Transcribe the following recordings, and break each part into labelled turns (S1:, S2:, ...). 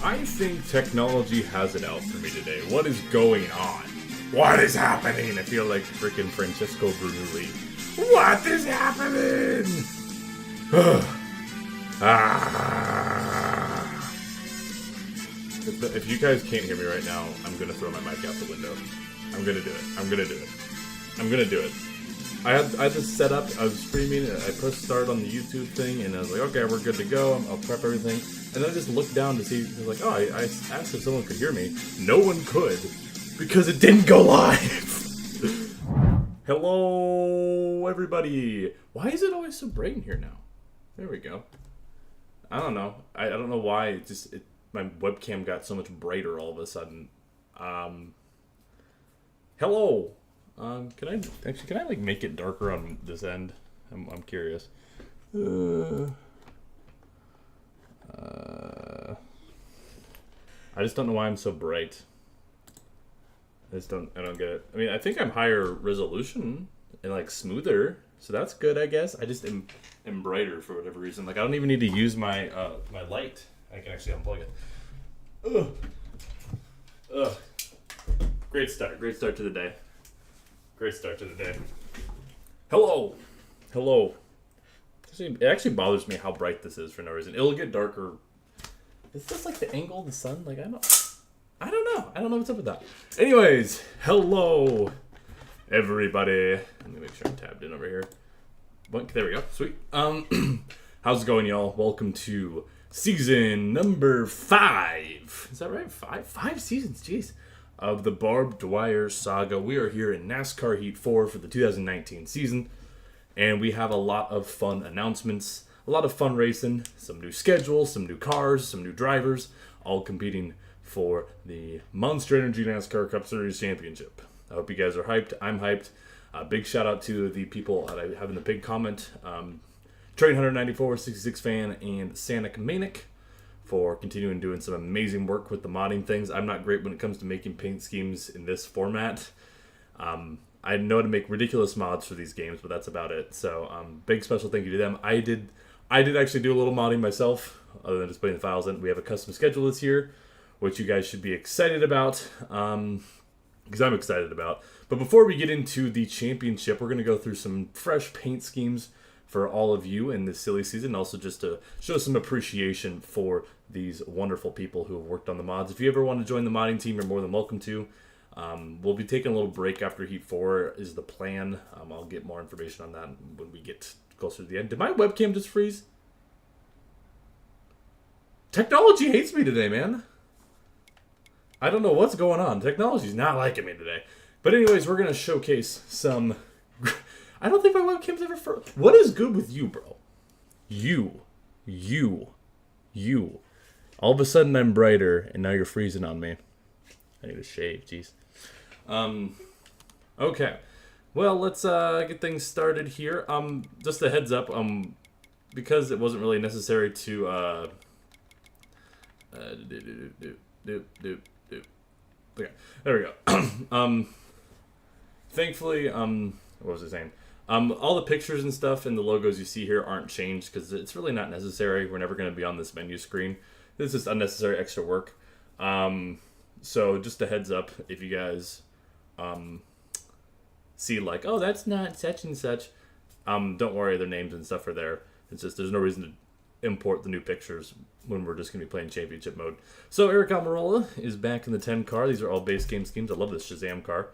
S1: I think technology has it out for me today. What is going on? What is happening? I feel like freaking Francesco Bernoulli. What is happening? If you guys can't hear me right now, I'm gonna throw my mic out the window. I'm gonna do it. I'm gonna do it. I'm gonna do it. I had this set up. I was streaming. I pressed start on the YouTube thing, and I was like, okay, we're good to go. I'll prep everything. And then I just looked down to see. I was like, oh, I asked if someone could hear me. No one could because it didn't go live. Hello, everybody. Why is it always so bright in here now? There we go. I don't know. I don't know why. My webcam got so much brighter all of a sudden. Hello. Can I like make it darker on this end? I'm curious. I just don't know why I'm so bright. I don't get it. I mean, I think I'm higher resolution and like smoother, so that's good, I guess. I just am brighter for whatever reason. Like I don't even need to use my my light. I can actually unplug it. Ugh. Great start to the day. Great start to the day. Hello. It actually bothers me how bright this is for no reason. It'll get darker. Is this like the angle of the sun? Like I don't know. I don't know what's up with that. Anyways, hello, everybody. Let me make sure I'm tabbed in over here. There we go. Sweet. How's it going, y'all? Welcome to season number 5. Is that right? 5 seasons. Jeez. Of the Barb Dwyer saga. We are here in NASCAR Heat 4 for the 2019 season, and we have a lot of fun announcements, a lot of fun racing, some new schedules, some new cars, some new drivers, all competing for the Monster Energy NASCAR Cup Series Championship. I hope you guys are hyped. I'm hyped. Big shout out to the people that I have in the big comment, Train Hunter 94, 66 fan, and Sanic Manic, for continuing doing some amazing work with the modding things. I'm not great when it comes to making paint schemes in this format. I know how to make ridiculous mods for these games, but that's about it. So big special thank you to them. I did actually do a little modding myself, other than just putting the files in. We have a custom schedule this year, which you guys should be excited about, because I'm excited about. But before we get into the championship, we're going to go through some fresh paint schemes for all of you in this silly season, also just to show some appreciation for these wonderful people who have worked on the mods. If you ever want to join the modding team, you're more than welcome to. We'll be taking a little break after Heat 4 is the plan. I'll get more information on that when we get closer to the end. Did my webcam just freeze? Technology hates me today, man. I don't know what's going on. Technology's not liking me today. But anyways, we're going to showcase some... I don't think my webcam's ever... What is good with you, bro? You. All of a sudden, I'm brighter, and now you're freezing on me. I need to shave, jeez. Okay. Well, let's get things started here. Just a heads up, because it wasn't really necessary to... Okay, there we go. Thankfully, what was I saying? All the pictures and stuff and the logos you see here aren't changed because it's really not necessary. We're never going to be on this menu screen. This is unnecessary extra work. So just a heads up, if you guys see like, oh, that's not such and such, don't worry, their names and stuff are there. It's just there's no reason to import the new pictures when we're just going to be playing championship mode. So Eric Almirola is back in the 10 car. These are all base game schemes. I love this Shazam car.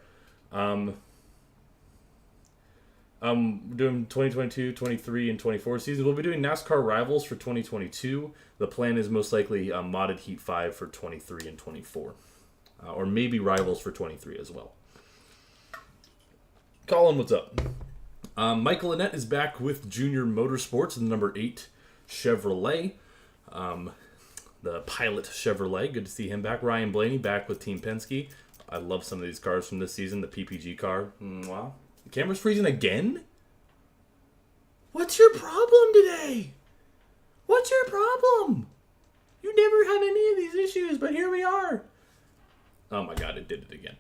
S1: Doing 2022, 23, and 24 seasons. We'll be doing NASCAR Rivals for 2022. The plan is most likely modded Heat 5 for 23 and 24. Or maybe Rivals for 23 as well. Colin, what's up? Michael Annette is back with Junior Motorsports in the number 8 Chevrolet. The Pilot Chevrolet. Good to see him back. Ryan Blaney back with Team Penske. I love some of these cars from this season. The PPG car. Wow. The camera's freezing again? What's your problem today? What's your problem? You never had any of these issues, but here we are. Oh my god, it did it again.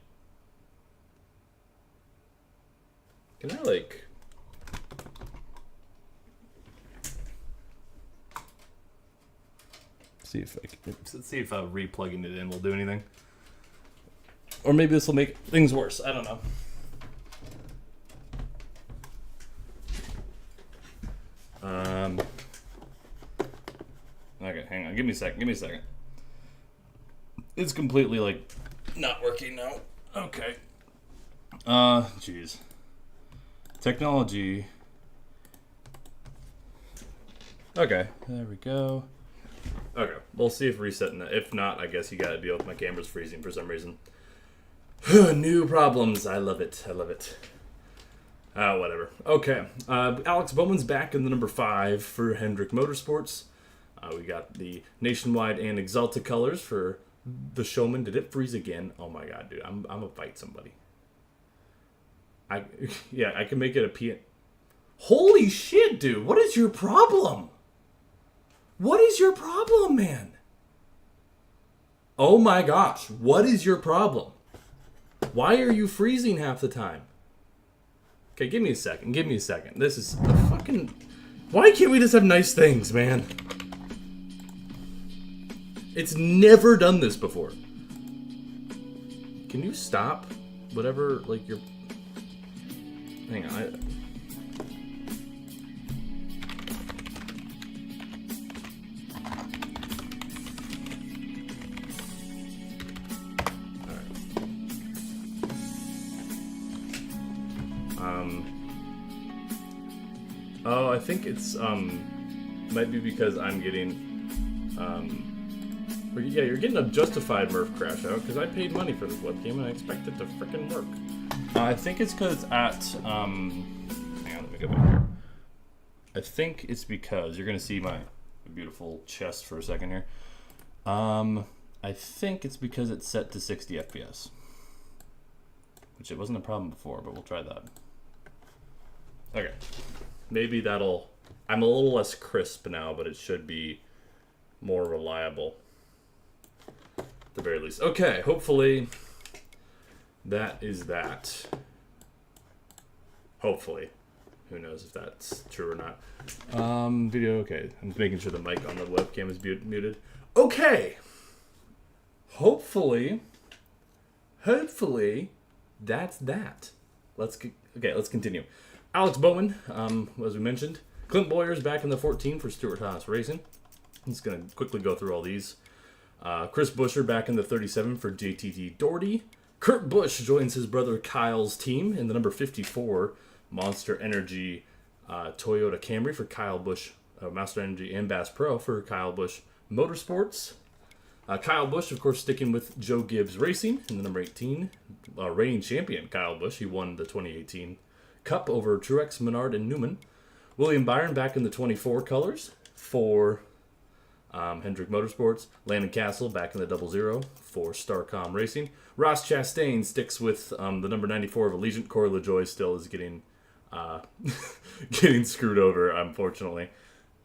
S1: Can I, like... See if re-plugging it in will do anything. Or maybe this will make things worse. I don't know. Okay, hang on. Give me a second. It's completely, like, not working now. Okay. Jeez. Technology. Okay, there we go. Okay, we'll see if resetting that. If not, I guess you gotta deal with my camera's freezing for some reason. New problems. I love it. Whatever. Okay. Alex Bowman's back in the number 5 for Hendrick Motorsports. We got the Nationwide and Exalta colors for the Showman. Did it freeze again? Oh my god, dude. I'm gonna fight somebody. I can make it a P. Holy shit, dude. What is your problem? What is your problem, man? Oh my gosh. What is your problem? Why are you freezing half the time? Okay, give me a second. This is a fucking... Why can't we just have nice things, man? It's never done this before. Can you stop? Whatever, like, you're... Hang on. Oh, I think it's, might be because I'm getting, yeah, you're getting a justified Murph crash out, because I paid money for this webcam, and I expect it to frickin' work. I think it's because at, hang on, let me go back here. I think it's because, you're gonna see my beautiful chest for a second here. I think it's because it's set to 60 FPS. Which it wasn't a problem before, but we'll try that. Okay. Maybe that'll... I'm a little less crisp now, but it should be more reliable. At the very least. Okay, hopefully that is that. Hopefully. Who knows if that's true or not. Video, okay. I'm just making sure the mic on the webcam is muted. Okay! Hopefully, that's that. Let's continue. Alex Bowman, as we mentioned. Clint Boyer's back in the 14 for Stuart Haas Racing. I'm just going to quickly go through all these. Chris Buescher back in the 37 for JTT Doherty. Kurt Busch joins his brother Kyle's team in the number 54 Monster Energy Toyota Camry for Kyle Busch. Monster Energy and Bass Pro for Kyle Busch Motorsports. Kyle Busch, of course, sticking with Joe Gibbs Racing in the number 18. Reigning champion Kyle Busch. He won the 2018 Cup over Truex, Menard, and Newman. William Byron back in the 24 colors for Hendrick Motorsports. Landon Castle back in the 00 for Starcom Racing. Ross Chastain sticks with the number 94 of Allegiant. Corey LaJoie still is getting getting screwed over, unfortunately.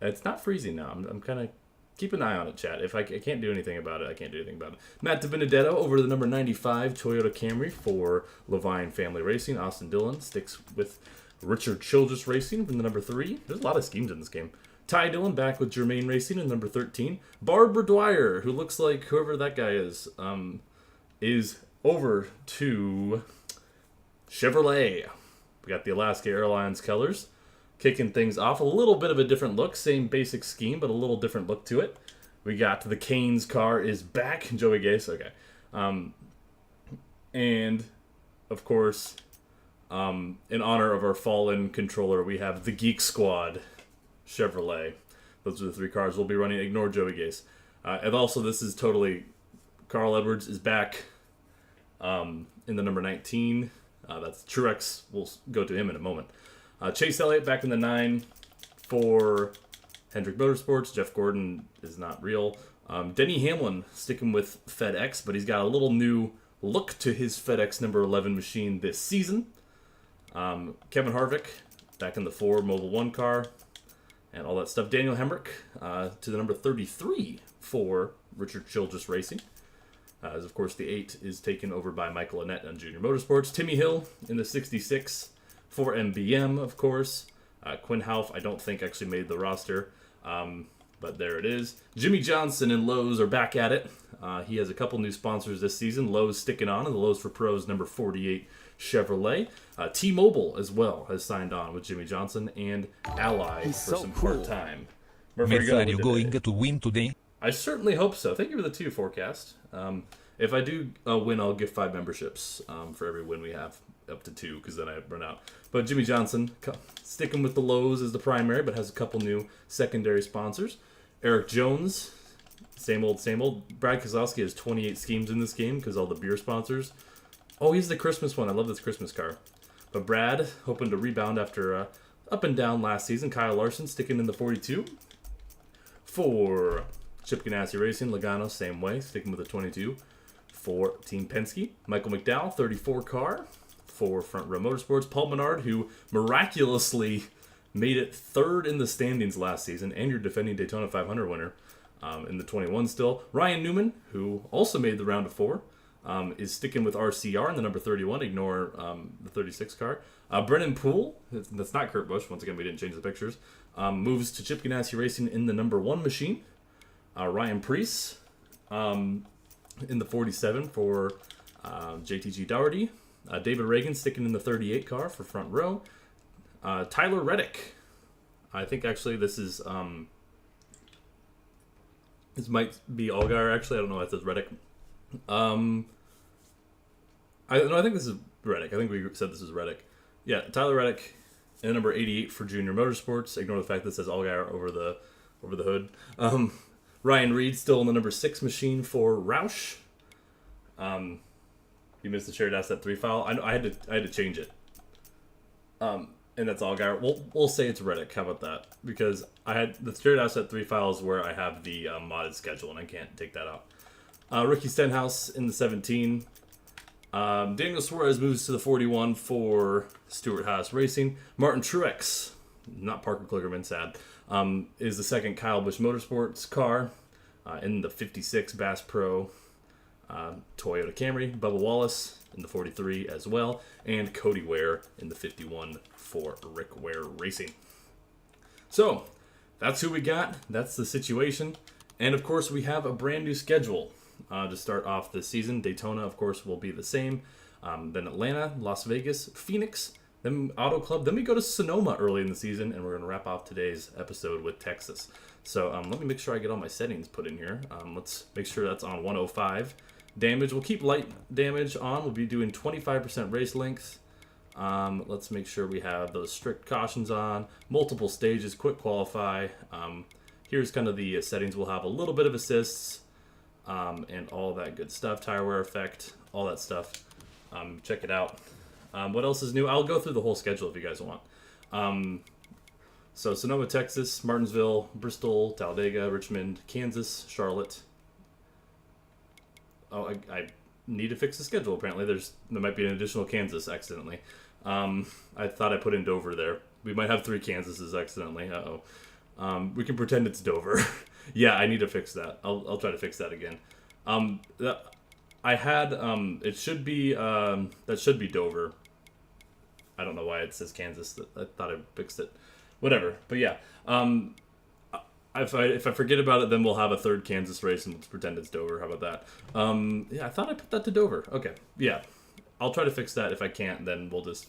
S1: It's not freezing now. I'm kind of... Keep an eye on it, chat. If I can't do anything about it, I can't do anything about it. Matt DiBenedetto over the number 95 Toyota Camry for Levine Family Racing. Austin Dillon sticks with Richard Childress Racing from the number 3. There's a lot of schemes in this game. Ty Dillon back with Germain Racing in number 13. Barb Dwyer, who looks like whoever that guy is over to Chevrolet. We got the Alaska Airlines colors. Kicking things off, a little bit of a different look. Same basic scheme, but a little different look to it. We got the Canes car is back. Joey Gase, okay. And, of course, in honor of our fallen controller, we have the Geek Squad Chevrolet. Those are the 3 cars we'll be running. Ignore Joey Gase. And also, this is totally... Carl Edwards is back in the number 19. That's Truex. We'll go to him in a moment. Chase Elliott back in the 9 for Hendrick Motorsports. Jeff Gordon is not real. Denny Hamlin sticking with FedEx, but he's got a little new look to his FedEx number 11 machine this season. Kevin Harvick back in the 4 Mobil 1 car and all that stuff. Daniel Hemrick to the number 33 for Richard Childress Racing. As, of course, the 8 is taken over by Michael Annett on Junior Motorsports. Timmy Hill in the 66 for MBM, of course. Quinn Houff, I don't think, actually made the roster. But But there it is. Jimmy Johnson and Lowe's are back at it. He has a couple new sponsors this season. Lowe's sticking on, and the Lowe's for Pros number 48 Chevrolet. T-Mobile as well has signed on with Jimmy Johnson and Ally for some part-time.
S2: Murphy, are you going to win today?
S1: I certainly hope so. Thank you for the 2 forecast. If I do win, I'll give 5 memberships for every win we have, up to 2, because then I run out. But Jimmy Johnson, sticking with the Lowe's as the primary, but has a couple new secondary sponsors. Eric Jones, same old, same old. Brad Keselowski has 28 schemes in this game because all the beer sponsors. Oh, he's the Christmas one. I love this Christmas car. But Brad, hoping to rebound after up and down last season. Kyle Larson sticking in the 42. For Chip Ganassi Racing, Logano, same way, sticking with the 22. For Team Penske, Michael McDowell, 34 car. For Front Row Motorsports, Paul Menard, who miraculously made it 3rd in the standings last season, and your defending Daytona 500 winner in the 21 still. Ryan Newman, who also made the round of 4, is sticking with RCR in the number 31. Ignore the 36 car. Brennan Poole, that's not Kurt Busch. Once again, we didn't change the pictures. Moves to Chip Ganassi Racing in the number 1 machine. Ryan Preece in the 47 for JTG Dougherty. David Reagan sticking in the 38 car for Front Row. Tyler Reddick. I think actually this is this might be Allgaier. Actually, I don't know why it says Reddick. I think this is Reddick. I think we said this is Reddick. Yeah, Tyler Reddick in number 88 for Junior Motorsports. Ignore the fact that it says Allgaier over the hood. Ryan Reed still in the number 6 machine for Roush. You missed the shared asset 3 file. I had to change it. And that's Allgaier. We'll say it's Reddick. How about that? Because I had the shared asset 3 files where I have the modded schedule, and I can't take that out. Ricky Stenhouse in the 17. Daniel Suarez moves to the 41 for Stewart Haas Racing. Martin Truex, not Parker Kligerman, sad, is the second Kyle Busch Motorsports car in the 56 Bass Pro Toyota Camry. Bubba Wallace in the 43 as well. And Cody Ware in the 51 for Rick Ware Racing. So, that's who we got. That's the situation. And, of course, we have a brand new schedule to start off this season. Daytona, of course, will be the same. Then Atlanta, Las Vegas, Phoenix, then Auto Club. Then we go to Sonoma early in the season, and we're going to wrap off today's episode with Texas. So let me make sure I get all my settings put in here. Let's make sure that's on 105. Damage, we'll keep light damage on. We'll be doing 25% race length. Let's make sure we have those strict cautions on. Multiple stages, quick qualify. Here's kind of the settings. We'll have a little bit of assists and all that good stuff. Tire wear effect, all that stuff. Check it out. What else is new? I'll go through the whole schedule if you guys want. So Sonoma, Texas, Martinsville, Bristol, Talladega, Richmond, Kansas, Charlotte. Oh, I need to fix the schedule. Apparently, there might be an additional Kansas accidentally. I thought I put in Dover there. We might have 3 Kansases accidentally. We can pretend it's Dover. Yeah, I need to fix that. I'll try to fix that again. I had it should be that should be Dover. I don't know why it says Kansas. I thought I fixed it. Whatever. But yeah. If I forget about it, then we'll have a 3rd Kansas race and let's pretend it's Dover. How about that? Yeah, I thought I put that to Dover. Okay, yeah. I'll try to fix that. If I can't, then we'll just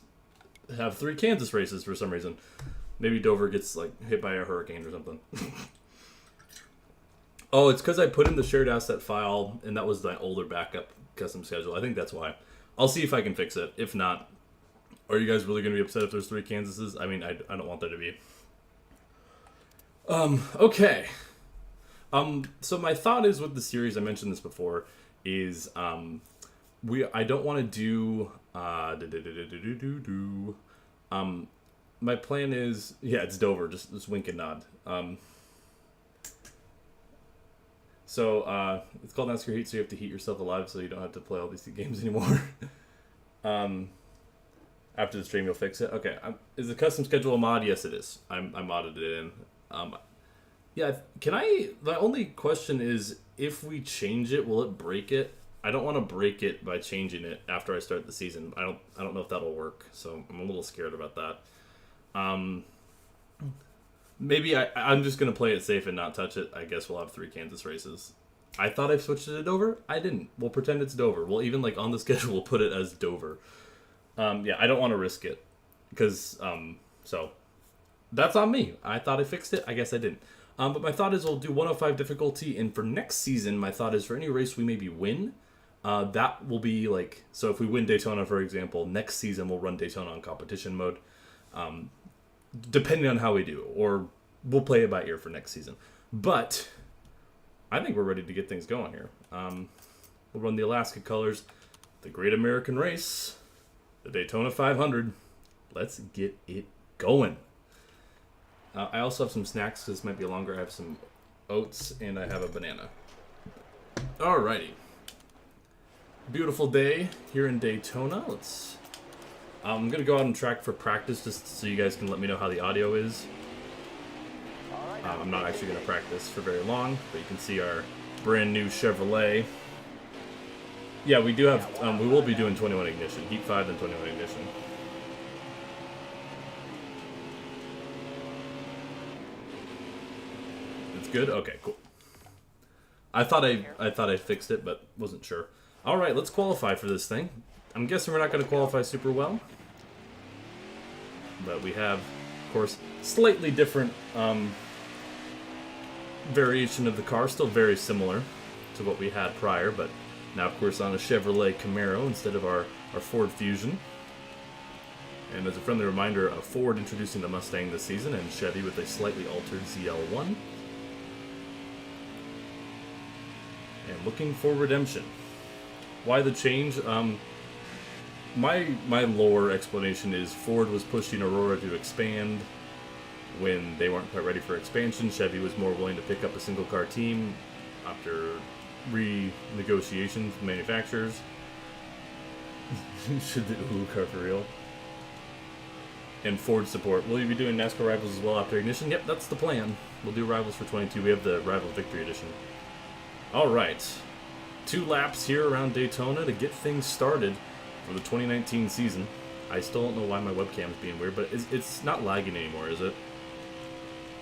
S1: have 3 Kansas races for some reason. Maybe Dover gets hit by a hurricane or something. Oh, it's because I put in the shared asset file, and that was my older backup custom schedule. I think that's why. I'll see if I can fix it. If not, are you guys really going to be upset if there's 3 Kansases? I mean, I don't want there to be. Okay. So my thought is with the series, I mentioned this before, is I don't want to do my plan is, yeah, it's Dover, just wink and nod. So it's called NASCAR Heat, so you have to heat yourself alive so you don't have to play all these games anymore. After the stream, you'll fix it. Okay, is the custom schedule a mod? Yes, it is. I modded it in. Yeah, can I? The only question is, if we change it, will it break it? I don't want to break it by changing it after I start the season. I don't know if that'll work, so I'm a little scared about that. Maybe I'm just going to play it safe and not touch it. I guess we'll have 3 Kansas races. I thought I switched it to Dover. I didn't. We'll pretend it's Dover. We'll even, like, on the schedule, we'll put it as Dover. Yeah, I don't want to risk it. Because, so, that's on me. I thought I fixed it. I guess I didn't. But my thought is we'll do 105 difficulty. And for next season, my thought is for any race we maybe win, that will be, like, so if we win Daytona, for example, next season we'll run Daytona on competition mode. Depending on how we do, or we'll play it by ear for next season. But I think we're ready to get things going here. We'll run the Alaska colors, the Great American Race, the Daytona 500. Let's get it going. I also have some snacks, because this might be longer. I have some oats, and I have a banana. Alrighty. Beautiful day here in Daytona. I'm going to go out and track for practice just so you guys can let me know how the audio is. I'm not actually going to practice for very long, but you can see our brand new Chevrolet. Yeah, we do have, we will be doing 21 ignition, Heat 5 and 21 ignition. It's good? Okay, cool. I thought I fixed it, but wasn't sure. All right, let's qualify for this thing. I'm guessing we're not going to qualify super well. But we have, of course, slightly different variation of the car. Still very similar to what we had prior, but now, of course, on a Chevrolet Camaro instead of our Ford Fusion. And as a friendly reminder, a Ford introducing the Mustang this season, and Chevy with a slightly altered ZL1. And looking for redemption. Why the change? My lore explanation is Ford was pushing Aurora to expand when they weren't quite ready for expansion. Chevy was more willing to pick up a single car team after renegotiations with manufacturers. Should the Uhu car for real? And Ford support. Will you be doing NASCAR Rivals as well after Ignition? Yep, that's the plan. We'll do Rivals for 22. We have the Rivals Victory Edition. Alright. 2 laps here around Daytona to get things started for the 2019 season. I still don't know why my webcam is being weird, but it's not lagging anymore, is it?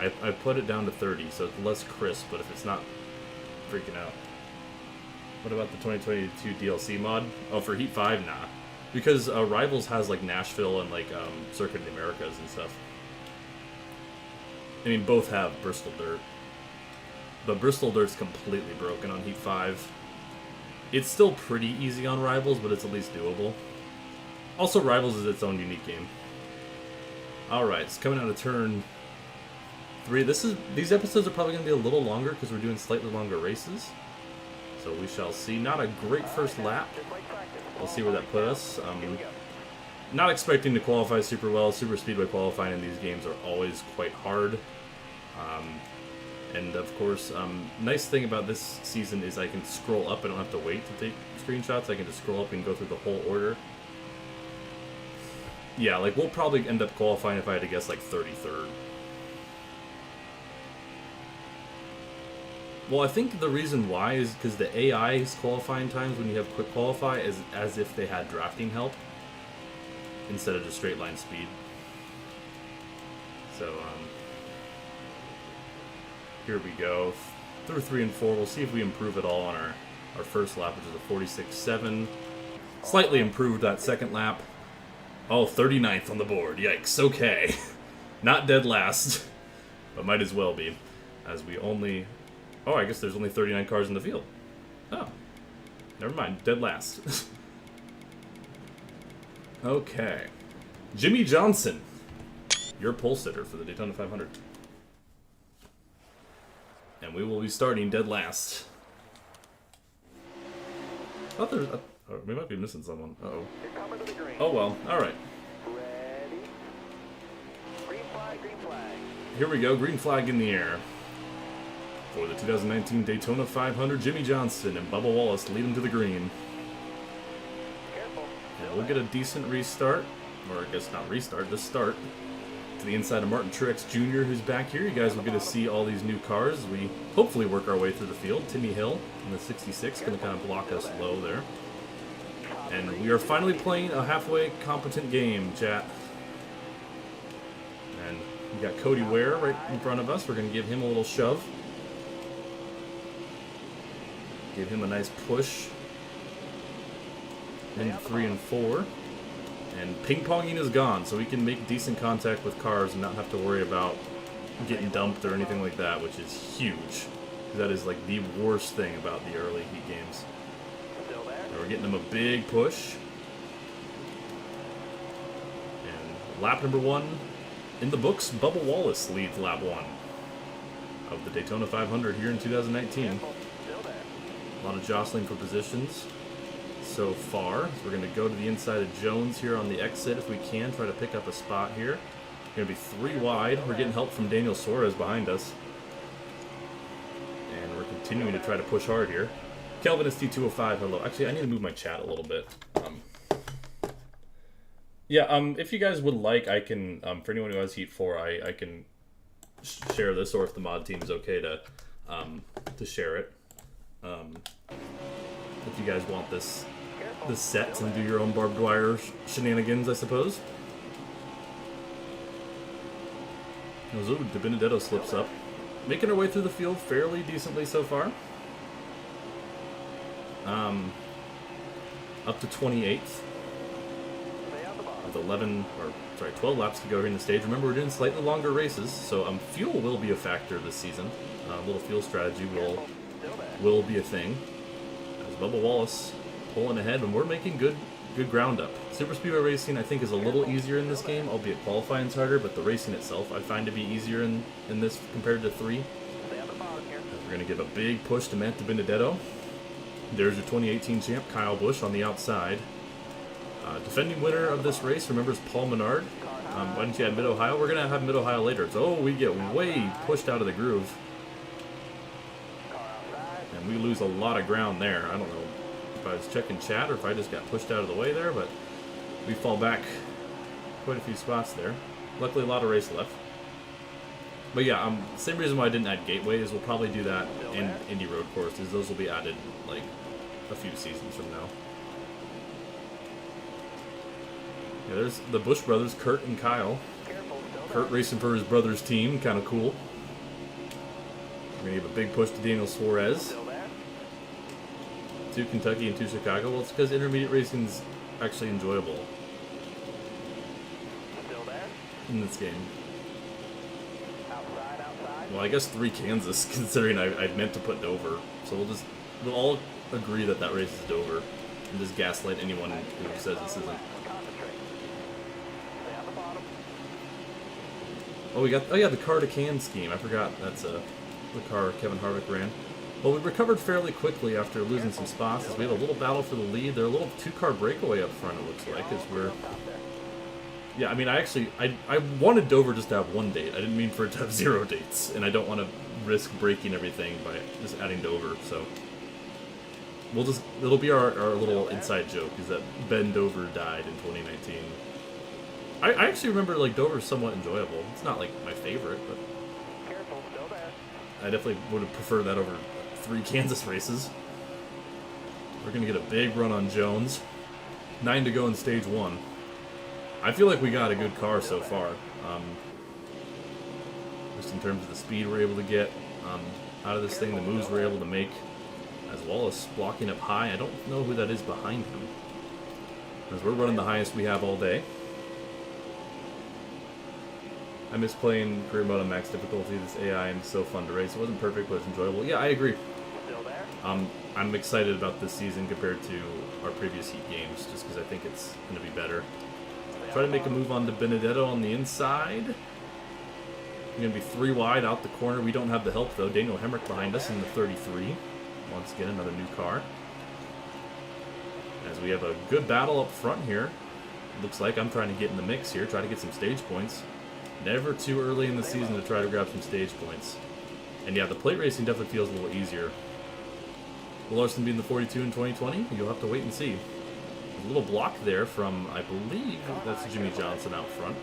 S1: I put it down to 30, so it's less crisp, but if it's not freaking out. What about the 2022 DLC mod? Oh, for Heat 5? Nah. Because Rivals has, like, Nashville and, like, Circuit of the Americas and stuff. I mean, both have Bristol Dirt. But Bristol Dirt's completely broken on Heat 5. It's still pretty easy on Rivals, but it's at least doable. Also, Rivals is its own unique game. Alright, it's coming out of turn 3. These episodes are probably going to be a little longer because we're doing slightly longer races. So we shall see. Not a great first lap. We'll see where that put us. Not expecting to qualify super well. Super Speedway qualifying in these games are always quite hard. And of course, nice thing about this season is I can scroll up. I don't have to wait to take screenshots. I can just scroll up and go through the whole order. Yeah, like we'll probably end up qualifying if I had to guess like 33rd. Well, I think the reason why is because the AI's qualifying times when you have quick qualify is as if they had drafting help instead of just straight line speed. So, here we go. Through 3 and 4, we'll see if we improve at all on our first lap, which is a 46.7. Slightly improved that second lap. Oh, 39th on the board. Yikes. Okay. Not dead last, but might as well be, as we only... Oh, I guess there's only 39 cars in the field. Oh. Never mind. Dead last. Okay. Jimmy Johnson. Your pole sitter for the Daytona 500. And we will be starting dead last. Oh, there's... Oh, we might be missing someone. Uh-oh. Oh, well. Alright.
S3: Green flag.
S1: Here we go. Green flag in the air. For the 2019 Daytona 500, Jimmy Johnson and Bubba Wallace lead him to the green. And we'll get a decent restart. Or I guess not restart, just start. To the inside of Martin Truex Jr., who's back here. You guys will get to see all these new cars as we hopefully work our way through the field. Timmy Hill in the 66 going to kind of block us low there. And we are finally playing a halfway competent game, chat. And We got Cody Ware right in front of us. We're going to give him a little shove. Give him a nice push. Into 3 and 4. And ping-ponging is gone, so we can make decent contact with cars and not have to worry about getting dumped or anything like that, which is huge. That is like the worst thing about the early Heat games. And we're getting them a big push. And lap number 1 in the books, Bubba Wallace leads lap 1 of the Daytona 500 here in 2019. A lot of jostling for positions so far. So we're going to go to the inside of Jones here on the exit if we can. Try to pick up a spot here. Going to be 3 wide. We're getting help from Daniel Suarez behind us. And we're continuing to try to push hard here. Kelvin is T205. Hello. Actually, I need to move my chat a little bit. If you guys would like, I can, for anyone who has Heat 4, I can share this, or if the mod team is okay to share it. If you guys want this set and do your own Barb Dwyer shenanigans, I suppose. Ooh, De Benedetto slips up. Making our way through the field fairly decently so far. Up to 28th. With 12 laps to go here in the stage. Remember, we're doing slightly longer races, so fuel will be a factor this season. A little fuel strategy will be a thing. As Bubba Wallace pulling ahead, and we're making good ground up. Super Speedway racing, I think, is a little easier in this game, albeit qualifying's harder, but the racing itself I find to be easier in this compared to 3. We're going to give a big push to Matt De Benedetto. There's your 2018 champ, Kyle Busch, on the outside. Defending winner of this race, remember, is Paul Menard. Why didn't you add Mid-Ohio? We're going to have Mid-Ohio later. So, we get way pushed out of the groove. And we lose a lot of ground there. I don't know if I was checking chat or if I just got pushed out of the way there, but we fall back quite a few spots there. Luckily, a lot of race left. But yeah, same reason why I didn't add Gateway is we'll probably do that in Indy Road courses. Those will be added like a few seasons from now. Yeah, there's the Busch brothers, Kurt and Kyle. Kurt racing for his brother's team, kind of cool. We're going to give a big push to Daniel Suarez. 2 Kentucky and 2 Chicago. Well, it's because intermediate racing's actually enjoyable in this game. Well, I guess 3 Kansas, considering I meant to put Dover. So we'll all agree that race is Dover, and just gaslight anyone who says this isn't. Oh, the car to can scheme. I forgot that's the car Kevin Harvick ran. Well, we recovered fairly quickly after losing some spots, as we had a little battle for the lead. They're a little 2-car breakaway up front, it looks like, as we're... Yeah, I mean, I wanted Dover just to have 1 date. I didn't mean for it to have 0 dates, and I don't want to risk breaking everything by just adding Dover, so... It'll be our little inside joke, is that Ben Dover died in 2019. I actually remember, like, Dover's somewhat enjoyable. It's not, like, my favorite, but... I definitely would have preferred that over 3 Kansas races. We're going to get a big run on Jones. 9 to go in stage 1. I feel like we got a good car so far. Just in terms of the speed we're able to get out of this thing, the moves we're able to make, as well as blocking up high. I don't know who that is behind him, because we're running the highest we have all day. I miss playing career mode on max difficulty. This AI is so fun to race. It wasn't perfect, but it's enjoyable. Yeah, I agree. I'm excited about this season compared to our previous Heat games, just because I think it's going to be better. Try to make a move on to Benedetto on the inside. We're going to be 3 wide out the corner. We don't have the help, though. Daniel Hemrick behind us in the 33. Once again, another new car. As we have a good battle up front here. Looks like I'm trying to get in the mix here, try to get some stage points. Never too early in the season to try to grab some stage points. And yeah, the plate racing definitely feels a little easier. Will Larson be in the 42 in 2020? You'll have to wait and see. A little block there from, I believe, that's Jimmy Johnson out front.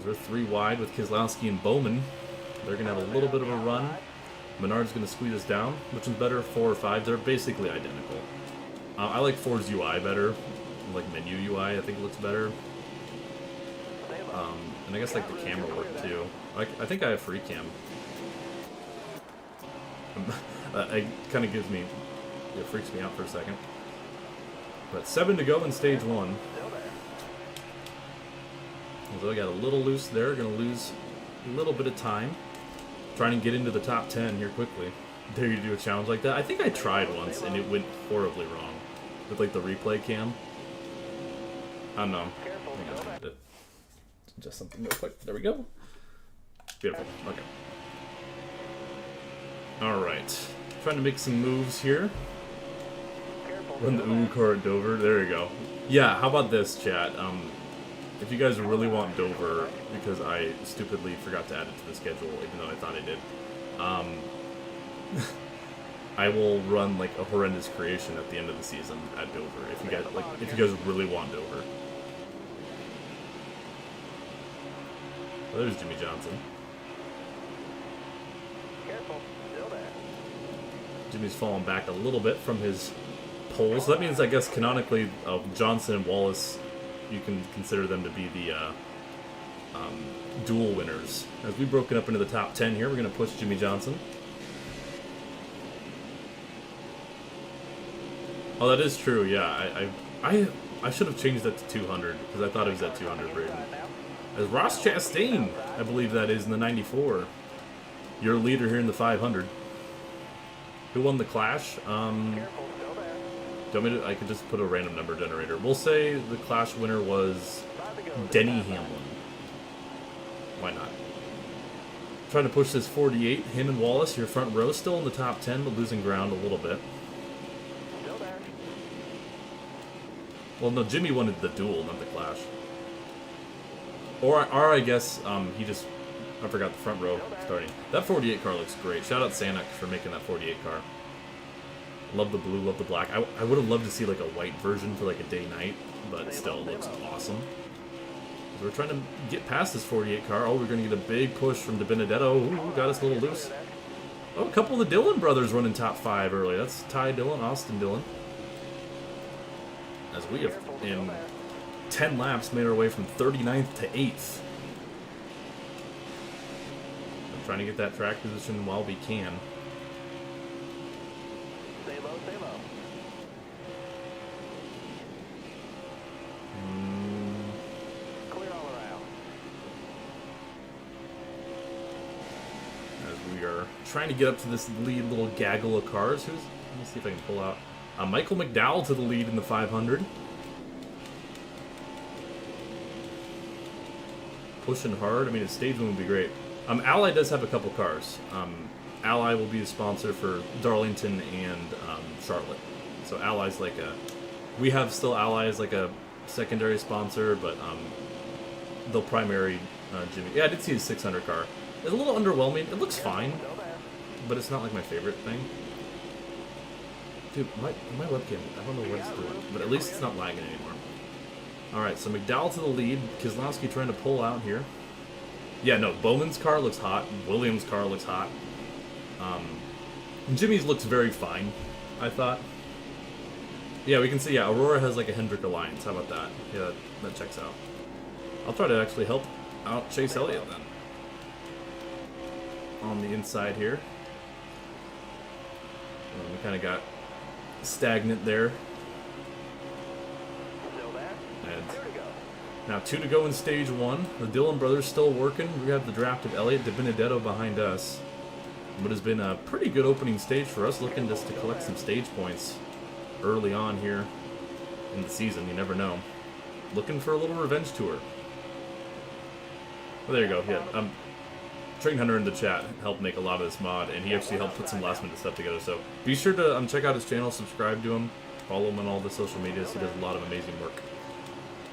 S1: They're 3 wide with Keselowski and Bowman. They're going to have a little bit of a run. Menard's going to squeeze us down. Which one's better, 4 or 5? They're basically identical. I like 4's UI better. I like menu UI, I think it looks better. And I guess like the camera work too. I think I have free cam. It kind of gives me, it freaks me out for a second. But 7 to go in stage 1. So I got a little loose there. Gonna lose a little bit of time trying to get into the top 10 here quickly. Dare you to do a challenge like that? I think I tried once and it went horribly wrong with like the replay cam. I don't know. Just something real quick. There we go. Beautiful. Okay. Alright. Trying to make some moves here. Run the Uwu car at Dover. There we go. Yeah, how about this, chat? If you guys really want Dover, because I stupidly forgot to add it to the schedule, even though I thought I did, I will run like a horrendous creation at the end of the season at Dover. If you guys really want Dover. Well, there's Jimmy Johnson. Jimmy's falling back a little bit from his pole, so that means, I guess, canonically, Johnson and Wallace, you can consider them to be the dual winners. As we've broken up into the top 10 here, we're going to push Jimmy Johnson. Oh, that is true, yeah. I should have changed that to 200, because I thought it was at 200, Braden. As Ross Chastain, I believe that is, in the 94. Your leader here in the 500. Who won the Clash? Do you want me to, I could just put a random number generator. We'll say the Clash winner was Denny Hamlin. Why not? Trying to push this 48. Him and Wallace, your front row, still in the top 10, but losing ground a little bit. Well, no, Jimmy wanted the duel, not the Clash. Or I guess he just, I forgot the front row starting. That 48 car looks great. Shout out Sanak for making that 48 car. Love the blue, love the black. I would have loved to see like a white version for like a day-night, but still looks awesome. So we're trying to get past this 48 car. Oh, we're going to get a big push from De Benedetto. Ooh, got us a little loose. Oh, a couple of the Dillon brothers running top 5 early. That's Ty Dillon, Austin Dillon. As we have, in 10 laps, made our way from 39th to 8th. I'm trying to get that track position while we can.
S3: Stay low, stay low. Clear all around.
S1: As we are trying to get up to this lead little gaggle of cars. Let me see if I can pull out. Michael McDowell to the lead in the 500. Pushing hard. I mean, his stage win would be great. Ally does have a couple cars. Ally will be the sponsor for Darlington and Charlotte. So Ally's like a... We have still Ally as like a secondary sponsor, but they'll primary Jimmy. Yeah, I did see his 600 car. It's a little underwhelming. It looks fine, but it's not like my favorite thing. Dude, my webcam, I don't know what it's doing, but at least it's not lagging anymore. Alright, so McDowell to the lead. Keselowski trying to pull out here. Yeah, no, Bowman's car looks hot. Williams' car looks hot. Jimmy's looks very fine, I thought. Yeah, we can see, yeah, Aurora has like a Hendrick Alliance. How about that? Yeah, that checks out. I'll try to actually help out Chase Elliott then. On the inside here. We kind of got stagnant there. And now 2 to go in stage 1. The Dillon brothers still working. We have the draft of Elliott De Benedetto behind us. What has been a pretty good opening stage for us, looking just to collect some stage points early on here in the season. You never know. Looking for a little revenge tour. Well, there you go. Yeah, Train Hunter in the chat helped make a lot of this mod, and he actually helped put some last minute stuff together. So be sure to check out his channel, subscribe to him, follow him on all the social medias. He does a lot of amazing work.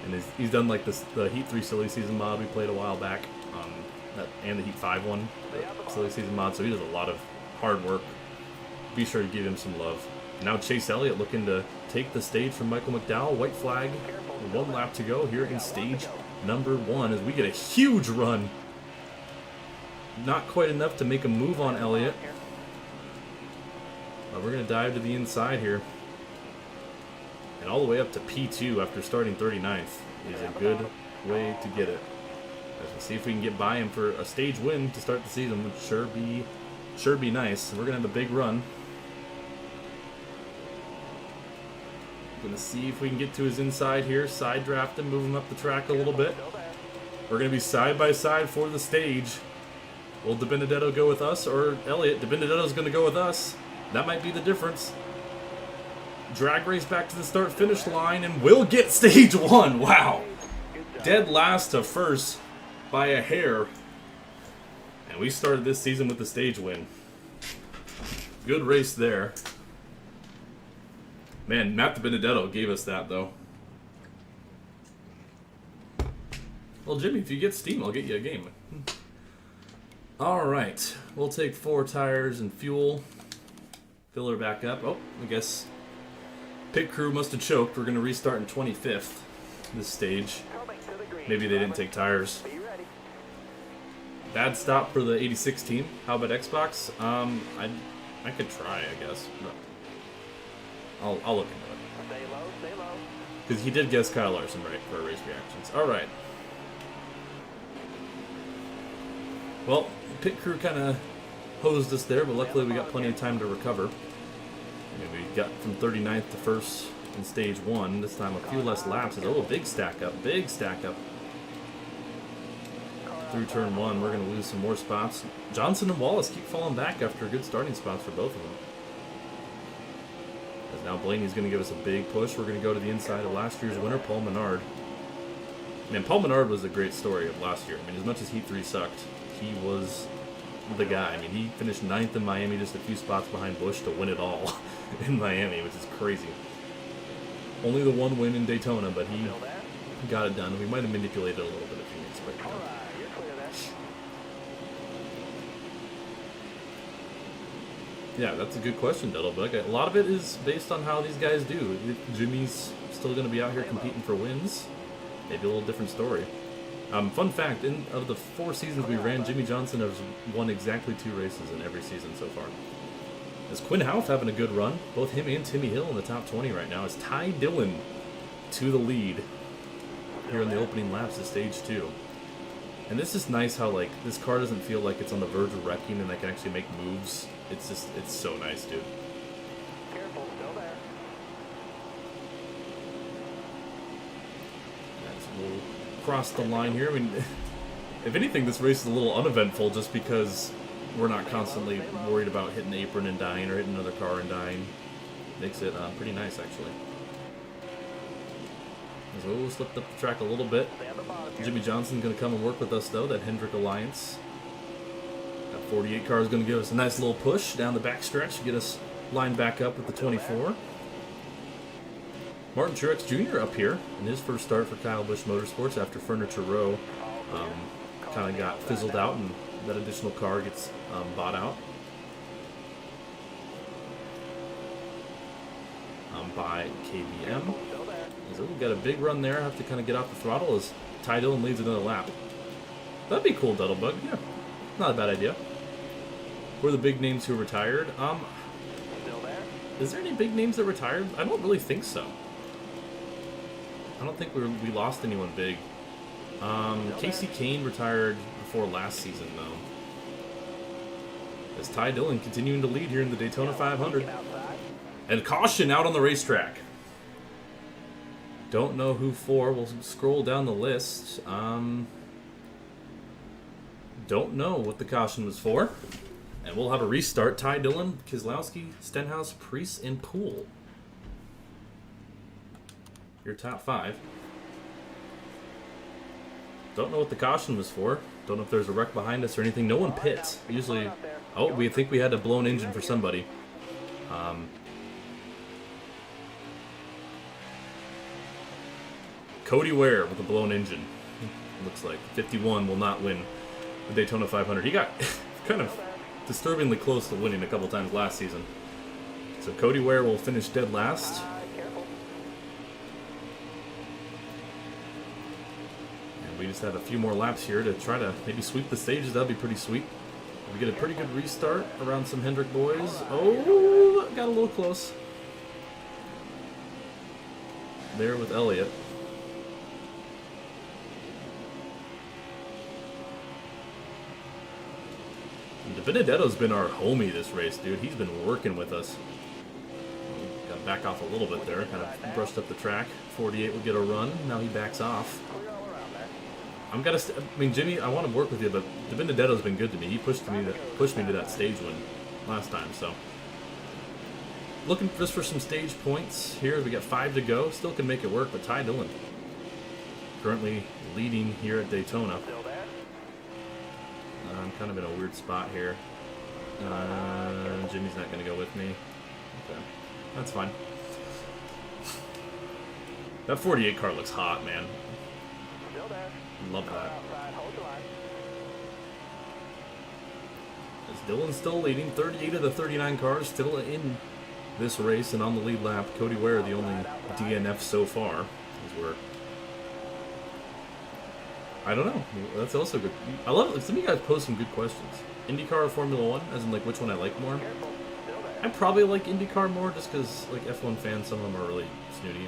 S1: And he's done like the Heat 3 Silly Season mod we played a while back, and the Heat 5 one, the Silly Season mod. So he does a lot of hard work. Be sure to give him some love. Now Chase Elliott looking to take the stage from Michael McDowell. White flag. 1 lap to go here in stage number 1 as we get a huge run. Not quite enough to make a move on Elliott. But we're going to dive to the inside here. And all the way up to P2 after starting 39th is a good way to get it. Let's see if we can get by him for a stage win to start the season. Would sure be nice. We're gonna have a big run. Gonna see if we can get to his inside here, side draft him, move him up the track a little bit. We're gonna be side by side for the stage. Will DiBenedetto go with us or Elliott? DiBenedetto's gonna go with us. That might be the difference. Drag race back to the start finish line and we'll get stage 1. Wow. Dead last to first by a hair. And we started this season with the stage win. Good race there. Man, Matt DiBenedetto gave us that though. Well, Jimmy, if you get Steam, I'll get you a game. Alright, we'll take 4 tires and fuel. Fill her back up. Oh, I guess pit crew must have choked. We're going to restart in 25th this stage. Maybe they didn't take tires. Bad stop for the 86 team. How about Xbox? I could try, I guess. But I'll look into it.
S3: Stay low, stay low.
S1: Because he did guess Kyle Larson right for race reactions. Alright. Well, pit crew kind of hosed us there, but luckily we got plenty of time to recover. We got from 39th to 1st in stage 1. This time a few less laps. Oh, big stack up. Big stack up. Through turn 1, we're going to lose some more spots. Johnson and Wallace keep falling back after good starting spots for both of them. As now Blaney's going to give us a big push. We're going to go to the inside of last year's winner, Paul Menard. Man, Paul Menard was a great story of last year. I mean, as much as Heat 3 sucked, he was the guy. I mean, he finished 9th in Miami, just a few spots behind Busch to win it all in Miami, which is crazy. Only the one win in Daytona, but he got it done. We might have manipulated a little bit if he makes it.
S3: All right, you're clear there.
S1: Yeah, that's a good question, Dettlebug. A lot of it is based on how these guys do. If Jimmy's still going to be out here competing for wins, maybe a little different story. Fun fact, of the 4 seasons we ran, Jimmy Johnson has won exactly 2 races in every season so far. As Quinn Houff having a good run, both him and Timmy Hill in the top 20 right now, as Ty Dillon to the lead here in the opening laps of stage 2. And this is nice how, like, this car doesn't feel like it's on the verge of wrecking and they can actually make moves. It's just, it's so nice, dude.
S3: Careful, still there.
S1: As we'll cross the line here. I mean, if anything, this race is a little uneventful just because we're not constantly worried about hitting the apron and dying or hitting another car and dying. Makes it pretty nice, actually. As we slipped up the track a little bit. Jimmy Johnson's going to come and work with us, though, that Hendrick Alliance. That 48 car is going to give us a nice little push down the backstretch to get us lined back up with the 24. Martin Truex Jr. up here in his first start for Kyle Busch Motorsports after Furniture Row kind of got fizzled out and that additional car gets bought out by KBM. So we've got a big run there. Have to kind of get off the throttle as Ty Dillon leads another lap. That'd be cool, Dettlebug. Yeah, not a bad idea. Who are the big names who retired?
S3: Still there.
S1: Is there any big names that retired? I don't really think so. I don't think we lost anyone big. Casey Kane retired before last season, though. As Ty Dillon continuing to lead here in the Daytona 500. And caution out on the racetrack. Don't know who for. We'll scroll down the list. Don't know what the caution was for. And we'll have a restart. Ty Dillon, Keselowski, Stenhouse, Priest, and Poole. Your top 5. Don't know what the caution was for. Don't know if there's a wreck behind us or anything. No one pits. Usually, oh, we think we had a blown engine for somebody. Cody Ware with a blown engine. Looks like 51 will not win the Daytona 500. He got kind of disturbingly close to winning a couple times last season. So Cody Ware will finish dead last. And we just have a few more laps here to try to maybe sweep the stages. That'd be pretty sweet. We get a pretty good restart around some Hendrick boys. Oh, got a little close. There with Elliott. DiBenedetto's been our homie this race, dude. He's been working with us. Got to back off a little bit there. Kind of brushed up the track. 48 will get a run. Now he backs off. I'm gonna. I mean, Jimmy, I want to work with you, but DiBenedetto's been good to me. He pushed me to that stage win last time. So looking just for some stage points here. We got 5 to go. Still can make it work, but Ty Dillon currently leading here at Daytona. I'm kind of in a weird spot here. Jimmy's not going to go with me. Okay, that's fine. That 48 car looks hot, man. Love that. As Dillon's still leading, 38 of the 39 cars still in this race and on the lead lap. Cody Ware, the only DNF so far, as we're. I don't know. That's also good. I love it. Some of you guys post some good questions. IndyCar or Formula One, as in like which one I like more. I probably like IndyCar more just because like F1 fans, some of them are really snooty,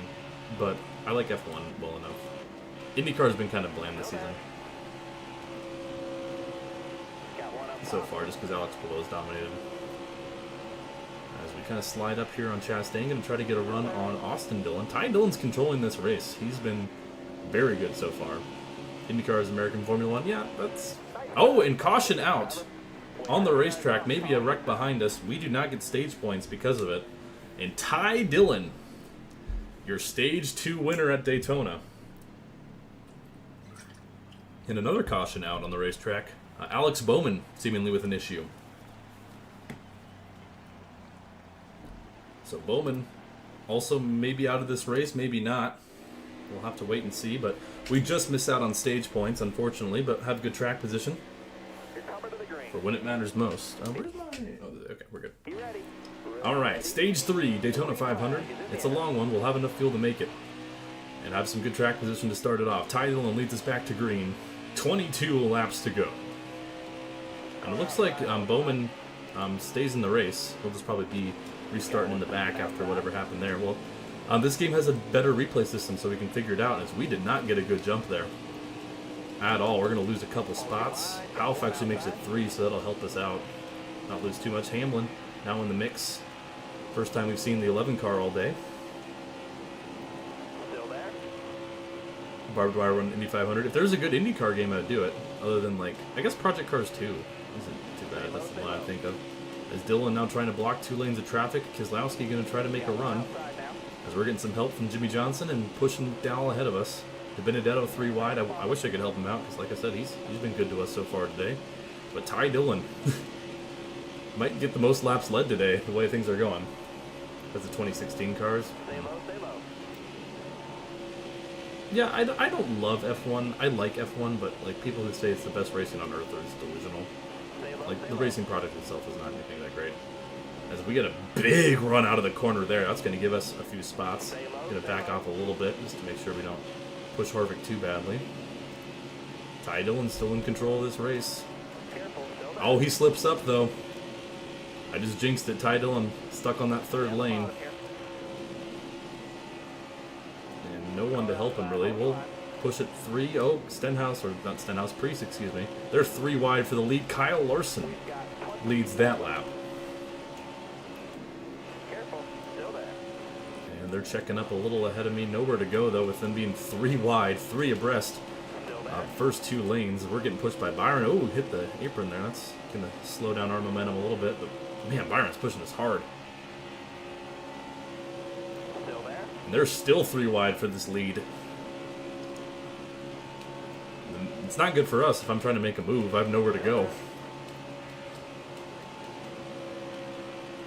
S1: but I like F1 well enough. IndyCar has been kind of bland this season so far, just because Alex Palou's dominated. As we kind of slide up here on Chastain and try to get a run on Austin Dillon. Ty Dillon's controlling this race. He's been very good so far. IndyCar is American Formula One. Yeah, that's... Oh, and caution out on the racetrack. Maybe a wreck behind us. We do not get stage points because of it. And Ty Dillon, your Stage 2 winner at Daytona. And another caution out on the racetrack. Alex Bowman, seemingly with an issue. So Bowman also maybe out of this race, maybe not. We'll have to wait and see, but we just missed out on stage points, unfortunately, but have good track position for when it matters most. Where's my... Oh, okay, we're good. All right, Stage 3, Daytona 500. It's a long one. We'll have enough fuel to make it and have some good track position to start it off. Ty Dillon leads us back to green. 22 laps to go. And it looks like Bowman stays in the race. He'll just probably be restarting in the back after whatever happened there. Well, this game has a better replay system, so we can figure it out, as we did not get a good jump there at all. We're going to lose a couple spots. Half actually makes it 3, so that'll help us out. Not lose too much. Hamlin now in the mix. First time we've seen the 11 car all day. Barb Dwyer run Indy 500. If there's a good IndyCar game, I'd do it. Other than, like, I guess Project Cars 2 isn't too bad. That's the one I think of. As Dillon now trying to block 2 lanes of traffic. Keselowski going to try to make a run. As we're getting some help from Jimmy Johnson and pushing down ahead of us. DiBenedetto 3 wide. I wish I could help him out because, like I said, he's been good to us so far today. But Ty Dillon might get the most laps led today, the way things are going. That's the 2016 cars. Yeah, I don't love F1. I like F1, but like people who say it's the best racing on earth are just delusional. Like the racing product itself is not anything that great. As we get a big run out of the corner there, that's going to give us a few spots. Going to back off a little bit just to make sure we don't push Harvick too badly. Ty Dillon's still in control of this race. Oh, he slips up though. I just jinxed it. Ty Dillon stuck on that 3rd lane. And no one to help him really. We'll push it 3. Oh, Stenhouse, or not Stenhouse, Priest, excuse me. They're 3 wide for the lead. Kyle Larson leads that lap. And they're checking up a little ahead of me. Nowhere to go, though, with them being 3 wide, 3 abreast. First 2 lanes. We're getting pushed by Byron. Oh, hit the apron there. That's going to slow down our momentum a little bit. But, man, Byron's pushing us hard. And they're still 3 wide for this lead. It's not good for us if I'm trying to make a move. I have nowhere to go.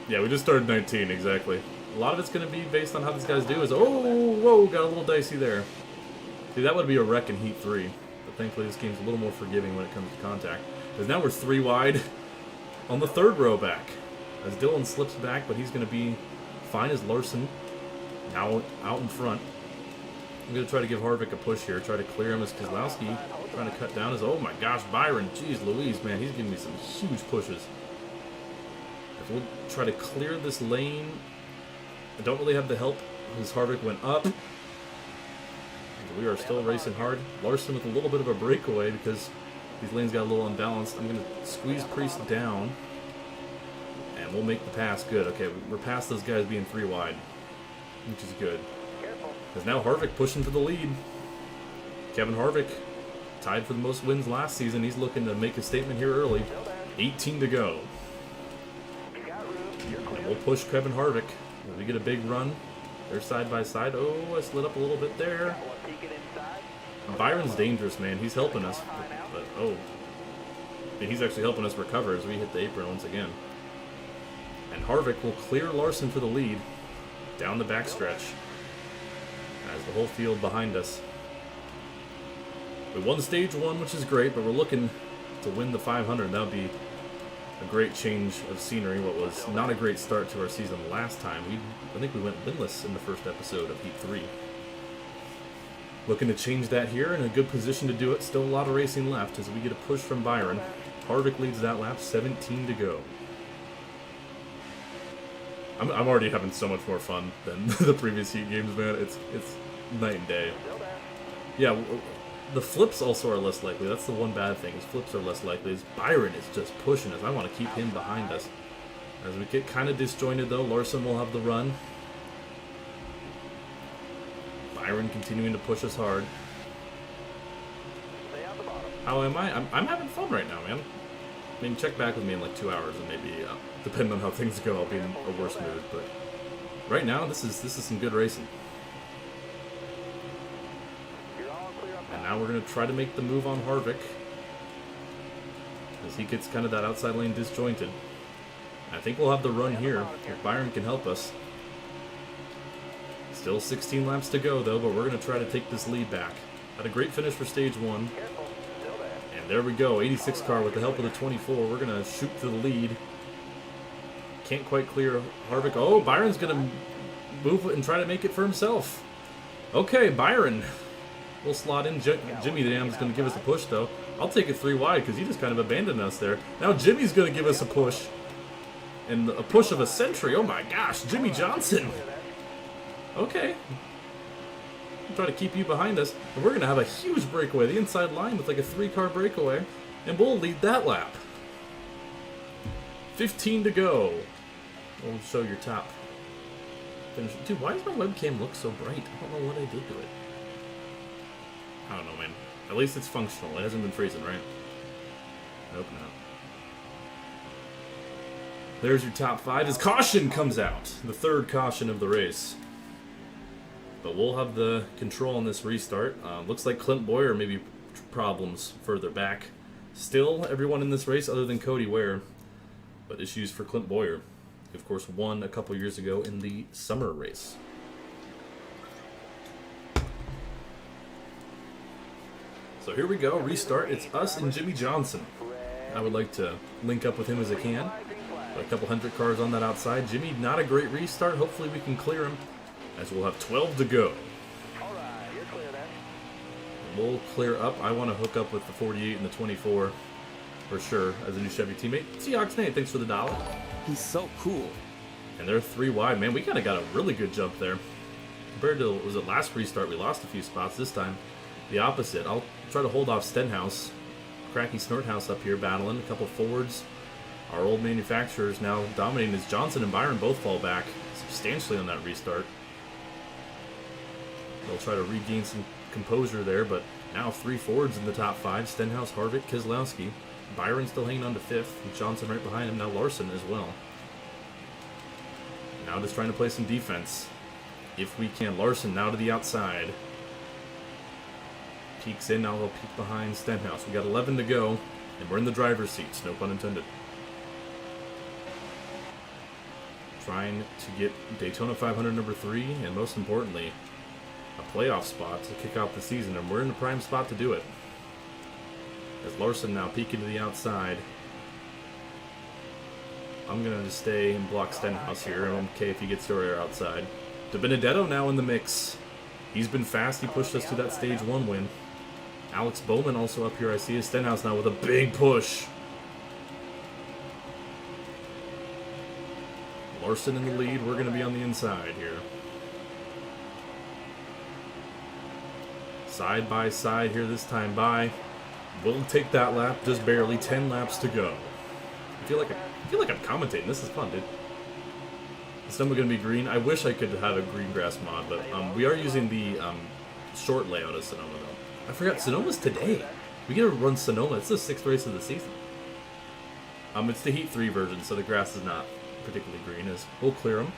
S1: Yeah, we just started 19, exactly. A lot of it's going to be based on how these guys do. Oh, whoa, got a little dicey there. See, that would be a wreck in Heat 3. But thankfully this game's a little more forgiving when it comes to contact. Because now we're 3 wide on the 3rd row back. As Dillon slips back, but he's going to be fine as Larson now out in front. I'm going to try to give Harvick a push here. Try to clear him as Keselowski trying to cut down his... Oh my gosh, Byron. Jeez Louise, man. He's giving me some huge pushes. If we'll try to clear this lane... I don't really have the help as Harvick went up. We are still racing hard. Larson with a little bit of a breakaway because These lanes got a little unbalanced. I'm going to squeeze Priest down. And we'll make the pass good. Okay, we're past those guys being 3 wide. Which is good. Because now Harvick pushing for the lead. Kevin Harvick, tied for the most wins last season. He's looking to make a statement here early. 18 to go. And we'll push Kevin Harvick. Will we get a big run? They're side by side. Oh, I slid up a little bit there. Byron's dangerous, man. He's helping us. But oh. And he's actually helping us recover as we hit the apron once again. And Harvick will clear Larson for the lead down the backstretch. As the whole field behind us. We won stage 1, which is great, but we're looking to win the 500. That would be a great change of scenery. What was not a great start to our season last time. I think we went winless in the first episode of Heat 3. Looking to change that here, in a good position to do it. Still a lot of racing left as we get a push from Byron. Harvick leads that lap, 17 to go. I'm already having so much more fun than the previous Heat games, man. It's night and day. Yeah, the flips also are less likely. That's the one bad thing, is flips are less likely. Byron is just pushing us. I want to keep him behind us. As we get kind of disjointed, though, Larson will have the run. Byron continuing to push us hard. How am I? I'm having fun right now, man. I mean, check back with me in like 2 hours, and maybe, depending on how things go, I'll be in a worse mood. But right now, this is some good racing. And now we're going to try to make the move on Harvick, as he gets kind of that outside lane disjointed. I think we'll have the run here if Byron can help us. Still 16 laps to go, though, but we're going to try to take this lead back. Had a great finish for stage 1. And there we go, 86 car with the help of the 24. We're going to shoot to the lead. Can't quite clear Harvick. Oh, Byron's going to move and try to make it for himself. Okay, Byron. We'll slot in. Jimmy Dam is going to give us a push, though. I'll take it 3 wide because he just kind of abandoned us there. Now Jimmy's going to give us a push. And a push of a century. Oh my gosh, Jimmy Johnson. Okay. I'll try to keep you behind us. And we're going to have a huge breakaway. The inside line with like a 3-car breakaway. And we'll lead that lap. 15 to go. We'll show your top finish. Dude, why does my webcam look so bright? I don't know what I did to it. I don't know, man. At least it's functional. It hasn't been freezing, right? Nope, not. There's your top 5 as caution comes out. The 3rd caution of the race. But we'll have the control on this restart. Looks like Clint Boyer maybe problems further back. Still, everyone in this race other than Cody Ware. But issues for Clint Boyer. He, of course, won a couple years ago in the summer race. So here we go, restart. It's us and Jimmy Johnson. I would like to link up with him as I can. Got a couple 100 cars on that outside. Jimmy, not a great restart. Hopefully we can clear him, as we'll have 12 to go. We'll clear up. I want to hook up with the 48 and the 24 for sure as a new Chevy teammate. Seahawks Nate, thanks for the $1.
S4: He's so cool.
S1: And they're 3 wide. Man, we kind of got a really good jump there. Compared to, was it last restart, we lost a few spots. This time, the opposite. I'll try to hold off Stenhouse. Cracky Snorthouse up here battling. A couple Fords. Our old manufacturers now dominating as Johnson and Byron both fall back substantially on that restart. They'll try to regain some composure there, but now 3 Fords in the top 5. Stenhouse, Harvick, Keselowski. Byron still hanging on to 5th. And Johnson right behind him. Now Larson as well. Now just trying to play some defense. If we can. Larson now to the outside. Peeks in, now he'll peek behind Stenhouse. We got 11 to go, and we're in the driver's seats, no pun intended. Trying to get Daytona 500 number 3, and most importantly, a playoff spot to kick off the season, and we're in the prime spot to do it. As Larson now peeking to the outside. I'm going to just stay and block Stenhouse here. I'm okay if he gets to our outside. De Benedetto now in the mix. He's been fast. He pushed us to that stage 1 win. Alex Bowman also up here. I see his Stenhouse now with a big push. Larson in the lead. We're going to be on the inside here. Side by side here this time by. We'll take that lap, just barely. 10 laps to go. I feel like I'm commentating. This is fun, dude. Is Sonoma gonna be green? I wish I could have a green grass mod, but we are using the short layout of Sonoma though. I forgot Sonoma's today. We gotta run Sonoma. It's the 6th race of the season. It's the Heat 3 version, so the grass is not particularly green. We'll clear them.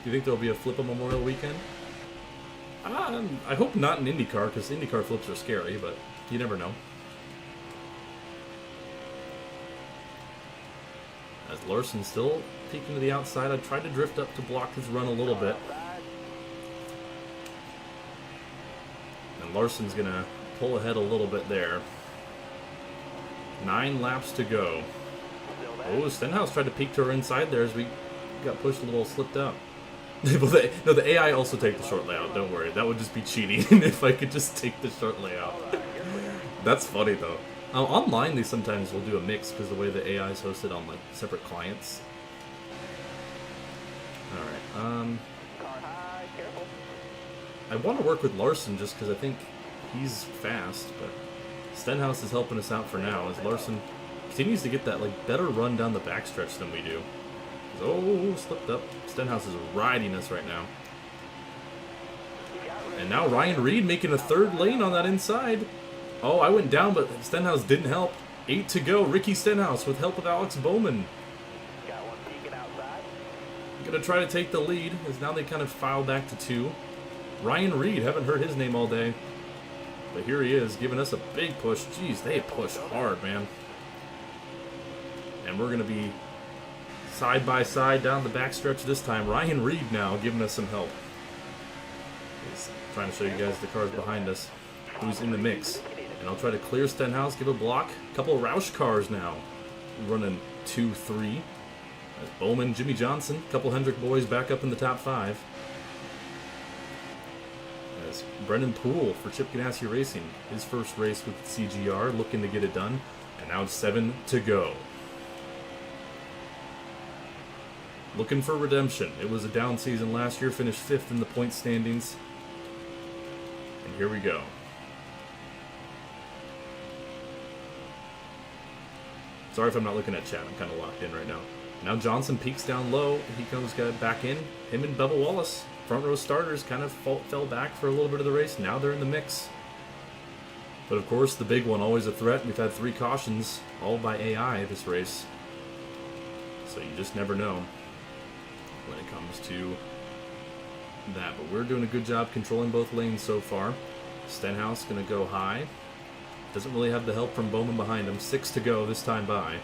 S1: Do you think there'll be a flip on Memorial Weekend? I hope not in IndyCar, because IndyCar flips are scary, but you never know. As Larson still peeking to the outside, I tried to drift up to block his run a little bit. And Larson's going to pull ahead a little bit there. 9 laps to go. Oh, Stenhouse tried to peek to her inside there as we got pushed a little, slipped out. No, the AI also take the short layout, don't worry. That would just be cheating if I could just take the short layout. That's funny, though. Online, they sometimes will do a mix because the way the AI is hosted on like separate clients. Alright, I want to work with Larson just because I think he's fast, but Stenhouse is helping us out for now as Larson continues to get that like better run down the backstretch than we do. Oh, slipped up. Stenhouse is riding us right now. And now Ryan Reed making a 3rd lane on that inside. Oh, I went down, but Stenhouse didn't help. 8 to go. Ricky Stenhouse with help of Alex Bowman. Gonna try to take the lead, as now they kind of file back to 2. Ryan Reed, haven't heard his name all day. But here he is, giving us a big push. Jeez, they push hard, man. And we're gonna be side by side down the backstretch this time. Ryan Reed now giving us some help. He's trying to show you guys the cars behind us. Who's in the mix. And I'll try to clear Stenhouse, give a block. A couple of Roush cars now. Running 2-3. As Bowman, Jimmy Johnson, a couple Hendrick boys back up in the top 5. As Brendan Poole for Chip Ganassi Racing. His first race with CGR, looking to get it done. And now it's 7 to go. Looking for redemption. It was a down season last year, finished 5th in the point standings. And here we go. Sorry if I'm not looking at chat, I'm kind of locked in right now. Now Johnson peaks down low, he comes back in. Him and Bubba Wallace, front row starters, kind of fell back for a little bit of the race. Now they're in the mix. But of course, the big one, always a threat. We've had 3 cautions, all by AI this race. So you just never know when it comes to that. But we're doing a good job controlling both lanes so far. Stenhouse going to go high. Doesn't really have the help from Bowman behind him. 6 to go this time by.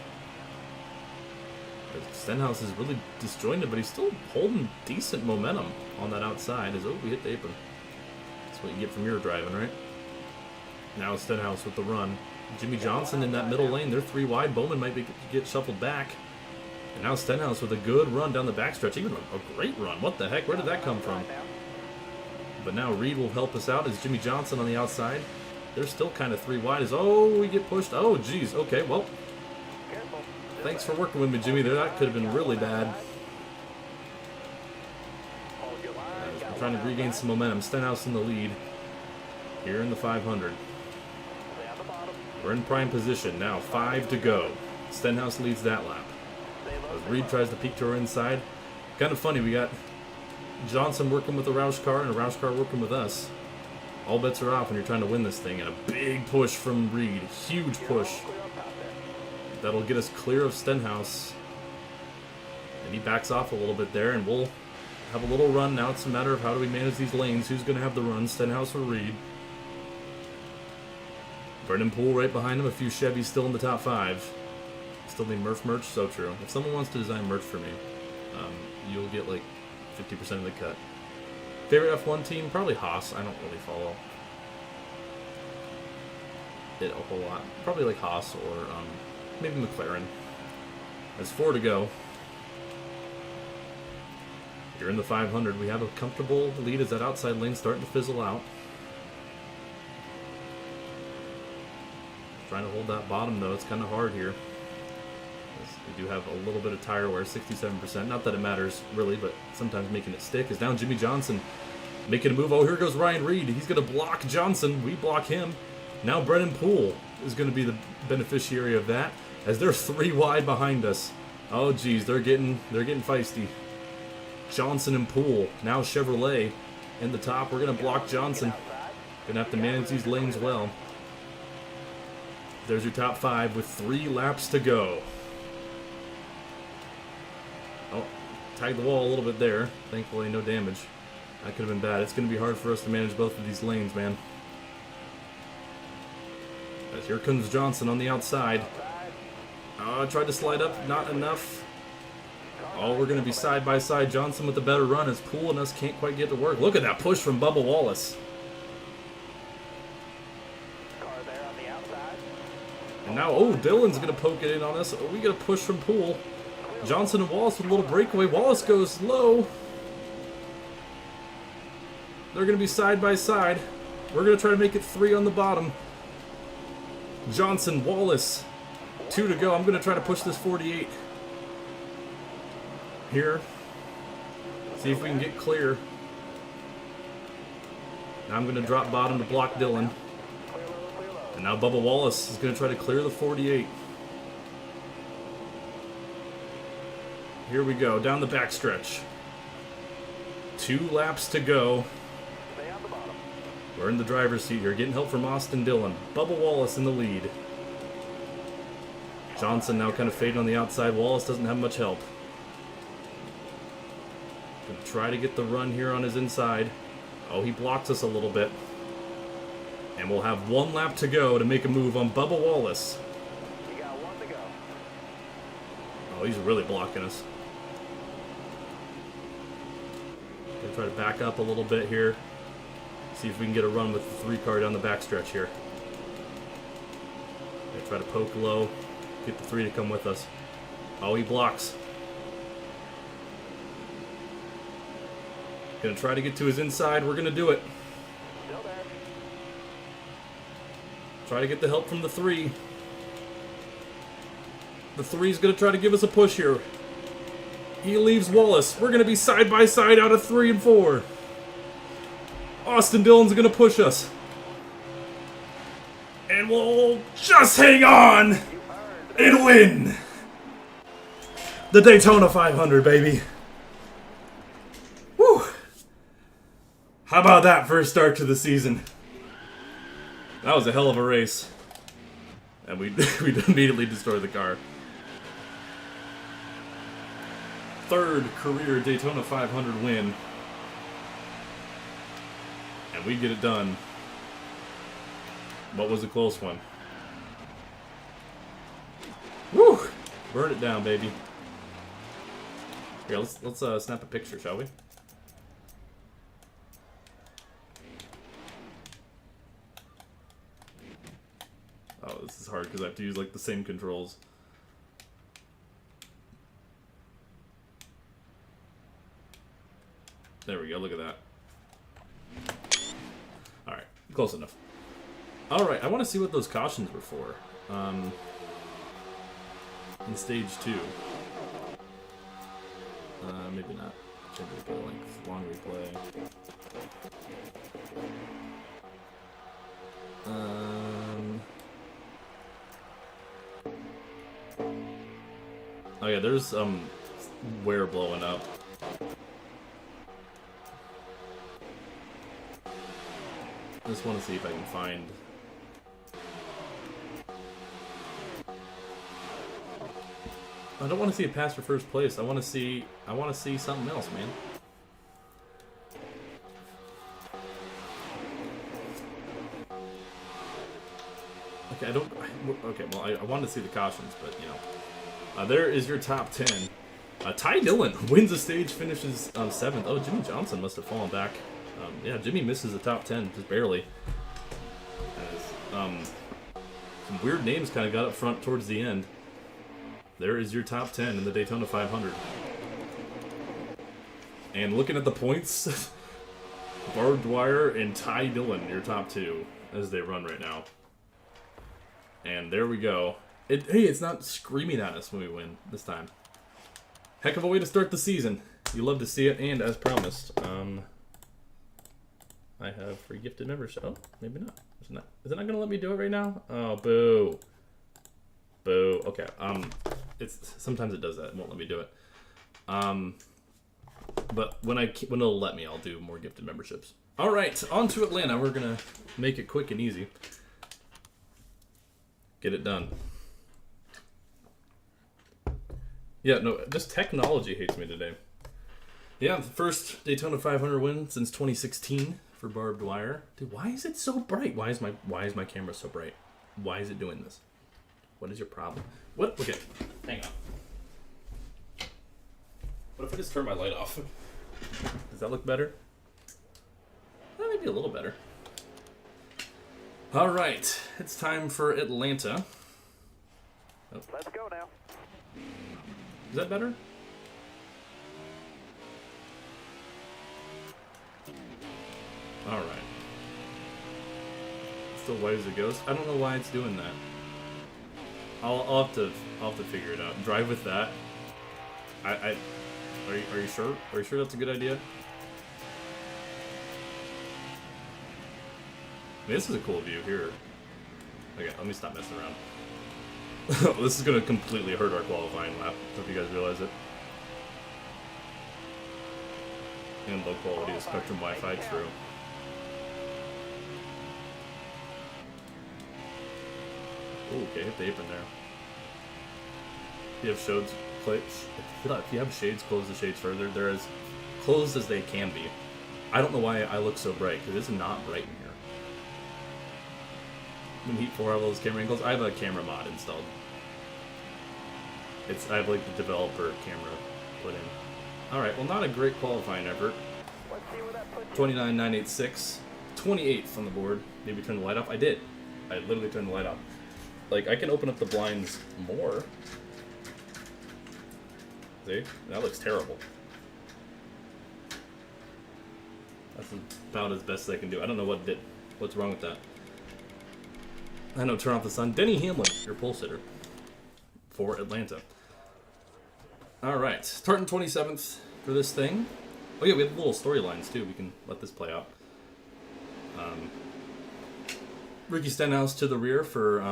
S1: Stenhouse is really disjointed, but he's still holding decent momentum on that outside. As we hit the apron. That's what you get from your driving, right? Now Stenhouse with the run. Jimmy Johnson in that middle lane. They're 3 wide. Bowman might get shuffled back. And now Stenhouse with a good run down the backstretch. Even a great run. What the heck? Where did that come from? But now Reed will help us out as Jimmy Johnson on the outside. They're still kind of 3 wide as, we get pushed. Oh, geez. Okay, well. Thanks for working with me, Jimmy. That could have been really bad. We're trying to regain some momentum. Stenhouse in the lead. Here in the 500. We're in prime position. Now 5 to go. Stenhouse leads that lap. As Reed tries to peek to her inside. Kind of funny, we got Johnson working with a Roush car and a Roush car working with us. All bets are off when you're trying to win this thing. And a big push from Reed. Huge push. That'll get us clear of Stenhouse. And he backs off a little bit there, and we'll have a little run. Now it's a matter of how do we manage these lanes. Who's going to have the run, Stenhouse or Reed? Brendan Poole right behind him. A few Chevys still in the top 5. Still need Murph merch? So true. If someone wants to design merch for me, you'll get like 50% of the cut. Favorite F1 team? Probably Haas. I don't really follow it a whole lot. Probably like Haas or maybe McLaren. There's 4 to go. You're in the 500. We have a comfortable lead as that outside lane starting to fizzle out. Trying to hold that bottom though. It's kind of hard here. We do have a little bit of tire wear, 67%. Not that it matters really, but sometimes making it stick. Is now Jimmy Johnson making a move. Oh, here goes Ryan Reed. He's going to block Johnson. We block him. Now Brennan Poole is going to be the beneficiary of that, as they're 3 wide behind us. Oh geez, they're getting feisty. Johnson and Poole. Now Chevrolet in the top. We're going to block Johnson. Going to have to manage these lanes well. There's your top 5 with 3 laps to go. Oh, tagged the wall a little bit there. Thankfully, no damage. That could have been bad. It's going to be hard for us to manage both of these lanes, man. As here comes Johnson on the outside. Oh, tried to slide up. Not enough. Oh, we're going to be side by side. Johnson with the better run as Poole and us can't quite get to work. Look at that push from Bubba Wallace. And now, oh, Dillon's going to poke it in on us. Oh, we get a push from Poole. Johnson and Wallace with a little breakaway. Wallace goes low. They're going to be side by side. We're going to try to make it 3 on the bottom. Johnson, Wallace. 2 to go. I'm going to try to push this 48. Here. See if we can get clear. Now I'm going to drop bottom to block Dillon. And now Bubba Wallace is going to try to clear the 48. Here we go, down the backstretch. 2 laps to go. We're in the driver's seat here, getting help from Austin Dillon. Bubba Wallace in the lead. Johnson now kind of fading on the outside. Wallace doesn't have much help. Gonna try to get the run here on his inside. Oh, he blocks us a little bit. And we'll have 1 lap to go to make a move on Bubba Wallace.
S3: You got 1 to go.
S1: Oh, he's really blocking us. Gonna try to back up a little bit here. See if we can get a run with the 3 car down the backstretch here. Gonna try to poke low. Get the 3 to come with us. Oh, he blocks. Gonna try to get to his inside. We're gonna do it.
S3: Still there.
S1: Try to get the help from the 3. The 3's going to try to give us a push here. He leaves Wallace. We're going to be side by side out of 3 and 4. Austin Dillon's going to push us. And we'll just hang on and win the Daytona 500, baby. Woo! How about that first start to the season? That was a hell of a race. And we immediately destroyed the car. 3rd career Daytona 500 win. And we get it done. What was a close one? Woo! Burn it down, baby. Here, let's snap a picture, shall we? Oh, this is hard because I have to use like the same controls. There we go, look at that. Alright, close enough. Alright, I want to see what those cautions were for. In stage 2. Maybe not. Change replay length, long replay. Oh yeah, there's wear blowing up. I just want to see if I can find. I don't want to see a pass for first place. I want to see something else, man. Okay, okay, well, I wanted to see the cautions, but you know, there is your top 10. Ty Dillon wins the stage, finishes 7th. Oh, Jimmy Johnson must have fallen back. Yeah, Jimmy misses the top 10, just barely. As, some weird names kind of got up front towards the end. There is your top 10 in the Daytona 500. And looking at the points, Barb Dwyer and Ty Dillon, your top 2, as they run right now. And there we go. Hey, it's not screaming at us when we win this time. Heck of a way to start the season. You love to see it, and as promised, I have free gifted membership. Oh, maybe not. Is it not gonna let me do it right now? Oh, boo. Boo. Okay. It's sometimes it does that. It won't let me do it. But when it'll let me, I'll do more gifted memberships. All right, on to Atlanta. We're gonna make it quick and easy. Get it done. Yeah, no, just technology hates me today. Yeah, the first Daytona 500 win since 2016 for Barb Dwyer. Dude, why is it so bright? Why is my camera so bright? Why is it doing this? What is your problem? What? Okay, hang on. What if I just turn my light off? Does that look better? Maybe a little better. All right, it's time for Atlanta. Oh.
S3: Let's go now.
S1: Is that better? All right. Still white as a ghost. I don't know why it's doing that. I'll have to figure it out. Drive with that. Are you sure? Are you sure that's a good idea? I mean, this is a cool view here. Okay, let me stop messing around. This is gonna completely hurt our qualifying lap. Hope you guys realize it. And low quality of Spectrum Wi-Fi, true. Ooh, okay, hit the apron there. If you have shades, if you have shades, close the shades further. They're as closed as they can be. I don't know why I look so bright, because it's not bright in here. When Heat 4 have those camera angles, I have a camera mod installed. I have like the developer camera put in. Alright, well not a great qualifying effort. 29.986. 28th on the board. Maybe turn the light off. I did. I literally turned the light off. Like, I can open up the blinds more. See? That looks terrible. That's about as best as I can do. I don't know what's wrong with that. I know, turn off the sun. Denny Hamlin, your pole sitter for Atlanta. Alright, starting 27th for this thing. Oh yeah, we have little storylines too. We can let this play out. Ricky Stenhouse to the rear for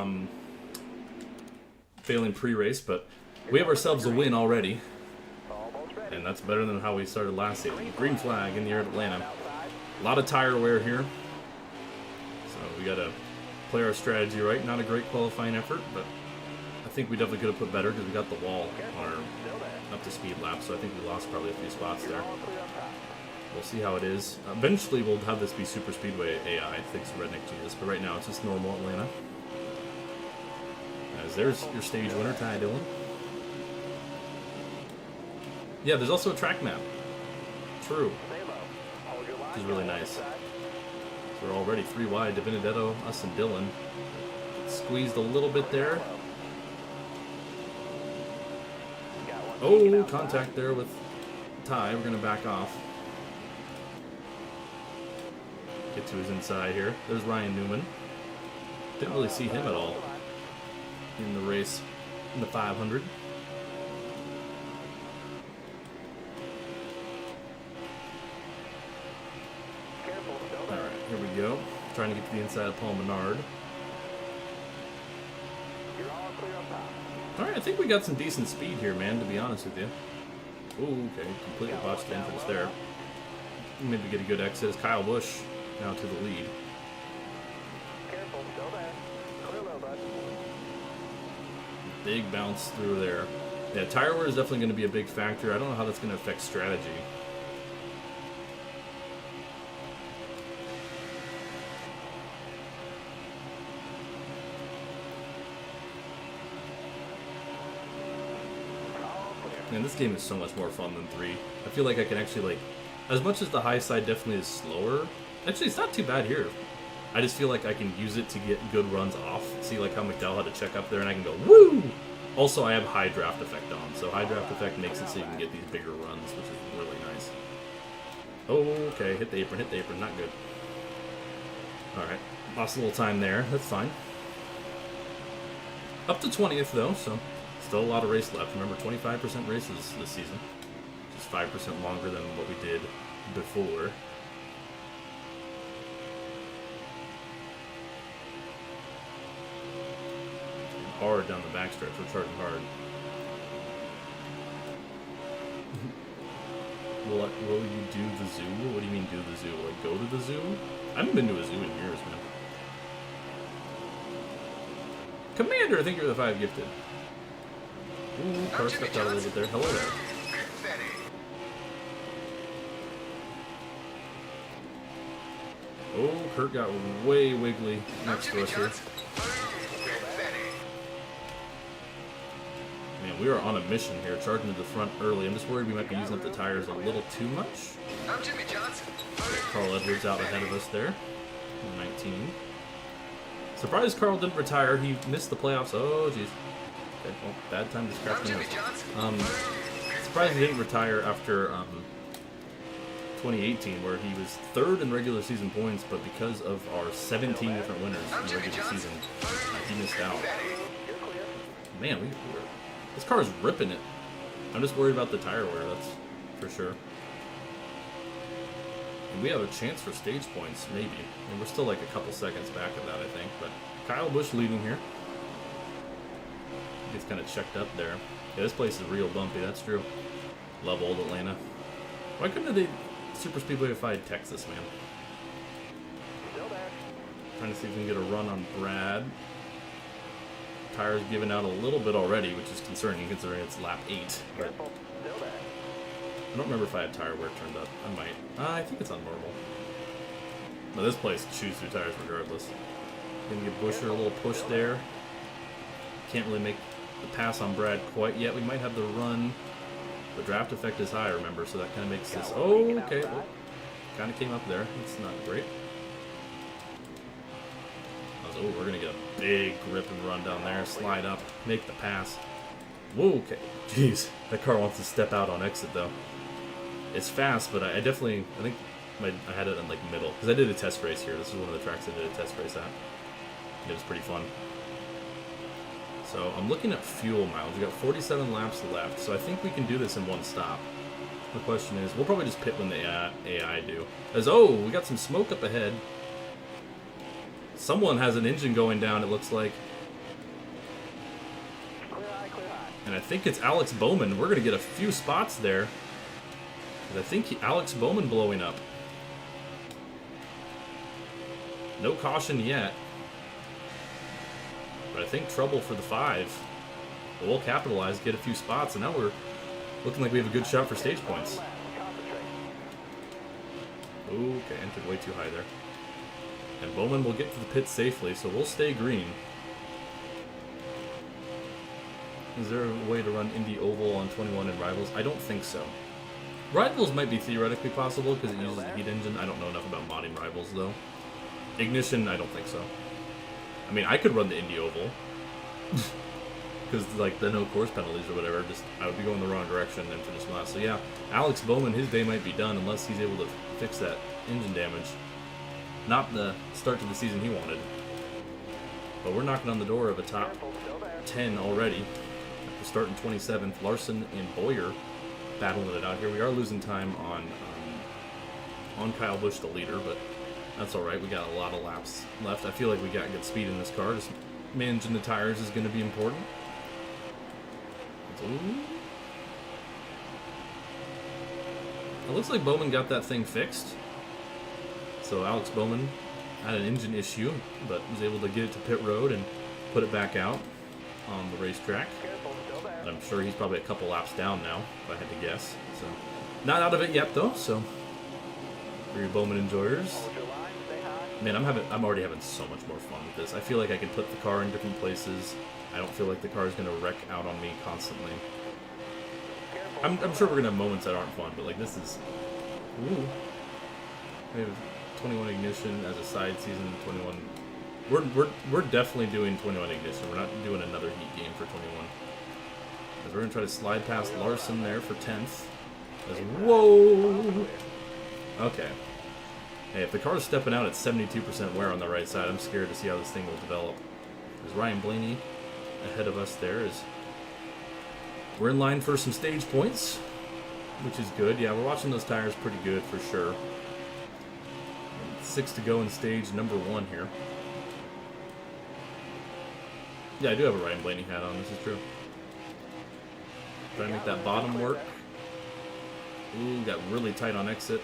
S1: failing pre-race, but we have ourselves a win already. And that's better than how we started last season. Green flag in the air at Atlanta. A lot of tire wear here. So we gotta play our strategy right. Not a great qualifying effort, but I think we definitely could have put better because we got the wall on our up to speed lap, so I think we lost probably a few spots there. We'll see how it is. Eventually we'll have this be Super Speedway AI, thanks to Redneck Genius, but right now it's just normal Atlanta. As there's your stage winner, Ty Dillon. Yeah, there's also a track map. True. Which is really nice. We're already 3 wide. De Benedetto, us, and Dillon. Squeezed a little bit there. Oh, contact there with Ty. We're going to back off. Get to his inside here. There's Ryan Newman. Didn't really see him at all in the race in the 500. Alright, here we go. Trying to get to the inside of Paul Menard. Alright, I think we got some decent speed here, man, to be honest with you. Ooh, okay. Completely botched the entrance there. Maybe get a good exit as Kyle Busch now to the lead. Big bounce through there. Yeah, tire wear is definitely going to be a big factor. I don't know how that's going to affect strategy. Man, this game is so much more fun than 3. I feel like I can actually, like, as much as the high side definitely is slower, actually it's not too bad here. I just feel like I can use it to get good runs off. See, like how McDowell had to check up there and I can go, woo! Also, I have high draft effect on, so high draft effect makes it so you can get these bigger runs, which is really nice. Oh, okay, hit the apron, not good. Alright, lost a little time there, that's fine. Up to 20th though, so still a lot of race left. Remember, 25% races this season. Just 5% longer than what we did before. hard down the backstretch. We're charging hard. Will you do the zoo? What do you mean do the zoo? Like go to the zoo? I haven't been to a zoo in years, man. Commander, I think you're the 5 gifted. Ooh, car stepped out a little bit there. Hello there. Oh, Kurt got way wiggly next to us here. Man, we are on a mission here, charging to the front early. I'm just worried we might be using up the tires a little too much. Carl Edwards out ahead of us there. 19. Surprised Carl didn't retire. He missed the playoffs. Oh, jeez. Okay, well, bad time to scratch my nose. Surprised he didn't retire after 2018, where he was 3rd in regular season points, but because of our 17 different winners in the regular season, he missed out. Man, this car is ripping it. I'm just worried about the tire wear, that's for sure. And we have a chance for stage points, maybe. And we're still like a couple seconds back of that, I think. But Kyle Busch leading here. Gets kind of checked up there. Yeah, this place is real bumpy, that's true. Love old Atlanta. Why couldn't they super speedwayified Texas, man? Trying to see if we can get a run on Brad. Tires giving out a little bit already, which is concerning considering it's lap 8. But I don't remember if I had tire wear turned up. I might. I think it's on normal. But this place chews through tires regardless. Gonna give Busher a little push there. Can't really make the pass on Brad quite yet. We might have the run. The draft effect is high, remember, so that kind of makes this... Oh, okay. Well, kind of came up there. It's not great. Oh, we're going to get a big grip and run down there. Slide up. Make the pass. Whoa, okay. Jeez. That car wants to step out on exit, though. It's fast, but I definitely... I think I had it in, like, middle. Because I did a test race here. This is one of the tracks I did a test race at. It was pretty fun. So I'm looking at fuel miles. We got 47 laps left, so I think we can do this in one stop. The question is, we'll probably just pit when the AI do. As we got some smoke up ahead. Someone has an engine going down, it looks like. And I think it's Alex Bowman. We're gonna get a few spots there. I think Alex Bowman blowing up. No caution yet. But I think trouble for the 5. But we'll capitalize, get a few spots, and now we're looking like we have a good shot for stage points. Okay, entered way too high there. And Bowman will get to the pit safely, so we'll stay green. Is there a way to run Indy Oval on 21 in Rivals? I don't think so. Rivals might be theoretically possible because it uses a heat engine. I don't know enough about modding Rivals, though. Ignition, I don't think so. I mean, I could run the Indy Oval. Because, like, the no course penalties or whatever, just I would be going the wrong direction and finish last. So, yeah, Alex Bowman, his day might be done unless he's able to fix that engine damage. Not the start to the season he wanted. But we're knocking on the door of a top 10 already. After starting 27th, Larson and Boyer battling it out here. We are losing time on Kyle Busch, the leader, but that's alright. We got a lot of laps left. I feel like we got good speed in this car. Just managing the tires is going to be important. Ooh. It looks like Bowman got that thing fixed. So Alex Bowman had an engine issue, but was able to get it to pit road and put it back out on the racetrack. And I'm sure he's probably a couple laps down now, if I had to guess. So not out of it yet, though. So for your Bowman enjoyers, man, I'm already having so much more fun with this. I feel like I can put the car in different places. I don't feel like the car is going to wreck out on me constantly. I'm sure we're going to have moments that aren't fun, but like this is... Ooh. We have 21 ignition as a side season, 21... We're definitely doing 21 ignition. We're not doing another heat game for 21. Because we're going to try to slide past Larson there for 10th. Whoa! Okay. Hey, if the car's stepping out at 72% wear on the right side, I'm scared to see how this thing will develop. There's Ryan Blaney ahead of us there. We're in line for some stage points, which is good. Yeah, we're watching those tires pretty good for sure. 6 to go in stage number 1 here. Yeah, I do have a Ryan Blaney hat on, this is true. Trying to make that bottom work. Ooh, got really tight on exit.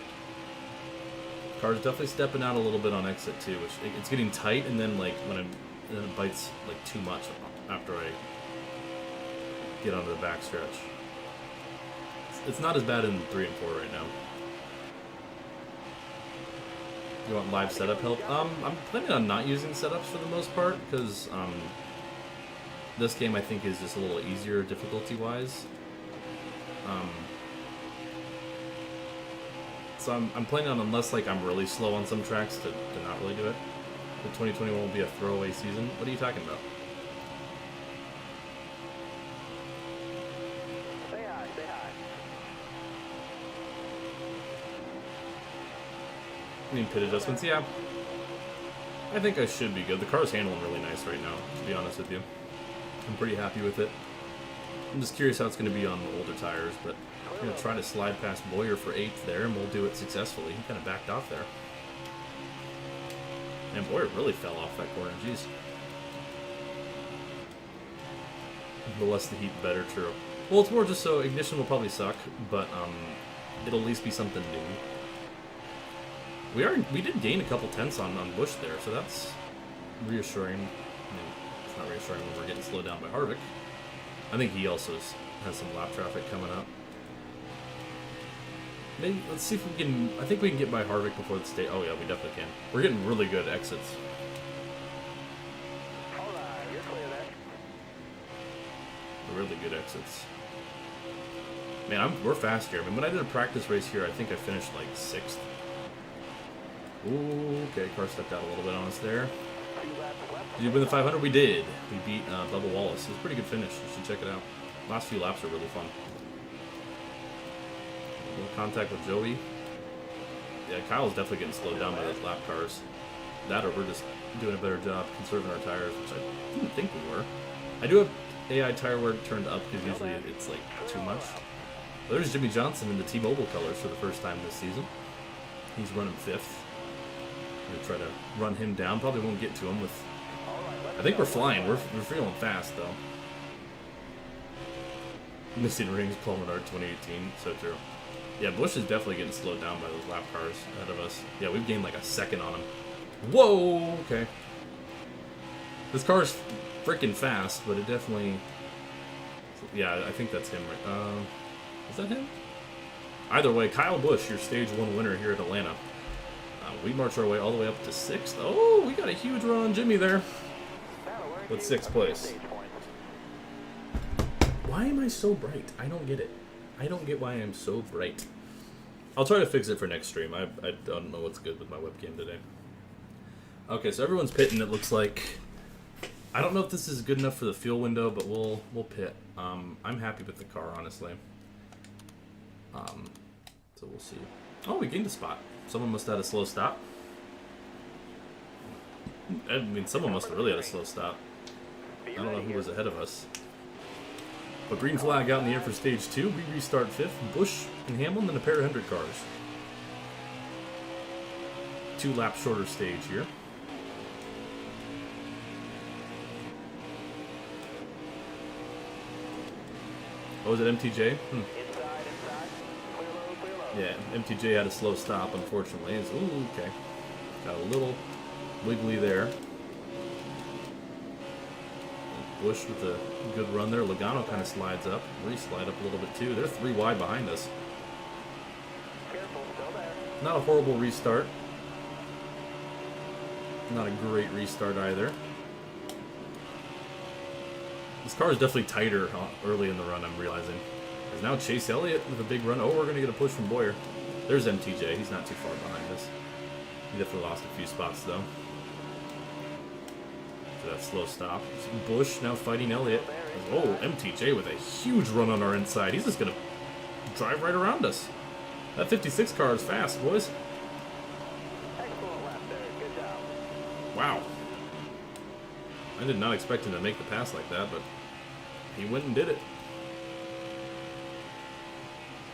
S1: Car's definitely stepping out a little bit on exit too, which it's getting tight, and then like when then it bites like too much after I get onto the back stretch. It's not as bad in 3 and 4 right now. You want live setup help? I'm planning on not using setups for the most part, because this game I think is just a little easier difficulty-wise. So I'm planning on, unless like I'm really slow on some tracks, to not really do it. The 2021 will be a throwaway season. What are you talking about?
S3: Say hi, say hi.
S1: I mean, pit adjustments, yeah. I think I should be good. The car's handling really nice right now, to be honest with you. I'm pretty happy with it. I'm just curious how it's going to be on the older tires, but I'm going to try to slide past Bowyer for 8th there, and we'll do it successfully. He kind of backed off there. And Bowyer really fell off that corner, jeez. The less the heat, the better, true. Well, it's more just so ignition will probably suck, but it'll at least be something new. We did gain a couple tenths on Busch there, so that's reassuring. I mean, it's not reassuring when we're getting slowed down by Harvick. I think he also has some lap traffic coming up. Maybe let's see if we can. I think we can get by Harvick before the state. Oh yeah, we definitely can. We're getting really good exits.
S3: All right, you're clear there.
S1: Really good exits. Man, we're fast here. I mean, when I did a practice race here, I think I finished like 6th. Ooh, okay, car stepped out a little bit on us there. Did we win the 500? We did. We beat Bubba Wallace. It was a pretty good finish. You should check it out. Last few laps are really fun. A little contact with Joey. Yeah, Kyle's definitely getting slowed down by those lap cars. That, or we're just doing a better job conserving our tires, which I didn't think we were. I do have AI tire wear turned up because usually it's like too much. But there's Jimmy Johnson in the T-Mobile colors for the first time this season. He's running 5th. I'm gonna try to run him down. Probably won't get to him with. I think we're flying. We're feeling fast though. Missing rings, Paul Menard 2018. So true. Yeah, Busch is definitely getting slowed down by those lap cars ahead of us. Yeah, we've gained like a second on him. Whoa. Okay. This car's freaking fast, but it definitely. Yeah, I think that's him. Right? Is that him? Either way, Kyle Busch, your stage 1 winner here at Atlanta. We march our way all the way up to 6th. Oh, we got a huge run on Jimmy there. With 6th place. Why am I so bright? I don't get it. I don't get why I'm so bright. I'll try to fix it for next stream. I don't know what's good with my webcam today. Okay, so everyone's pitting, it looks like. I don't know if this is good enough for the fuel window, but we'll pit. I'm happy with the car, honestly. So we'll see. Oh, we gained a spot. Someone must have had a slow stop. I mean, someone must have really had a slow stop. I don't know who was ahead of us. But green flag out in the air for stage 2. We restart 5th. Busch and Hamlin, then a pair of Hendrick cars. 2 lap shorter stage here. Oh, was it MTJ? Yeah, MTJ had a slow stop, unfortunately. Ooh, okay. Got a little wiggly there. Busch with a good run there. Logano kind of slides up. We slide up a little bit too. They're 3 wide behind us. Not a horrible restart. Not a great restart either. This car is definitely tighter early in the run, I'm realizing. There's now Chase Elliott with a big run. Oh, we're going to get a push from Bowyer. There's MTJ. He's not too far behind us. He definitely lost a few spots, though. So that slow stop. Busch now fighting Elliott. Oh, MTJ with a huge run on our inside. He's just going to drive right around us. That 56 car is fast, boys. Wow. I did not expect him to make the pass like that, but he went and did it.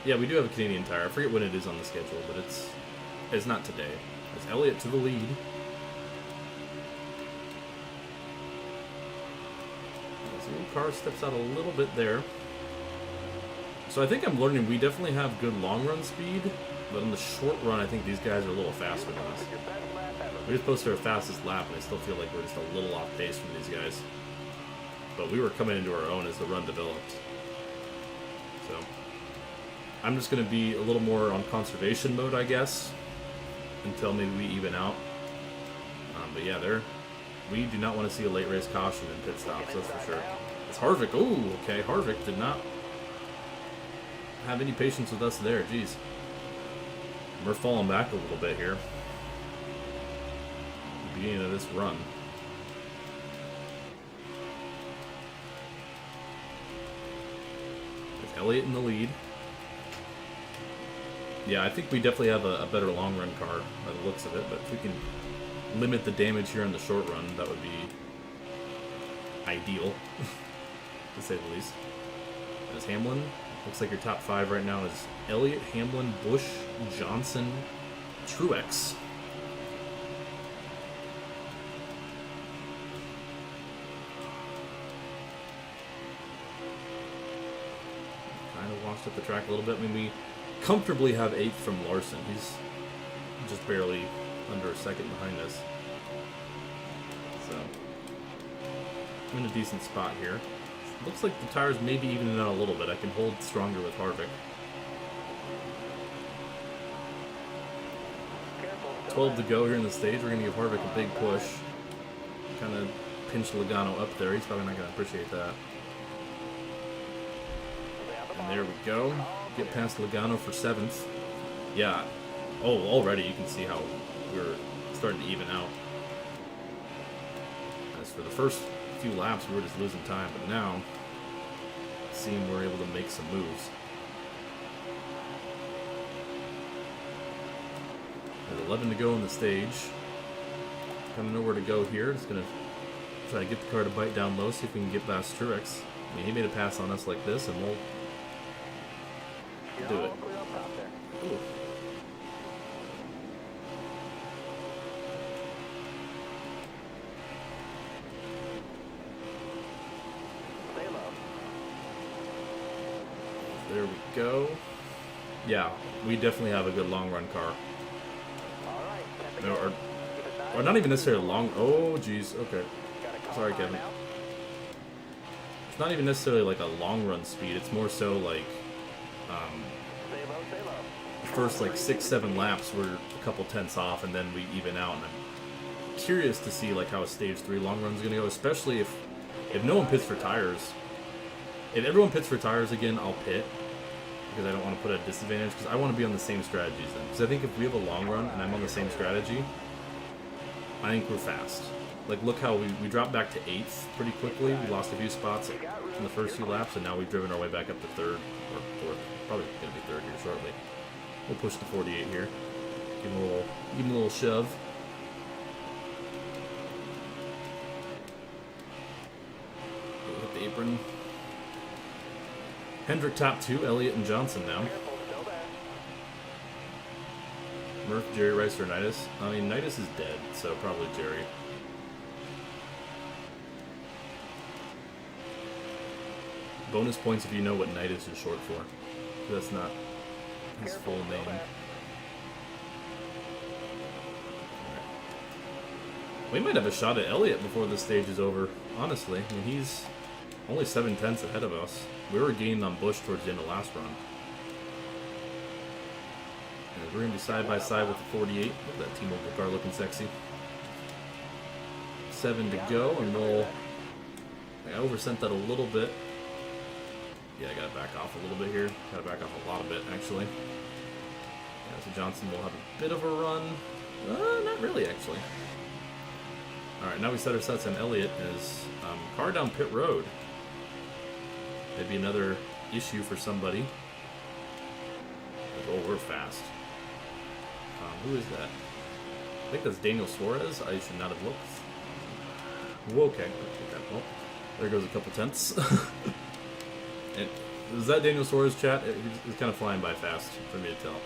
S1: Yeah, we do have a Canadian tire. I forget when it is on the schedule, but it's not today. It's Elliott to the lead. car steps out a little bit there. So I think I'm learning we definitely have good long run speed, but in the short run, I think these guys are a little faster than us. We just posted our fastest lap, and I still feel like we're just a little off pace from these guys. But we were coming into our own as the run developed. So I'm just going to be a little more on conservation mode, I guess, until maybe we even out. But yeah, we do not want to see a late race caution in pit stops, that's for sure. It's Harvick. Ooh, okay, Harvick did not have any patience with us there. Jeez. We're falling back a little bit here. The beginning of this run. With Elliott in the lead. Yeah, I think we definitely have a better long run car by the looks of it, but if we can limit the damage here in the short run, that would be ideal, to say the least. As Hamlin, looks like your top 5 right now is Elliott, Hamlin, Busch, Johnson, Truex. Kind of washed up the track a little bit. I mean, we comfortably have 8th from Larson. He's just barely under a second behind us. So, I'm in a decent spot here. Looks like the tires may be evening out a little bit. I can hold stronger with Harvick. 12 to go here in the stage. We're going to give Harvick a big push. Kind of pinch Logano up there. He's probably not going to appreciate that. And there we go. Get past Logano for 7th. Yeah. Oh, already you can see how we're starting to even out. As for the first few laps, we were just losing time, but now it seems we're able to make some moves. There's 11 to go on the stage. Kind of know where to go here. Just gonna try to get the car to bite down low, see if we can get past Truex. I mean, he made a pass on us like this, and we'll do it. Ooh. There we go. Yeah, we definitely have a good long run car. Or not even necessarily long. Oh, geez. Okay. Sorry, Kevin. It's not even necessarily like a long run speed. It's more so like the first like 6-7 laps we're a couple tenths off, and then we even out. And I'm curious to see like how a stage 3 long run is going to go, especially if no one pits for tires. If everyone pits for tires again, I'll pit, because I don't want to put a disadvantage, because I want to be on the same strategies then. Because I think if we have a long run and I'm on the same strategy, I think we're fast. Like, look how we dropped back to 8th pretty quickly. We lost a few spots in the first few laps, and now we've driven our way back up to 3rd, or 4th. Probably going to be 3rd here shortly. We'll push to 48 here. Give him a little shove. Hit the apron. Hendrick top 2, Elliott and Johnson now. Murph, Jerry, Rice, or Nidus? I mean, Nidus is dead, so probably Jerry. Bonus points if you know what Nidus is short for. That's not his full name. Right. We might have a shot at Elliott before this stage is over, honestly. I mean, he's only 7 tenths ahead of us. We were gaining on Busch towards the end of last run. And we're going to be side by side with the 48. Look at that T-Mobile car looking sexy. 7 to go, and I oversent that a little bit. Yeah, I gotta back off a little bit here. Gotta back off a lot of it, actually. Yeah, so Johnson will have a bit of a run. Not really, actually. Alright, now we set our sights on Elliott as car down pit road. Maybe another issue for somebody. Oh, we're fast. Who is that? I think that's Daniel Suarez. I should not have looked. Whoa, okay. Well, there goes a couple tenths. Is that Daniel Suarez, chat? He's kind of flying by fast for me to tell.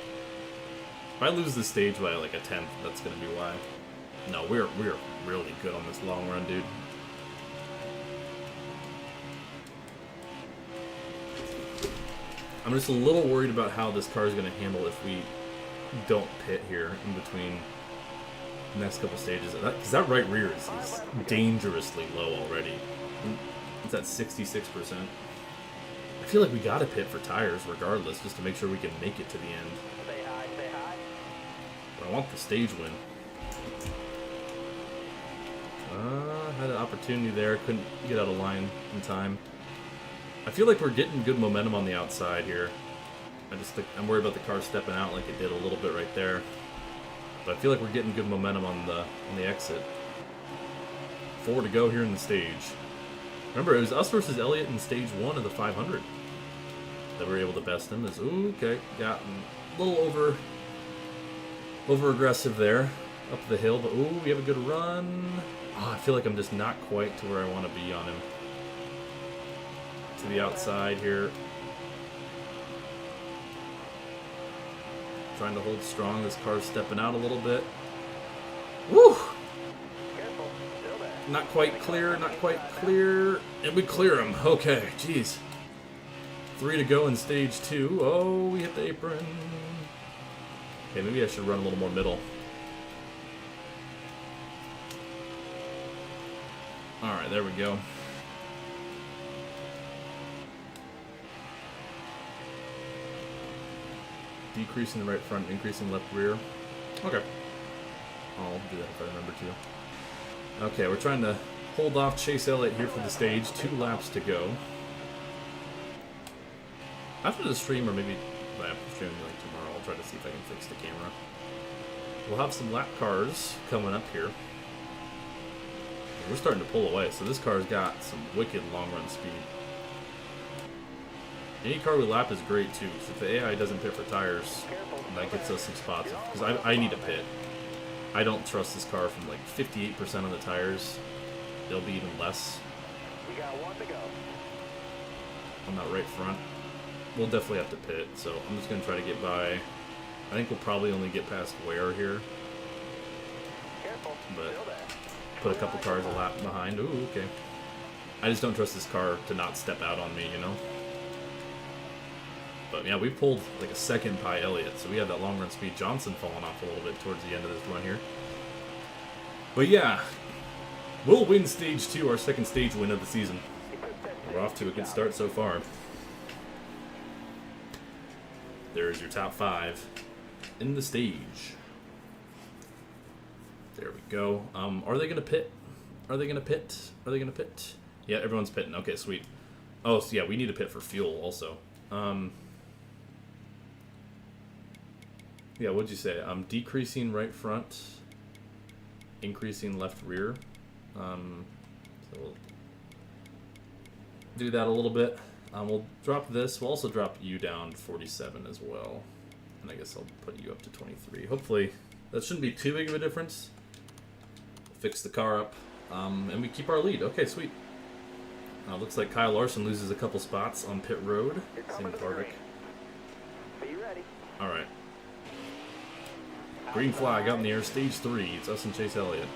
S1: If I lose this stage by like a tenth, that's going to be why. No, we're really good on this long run, dude. I'm just a little worried about how this car is going to handle if we don't pit here in between the next couple stages. Because that right rear is dangerously low already. It's at 66%. I feel like we got to pit for tires regardless, just to make sure we can make it to the end.
S3: Stay high, stay high.
S1: But I want the stage win. Had an opportunity there, couldn't get out of line in time. I feel like we're getting good momentum on the outside here. I'm worried about the car stepping out like it did a little bit right there. But I feel like we're getting good momentum on the exit. 4 to go here in the stage. Remember, it was us versus Elliott in stage 1 of the 500 that we were able to best him. Okay, got a little over aggressive there up the hill, but ooh, we have a good run. Oh, I feel like I'm just not quite to where I want to be on him. To the outside here. Trying to hold strong. This car's stepping out a little bit. Woo!
S3: Careful. Still there.
S1: Not quite clear, not quite clear. And we clear him. Okay, jeez. 3 to go in stage 2. Oh, we hit the apron. Okay, maybe I should run a little more middle. Alright, there we go. Decreasing the right front, increasing left rear. Okay. I'll do that if I remember to. Okay, we're trying to hold off Chase Elliott here for the stage. 2 laps to go. After the stream, or maybe after the stream like tomorrow, I'll try to see if I can fix the camera. We'll have some lap cars coming up here. We're starting to pull away, so this car's got some wicked long run speed. Any car we lap is great too, so if the AI doesn't pit for tires, that gets us some spots. Because I need a pit. I don't trust this car from like 58% on the tires. It'll be even less.
S3: We got 1 to go.
S1: On that right front. We'll definitely have to pit, so I'm just going to try to get by. I think we'll probably only get past Ware here.
S3: Careful.
S1: But
S3: Still there.
S1: put a couple cars a lap behind. Ooh, okay. I just don't trust this car to not step out on me, you know? But yeah, we pulled like a second by Elliott, so we had that long run speed. Johnson falling off a little bit towards the end of this run here. But yeah, we'll win stage 2, our second stage win of the season. We're off to a good start so far. There's your top 5 in the stage. There we go. Are they gonna pit? Are they gonna pit? Are they gonna pit? Yeah, everyone's pitting. Okay, sweet. Oh, so yeah, we need to pit for fuel also. Yeah, what'd you say? Decreasing right front, increasing left rear. So we'll do that a little bit. We'll drop this. We'll also drop you down to 47 as well. And I guess I'll put you up to 23. Hopefully, that shouldn't be too big of a difference. Fix the car up. And we keep our lead. Okay, sweet. Looks like Kyle Larson loses a couple spots on pit road. Same with Harvick.
S3: Be ready.
S1: Alright. Green flag out in the air. Stage 3. It's us and Chase Elliott.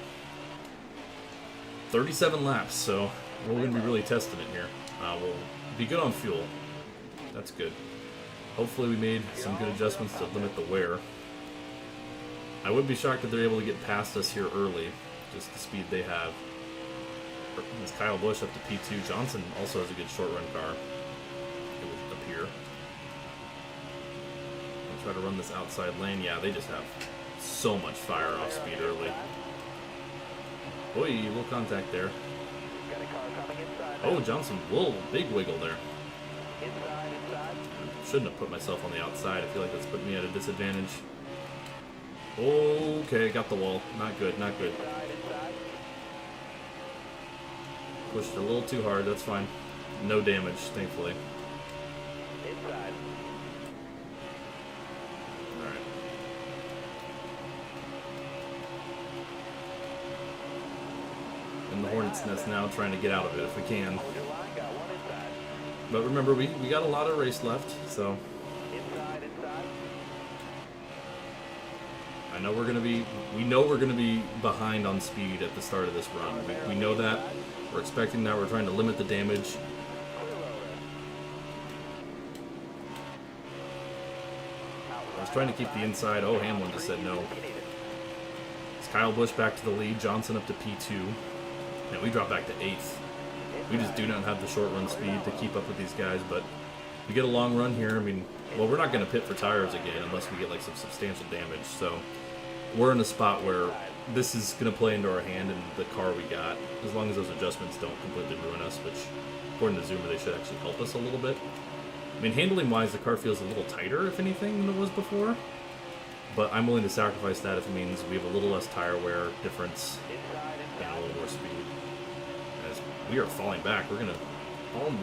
S1: 37 laps, so we're going to be really testing it here. We'll be good on fuel. That's good. Hopefully we made some good adjustments to limit the wear. I wouldn't be shocked if they're able to get past us here early. Just the speed they have. There's Kyle Busch up to P2. Johnson also has a good short run car. It was up here. I'll try to run this outside lane. Yeah, they just have so much fire off speed early. Boy, little contact there.
S3: Got a car coming inside.
S1: Oh, Johnson, whoa, big wiggle there.
S3: Inside.
S1: Shouldn't have put myself on the outside. I feel like that's putting me at a disadvantage. Okay, got the wall. Not good, not good.
S3: Inside.
S1: Pushed it a little too hard, that's fine. No damage, thankfully.
S3: Inside.
S1: Alright. In the hornet's nest now, trying to get out of it if we can.
S3: Hold your line. Got 1 inside.
S1: But remember, we got a lot of race left, so
S3: Inside.
S1: I know we know we're gonna be behind on speed at the start of this run. We know that. We're expecting that. We're trying to limit the damage. was trying to keep the inside. Oh, Hamlin just said no. It's Kyle Busch back to the lead. Johnson up to P2. And we drop back to 8th. We just do not have the short run speed to keep up with these guys, but we get a long run here. I mean, well, we're not going to pit for tires again unless we get like some substantial damage. So we're in a spot where this is going to play into our hand and the car we got, as long as those adjustments don't completely ruin us, which according to Zoomer, they should actually help us a little bit. I mean, handling-wise, the car feels a little tighter, if anything, than it was before. But I'm willing to sacrifice that if it means we have a little less tire wear difference and a little more speed. As we are falling back, we're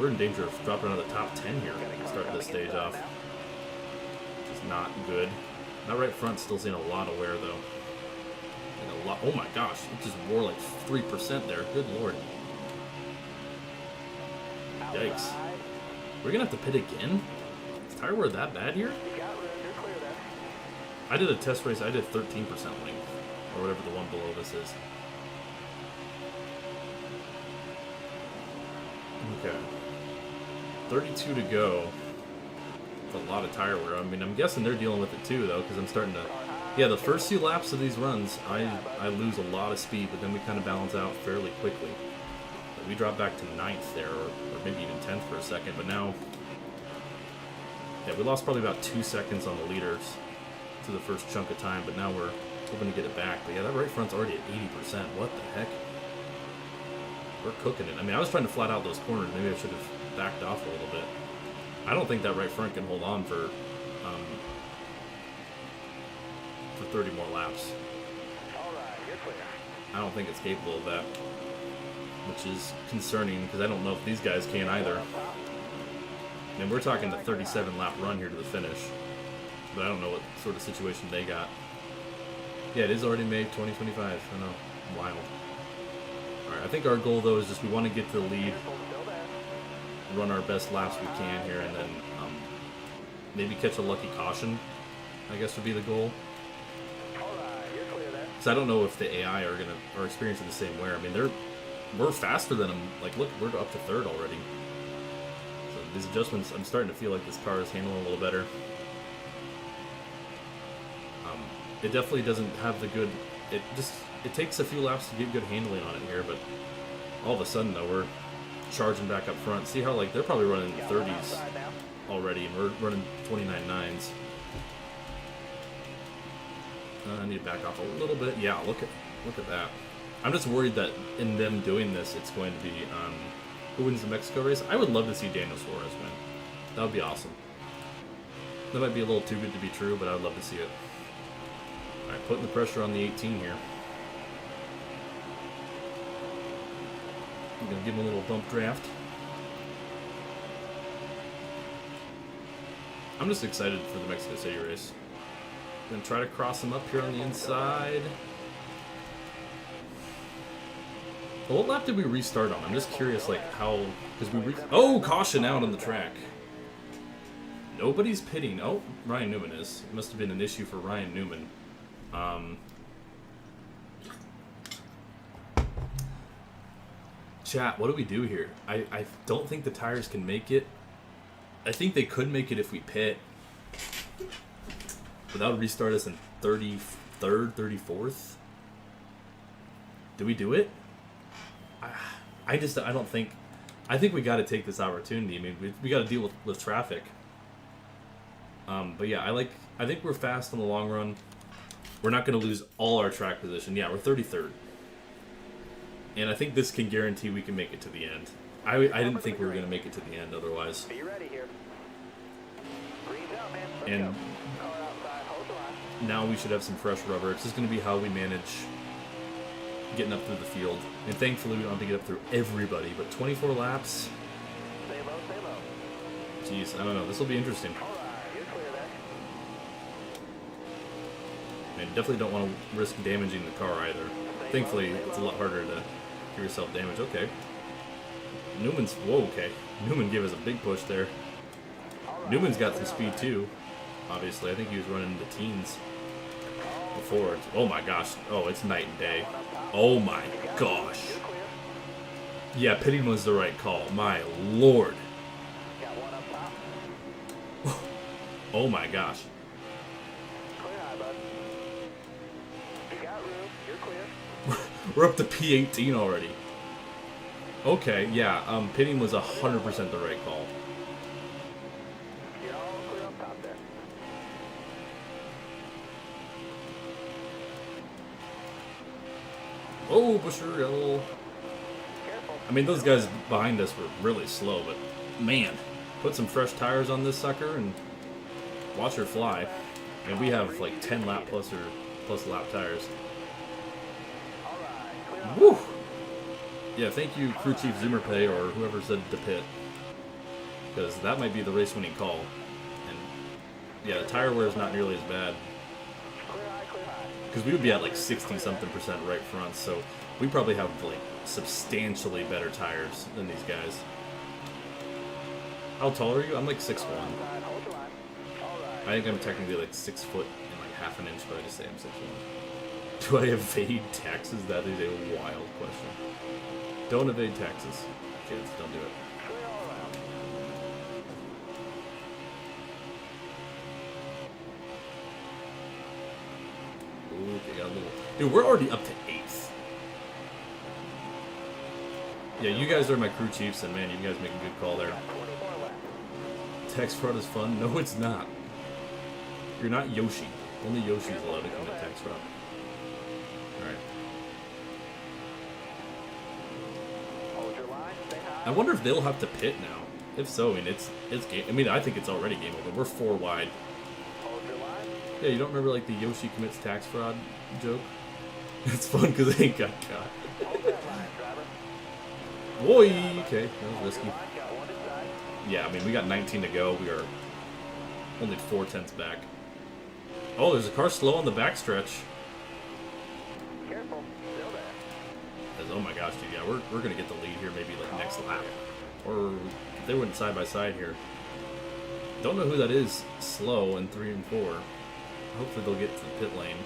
S1: in danger of dropping out of the top 10 here to start this stage off. Which is not good. That right front still seeing a lot of wear, though. And a lot. Oh my gosh, it just wore like 3% there. Good lord. Yikes. We're gonna have to pit again? Is tire wear that bad here? I did a test race, I did 13% length, or whatever the one below this is. Okay. 32 to go. That's a lot of tire wear. I mean, I'm guessing they're dealing with it too, though, because I'm starting to... Yeah, the first few laps of these runs, I lose a lot of speed, but then we kind of balance out fairly quickly. We dropped back to 9th there, or maybe even 10th for a second, but now... Yeah, we lost probably about 2 seconds on the leaders to the first chunk of time, but now we're hoping to get it back. But yeah, that right front's already at 80%. What the heck? We're cooking it. I mean, I was trying to flat out those corners. Maybe I should have backed off a little bit. I don't think that right front can hold on for 30 more laps. I don't think it's capable of that, which is concerning because I don't know if these guys can either. And we're talking a 37 lap run here to the finish, but I don't know what sort of situation they got. Yeah, it is already May 2025. I know, wild. All right, I think our goal though is just we want to get to the lead, run our best laps we can here, and then maybe catch a lucky caution, I guess would be the goal. Because I don't know if the AI are experiencing the same wear. I mean, we're faster than them. Like, look, we're up to 3rd already. So these adjustments, I'm starting to feel like this car is handling a little better. It definitely doesn't have the good. It takes a few laps to get good handling on it here, but all of a sudden though we're charging back up front. See how like they're probably running 30s already, and we're running 29.9s. I need to back off a little bit. Yeah, look at that. I'm just worried that in them doing this, it's going to be who wins the Mexico race. I would love to see Daniel Suarez win. That would be awesome. That might be a little too good to be true, but I would love to see it. All right, putting the pressure on the 18 here. I'm gonna give him a little bump draft. I'm just excited for the Mexico City race. Gonna try to cross him up here on the inside. Well, what lap did we restart on? I'm just curious, like, how... Because we oh, caution out on the track. Nobody's pitting. Oh, Ryan Newman is. It must have been an issue for Ryan Newman. Chat, what do we do here? I don't think the tires can make it. I think they could make it if we pit. But that would restart us in 33rd, 34th. Do we do it? I don't think... I think we got to take this opportunity. I mean, we got to deal with traffic. But yeah, I think we're fast in the long run. We're not going to lose all our track position. Yeah, we're 33rd. And I think this can guarantee we can make it to the end. I didn't think we were going to make it to the end otherwise. And now we should have some fresh rubber. It's just going to be how we manage getting up through the field. And thankfully we don't have to get up through everybody. But 24 laps? Jeez, I don't know. This will be interesting. And definitely don't want to risk damaging the car either. Thankfully, it's a lot harder to give yourself damage. Okay. Newman's... Whoa, okay. Newman gave us a big push there. Newman's got some speed too, obviously. I think he was running the teens before. Oh my gosh. Oh, it's night and day. Oh my gosh. Yeah, pitting was the right call. My lord. Oh my gosh.
S3: clear.
S1: We're up to P18 already. Okay, yeah, pitting was 100% the right call.
S3: You're all clear up top there.
S1: Oh, Busher, yellow.
S3: Careful.
S1: I mean, those guys behind us were really slow, but man, put some fresh tires on this sucker and watch her fly. And we have like 10 lap plus lap tires.
S3: All right, clear up.
S1: Woo! Yeah, thank you, crew chief Zimmerpay or whoever said to pit, because that might be the race-winning call. And yeah, the tire wear is not nearly as bad,
S3: Clear high, clear high.
S1: because we would be at like 60-something% right front, so we probably have like substantially better tires than these guys. How tall are you? I'm like 6'1".
S3: Side, hold your line. All right.
S1: I think I'm technically like 6 foot and like half an inch, but I just say I'm 6'1". Do I evade taxes? That is a wild question. Don't evade taxes, kids. Don't do it.
S3: Clear all around.
S1: Ooh, okay, got a little. Dude, we're already up to 8th. Yeah, you guys are my crew chiefs, and man, you guys make a good call there.
S3: 24 left.
S1: Tax fraud is fun. No, it's not. You're not Yoshi. Only Yoshi's allowed to commit tax fraud. Alright.
S3: Hold your line. Stay high.
S1: I wonder if they'll have to pit now. If so, I mean, it's game. I mean, I think it's already game over. We're 4 wide.
S3: Hold your line.
S1: Yeah, you don't remember like the Yoshi commits tax fraud joke? It's fun because they ain't got caught.
S3: Hold that line, driver.
S1: Boy, okay, that was risky.
S3: Line, got one inside.
S1: Yeah, I mean, we got 19 to go. We are only 4/10 back. Oh, there's a car slow on the backstretch.
S3: Careful. Still there.
S1: Oh my gosh, dude, yeah, we're gonna get the lead here maybe like next lap. Or if they went side by side here. Don't know who that is slow in 3 and 4. Hopefully they'll get to the pit lane.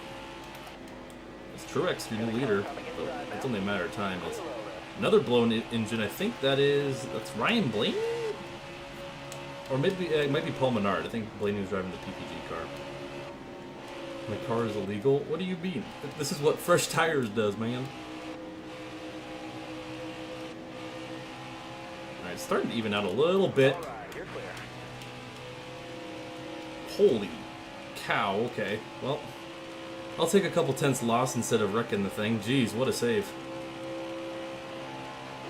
S1: It's Truex, your new leader, but it's only a matter of time. It's another blown engine. I think that's Ryan Blaney? Or maybe it might be Paul Menard. I think Blaney was driving the PPG car. My car is illegal? What do you mean? This is what fresh tires does, man. Alright, it's starting to even out a little bit.
S3: All right, you're clear.
S1: Holy cow, okay. Well, I'll take a couple tenths loss instead of wrecking the thing. Jeez, what a save.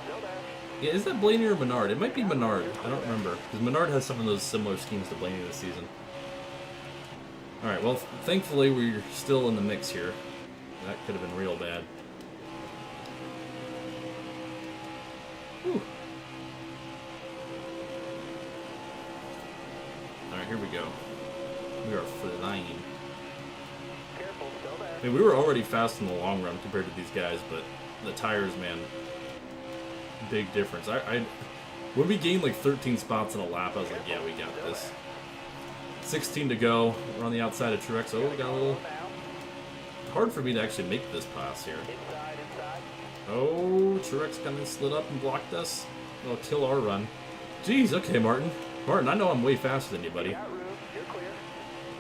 S3: Still there.
S1: Yeah, is that Blaney or Menard? It might be Menard. I don't remember. Because Menard has some of those similar schemes to Blaney this season. Alright, well, thankfully we're still in the mix here. That could have been real bad. Whew. Alright, here we go. We are flying.
S3: Careful. Still there.
S1: I mean, we were already fast in the long run compared to these guys, but the tires, man, big difference. When we gained like 13 spots in a lap, I was like, yeah, we got this. 16 to go. We're on the outside of Truex. Oh, we got a little
S3: Now.
S1: hard for me to actually make this pass here.
S3: Inside, inside.
S1: Oh, Truex kind of slid up and blocked us. It'll kill our run. Jeez, okay, Martin. Martin, I know I'm way faster than you, buddy,
S3: Got room. You're clear.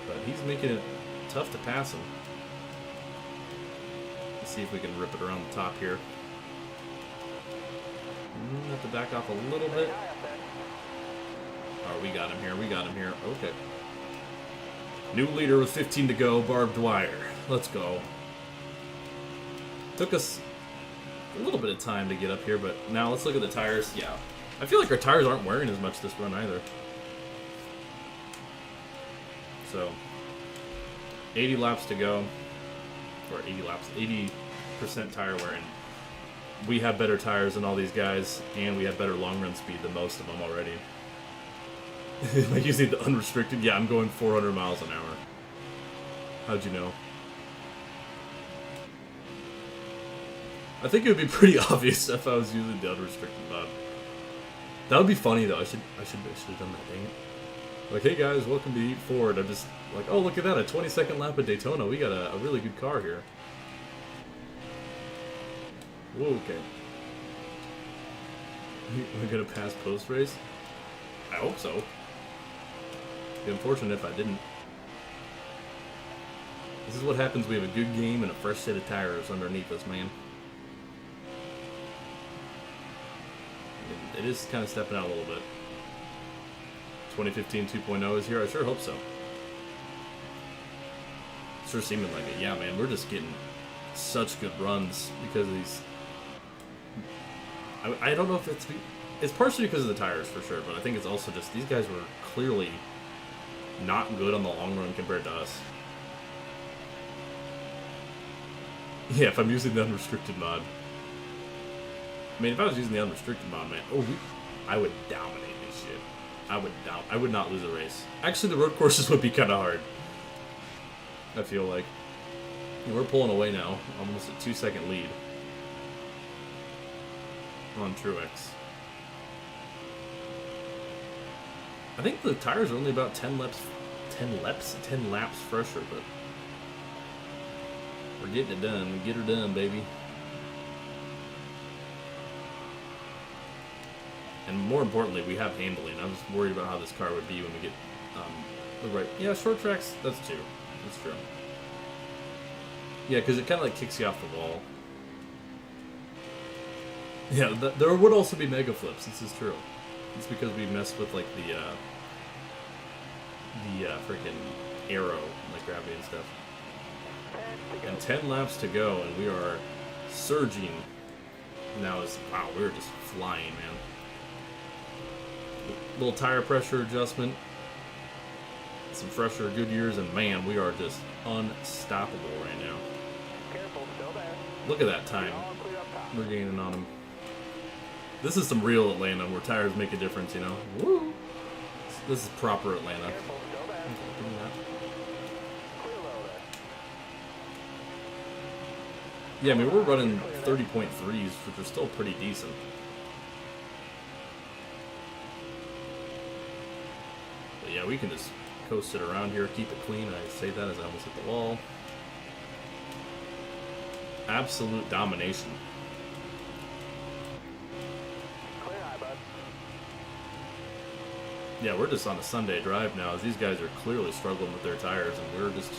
S1: but he's making it tough to pass him. Let's see if we can rip it around the top here. Have to back off a little bit.
S3: High up there.
S1: Oh, we got him here. We got him here. Okay. New leader with 15 to go, Barb Dwyer. Let's go. Took us a little bit of time to get up here, but now let's look at the tires. Yeah. I feel like our tires aren't wearing as much this run either. So, 80 laps to go. Or 80 laps. 80% tire wear. And we have better tires than all these guys, and we have better long run speed than most of them already. Am I using the unrestricted? Yeah, I'm going 400 miles an hour. How'd you know? I think it would be pretty obvious if I was using the unrestricted mod. That would be funny though. I should have done that. Dang it. Like, hey guys, welcome to Eat Forward. I'm just like, oh look at that, a 20-second lap at Daytona. We got a really good car here. Whoa, okay. Am I gonna pass post race? I hope so. It'd be unfortunate if I didn't. This is what happens. We have a good game and a fresh set of tires underneath us, man. It is kind of stepping out a little bit. 2015 2.0 is here. I sure hope so. Sure seeming like it. Yeah, man, we're just getting such good runs because of these. I don't know if it's partially because of the tires for sure, but I think it's also just these guys were clearly not good on the long run compared to us. Yeah, if I'm using the unrestricted mod. I mean, if I was using the unrestricted mod, man, I would dominate this shit. I would not lose a race. Actually, the road courses would be kind of hard. I feel like. And we're pulling away now, almost a 2-second lead on Truex. I think the tires are only about 10 laps fresher, but we're getting it done. Get her done, baby. And more importantly, we have handling. I was worried about how this car would be when we get the right. Yeah, short tracks. That's true. That's true. Yeah, because it kind of like kicks you off the wall. Yeah, there would also be mega flips. This is true. It's because we messed with like the freaking arrow, like gravity and stuff. And 10 laps to go, and we are surging. Now wow, we're just flying, man. Little tire pressure adjustment, some fresher Goodyears, and man, we are just unstoppable right now.
S3: Careful, still there.
S1: Look at that time.
S3: All clear up top.
S1: We're gaining on them. This is some real Atlanta where tires make a difference, you know? Woo! This is proper Atlanta.
S3: Careful, still there. Clear low there.
S1: Yeah, I mean, we're running 30.3s, which are still pretty decent. But yeah, we can just coast it around here, keep it clean. I say that as I almost hit the wall. Absolute domination.
S3: Clear high, bud.
S1: Yeah, we're just on a Sunday drive now, as these guys are clearly struggling with their tires, and we're just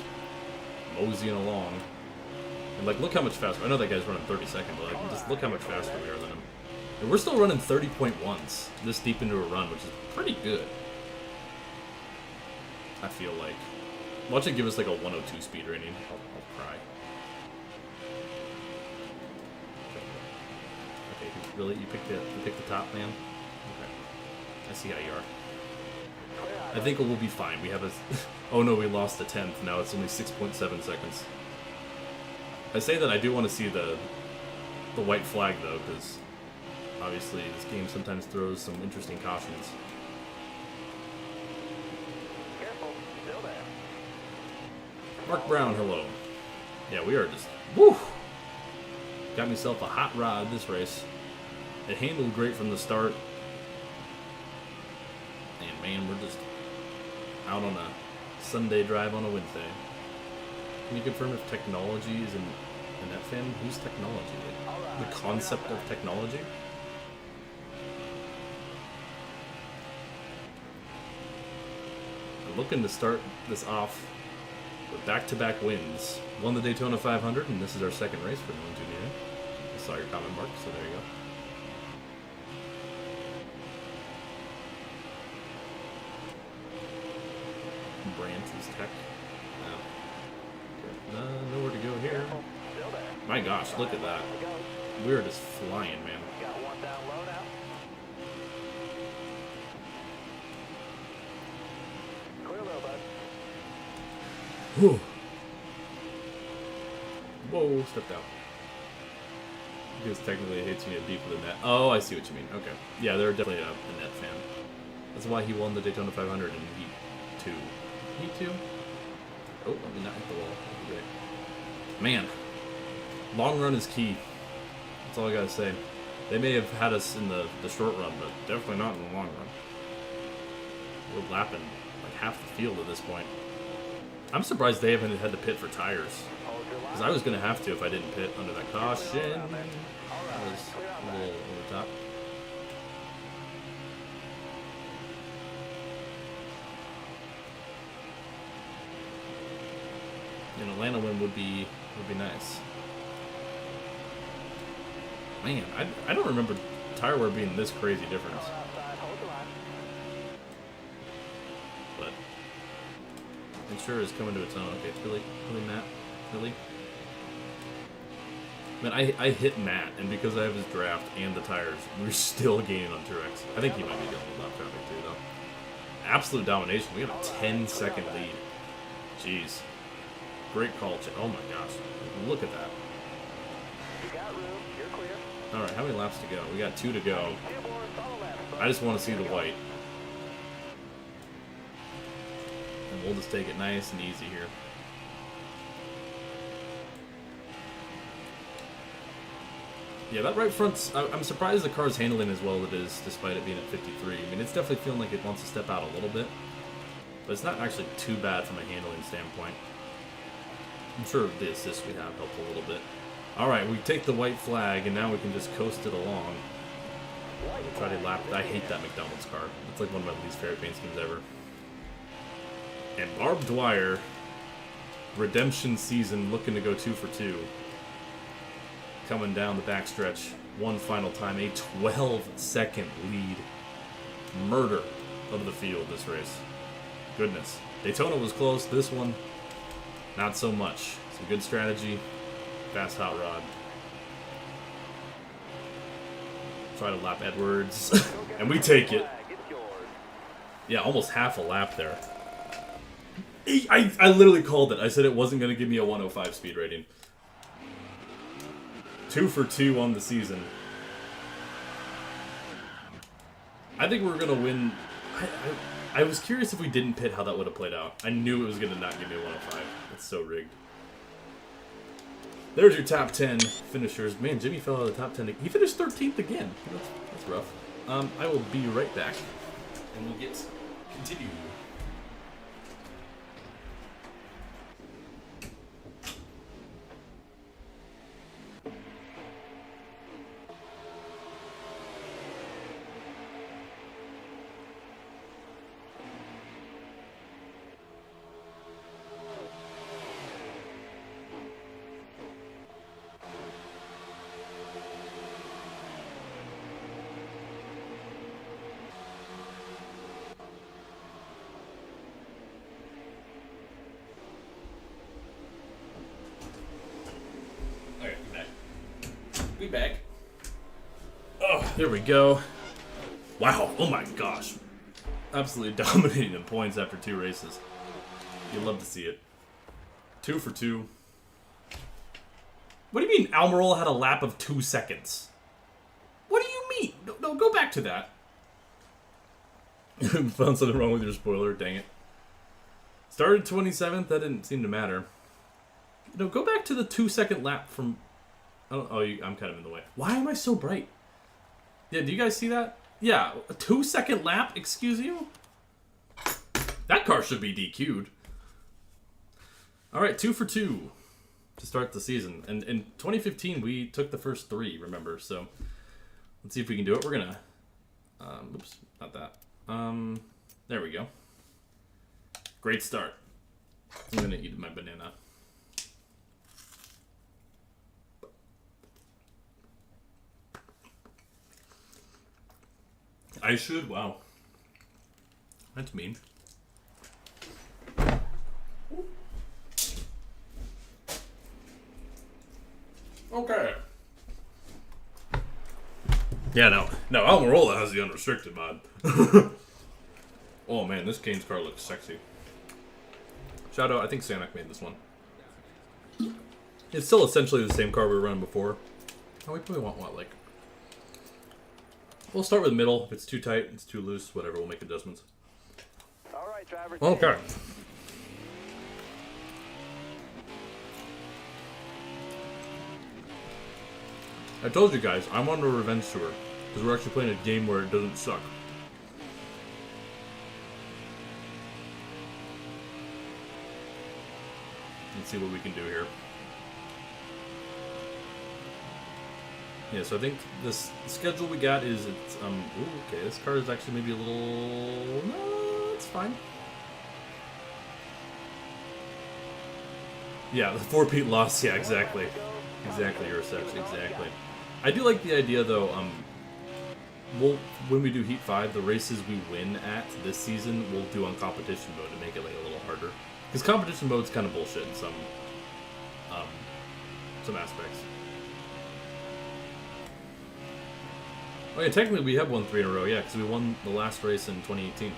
S1: moseying along. And like, look how much faster. I know that guy's running 32nd, but like, just look how much faster we are than him. And we're still running 30.1s this deep into a run, which is pretty good. I feel like. Watch it give us like a 102 speed rating. I'll cry. Okay, really? You picked the top, man? Okay. I see how you are. I think we'll be fine. We have a... Oh no, we lost the 10th. Now it's only 6.7 seconds. I say that I do want to see the white flag, though, because obviously this game sometimes throws some interesting cautions.
S3: Careful, still there.
S1: Mark Brown, hello. Yeah, we are just... Woo! Got myself a hot rod this race. It handled great from the start. And man, we're just out on a Sunday drive on a Wednesday. Can you confirm if technology is in that fan? Who's technology? Like, the concept of technology? I'm looking to start this off with back-to-back wins. Won the Daytona 500, and this is our second race for Nolan Jr. I saw your comment, Mark, so there you go. Brantley's Tech. Nowhere to go here.
S3: Still there.
S1: My gosh, look at that.
S3: Go.
S1: We're just flying, man.
S3: Got one down low now. Clear low, bud.
S1: Whew. Whoa, stepped out. Because technically it hits you deeper than that. Oh, I see what you mean. Okay. Yeah, they're definitely a net fan. That's why he won the Daytona 500 in Heat 2. Heat 2? Oh, I did not hit the wall. Great. Man, long run is key. That's all I gotta say. They may have had us in the short run, but definitely not in the long run. We're lapping like half the field at this point. I'm surprised they haven't had to pit for tires.
S3: Hold your
S1: Because
S3: line.
S1: I was going to have to if I didn't pit under that caution. That was a little over the top. An Atlanta win would be nice. Man, I don't remember tire wear being this crazy difference. But it sure is coming to its own. Okay, it's really Matt. Really? Man, I hit Matt, and because I have his draft and the tires, we're still gaining on Truex. I think he might be dealing with lap traffic too, though. Absolute domination. We have a 10-second lead. Jeez. Great call. Oh my gosh. Look at that. Alright, how many laps to go? We got 2 to go. I just want to see the white. And we'll just take it nice and easy here. Yeah, that right front's... I'm surprised the car's handling as well as it is, despite it being at 53. I mean, it's definitely feeling like it wants to step out a little bit. But it's not actually too bad from a handling standpoint. I'm sure the assist we have helped a little bit. Alright, we take the white flag, and now we can just coast it along. We'll try to lap... I hate that McDonald's car. It's like one of my least favorite paint schemes ever. And Barb Dwyer, redemption season, looking to go 2 for 2. Coming down the backstretch one final time. A 12-second lead. Murder of the field this race. Goodness. Daytona was close. This one, not so much. Some good strategy. Fast hot rod. Try to lap Edwards. And we take it. Yeah, almost half a lap there. I literally called it. I said it wasn't going to give me a 105 speed rating. 2 for 2 on the season. I think we're going to win. I was curious if we didn't pit how that would have played out. I knew it was going to not give me a 105. It's so rigged. There's your top 10 finishers. Man, Jimmy fell out of the top 10. He finished 13th again. That's rough. I will be right back. And we'll get continued. Be back. Oh, there we go. Wow. Oh my gosh. Absolutely dominating in points after 2 races. You'd love to see it. 2 for 2. What do you mean Almirola had a lap of 2 seconds? What do you mean? No, go back to that. Found something wrong with your spoiler. Dang it. Started 27th. That didn't seem to matter. No, go back to the 2-second lap from... I'm kind of in the way. Why am I so bright? Yeah, do you guys see that? Yeah, a 2-second lap, excuse you? That car should be DQ'd. Alright, 2 for 2 to start the season. And in 2015, we took the first 3, remember? So, let's see if we can do it. We're gonna... oops, not that. There we go. Great start. I'm gonna eat my banana. I should. Wow. That's mean. Okay. Yeah, no, Almirola has the unrestricted mod. Oh man, this Kane's car looks sexy. Shout out, I think Sanak made this one. It's still essentially the same car we were running before. Oh, we probably want what, like... We'll start with middle. If it's too tight, it's too loose, whatever, we'll make adjustments.
S3: Alright, driver.
S1: Okay. I told you guys, I'm on a revenge tour. Because we're actually playing a game where it doesn't suck. Let's see what we can do here. Yeah, so I think this schedule we got is it's ooh, okay, this car is actually maybe a little no, it's fine. Yeah, the 4-peat loss. Yeah, exactly. Exactly, your reception. Exactly. I do like the idea, though. When we do Heat 5, the races we win at this season, we'll do on competition mode to make it like a little harder. Because competition mode's kind of bullshit in some aspects. Oh yeah, technically we have won 3 in a row, yeah, because we won the last race in 2018.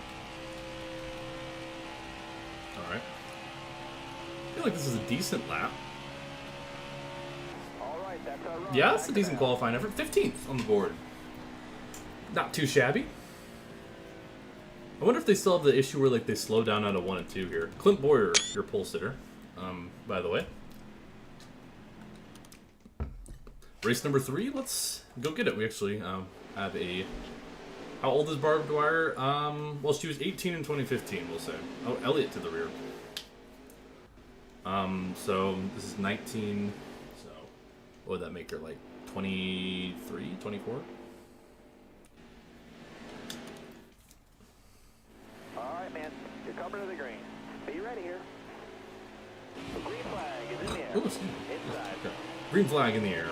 S1: Alright. I feel like this is a decent lap. Yeah, that's a decent qualifying effort. 15th on the board. Not too shabby. I wonder if they still have the issue where like they slow down out of 1 and 2 here. Clint Boyer, your pole sitter, by the way. Race number 3, let's go get it. We actually have a... How old is Barb Dwyer? Well, she was 18 in 2015, we'll say. Oh, Elliott to the rear. So this is 19, so what would that make her, like 23, 24?
S4: Alright, man, you're coming to the green. Be ready here. The green flag is in the air.
S1: Ooh, excuse me.
S4: Inside.
S1: Okay. Green flag in the air.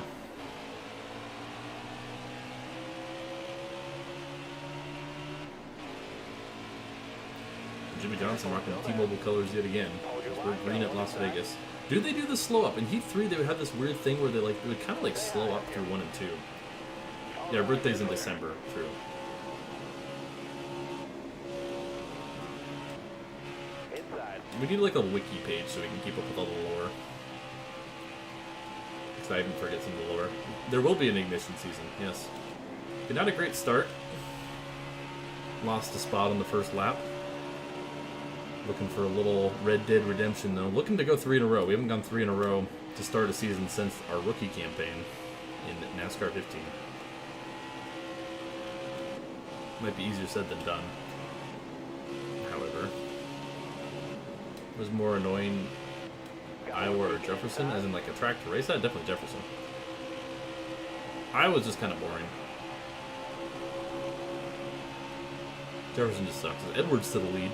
S1: Jimmy Johnson rocking T-Mobile colors yet again. We're green at Las Vegas. Do they do the slow up? In Heat 3, they would have this weird thing where they would kind of like slow up through 1 and 2. Yeah, our birthday's in December. True.
S4: Inside.
S1: We need like a wiki page so we can keep up with all the lore. Because I even forget some of the lore. There will be an ignition season, yes. But not a great start. Lost a spot on the first lap. Looking for a little Red Dead Redemption, though. Looking to go 3 in a row. We haven't gone 3 in a row to start a season since our rookie campaign in NASCAR 15. Might be easier said than done. However, it was more annoying Iowa or Jefferson, as in like a track to race that? Definitely Jefferson. Iowa's just kind of boring. Jefferson just sucks. Edwards to the lead.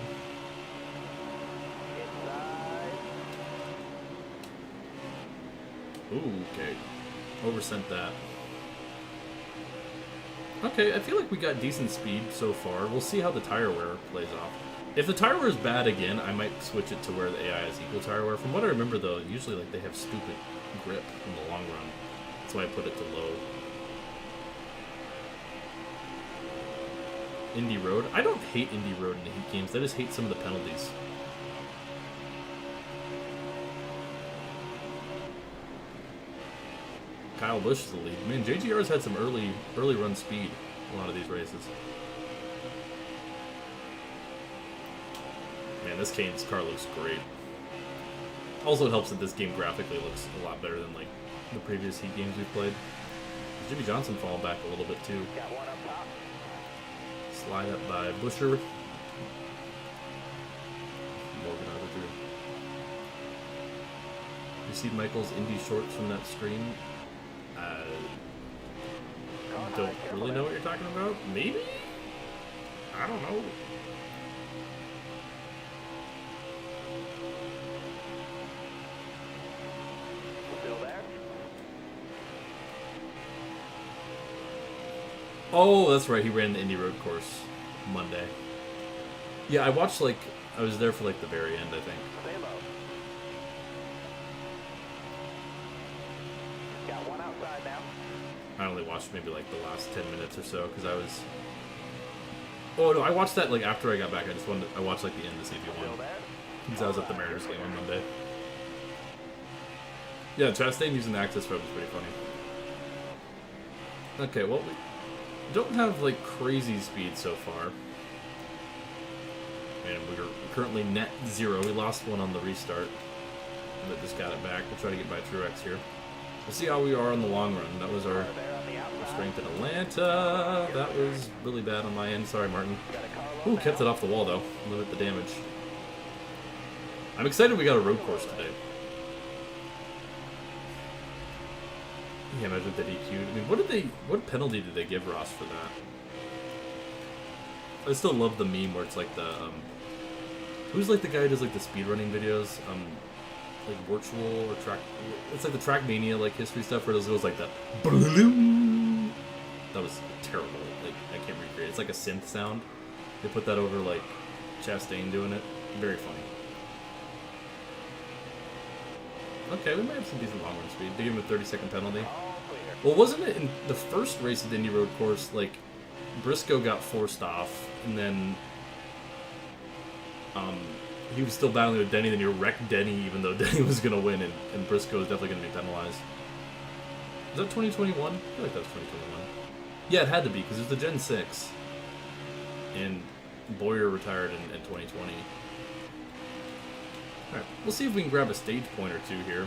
S1: Ooh, okay. Oversent that. Okay, I feel like we got decent speed so far. We'll see how the tire wear plays off. If the tire wear is bad again, I might switch it to where the AI is equal tire wear. From what I remember, though, usually like they have stupid grip in the long run. That's why I put it to low. Indy Road. I don't hate Indy Road in the Heat games. I just hate some of the penalties. Kyle Busch is the lead. Man, JGR's had some early run speed a lot of these races. Man, this Kane's car looks great. Also, it helps that this game graphically looks a lot better than like the previous Heat games we've played. Jimmy Johnson falling back a little bit too.
S4: Got one up top.
S1: Slide up by Busher. Morgan over through. You see Michael's Indy shorts from that screen? Don't really know what you're talking about. Maybe? I don't know.
S4: Still there?
S1: Oh, that's right. He ran the Indy Road course Monday. Yeah, I watched like I was there for like the very end, I think.
S4: Stay low. Got one outside now.
S1: I only watched maybe like the last 10 minutes or so because I was. Oh no, I watched that like after I got back. I watched like the end to see if he
S4: Still
S1: won.
S4: there?
S1: Because I was at the Mariners game on Monday. Yeah, Chastain using the access road was pretty funny. Okay, well, we don't have like crazy speed so far. And we're currently net 0. We lost one on the restart, but just got it back. We'll try to get by Truex here. We'll see how we are on the long run. That was our
S4: There on the outside.
S1: strength in Atlanta. That was really bad on my end. Sorry, Martin. Ooh, kept it off the wall though. Limit the damage. I'm excited we got a road course today. Yeah, imagine that DQ'd. I mean, what penalty did they give Ross for that? I still love the meme where it's like the, who's like the guy who does like the speedrunning videos? like virtual or track. It's like the Trackmania like history stuff where it goes like the. That was terrible. Like I can't recreate. It's like a synth sound. They put that over like Chastain doing it. Very funny. Okay, we might have some decent long run speed. They give him a 30-second penalty. Well, wasn't it in the first race at the Indy Road Course, like, Briscoe got forced off, and then he was still battling with Denny, then he wrecked Denny, even though Denny was going to win, and Briscoe was definitely going to be penalized. Was that 2021? I feel like that was 2021. Yeah, it had to be, because it was the Gen 6, and Boyer retired in 2020. Alright, we'll see if we can grab a stage point or two here.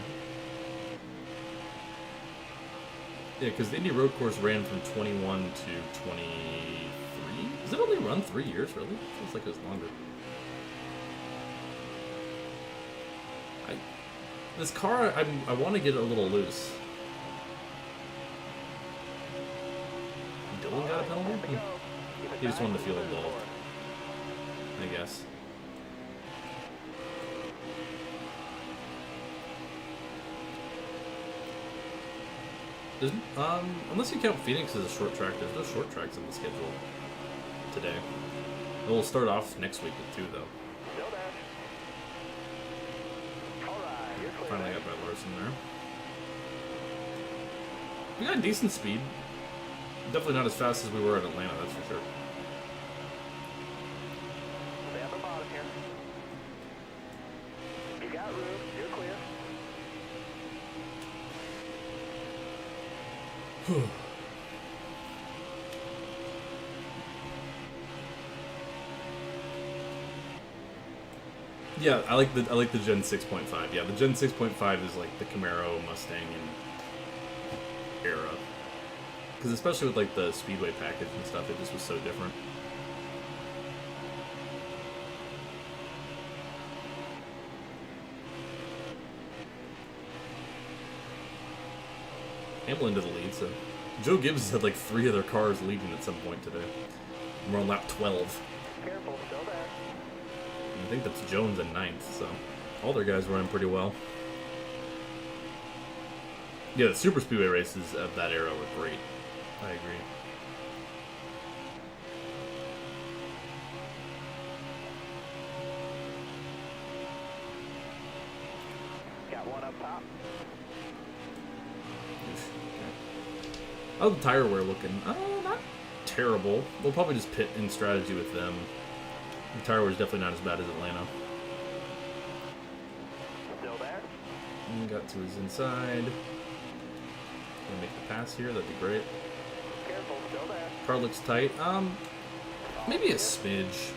S1: Yeah, because the Indy Road Course ran from 21 to 23? Does it only run 3 years, really? It feels like it was longer. This car, I want to get it a little loose. Dylan got a penalty? He just wanted to feel involved, I guess. Unless you count Phoenix as a short track, there's no short tracks on the schedule today. And we'll start off next week with 2, though. Finally got by Larson there. We got decent speed. Definitely not as fast as we were at Atlanta, that's for sure.
S4: Stay at the bottom here. You got room. You're clear.
S1: Yeah, I like the Gen 6.5. Yeah, the Gen 6.5 is like the Camaro, Mustang, and era. Because especially with like the Speedway package and stuff, it just was so different. Hamlin to the lead, so Joe Gibbs had like 3 other cars leading at some point today. We're on lap 12.
S4: Careful, still there.
S1: I think that's Jones in 9th, so all their guys running pretty well. Yeah, the Super Speedway races of that era were great. I agree.
S4: Got one up top.
S1: How's the tire wear looking? Not terrible. We'll probably just pit in strategy with them. The tire wear is definitely not as bad as Atlanta.
S4: Still there.
S1: And got to his inside. Gonna make the pass here. That'd be great.
S4: Careful, still there.
S1: Car looks tight. Maybe a smidge.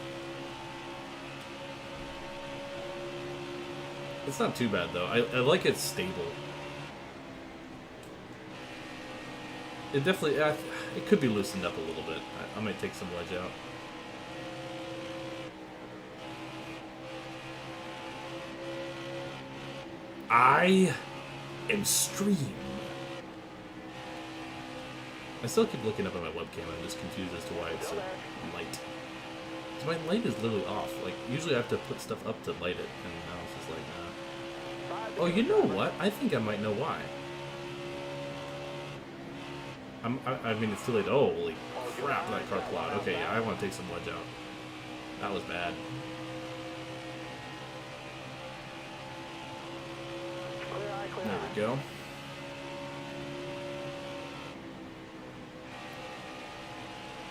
S1: It's not too bad though. I like it stable. It definitely, it could be loosened up a little bit. I might take some wedge out. I am stream. I still keep looking up at my webcam and I'm just confused as to why it's so light. Because my light is literally off. Like, usually I have to put stuff up to light it, and now it's just like, Oh, you know what? I think I might know why. I mean, it's too late. Oh, holy crap, that car plowed. Okay, yeah, I want to take some wedge out. That was bad. There we go.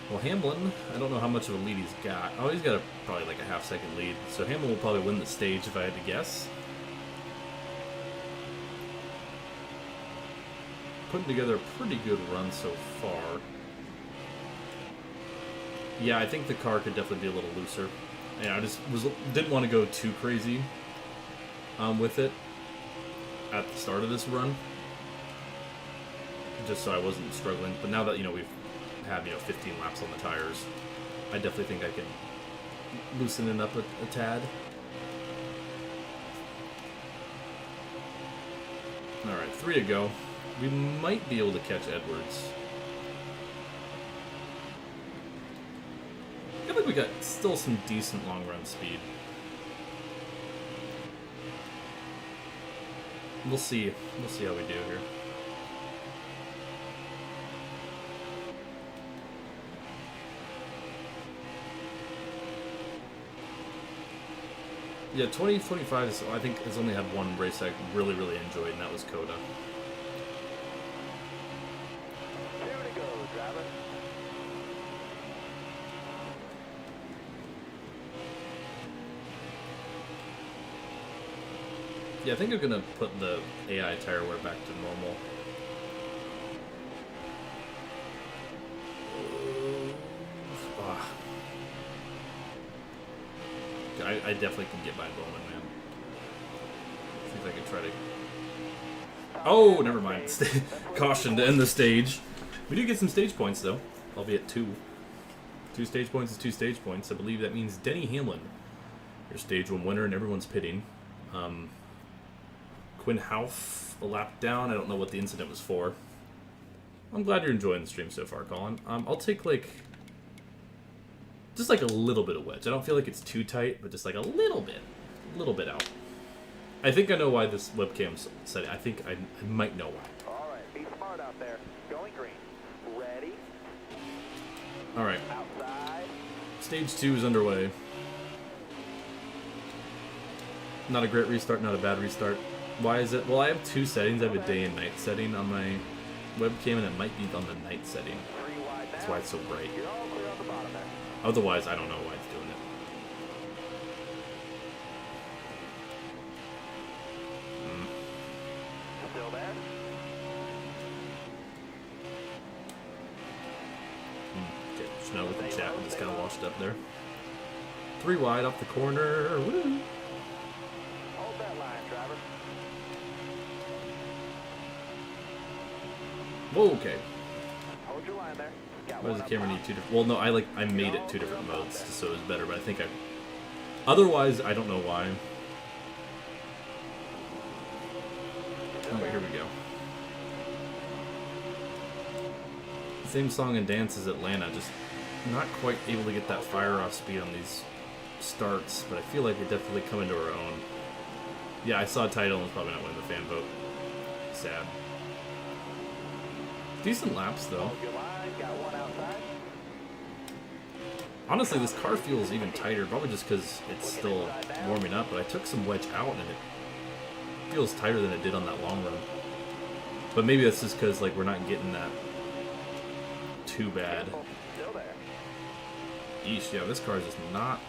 S1: Well, Hamlin, I don't know how much of a lead he's got. Oh, he's got probably like a half-second lead. So Hamlin will probably win the stage if I had to guess. Putting together a pretty good run so far. Yeah, I think the car could definitely be a little looser. Yeah, I just didn't want to go too crazy with it at the start of this run, just so I wasn't struggling. But now that, you know, we've had, you know, 15 laps on the tires, I definitely think I could loosen it up a tad. Alright, 3 to go. We might be able to catch Edwards. I feel like we got still some decent long run speed. We'll see. We'll see how we do here. Yeah, 2025 is, I think, has only had one race I really, really enjoyed, and that was Coda.
S4: 2 to go, driver.
S1: Yeah, I think I'm gonna put the AI tire wear back to normal. Ah. I definitely can get by Bowman, man. See if I can try to... Oh, never mind. Caution to end the stage. We do get some stage points, though. Albeit 2. 2 stage points is 2 stage points. I believe that means Denny Hamlin, your stage 1 winner, and everyone's pitting. Quinn Houff, a lap down. I don't know what the incident was for. I'm glad you're enjoying the stream so far, Colin. I'll take, like... just like a little bit of wedge. I don't feel like it's too tight, but just like a little bit out. I think I know why this webcam's set. I think I might know why.
S4: All right, be smart out there. Going green. Ready?
S1: All right.
S4: Outside.
S1: Stage 2 is underway. Not a great restart, not a bad restart. Why is it? Well, I have 2 settings. I have a day and night setting on my webcam, and it might be on the night setting.
S4: 3 wide now.
S1: That's why it's so bright.
S4: You're all clear on the bottom there.
S1: Otherwise, I don't know why it's doing it.
S4: Still there?
S1: Okay, Snow with the chat just kind of washed up there. 3 wide off the corner. Woo!
S4: Hold that line, driver.
S1: Whoa, okay.
S4: Hold your line there. Got
S1: Why does
S4: one
S1: the
S4: up
S1: camera
S4: top.
S1: need 2 different... Well, no, I made it 2 different modes just so it was better, but I think I... Otherwise, I don't know why. Alright, here we go. Same song and dance as Atlanta, just not quite able to get that fire-off speed on these starts, but I feel like we're definitely coming to our own. Yeah, I saw a title and was probably not winning the fan vote. Sad. Decent laps, though.
S4: Hold your line. Got one outside.
S1: Honestly, this car feels even tighter, probably just because it's still warming up, but I took some wedge out and it feels tighter than it did on that long run. But maybe that's just because like we're not getting that too bad.
S4: Still there.
S1: Yeesh, yeah, this car is just not...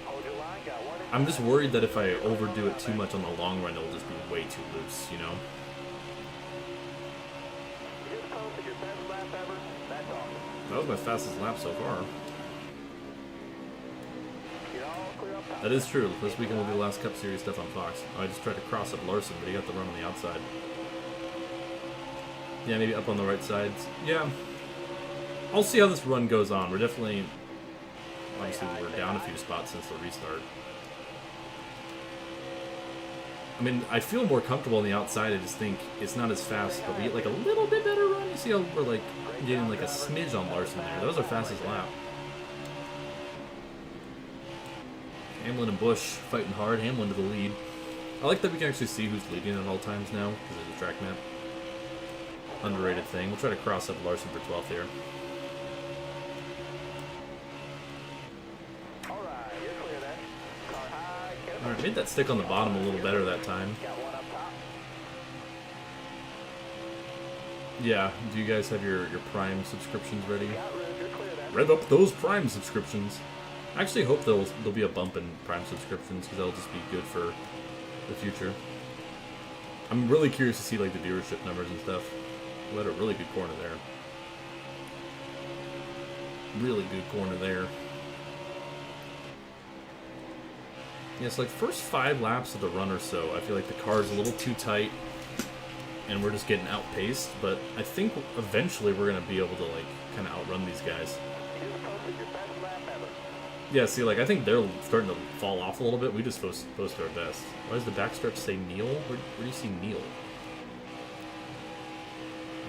S4: Hold your line. Got one
S1: I'm just worried that if I overdo it too much on the long run, it'll just be way too loose, you know?
S4: You just posted your best lap ever. That's awesome.
S1: That was my fastest lap so far.
S4: You're all clear up top.
S1: That is true. This weekend will be the last Cup Series stuff on Fox. I just tried to cross up Larson, but he got the run on the outside. Yeah, maybe up on the right side. Yeah. I'll see how this run goes on. We're definitely... Obviously, we're down a few spots since the restart. I mean, I feel more comfortable on the outside. I just think it's not as fast, but we get like a little bit better run. You see how we're like getting like a smidge on Larson there. That was our fastest lap. Hamlin and Busch fighting hard. Hamlin to the lead. I like that we can actually see who's leading at all times now because of the track map. Underrated thing. We'll try to cross up Larson for 12th here.
S4: All right, you're clear there. Car high. Careful.
S1: Alright, made that stick on the bottom a little better that time.
S4: Got one up top.
S1: Yeah, do you guys have your Prime subscriptions ready?
S4: Got room. You're clear there.
S1: Rev up those Prime subscriptions. I actually hope there'll be a bump in Prime subscriptions because that'll just be good for the future. I'm really curious to see like the viewership numbers and stuff. We had a really good corner there. Really good corner there. Yes, like first 5 laps of the run or so, I feel like the car's a little too tight and we're just getting outpaced, but I think eventually we're going to be able to like kind of outrun these guys.
S4: You just posted your best lap ever.
S1: Yeah, see, like, I think they're starting to fall off a little bit. We just posted our best. Why does the backstretch say Neil? Where do you see Neil?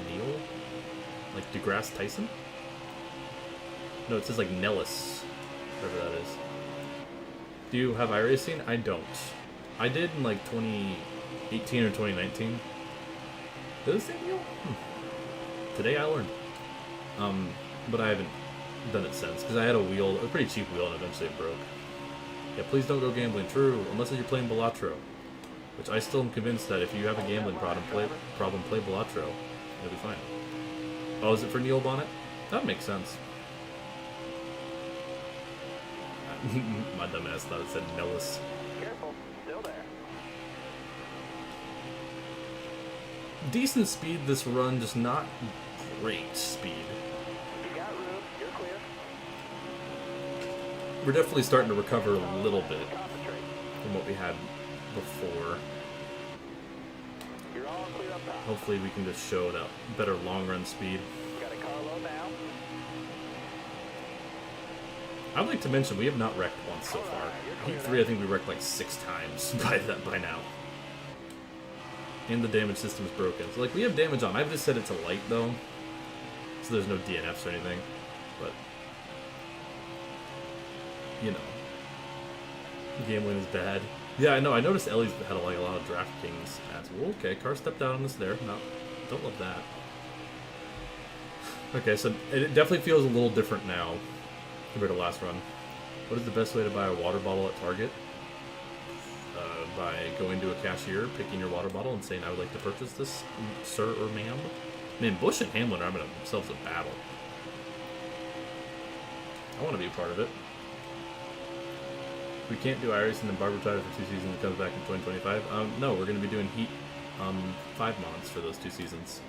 S1: Neil? Like DeGrasse Tyson? No, it says, like, Nellis. Whatever that is. Do you have iRacing? I don't. I did in like 2018 or 2019. Did this thing Neil? Today I learned. But I haven't done it since because I had a wheel, a pretty cheap wheel, and eventually it broke. Yeah, please don't go gambling. True, unless you're playing Balatro, which I still am convinced that if you have a gambling problem, play Balatro. It'll be fine. Oh, is it for Neil Bonnet? That makes sense. My dumbass thought it said Nellis.
S4: Careful, still there.
S1: Decent speed this run, just not great speed.
S4: You got room, you're clear.
S1: We're definitely starting to recover a little bit
S4: Concentrate.
S1: from what we had before.
S4: You're all clear up top.
S1: Hopefully we can just show that better long run speed.
S4: Got a Carlo now.
S1: I'd like to mention we have not wrecked once so far. Heat 3 I think we wrecked like 6 times by now. And the damage system is broken. So like we have damage on. I've just set it to light though. So there's no DNFs or anything. But you know. Gambling is bad. Yeah, I know. I noticed Ellie's had like a lot of DraftKings ads. Well, okay, car stepped out on us there. No, don't love that. Okay, so it definitely feels a little different now compared to last run. What is the best way to buy a water bottle at Target? By going to a cashier, picking your water bottle, and saying, "I would like to purchase this, sir or ma'am." Man, Bush and Hamlin are having themselves a battle. I want to be a part of it. We can't do iRacing and Barb Dwyer for 2 seasons. It comes back in 2025. No, we're going to be doing Heat 5 mods for those 2 seasons.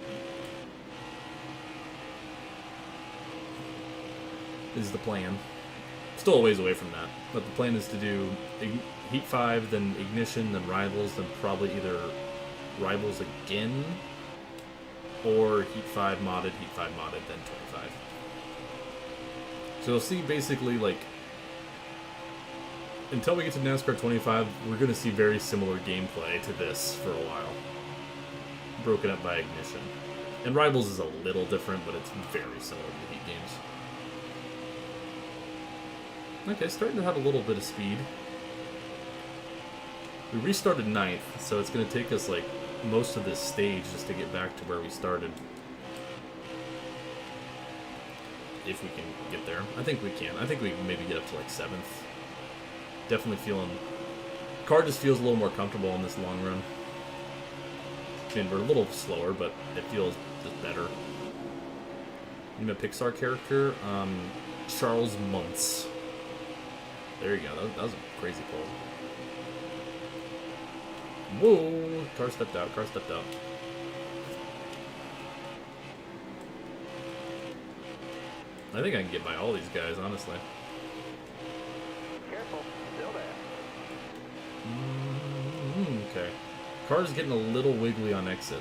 S1: Is the plan. Still a ways away from that, but the plan is to do Heat 5, then Ignition, then Rivals, then probably either Rivals again, or Heat 5 modded, then 25. So you'll see basically, like, until we get to NASCAR 25, we're going to see very similar gameplay to this for a while. Broken up by Ignition. And Rivals is a little different, but it's very similar to the Heat games. Okay, starting to have a little bit of speed. We restarted 9th, so it's going to take us, like, most of this stage just to get back to where we started. If we can get there. I think we can. I think we can maybe get up to, like, 7th. Definitely feeling... Car just feels a little more comfortable in this long run. I mean, we're a little slower, but it feels just better. Name a Pixar character? Charles Muntz. There you go. That was a crazy pull. Whoa! Car stepped out. Car stepped out. I think I can get by all these guys, honestly.
S4: Careful, still there.
S1: Okay. Car's getting a little wiggly on exit.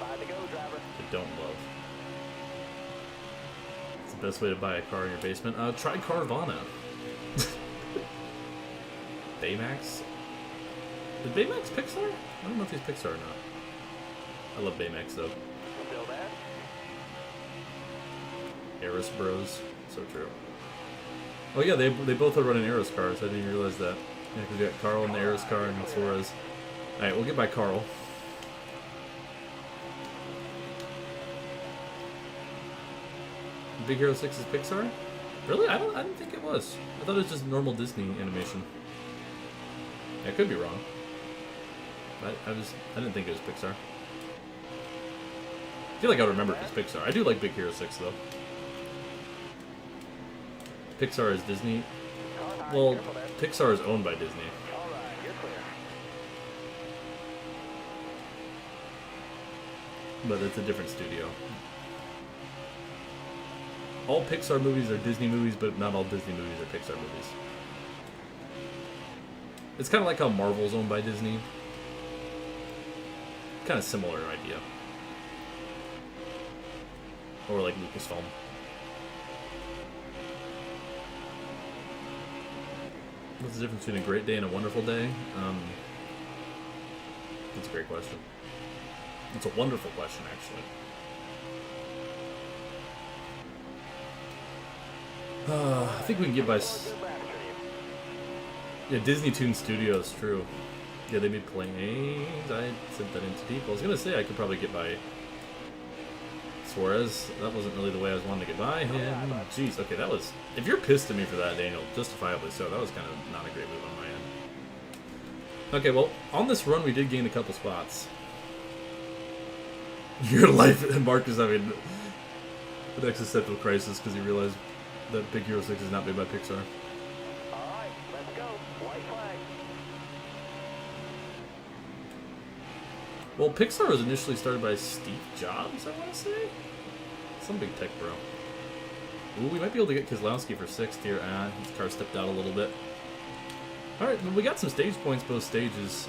S4: 5 to go, driver.
S1: I don't love. It's the best way to buy a car in your basement. Try Carvana. Baymax? Did Baymax Pixar? I don't know if he's Pixar or not. I love Baymax though.
S4: Still there.
S1: Eris Bros. So true. Oh yeah, they both are running Eris cars. I didn't even realize that. Yeah, because we got Carl in the Eris car and Suarez. Alright, we'll get by Carl. Big Hero 6 is Pixar? Really? I didn't think it was. I thought it was just normal Disney animation. I could be wrong. I didn't think it was Pixar. I feel like I remember it was Pixar. I do like Big Hero 6 though. Pixar is Disney. Well, Pixar is owned by Disney.
S4: Alright, you're clear.
S1: But it's a different studio. All Pixar movies are Disney movies, but not all Disney movies are Pixar movies. It's kind of like how Marvel's owned by Disney. Kind of similar idea. Or like Lucasfilm. What's the difference between a great day and a wonderful day? That's a great question. It's a wonderful question, actually. I think we can get by... Yeah, Disney Toon Studios, true. Yeah, they made planes. I sent that into deep. I was gonna say I could probably get by Suarez. That wasn't really the way I was wanting to get by him. Jeez, okay, that was... If you're pissed at me for that, Daniel, justifiably so. That was kind of not a great move on my end. Okay, well, on this run we did gain a couple spots. Your life, Mark is having an existential crisis because he realized that Big Hero 6 is not made by Pixar.
S4: Alright, let's go. White flag.
S1: Well, Pixar was initially started by Steve Jobs, I want to say? Some big tech bro. Ooh, we might be able to get Keselowski for 6th here. His car stepped out a little bit. Alright, well, we got some stage points both stages.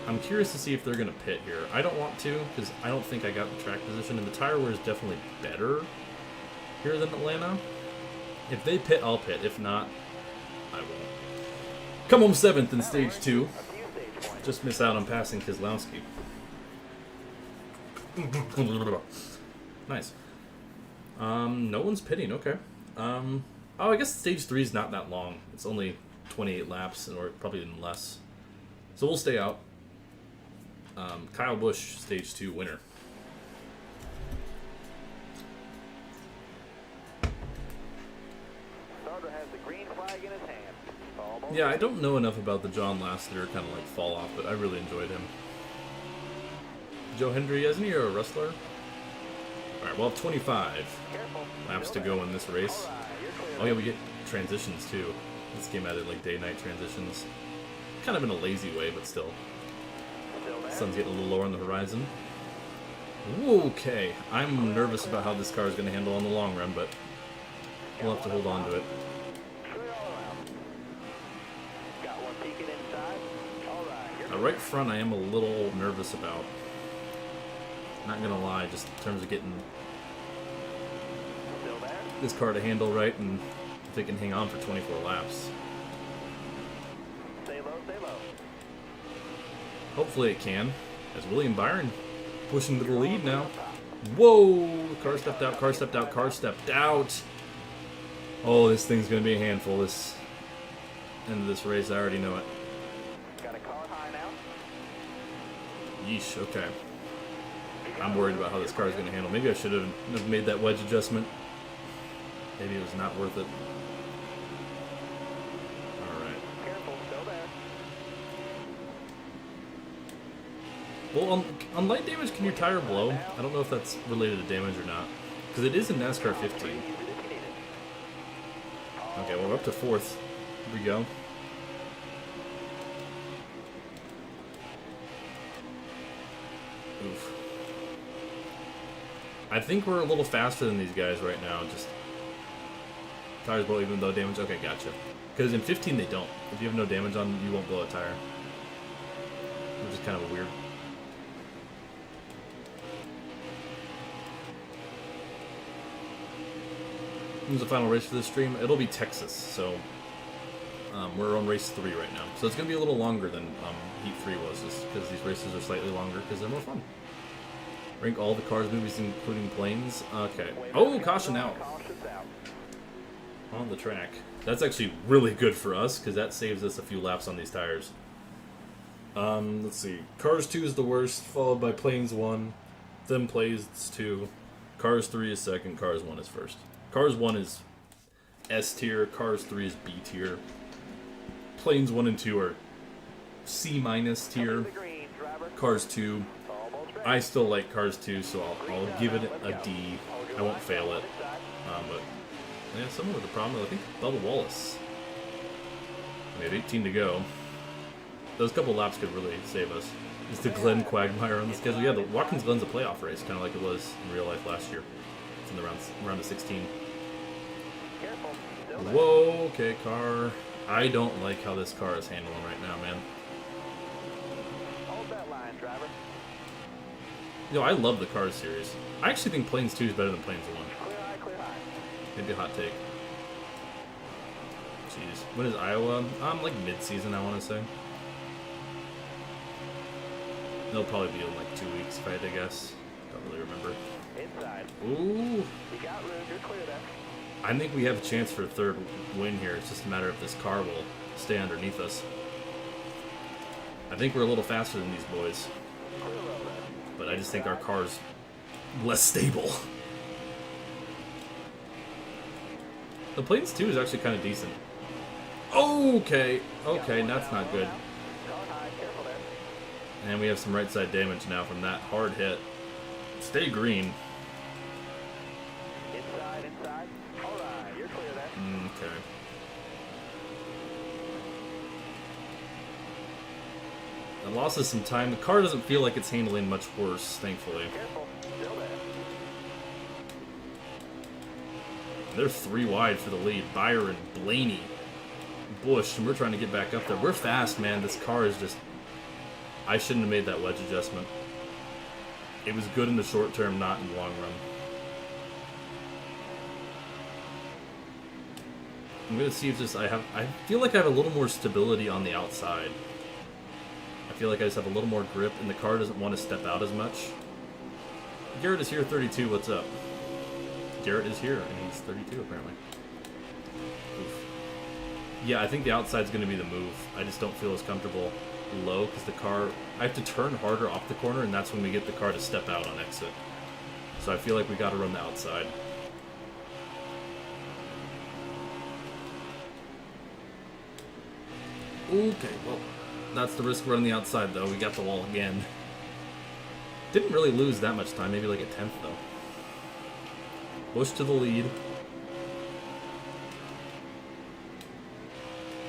S1: I'm curious to see if they're going to pit here. I don't want to, because I don't think I got the track position, and the tire wear is definitely better here than Atlanta. If they pit, I'll pit. If not, I won't. Come home 7th in stage 2.
S4: A few stage points.
S1: Just miss out on passing Keselowski. Nice. No one's pitting, okay. Oh, I guess stage 3 is not that long. It's only 28 laps, or probably even less. So we'll stay out. Kyle Busch, stage 2 winner.
S4: Starter has the green flag in his hand. Almost.
S1: Yeah, I don't know enough about the John Lasseter kind of like fall off, but I really enjoyed him. Joe Hendry, isn't he a wrestler? Alright, well, 25
S4: Careful.
S1: laps to go in this race.
S4: Alright, you're clear.
S1: Oh yeah, we get transitions too. This game added like day-night transitions. Kind of in a lazy way, but still.
S4: Still there.
S1: Sun's getting a little lower on the horizon. Okay, I'm nervous about how this car is going to handle on the long run, but we'll have to hold on to it.
S4: Clear all around. Got one peeking inside. Alright, you're
S1: Now, right front, I am a little nervous about. Not gonna lie, just in terms of getting
S4: still there.
S1: this car to handle right, and if it can hang on for 24 laps.
S4: Stay low, stay low.
S1: Hopefully it can, as William Byron pushing to the lead now. Whoa! Car stepped out, car stepped out, car stepped out. Oh, this thing's gonna be a handful. This end of this race, I already know it.
S4: Got a car high now.
S1: Yeesh, okay. I'm worried about how this car is going to handle. Maybe I should have made that wedge adjustment. Maybe it was not worth it. Alright.
S4: Careful, still there.
S1: Well, on light damage, can your tire blow? I don't know if that's related to damage or not. Because it is in NASCAR 15. Okay, well, we're up to 4th. Here we go. Oof. I think we're a little faster than these guys right now. Just tires blow even though damage. Okay, gotcha. Because in 15 they don't. If you have no damage on them, you won't blow a tire. Which is kind of weird. When's the final race for this stream? It'll be Texas, so we're on race 3 right now. So it's going to be a little longer than Heat 3 was, just because these races are slightly longer because they're more fun. Rank all the Cars movies, including planes. Okay. Oh, caution out.
S4: Caution's out.
S1: On the track. That's actually really good for us, because that saves us a few laps on these tires. Let's see. Cars 2 is the worst, followed by Planes 1, then Planes 2. Cars 3 is second, Cars 1 is first. Cars 1 is S tier, Cars 3 is B tier. Planes 1 and 2 are C- tier.
S4: The green, driver.
S1: Cars 2,
S4: Almost ready.
S1: I still like Cars 2, so I'll give it a D. I won't fail it. But yeah, someone with a problem. I think Bubba Wallace. We have 18 to go. Those couple laps could really save us. It's the Glenn Quagmire on the schedule. Yeah, the Watkins Glen's a playoff race, kind of like it was in real life last year. It's in the round of 16.
S4: Careful, still there.
S1: Whoa, okay, car. I don't like how this car is handling right now, man.
S4: Hold that line, driver.
S1: You know, I love the Cars series. I actually think Planes 2 is better than Planes 1.
S4: Clear high, clear high.
S1: Maybe a hot take. Jeez. When is Iowa? Like mid-season, I want to say. It'll probably be in like 2 weeks, if I had to guess. Don't really remember.
S4: Inside.
S1: Ooh.
S4: You got room, you're clear there.
S1: I think we have a chance for a third win here. It's just a matter if this car will stay underneath us. I think we're a little faster than these boys. But I just think our car's less stable. The Plains 2 is actually kind of decent. Okay, that's not good. And we have some right side damage now from that hard hit. Stay green.
S4: Inside. Alright, you're clear there.
S1: Okay. It lost us some time. The car doesn't feel like it's handling much worse, thankfully.
S4: Careful, still there.
S1: They're 3 wide for the lead. Byron, Blaney, Bush, and we're trying to get back up there. We're fast, man. This car is just... I shouldn't have made that wedge adjustment. It was good in the short term, not in the long run. I'm gonna see if this... I feel like I have a little more stability on the outside. I feel like I just have a little more grip, and the car doesn't want to step out as much. Garrett is here, 32. What's up? Garrett is here, and he's 32 apparently. Oof. Yeah, I think the outside's going to be the move. I just don't feel as comfortable low because the car... I have to turn harder off the corner, and that's when we get the car to step out on exit. So I feel like we got to run the outside. Okay, well, that's the risk running the outside, though. We got the wall again. Didn't really lose that much time, maybe like a 10th, though. Bush to the lead.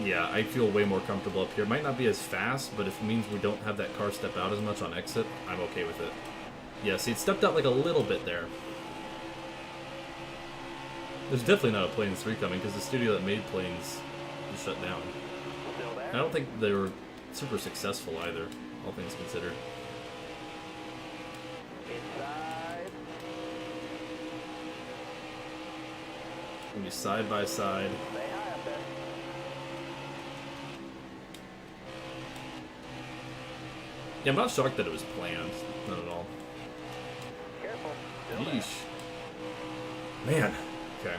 S1: Yeah, I feel way more comfortable up here. Might not be as fast, but if it means we don't have that car step out as much on exit, I'm okay with it. Yeah, see, it stepped out like a little bit there. There's definitely not a Plains 3 coming, because the studio that made Plains is shut down. I don't think they were super successful either, all things considered.
S4: Inside.
S1: Gonna be side by side.
S4: Stay high up there.
S1: Yeah, I'm not shocked that it was planned. Not at all.
S4: Careful. Still there.
S1: Yeesh. Man. Okay.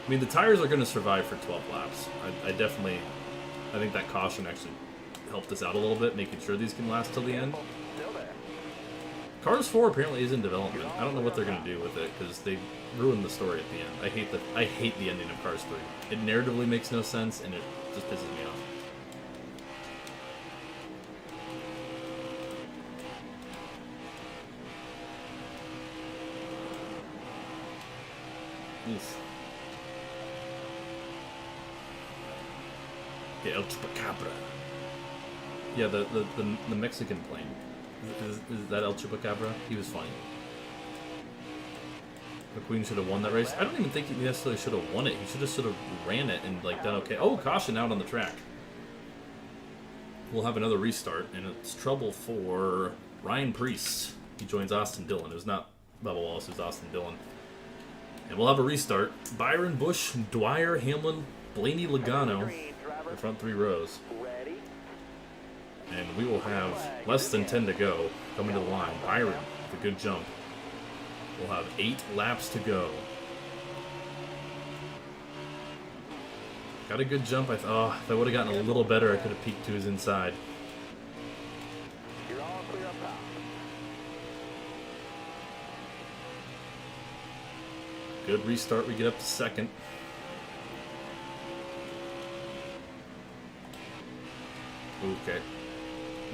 S1: I mean, the tires are going to survive for 12 laps. I think that caution actually helped us out a little bit, making sure these can last till the end.
S4: Still there.
S1: Cars 4 apparently is in development. I don't know what they're going to do with it, because they ruined the story at the end. I hate the ending of Cars 3. It narratively makes no sense, and it just pisses me off. Oof. The El Chupacabra. Yeah, the Mexican plane. Is that El Chupacabra? He was funny. McQueen should have won that race. I don't even think he necessarily should have won it. He should have sort of ran it and like done okay. Oh, caution out on the track. We'll have another restart, and it's trouble for Ryan Priest. He joins Austin Dillon. It was not Bubba Wallace, it was Austin Dillon. And we'll have a restart. Byron, Bush, Dwyer, Hamlin, Blaney, Logano, the front 3 rows.
S4: Ready.
S1: And we will have less than 10 to go coming to the line. Byron with a good jump. We'll have 8 laps to go. Got a good jump. If I would have gotten a little better, I could have peeked to his inside.
S4: You're all clear up top.
S1: Good restart. We get up to second. Okay.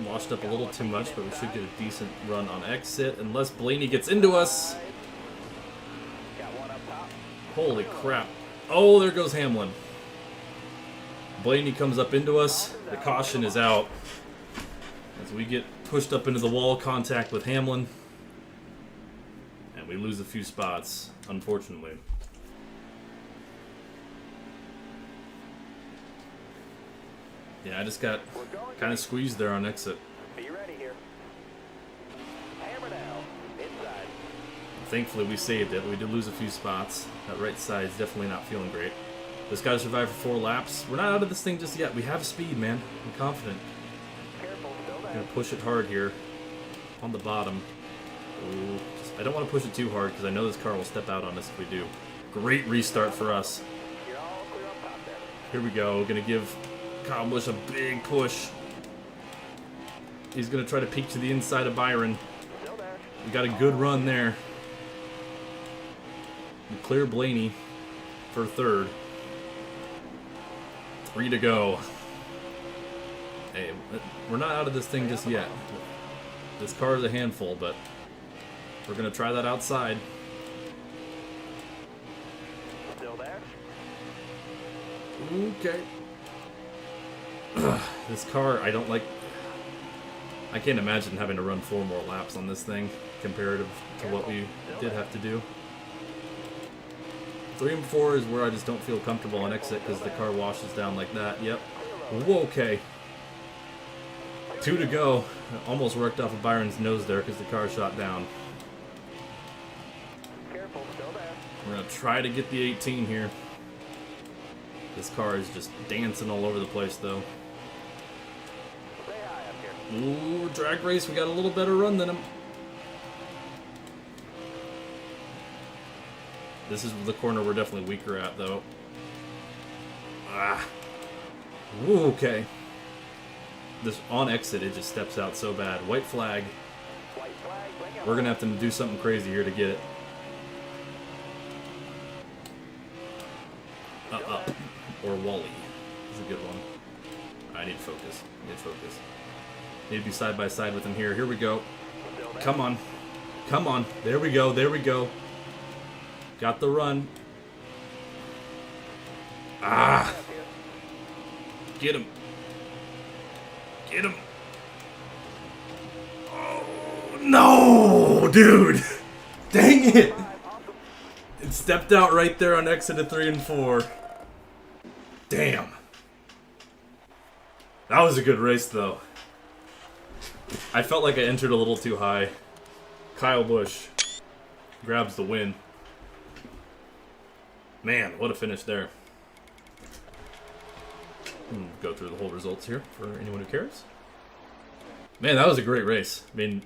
S1: Washed up a little too much, but we should get a decent run on exit, unless Blaney gets into us.
S4: Got one up top.
S1: Holy crap. Oh, there goes Hamlin. Blaney comes up into us. The caution is out. As we get pushed up into the wall, contact with Hamlin. And we lose a few spots, unfortunately. Yeah, I just got kind of squeezed there on exit.
S4: Be ready here. Hammer down. Inside.
S1: Thankfully, we saved it. We did lose a few spots. That right side is definitely not feeling great. This guy survived for 4 laps. We're not out of this thing just yet. We have speed, man. I'm confident.
S4: Careful. Still there.
S1: Gonna push it hard here. On the bottom. Ooh. I don't want to push it too hard because I know this car will step out on us if we do. Great restart for us.
S4: You're all clear up top there.
S1: Here we go. Gonna give Kyle Busch a big push. He's going to try to peek to the inside of Byron.
S4: Still there.
S1: We got a good run there. We clear Blaney for third. 3 to go. Hey, we're not out of this thing just yet. This car is a handful, but we're going to try that outside.
S4: Still there.
S1: Okay. This car, I don't like... I can't imagine having to run 4 more laps on this thing comparative to what we did have to do. 3 and 4 is where I just don't feel comfortable on exit because the car washes down like that. Yep. Whoa, okay. 2 to go. Almost worked off of Byron's nose there because the car shot down.
S4: Careful, still there.
S1: We're going to try to get the 18 here. This car is just dancing all over the place, though.
S4: Stay high up here.
S1: Ooh, drag race. We got a little better run than him. This is the corner we're definitely weaker at, though. Ah. Ooh, okay. This on exit, it just steps out so bad. White flag.
S4: White flag, bring it
S1: We're going to
S4: home.
S1: have to do something crazy here to get it. Up. Or Wally. This is a good one. I need focus. Need focus. Need to be side by side with him here. Here we go.
S4: Still there.
S1: Come on. Come on. There we go. There we go. Got the run. Ah.
S4: Up here.
S1: Get him. Get him. Oh, no, dude. Dang it.
S4: Awesome.
S1: It stepped out right there on exit of 3 and 4. Damn. That was a good race, though. I felt like I entered a little too high. Kyle Busch grabs the win. Man, what a finish there. Go through the whole results here for anyone who cares. Man, that was a great race. I mean,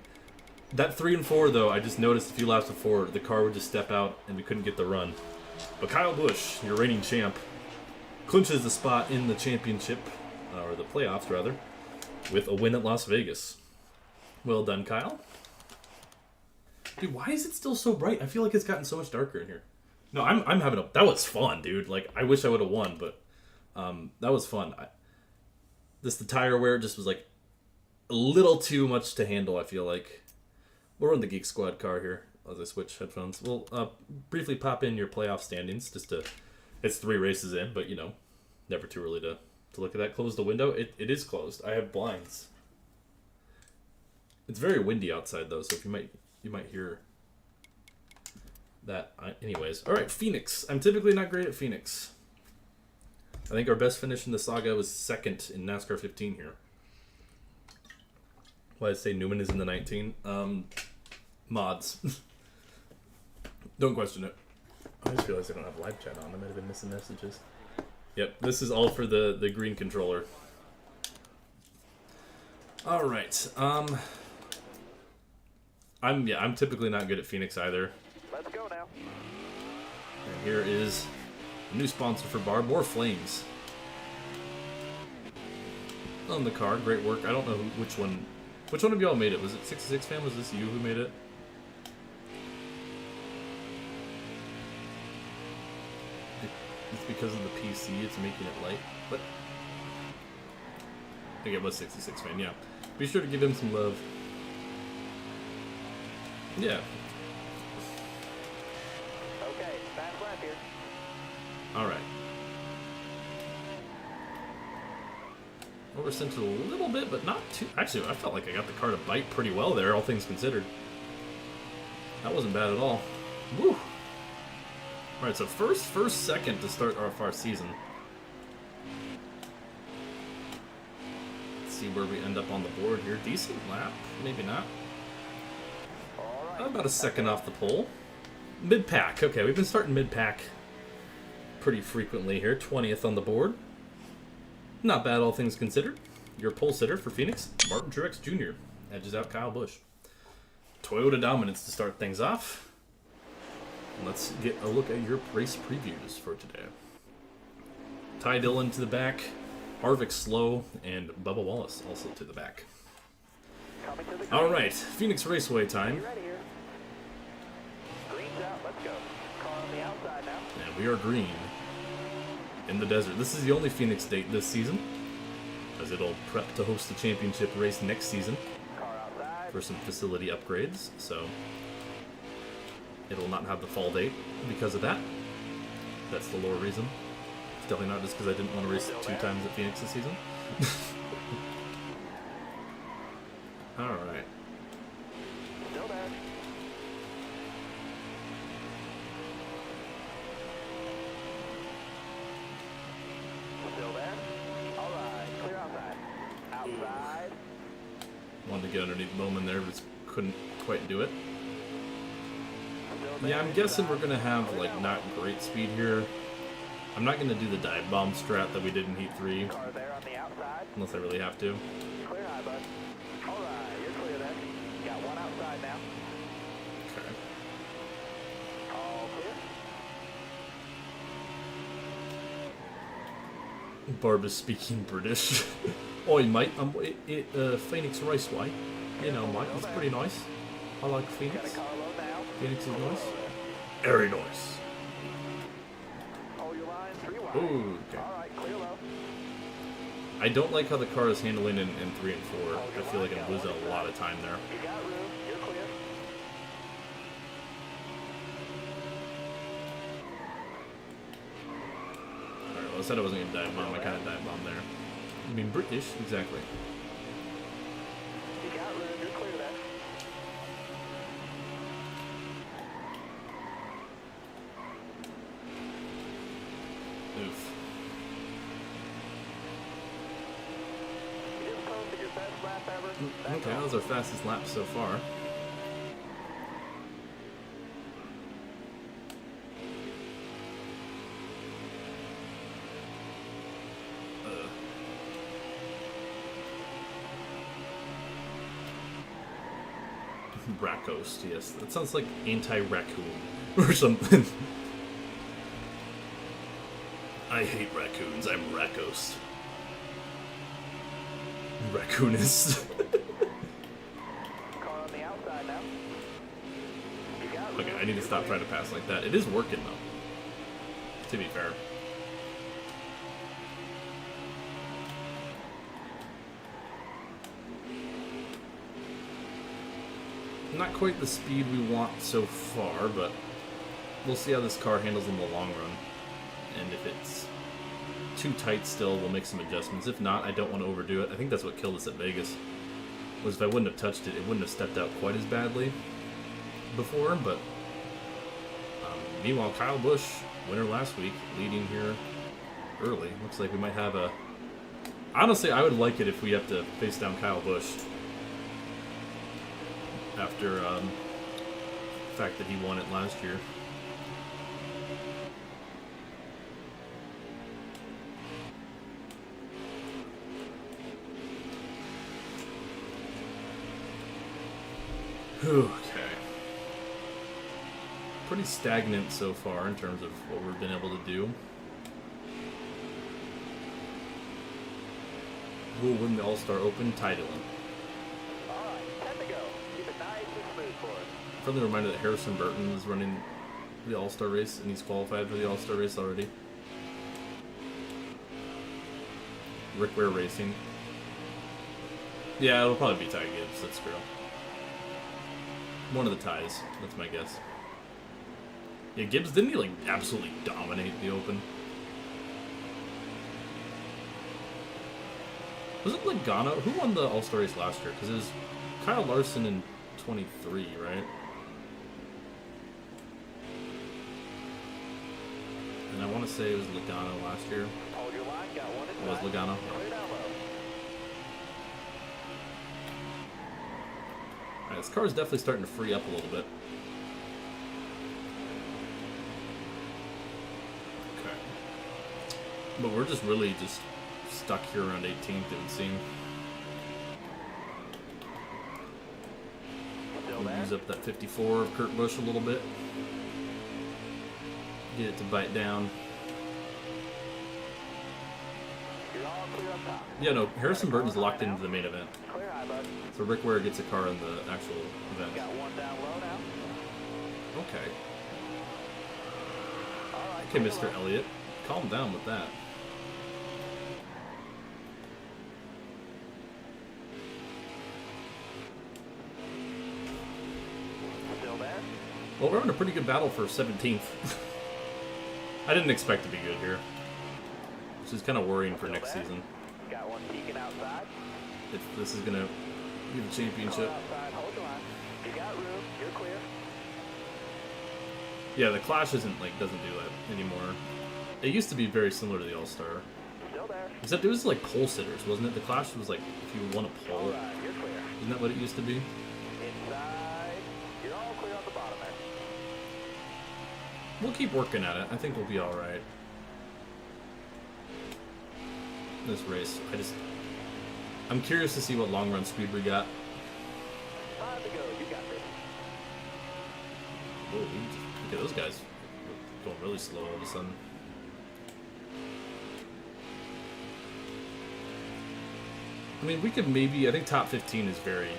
S1: that 3 and 4, though, I just noticed a few laps before, the car would just step out and we couldn't get the run. But Kyle Busch, your reigning champ, clinches the spot in the championship, or the playoffs, rather, with a win at Las Vegas. Well done, Kyle. Dude, why is it still so bright? I feel like it's gotten so much darker in here. No, I'm having a... That was fun, dude. Like, I wish I would have won, but that was fun. The tire wear just was, like, a little too much to handle, I feel like. We're on the Geek Squad car here as I switch headphones. We'll briefly pop in your playoff standings just to... It's 3 races in, but, you know, never too early to look at that. Close the window. It is closed. I have blinds. It's very windy outside, though, so if you might hear that. Anyways. All right, Phoenix. I'm typically not great at Phoenix. I think our best finish in the saga was 2nd in NASCAR 15 here. Why I say Newman is in the 19? Mods. Don't question it. I just realized I don't have live chat on. I might have been missing messages. Yep, this is all for the green controller. All right. I'm typically not good at Phoenix either.
S4: Let's go now.
S1: And here is a new sponsor for Barb, more flames on the car. Great work. I don't know which one of y'all made it. Was it 66 fan? Was this you who made it? It's because of the PC, it's making it light. But I think it was 66 fan, yeah. Be sure to give him some love. Yeah.
S4: Okay, fast lap here.
S1: Alright. Overcentered a little bit, but not too... Actually, I felt like I got the car to bite pretty well there, all things considered. That wasn't bad at all. Woo! Alright, so first second to start our season. Let's see where we end up on the board here. Decent lap, maybe not.
S4: All right.
S1: About a second off the pole. Mid-pack. Okay, we've been starting mid-pack pretty frequently here. 20th on the board. Not bad, all things considered. Your pole sitter for Phoenix, Martin Truex Jr. edges out Kyle Busch. Toyota dominance to start things off. Let's get a look at your race previews for today. Ty Dillon to the back. Harvick slow, and Bubba Wallace also to the back.
S4: Coming to the green.
S1: All right, Phoenix Raceway
S4: Be
S1: time.
S4: ready here. Green's out. Let's go. Car on the outside now.
S1: And we are green in the desert. This is the only Phoenix date this season, as it'll prep to host the championship race next season
S4: Car outside.
S1: for some facility upgrades. So it will not have the fall date because of that. That's the lore reason. It's definitely not just because I didn't want to race 2 times at Phoenix this season. All right.
S4: Still there. Still there. All right. Clear outside. Outside.
S1: Wanted to get underneath Bowman there, but couldn't quite do it.
S4: Still there.
S1: Yeah, I'm guessing we're gonna have like not great speed here. I'm not gonna do the dive bomb strat that we did in Heat 3,
S4: Car there on the outside.
S1: unless I really have to.
S4: Clear high, bud. All right. You're clear then. Got one outside now.
S1: Okay.
S4: All clear.
S1: Barb is speaking British. Oi, mate, I'm Phoenix Raceway. You know, mate, it's pretty nice. I like
S4: Got a
S1: Phoenix.
S4: car low now.
S1: Phoenix is nice. Very nice.
S4: Hold your line. 3 wide.
S1: Ooh, okay.
S4: All right. Clear low.
S1: I don't like how the car is handling in 3 and 4. I feel like I'm losing a lot of time there.
S4: You got room. You're clear.
S1: Alright, well, I said I wasn't gonna dive bomb. I kind of dive bomb there. I mean, British, exactly.
S4: You got room. You're clear then.
S1: Oof.
S4: You just posted your best lap ever. That's
S1: Okay, that
S4: all.
S1: was our fastest lap so far. Raccoast, yes. That sounds like anti-raccoon or something. I hate raccoons. I'm Raccoast. Raccoonist.
S4: Car on the outside now. You got room.
S1: Okay, I need to
S4: You're
S1: stop
S4: clear.
S1: trying to pass like that. It is working though, to be fair. Not quite the speed we want so far, but we'll see how this car handles in the long run. And if it's too tight still, we'll make some adjustments. If not, I don't want to overdo it. I think that's what killed us at Vegas, was if I wouldn't have touched it, it wouldn't have stepped out quite as badly before, but meanwhile, Kyle Busch, winner last week, leading here early. Looks like we might have a... Honestly, I would like it if we have to face down Kyle Busch after the fact that he won it last year. Okay. Pretty stagnant so far in terms of what we've been able to do. Who will win the All-Star Open? Title.
S4: All right. 10 to go. Keep it nice and smooth for us.
S1: Friendly reminder that Harrison Burton is running the All-Star race, and he's qualified for the All-Star race already. Rick Ware Racing. Yeah, it'll probably be Ty Gibbs. That's true. One of the ties. That's my guess. Yeah, Gibbs, didn't he like absolutely dominate the Open? Was it Logano? Who won the All-Star race last year? Because it was Kyle Larson in 23, right? And I want to say it was Logano last year.
S4: Hold your line. Got one
S1: It was
S4: inside.
S1: Logano.
S4: Clear down low.
S1: Alright, this car is definitely starting to free up a little bit. Okay. But we're just really just stuck here around 18th, it would seem.
S4: Still
S1: We'll
S4: there.
S1: use up that 54 of Kurt Busch a little bit. Get it to bite down.
S4: You're all clear up
S1: Yeah, no, Harrison Burton's locked into the main event.
S4: Clear high, bud.
S1: So Rick Ware gets a car in the actual event.
S4: Got one down low now.
S1: Okay.
S4: All right.
S1: Okay, Mr. Elliott. Calm down with that.
S4: Still there?
S1: Well, we're having a pretty good battle for 17th. I didn't expect to be good here. Which is kind of worrying for next season.
S4: Got one peeking outside.
S1: If this is going to be the championship.
S4: Outside, hold the line. You got room. You're clear.
S1: Yeah, the Clash doesn't do that anymore. It used to be very similar to the All-Star.
S4: Still there.
S1: Except it was like pole sitters, wasn't it? The Clash was like if you won a
S4: All
S1: pole.
S4: right, you're clear.
S1: Isn't that what it used to be?
S4: Inside. You're all clear on the bottom there.
S1: We'll keep working at it. I think we'll be alright. This race, I'm curious to see what long run speed we got.
S4: 5 to go. You got this.
S1: Oh, look at those guys going really slow all of a sudden. I mean, we could maybe, I think top 15 is very,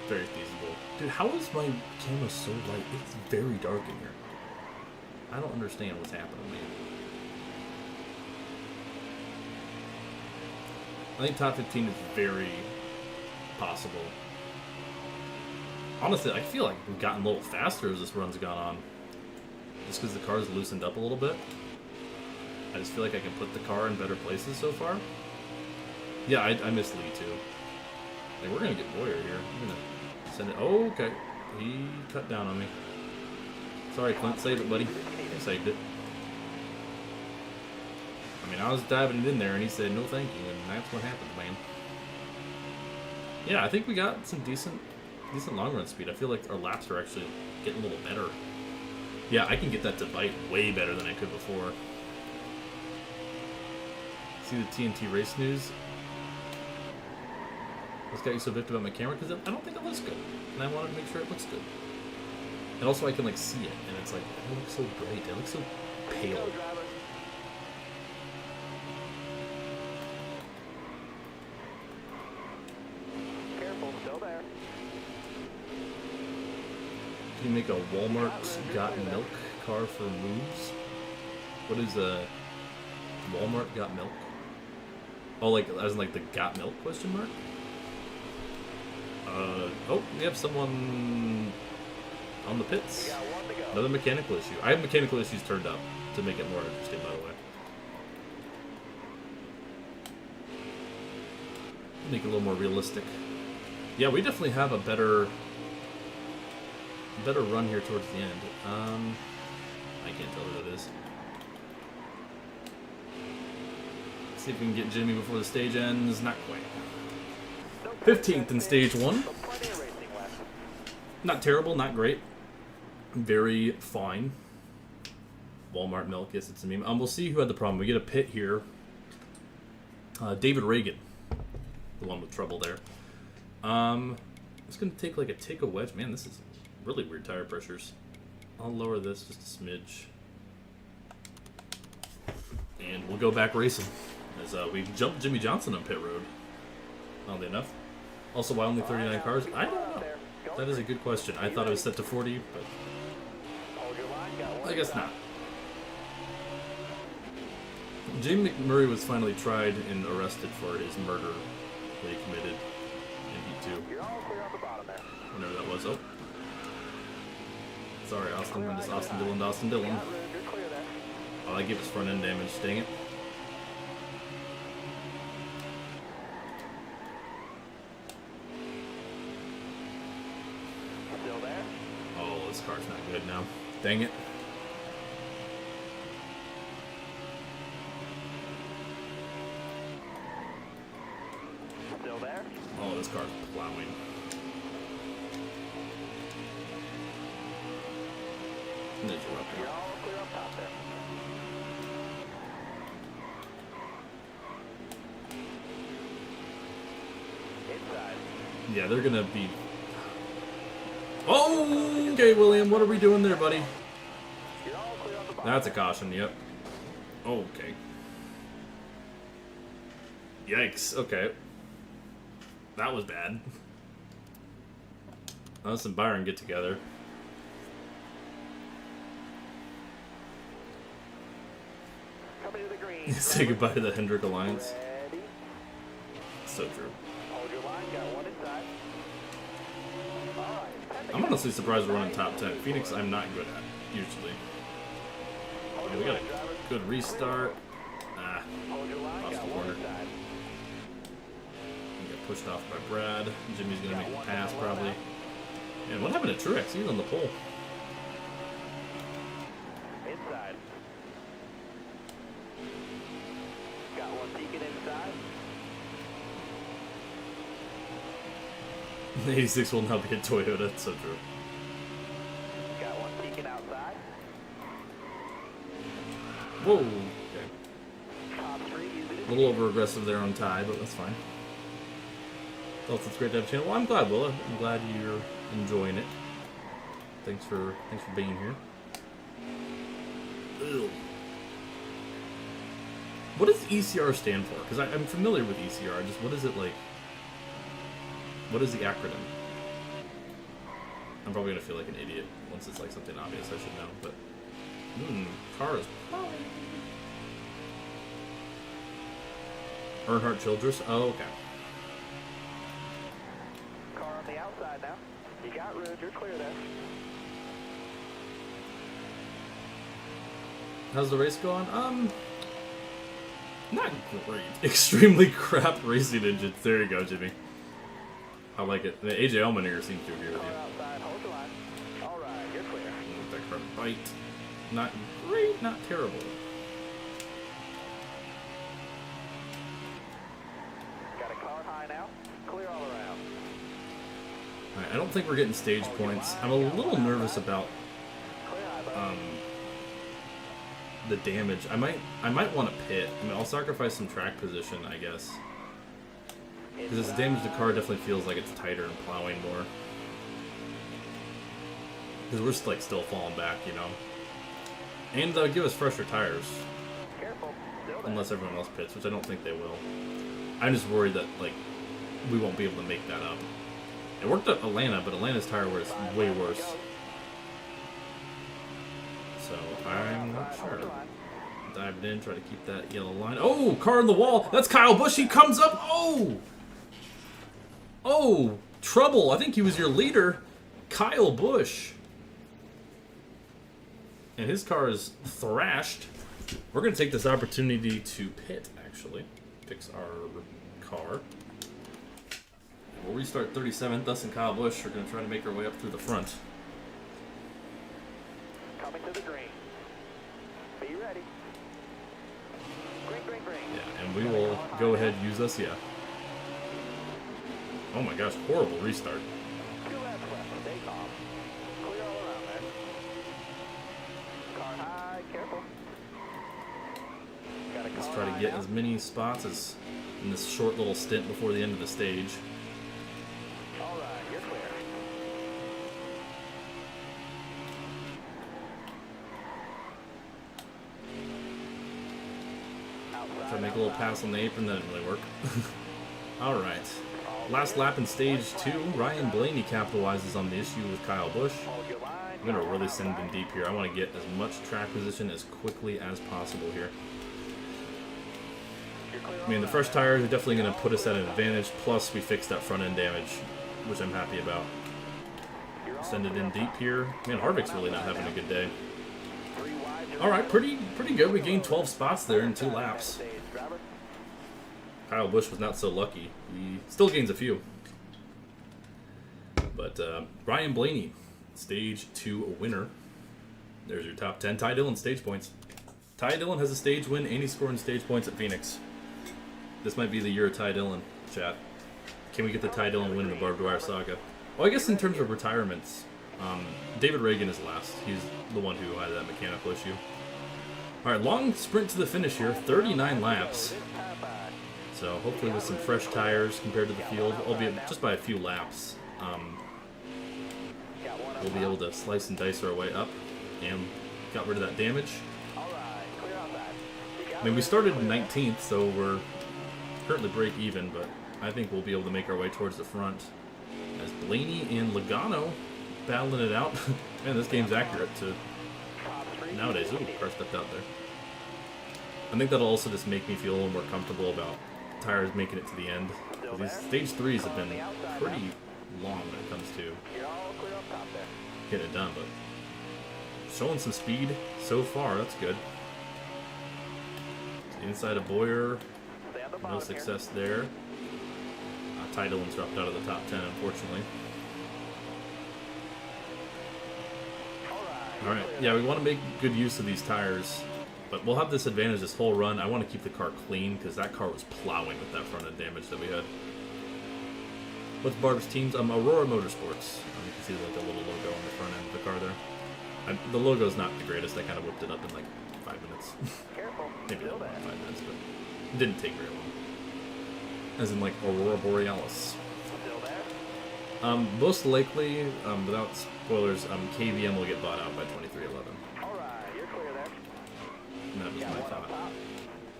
S1: very feasible. Dude, how is my camera so light? It's very dark in here. I don't understand what's happening, man. I think top 15 is very possible. Honestly, I feel like we've gotten a little faster as this run's gone on. Just because the car's loosened up a little bit. I just feel like I can put the car in better places so far. Yeah, I miss Lee too. Like, we're gonna get Boyer here. I'm gonna send it. Oh, okay. He cut down on me. Sorry, Clint. Save it, buddy. I saved it. I mean, I was diving it in there, and he said no thank you, and that's what happened, man. Yeah, I think we got some decent long run speed. I feel like our laps are actually getting a little better. Yeah, I can get that to bite way better than I could before. See the TNT race news? What's got you so biffed about my camera? Because I don't think it looks good, and I want to make sure it looks good. And also I can like see it, and it's like, it looks so bright, it looks so pale.
S4: Go, driver. Careful. Still there.
S1: Can you make a Walmart got milk car for moves? What is a Walmart got milk? Oh, like as in like the got milk question mark? Oh, we have someone on the pits.
S4: You got one to go.
S1: Another mechanical issue. I have mechanical issues turned up to make it more interesting, by the way. Make it a little more realistic. Yeah, we definitely have a better run here towards the end. I can't tell who that is. See if we can get Jimmy before the stage ends. Not quite. 15th in stage 1.
S4: But plenty of racing left.
S1: Not terrible, not great. Very fine. Walmart milk, yes, it's a meme. We'll see who had the problem. We get a pit here. David Reagan, the one with trouble there. It's gonna take like a wedge. Man, this is really weird tire pressures. I'll lower this just a smidge, and we'll go back racing as we jumped Jimmy Johnson on pit road. Oddly enough. Also, why only 39 cars? I don't know. That is a good question. I thought it was set to 40, but
S4: Hold your line. Got one
S1: I guess
S4: to go.
S1: not. Jamie McMurray was finally tried and arrested for his murder that he committed in Heat 2.
S4: You're all clear on the bottom there.
S1: Whenever that was. Oh. Sorry, Austin. I'm just Austin Dillon. Austin Dillon.
S4: Got room. You're clear there.
S1: Oh, that gave us front end damage. Dang it.
S4: Still there.
S1: Oh, this car's not good now. Dang it.
S4: Still there.
S1: Oh, this car's plowing. There's your up
S4: You're
S1: there.
S4: all clear up top there. Inside.
S1: Yeah, they're gonna be. Oh, okay, William. What are we doing there, buddy?
S4: You're all clear on the bottom.
S1: That's a caution. Yep. Okay. Yikes. Okay. That was bad. Us and Byron get together.
S4: Coming to the green.
S1: Say goodbye to the Hendrick Alliance.
S4: Ready.
S1: So true.
S4: Hold your line. Got one inside. All right.
S1: I'm honestly surprised we're running top 10. Phoenix, I'm not good at, usually.
S4: Hold
S1: Okay, we
S4: your
S1: got
S4: line, driver.
S1: a good restart. Ah,
S4: Hold your line.
S1: off
S4: Got
S1: the
S4: one
S1: corner.
S4: inside.
S1: We got pushed off by Brad. Jimmy's gonna make a pass, probably. And what happened to Truex? He's on the pole.
S4: Inside. Got one peeking inside.
S1: The 86 will now be a Toyota. That's so true.
S4: Got one peeking outside.
S1: Whoa. Okay.
S4: Top three using it.
S1: A little over aggressive there on Ty, but that's fine. Also, it's great to have a channel. Well, I'm glad, Willa. I'm glad you're enjoying it. Thanks for being here. Ew. What does ECR stand for? Because I'm familiar with ECR. Just what is it like? What is the acronym? I'm probably gonna feel like an idiot once it's like something obvious I should know. But car is Earnhardt Childress. Oh, okay.
S4: Car on the outside now. You got room. You're clear there.
S1: How's the race going? Not great. Extremely crap racing engines. There you go, Jimmy. I like it. The AJ Allmendinger seems to agree with
S4: Car
S1: you.
S4: outside. Hold your line. All right. You're clear.
S1: That crap bite. Not great, not terrible.
S4: Got a car high now. Clear all around.
S1: Alright, I don't think we're getting stage points. I'm a little nervous about
S4: Clear high, bud.
S1: the damage. I might want to pit. I mean, I'll sacrifice some track position, I guess. Because this damage the car definitely feels like it's tighter and plowing more. Because we're like still falling back, you know. And give us fresher tires,
S4: Careful. Still there.
S1: unless everyone else pits, which I don't think they will. I'm just worried that like we won't be able to make that up. It worked at Atlanta, but Atlanta's tire was way worse. So I'm not sure. Dived in, try to keep that yellow line. Oh, car on the wall. That's Kyle Busch. He comes up. Oh, oh, trouble. I think he was your leader, Kyle Busch. And his car is thrashed. We're going to take this opportunity to pit, actually. Fix our car. We'll restart 37th. Us and Kyle Busch are going to try to make our way up through the front.
S4: Coming to the green. Be ready. Green, green, green.
S1: Yeah, and we will go ahead and use us, yeah. Oh my gosh, horrible restart.
S4: 2 laps left. Stay calm. Clear all around there. Car high. Careful. Got a car
S1: Let's try to
S4: high
S1: get
S4: now.
S1: as many spots as in this short little stint before the end of the stage.
S4: All right. You're clear.
S1: Try to make a little pass on the apron, that didn't really work. Alright. Last lap in stage 2, Ryan Blaney capitalizes on the issue with Kyle Busch. I'm going to really send him deep here. I want to get as much track position as quickly as possible here. I mean, the fresh tires are definitely going to put us at an advantage, plus we fixed that front end damage, which I'm happy about. Send it in deep here. Man, Harvick's really not having a good day. Alright, pretty good. We gained 12 spots there in 2 laps. Kyle Busch was not so lucky. He still gains a few. But Ryan Blaney, stage 2 winner. There's your top 10. Ty Dillon, stage points. Ty Dillon has a stage win, and he's scoring stage points at Phoenix. This might be the year of Ty Dillon, chat. Can we get the Ty Dillon win in the Barb Dwyer saga? Well, I guess in terms of retirements, David Reagan is last. He's the one who had that mechanical issue. All right, long sprint to the finish here, 39 laps. So hopefully with some fresh tires compared to the field, albeit just by a few laps, we'll be able to slice and dice our way up and got rid of that damage. I mean, we started in 19th, so we're currently break even, but I think we'll be able to make our way towards the front. As Blaney and Logano battling it out. Man, this game's accurate to nowadays. Ooh, car stepped out there. I think that'll also just make me feel a little more comfortable about tires making it to the end. These stage 3s have been pretty long when it comes to getting it done, but showing some speed so far, that's good. Inside of Bowyer, no success there. Ty Dillon's dropped out of the top 10, unfortunately. Alright, yeah, we want to make good use of these tires, but we'll have this advantage this whole run. I want to keep the car clean, because that car was plowing with that front end damage that we had. What's Barb's teams? Aurora Motorsports. You can see like a little logo on the front end of the car there. The logo's not the greatest. I kind of whipped it up in like 5 minutes. Maybe not 5 minutes, but it didn't take very long. As in like Aurora Borealis. Most likely, without spoilers, KVM will get bought out by 2311. And that was my thought.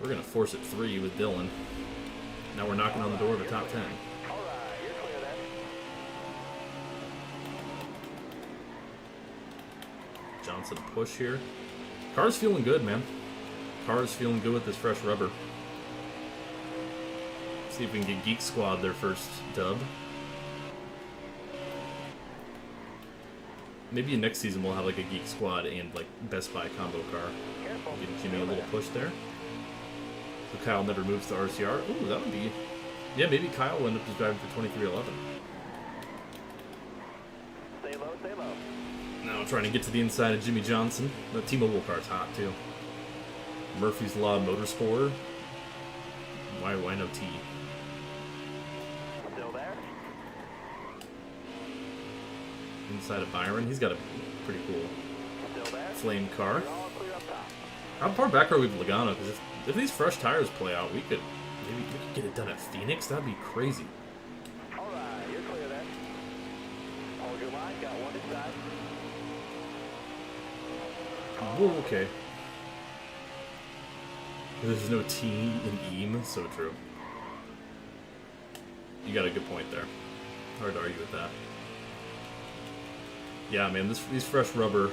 S1: We're going to force it 3 with Dillon. Now we're knocking on the door of the top 10. Johnson push here. Car's feeling good, man. Car's feeling good with this fresh rubber. See if we can get Geek Squad their first dub. Maybe next season we'll have like a Geek Squad and like Best Buy combo car. Give Jimmy a little push there. So Kyle never moves to RCR. Ooh, that would be... Yeah, maybe Kyle will end up just driving for 2311.
S4: Stay low, stay low.
S1: Now trying to get to the inside of Jimmy Johnson. The T-Mobile car's hot too. Murphy's Law Motorsport. Why no T?
S4: Still there?
S1: Inside of Byron. He's got a pretty cool
S4: Still there?
S1: flame car.
S4: All clear up top.
S1: How far back are we with Logano? Because if these fresh tires play out, we could get it done at Phoenix. That'd be crazy.
S4: All right, you're clear there. Hold your line, got one inside.
S1: Whoa, okay. There's no T in EAM, so true. You got a good point there. Hard to argue with that. Yeah, man, these fresh rubber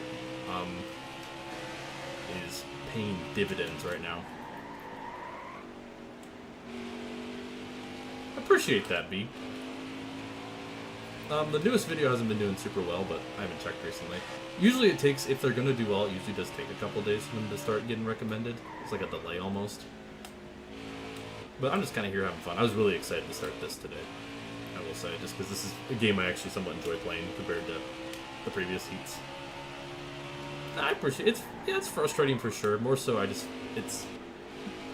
S1: is paying dividends right now. Appreciate that, B. The newest video hasn't been doing super well, but I haven't checked recently. Usually it takes, if they're going to do well, it usually does take a couple days for them to start getting recommended. It's like a delay almost. But I'm just kind of here having fun. I was really excited to start this today, I will say, just because this is a game I actually somewhat enjoy playing compared to the previous heats. I appreciate it. It's frustrating for sure. More so, I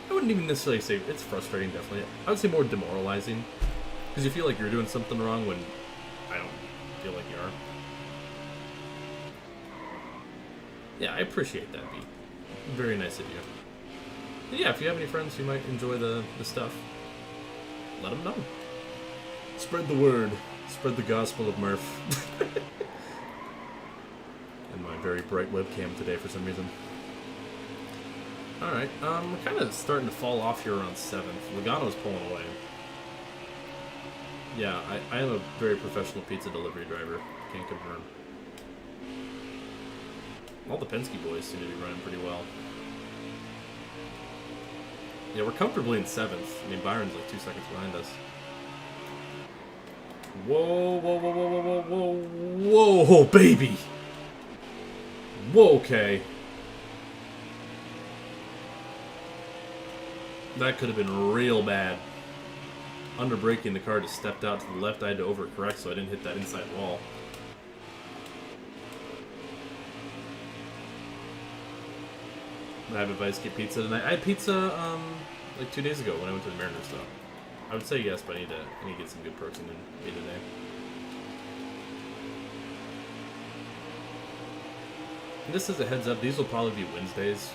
S1: wouldn't even necessarily say it's frustrating, definitely. I would say more demoralizing, because you feel like you're doing something wrong when I don't feel like you are. Yeah, I appreciate that, B. Very nice of you. And yeah, if you have any friends who might enjoy the stuff, let them know. Spread the word. Spread the gospel of Murph. And my very bright webcam today for some reason. Alright, we're kind of starting to fall off here around 7th. Logano's pulling away. Yeah, I am a very professional pizza delivery driver. Can't confirm. All the Penske boys seem to be running pretty well. Yeah, we're comfortably in 7th. I mean, Byron's like 2 seconds behind us. Whoa, whoa, whoa, whoa, whoa, whoa, whoa, whoa, baby! Whoa, okay. That could have been real bad. Under braking, the car just stepped out to the left. I had to overcorrect so I didn't hit that inside wall. I have advice to get pizza tonight. I had pizza like 2 days ago when I went to the Mariners, though. I would say yes, but I need to get some good protein in me today. And just as a heads up, these will probably be Wednesdays,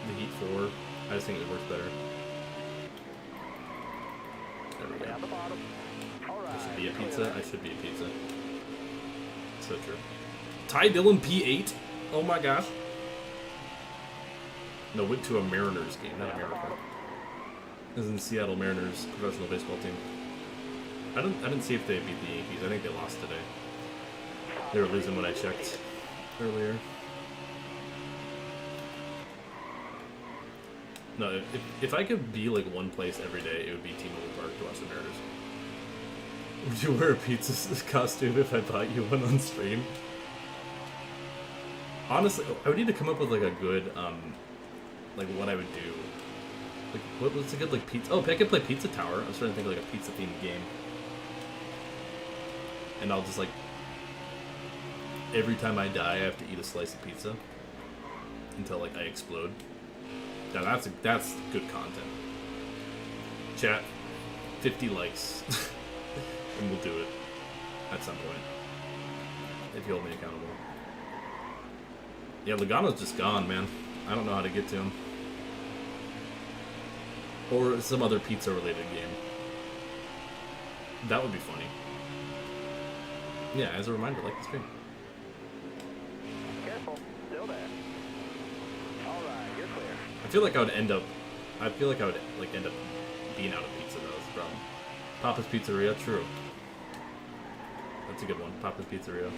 S1: the Heat 4. I just think it works better. There we go. I should be a pizza. I should be a pizza. So true. Ty Dillon P8. Oh my gosh. No, went to a Mariners game, not America. As in Seattle Mariners professional baseball team. I didn't see if they beat the Yankees. I think they lost today. They were losing when I checked earlier. No, if I could be like one place every day, it would be T-Mobile Park to watch the Mariners. Would you wear a pizza costume if I bought you one on stream? Honestly, I would need to come up with like a good, like what I would do. Like, what's a good like pizza? Oh, I could play Pizza Tower. I was trying to think of like a pizza themed game. And I'll just like, every time I die, I have to eat a slice of pizza until like I explode. Now that's good content. Chat, 50 likes, and we'll do it at some point if you hold me accountable. Yeah, Logano's just gone, man. I don't know how to get to him. Or some other pizza-related game. That would be funny. Yeah, as a reminder, like the stream.
S4: Careful, still there. All right, you're clear.
S1: I feel like I would end up being out of pizza though. That's the problem. Papa's Pizzeria, true. That's a good one. Papa's Pizzeria.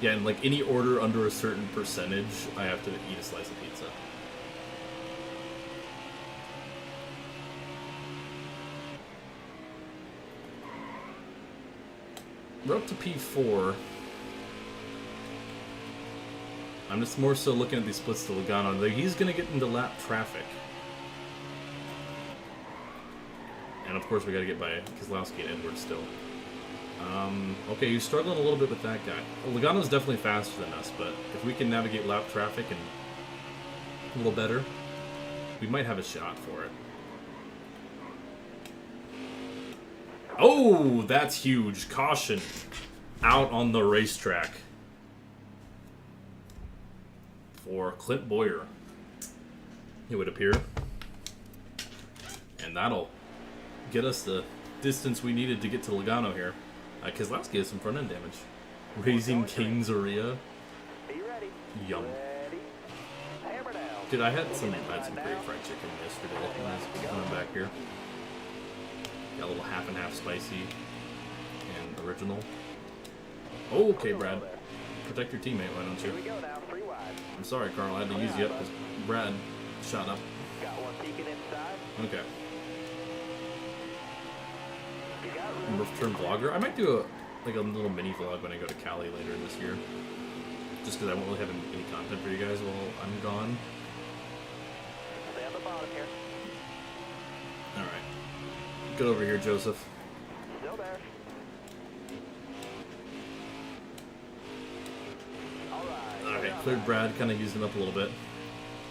S1: Yeah, and like any order under a certain percentage, I have to eat a slice of pizza. We're up to P4. I'm just more so looking at these splits to Logano. Like, he's going to get into lap traffic. And of course we got to get by Keselowski and Edwards still. Okay, you're struggling a little bit with that guy. Logano's definitely faster than us, but if we can navigate lap traffic and a little better, we might have a shot for it. Oh, that's huge. Caution. Out on the racetrack. For Clint Boyer, it would appear. And that'll get us the distance we needed to get to Logano here. Keselowski has some front-end damage. Raising King's Area.
S4: Be ready.
S1: Yum.
S4: Ready. Hammer down.
S1: Dude, I had some great fried chicken yesterday when I was coming back here. Got a little half and half spicy and original. Okay, Brad. Protect your teammate, why don't
S4: Here we
S1: you?
S4: go now, 3 wide.
S1: I'm sorry, Carl. I had to use you up because Brad shot up.
S4: Got one peeking inside.
S1: Okay.
S4: You got room.
S1: Return vlogger. I might do a little mini vlog when I go to Cali later this year. Just because I won't really have any content for you guys while I'm gone.
S4: Stay on the bottom here.
S1: Alright. Get over here, Joseph.
S4: Still there.
S1: Alright, cleared Brad, kind of used him up a little bit.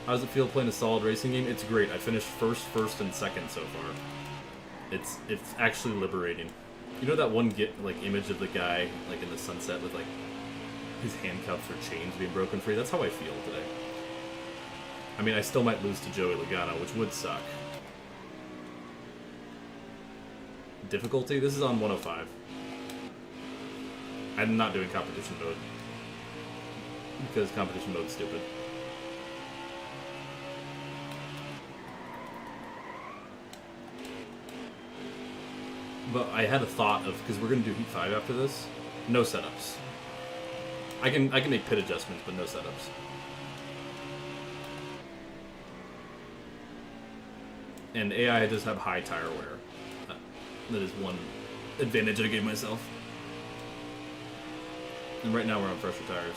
S1: How does it feel playing a solid racing game? It's great. I finished first, and second so far. It's actually liberating. You know that one image of the guy like in the sunset with like his handcuffs or chains being broken free? That's how I feel today. I mean, I still might lose to Joey Logano, which would suck. Difficulty? This is on 105. I'm not doing competition mode. Because competition mode's stupid. But I had a thought of, because we're going to do Heat 5 after this, no setups. I can make pit adjustments, but no setups. And AI does have high tire wear. That is one advantage I gave myself. And right now we're on fresher tires.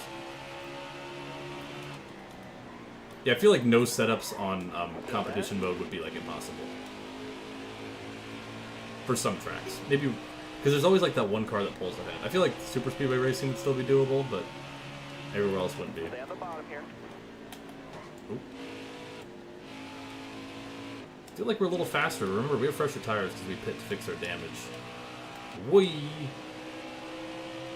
S1: Yeah, I feel like no setups on competition mode would be like impossible. For some tracks. Maybe, because there's always like that one car that pulls ahead. I feel like super speedway racing would still be doable, but everywhere else wouldn't be.
S4: Stay on the bottom here.
S1: Ooh. I feel like we're a little faster. Remember, we have fresher tires because we pit to fix our damage. Whee!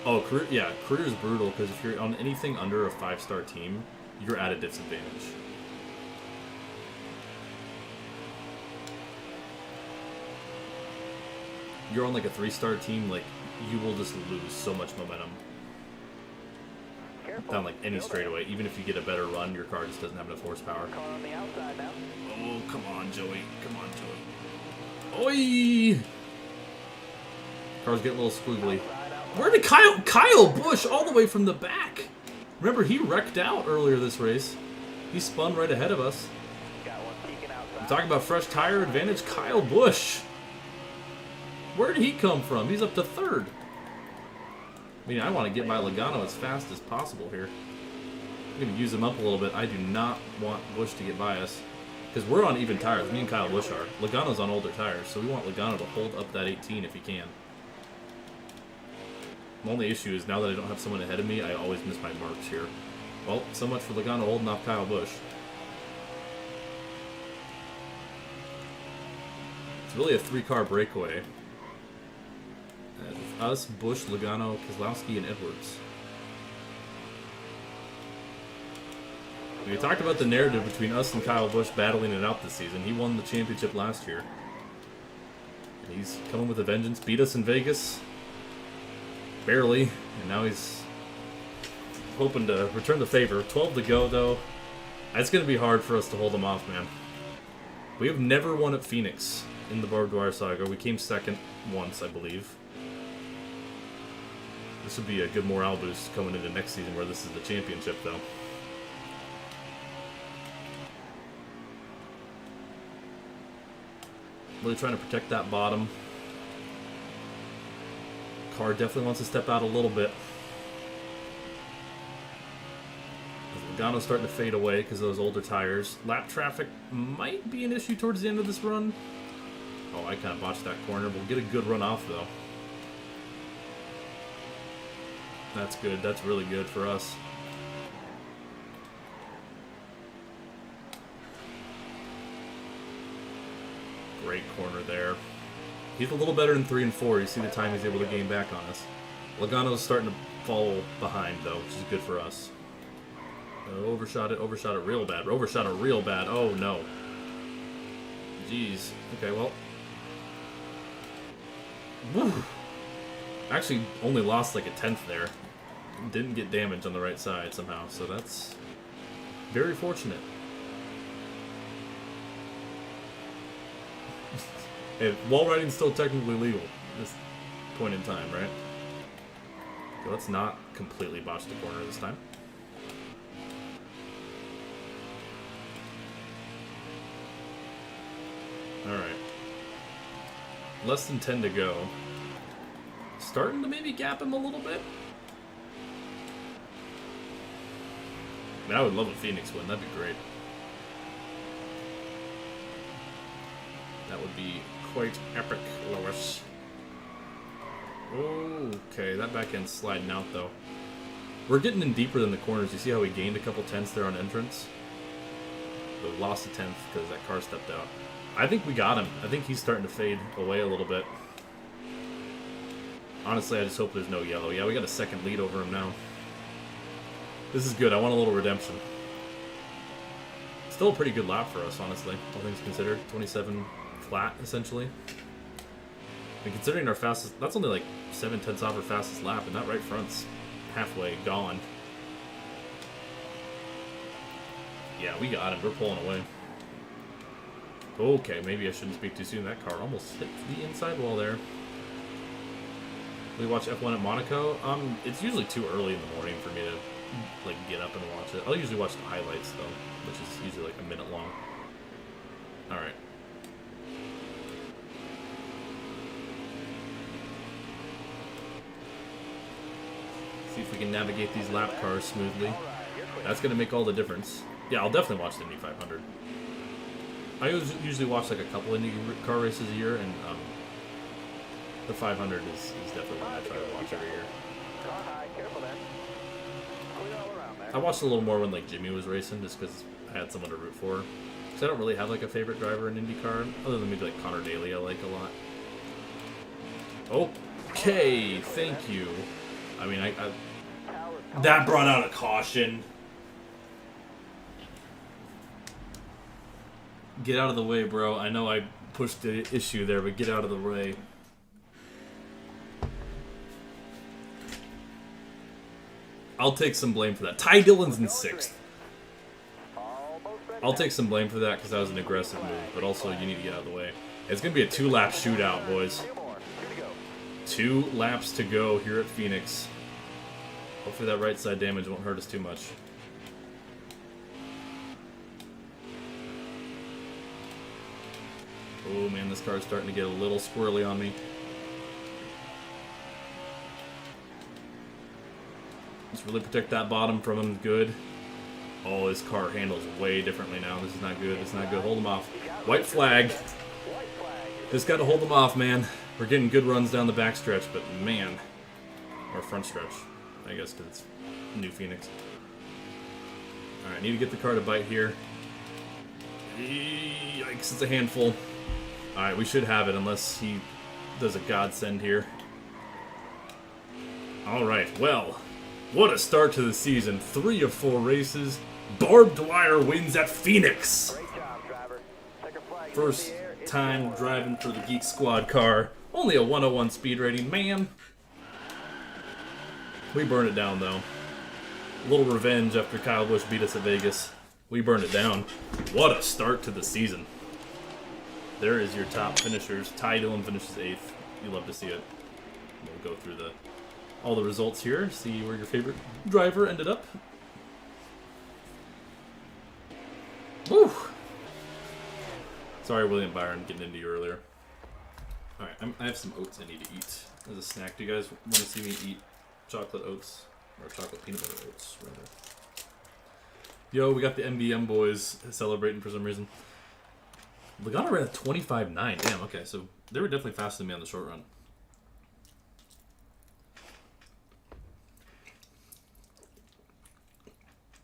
S1: Oh, career is brutal because if you're on anything under a 5-star team, you're at a disadvantage. You're on like a 3-star team, like you will just lose so much momentum. down like any straightaway. Even if you get a better run, your car just doesn't have enough horsepower.
S4: Car on the outside now.
S1: Oh, come on, Joey. Come on, Joey. Oi! Car's getting a little squiggly. Where did Kyle Busch all the way from the back? Remember, he wrecked out earlier this race. He spun right ahead of us.
S4: Got one peeking outside.
S1: I'm talking about fresh tire advantage. Kyle Busch. Where did he come from? He's up to third. I mean, I want to get my Logano as fast as possible here. I'm going to use him up a little bit. I do not want Busch to get by us. Because we're on even tires. Me and Kyle Busch are. Logano's on older tires, so we want Logano to hold up that 18 if he can. The only issue is now that I don't have someone ahead of me, I always miss my marks here. Well, so much for Logano holding off Kyle Busch. It's really a 3-car breakaway. Us, Busch, Logano, Keselowski, and Edwards. We talked about the narrative between us and Kyle Busch battling it out this season. He won the championship last year. And he's coming with a vengeance. Beat us in Vegas. Barely. And now he's hoping to return the favor. 12 to go, though. It's going to be hard for us to hold him off, man. We have never won at Phoenix in the Barb Dwyer saga. We came second once, I believe. This would be a good morale boost coming into next season where this is the championship, though. Really trying to protect that bottom. Car definitely wants to step out a little bit. Logano's starting to fade away because of those older tires. Lap traffic might be an issue towards the end of this run. Oh, I kind of botched that corner. We'll get a good run off, though. That's good. That's really good for us. Great corner there. He's a little better than 3 and 4. You see the time he's able to gain back on us. Logano's starting to fall behind, though, which is good for us. Overshot it real bad. Overshot it real bad. Oh, no. Jeez. Okay, well. Woo. Actually, only lost like a 10th there. Didn't get damage on the right side somehow, so that's very fortunate. And wall riding's still technically legal at this point in time, right? Okay, let's not completely botch the corner this time. Alright. Less than 10 to go. Starting to maybe gap him a little bit. I mean, I would love a Phoenix win. That'd be great. That would be quite epic, Lois. Okay, that back end's sliding out, though. We're getting in deeper than the corners. You see how we gained a couple tenths there on entrance? But we lost a 10th because that car stepped out. I think we got him. I think he's starting to fade away a little bit. Honestly, I just hope there's no yellow. Yeah, we got a second lead over him now. This is good. I want a little redemption. Still a pretty good lap for us, honestly. All things considered. 27 flat, essentially. And considering our fastest... That's only like 7/10 off our fastest lap, and that right front's halfway gone. Yeah, we got him. We're pulling away. Okay, maybe I shouldn't speak too soon. That car almost hit the inside wall there. We watch F1 at Monaco. It's usually too early in the morning for me to like get up and watch it. I'll usually watch the highlights though, which is usually like a minute long. All right. See if we can navigate these lap cars smoothly. That's gonna make all the difference. Yeah, I'll definitely watch the Indy 500. I usually watch like a couple Indy car races a year, and the 500 is definitely one I try to watch every year. I watched a little more when like Jimmy was racing, just because I had someone to root for. Because I don't really have like a favorite driver in IndyCar, other than maybe like Connor Daly I like a lot. Okay, thank you. I mean, that brought out a caution. Get out of the way, bro. I know I pushed the issue there, but get out of the way. I'll take some blame for that. Ty Dillon's in 6th.
S4: Almost ready
S1: I'll
S4: now.
S1: take some blame for that because that was an aggressive move, but also you need to get out of the way. It's going to be a 2-lap shootout, boys.
S4: 2 more. 2 to go.
S1: 2 laps to go here at Phoenix. Hopefully that right side damage won't hurt us too much. Oh man, this car's starting to get a little squirrely on me. Let's really protect that bottom from him. Good. Oh, this car handles way differently now. This is not good. It's not good. Hold him off. White flag.
S4: White flag.
S1: Just got to hold them off, man. We're getting good runs down the back stretch, but man. Or front stretch, I guess, because it's New Phoenix. Alright, need to get the car to bite here. Yikes, it's a handful. Alright, we should have it unless he does a godsend here. Alright, well, what a start to the season. 3 of 4 races. Barb Dwyer wins at Phoenix.
S4: Great job, driver. Checker flag is
S1: First
S4: in the air. It's
S1: time
S4: yours.
S1: driving for the Geek Squad car. Only a 101 speed rating, man. We burned it down, though. A little revenge after Kyle Busch beat us at Vegas. We burned it down. What a start to the season. There is your top finishers. Ty Dillon finishes 8th. You love to see it. We'll go through all the results here. See where your favorite driver ended up. Woo! Sorry, William Byron, getting into you earlier. Alright, I have some oats I need to eat as a snack. Do you guys want to see me eat chocolate oats? Or chocolate peanut butter oats, rather. Yo, we got the MBM boys celebrating for some reason. Logano ran a 25.9. Damn, okay, so they were definitely faster than me on the short run.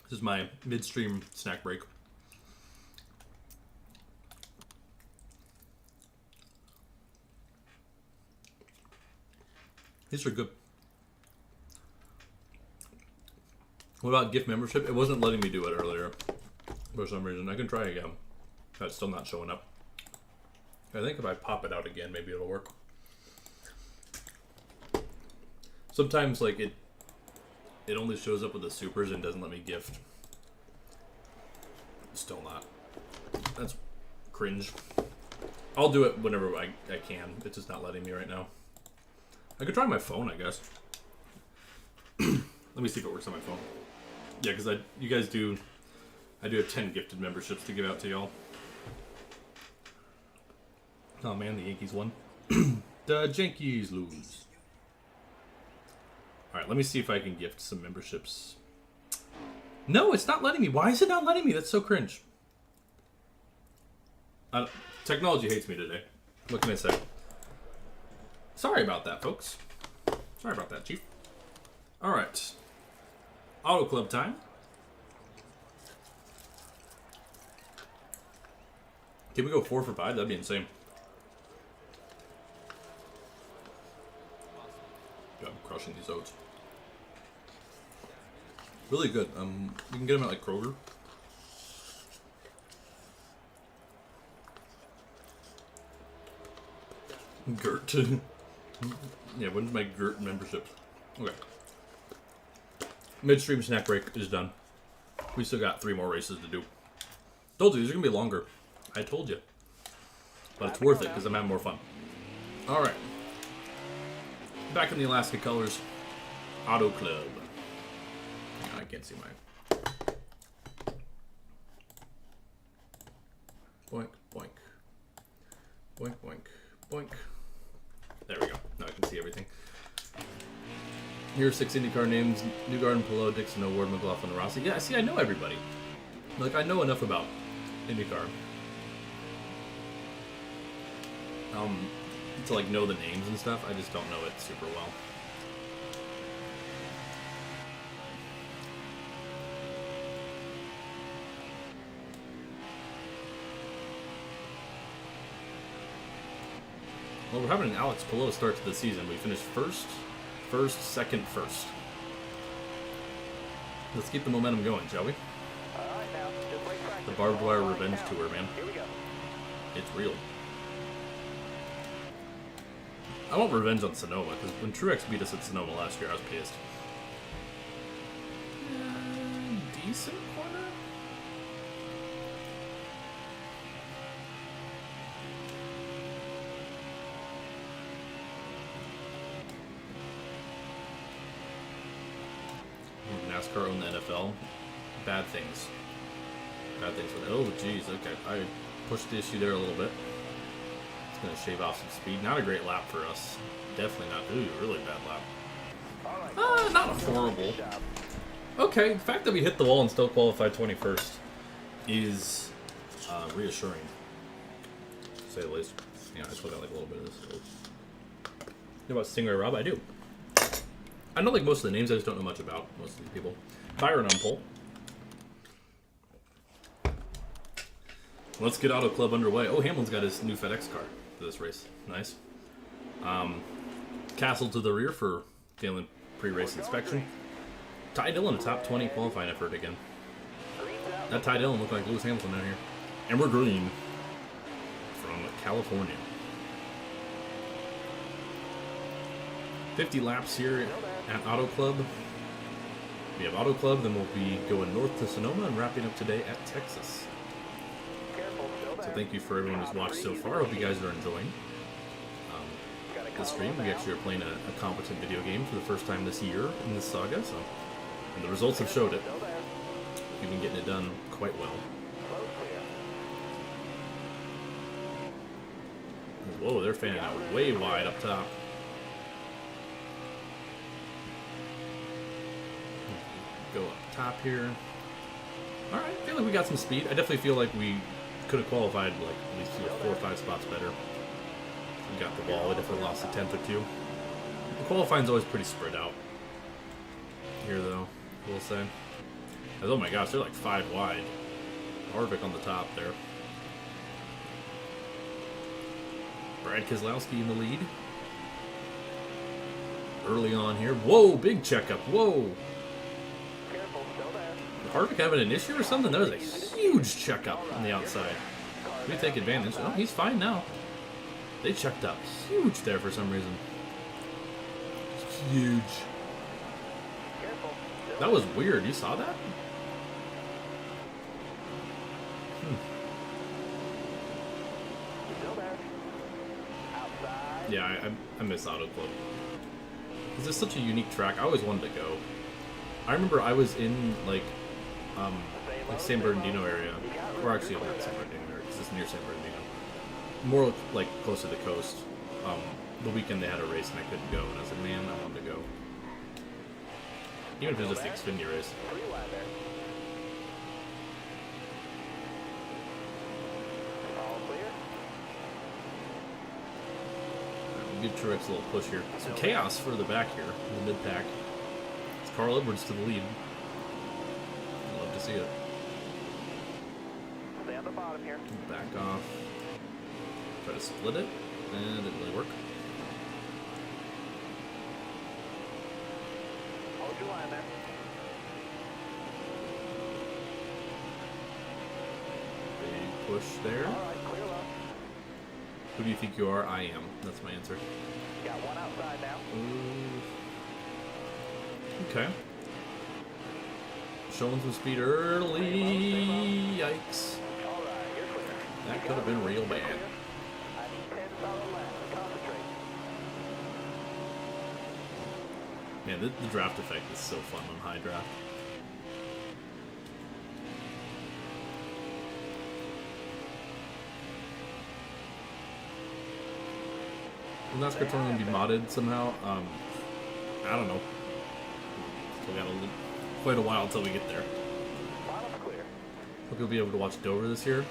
S1: This is my midstream snack break. These are good. What about gift membership? It wasn't letting me do it earlier for some reason. I can try again. That's still not showing up. I think if I pop it out again, maybe it'll work. Sometimes, like, it only shows up with the supers and doesn't let me gift. Still not. That's cringe. I'll do it whenever I can. It's just not letting me right now. I could try my phone, I guess. Let me see if it works on my phone. Yeah, because you guys do. I do have 10 gifted memberships to give out to y'all. Oh man, the Yankees won. The Yankees lose. Alright, let me see if I can gift some memberships. No, it's not letting me. Why is it not letting me? That's so cringe. Technology hates me today. What can I say? Sorry about that, folks. Sorry about that, Chief. Alright. Auto Club time. Can we go 4 for 5? That'd be insane. Yeah, I'm crushing these oats. Really good. You can get them at like Kroger. Gert. Yeah, when's my Gert membership? Okay. Midstream snack break is done. We still got 3 more races to do. Told you, these are going to be longer. I told you. But it's worth it because I'm having more fun. Alright. Back in the Alaska colors. Auto Club. I can't see mine. Boink, boink. Boink, boink, boink. There we go. Now I can see everything. Here are 6 IndyCar names: Newgarden, Palou, Dixon, O'Ward, McLaughlin, and Rossi. Yeah, see, I know everybody. Like, I know enough about IndyCar. To, like, know the names and stuff. I just don't know it super well. Well, we're having an Alex Palou start to the season. We finished first, second, first. Let's keep the momentum going, shall we?
S4: All right, now, just like practice.
S1: The Barb Dwyer Revenge Tour, man.
S4: Here we go.
S1: It's real. I want revenge on Sonoma, because when Truex beat us at Sonoma last year, I was pissed. decent corner. NASCAR owned the NFL. Bad things. Bad things with it. Oh, geez. Okay. I pushed the issue there a little bit. It's going to shave off some speed. Not a great lap for us. Definitely not. Ooh, really bad lap. Not horrible. Okay. The fact that we hit the wall and still qualified 21st is reassuring, to say the least. Yeah, I still got like a little bit of this. You know about Stingray Rob? I do. I know like most of the names, I just don't know much about most of these people. Byron on pole. Let's get Auto Club underway. Oh, Hamlin's got his new FedEx car for this race. Nice. Castle to the rear for failing pre-race inspection. Ty Dillon, a top 20 qualifying effort again. That Ty Dillon looked like Lewis Hamilton down here. And we're green from California. 50 laps here at Auto Club. We have Auto Club, then we'll be going north to Sonoma and wrapping up today at Texas. So thank you for everyone who's watched so far. I hope you guys are enjoying the stream. We actually are playing a competent video game for the first time this year in this saga, and the results have showed it. We've been getting it done quite well. Whoa, they're fanning out way wide up top. Go up top here. Alright, I feel like we got some speed. I definitely feel like we could have qualified like at least 4 or 5 spots better. We got the ball, we definitely lost a 10th or 2. The qualifying's always pretty spread out. Here though, I will say. Oh my gosh, they're like 5 wide. Harvick on the top there. Brad Keselowski in the lead. Early on here. Whoa, big checkup. Whoa. Harvick having an issue or something? That was a huge checkup on the outside. We take advantage. Oh, he's fine now. They checked up huge there for some reason. Huge. That was weird. You saw that? Yeah, I miss Auto Club. This is such a unique track. I always wanted to go. I remember I was in like San Bernardino area, or actually not San Bernardino area, because it's near San Bernardino. More like close to the coast. The weekend they had a race and I couldn't go, and I said, man, I wanted to go. Even if it was just the Xfinity race. Give Truex a little push here. Some chaos further back here in the mid-pack. It's Carl Edwards to the lead. I'd love to see it.
S4: Stay on the bottom here.
S1: Back off. Try to split it. And it didn't really work.
S4: Hold your line there.
S1: Big push there.
S4: All right, clear low.
S1: Who do you think you are? I am. That's my answer.
S4: Got one outside now.
S1: Okay. Showing some speed early. Yikes.
S4: All right, you're clear.
S1: That could have been real bad.
S4: I need 10 solid laps. Concentrate.
S1: Man, the draft effect is so fun on high draft. Will NASCAR Touring be modded somehow? I don't know. Still got quite a while until we get there.
S4: Bottom's clear.
S1: Hope you'll be able to watch Dover this year.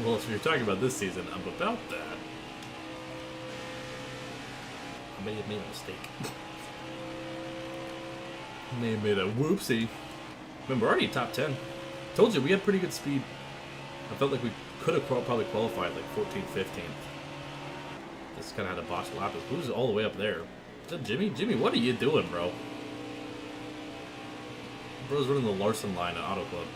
S1: Well, if you're talking about this season, I'm about that. I may have made a mistake. I may have made a whoopsie. Remember, we're already top 10. Told you, we had pretty good speed. I felt like we could have probably qualified like 14th, 15th. Just kind of had a botched lap. Who's all the way up there? Is that Jimmy? Jimmy, what are you doing, bro? Bro's running the Larson line at Auto Club.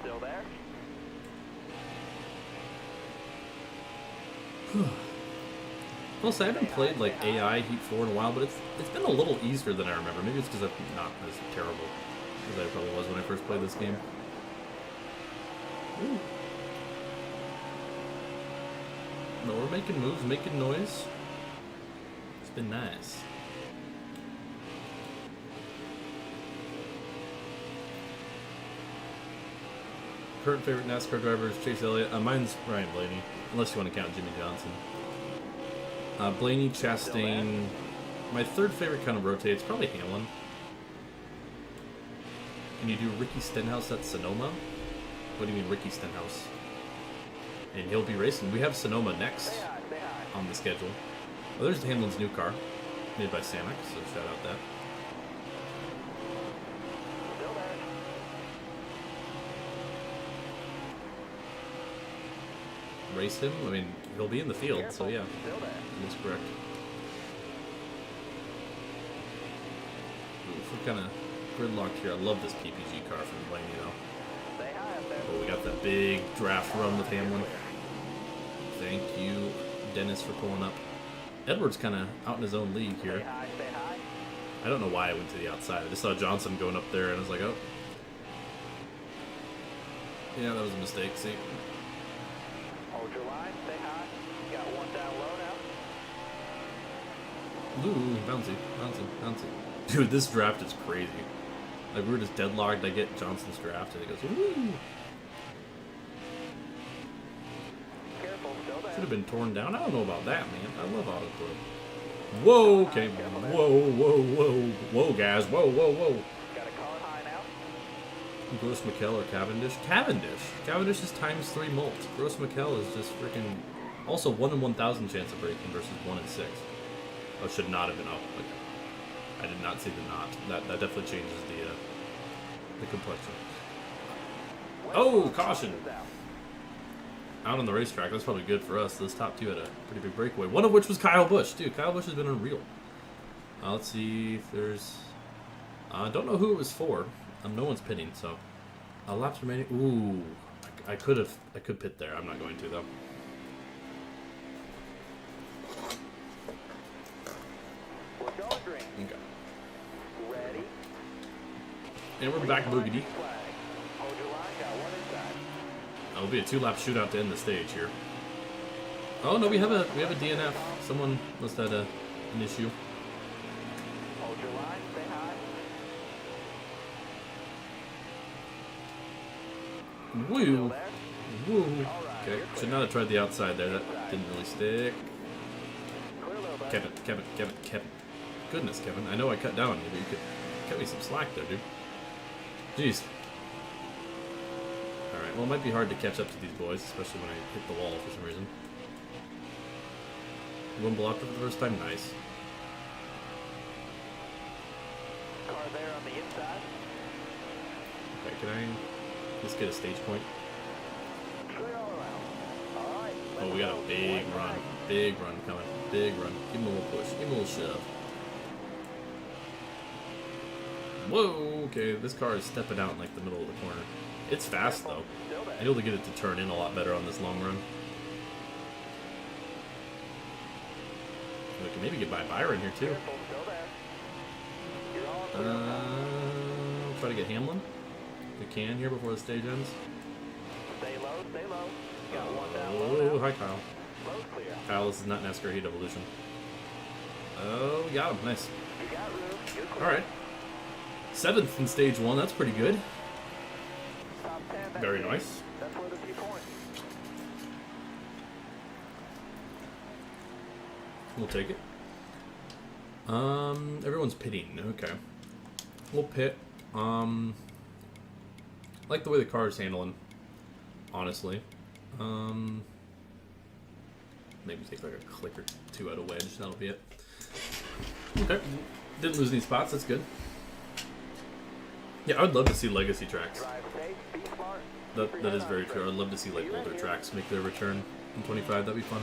S4: Still there?
S1: Plus, I haven't played like AI Heat 4 in a while, but it's been a little easier than I remember. Maybe it's because I'm not as terrible as I probably was when I first played this game. Ooh. No, we're making moves, making noise. It's been nice. Current favorite NASCAR driver is Chase Elliott. Mine's Ryan Blaney, unless you want to count Jimmy Johnson. Blaney, Chastain. My third favorite kind of rotates, probably Hamlin. Can you do Ricky Stenhouse at Sonoma? What do you mean Ricky Stenhouse? And he'll be racing. We have Sonoma next on the schedule. Oh, there's Hamlin's new car, made by Samak, so shout out that. Race him? I mean, he'll be in the field, so yeah, that's correct. Ooh, we're kind of gridlocked here. I love this PPG car from Blaney, though. Oh, we got that big draft run with Hamlin. Thank you, Dennis, for pulling up. Edwards kind of out in his own league here. I don't know why I went to the outside. I just saw Johnson going up there, and I was like, oh. Yeah, that was a mistake. See?
S4: Hold your line, stay high. You got one down low now.
S1: Ooh, bouncy, bouncy, bouncy. Dude, this draft is crazy. Like, we were just deadlocked. I get Johnson's draft, and it goes, woo! Should have been torn down. I don't know about that, man. I love autoplay. Whoa, okay. Whoa, whoa, whoa. Whoa, guys. Whoa, whoa, whoa.
S4: Got a car high now.
S1: Gross McKell or Cavendish? Cavendish. Cavendish is ×3 mult. Gross McKell is just freaking... Also 1 in 1,000 chance of breaking versus 1 in 6. Oh, should not have been up. Like, I did not see the knot. That definitely changes the complexion. Oh, caution! Out on the racetrack, that's probably good for us. Those top two had a pretty big breakaway. One of which was Kyle Busch. Dude, Kyle Busch has been unreal. Let's see if there's... I don't know who it was for. No one's pitting, so... laps remaining. Ooh. I could pit there. I'm not going to, though.
S4: We're going green.
S1: Okay.
S4: Ready?
S1: And we're back boogity.
S4: Flag. Hold your line, got one inside.
S1: It'll be a 2-lap shootout to end the stage here. Oh no, we have a DNF. Someone must have had an issue.
S4: Hold your line, stay high.
S1: Woo!
S4: There.
S1: Woo! Okay, should not have tried the outside there. That didn't really stick.
S4: Clear low back.
S1: Kevin. Goodness, Kevin. I know I cut down on you, but you could cut me some slack there, dude. Jeez. Alright, well, it might be hard to catch up to these boys, especially when I hit the wall for some reason. One blocked it for the first time. Nice.
S4: Car there on the inside.
S1: Okay, can I just get a stage point?
S4: Clear all around. All right.
S1: Oh, we got a big run. Big run coming. Big run. Give him a little push. Give him a little shove. Whoa, okay, this car is stepping out in like the middle of the corner. It's fast though. I'm able to get it to turn in a lot better on this long run. We can maybe get by Byron here too. Try to get Hamlin. If we can here before the stage ends.
S4: Stay low, stay low. Got one down
S1: Oh,
S4: low.
S1: hi Kyle.
S4: Low clear.
S1: Kyle, this is not NASCAR Heat Evolution. Oh, we got him. Nice.
S4: You got room. You're clear.
S1: Alright. 7th in stage 1. That's pretty good.
S4: Top 10 back
S1: Very
S4: there.
S1: nice.
S4: That's where the 2 points.
S1: We'll take it. Everyone's pitting. Okay. We'll pit. I like the way the car is handling, honestly. Maybe take like a click or two out of wedge. That'll be it. Okay. Didn't lose any spots. That's good. Yeah, I would love to see legacy tracks.
S4: Drive safe, be smart.
S1: That is very true. I'd love to see like older tracks make their return in 25. That'd be fun.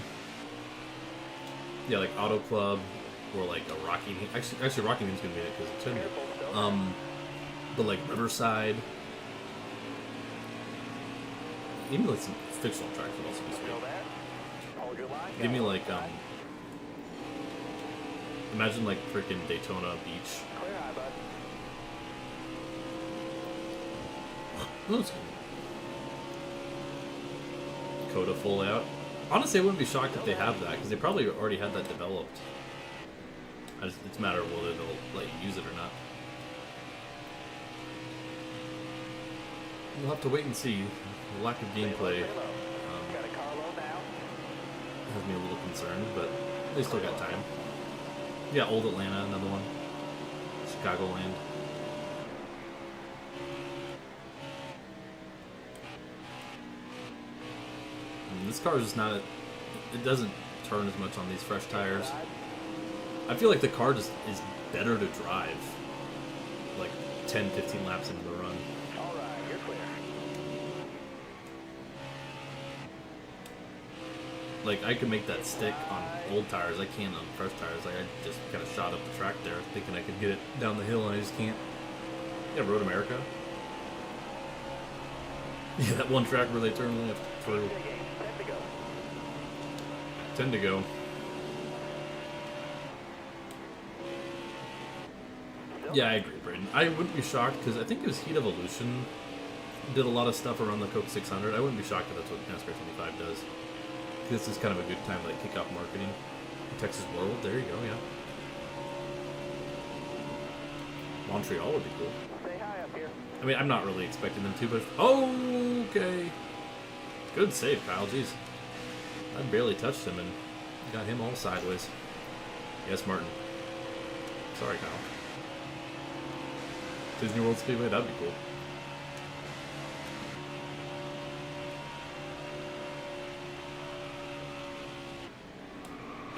S1: Yeah, like Auto Club or like a Rockingham. Actually, Rockingham's gonna be in it because it's in there. But like Riverside, even like some fictional tracks would also be sweet.
S4: Still there. Hold good line.
S1: Give me like imagine like freaking Daytona Beach.
S4: Clear high, bud.
S1: Oh, that's cool. Coda full out. Honestly, I wouldn't be shocked if they have that, because they probably already had that developed. It's a matter of whether they'll let you use it or not. We'll have to wait and see. The lack of gameplay
S4: Got a car low now.
S1: has me a little concerned, but they still got time. Yeah, Old Atlanta, another one. Chicagoland. This car is just not, it doesn't turn as much on these fresh tires. I feel like the car just is better to drive, like 10, 15 laps into the run.
S4: All right, you're clear.
S1: Like, I could make that stick on old tires, I can't on fresh tires. Like, I just kind of shot up the track there, thinking I could get it down the hill, and I just can't. Yeah, Road America. Yeah, that one track where they turn left through. 10 to go. Yeah, I agree, Braden. I wouldn't be shocked, because I think it was Heat Evolution did a lot of stuff around the Coke 600. I wouldn't be shocked if that's what NASCAR 25 does. This is kind of a good time to like kick off marketing. Texas World, there you go, yeah. Montreal would be cool.
S4: Stay high up here.
S1: I mean, I'm not really expecting them to, but okay. Good save, Kyle. Jeez, I barely touched him and got him all sideways. Yes, Martin. Sorry, Kyle. Disney World Speedway, that'd be cool.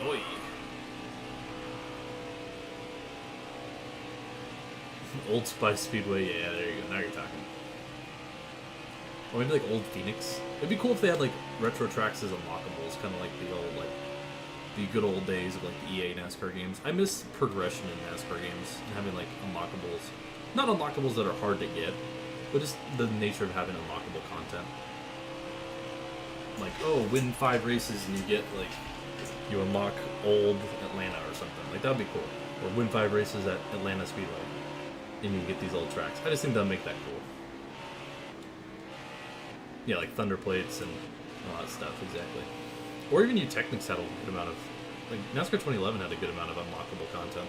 S1: Oi. Old Spice Speedway, yeah, there you go. Now you're talking. Or maybe like Old Phoenix. It'd be cool if they had like retro tracks as unlockables, kind of like the old, like the good old days of like the EA NASCAR games. I miss progression in NASCAR games and having like unlockables. Not unlockables that are hard to get, but just the nature of having unlockable content. Like, oh, win 5 races and you get like, you unlock old Atlanta or something. Like, that'd be cool. Or win 5 races at Atlanta Speedway and you get these old tracks. I just think that'll make that cool. Yeah, like Thunder Plates and all that stuff, exactly. Or even you Technics had a good amount of, like, NASCAR 2011 had a good amount of unlockable content.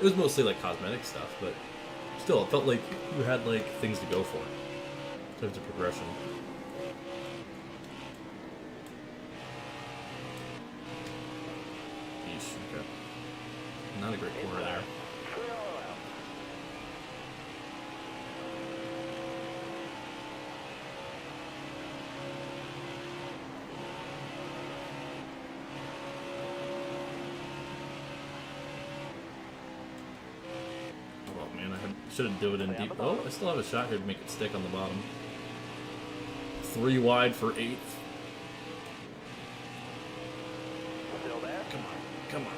S1: It was mostly like cosmetic stuff, but still, it felt like you had like things to go for in terms of progression. Yeesh, okay. Not a great corner there. Should have dove it in deep. Oh, I still have a shot here to make it stick on the bottom. 3 wide for 8th.
S4: Still there?
S1: Come on, come on.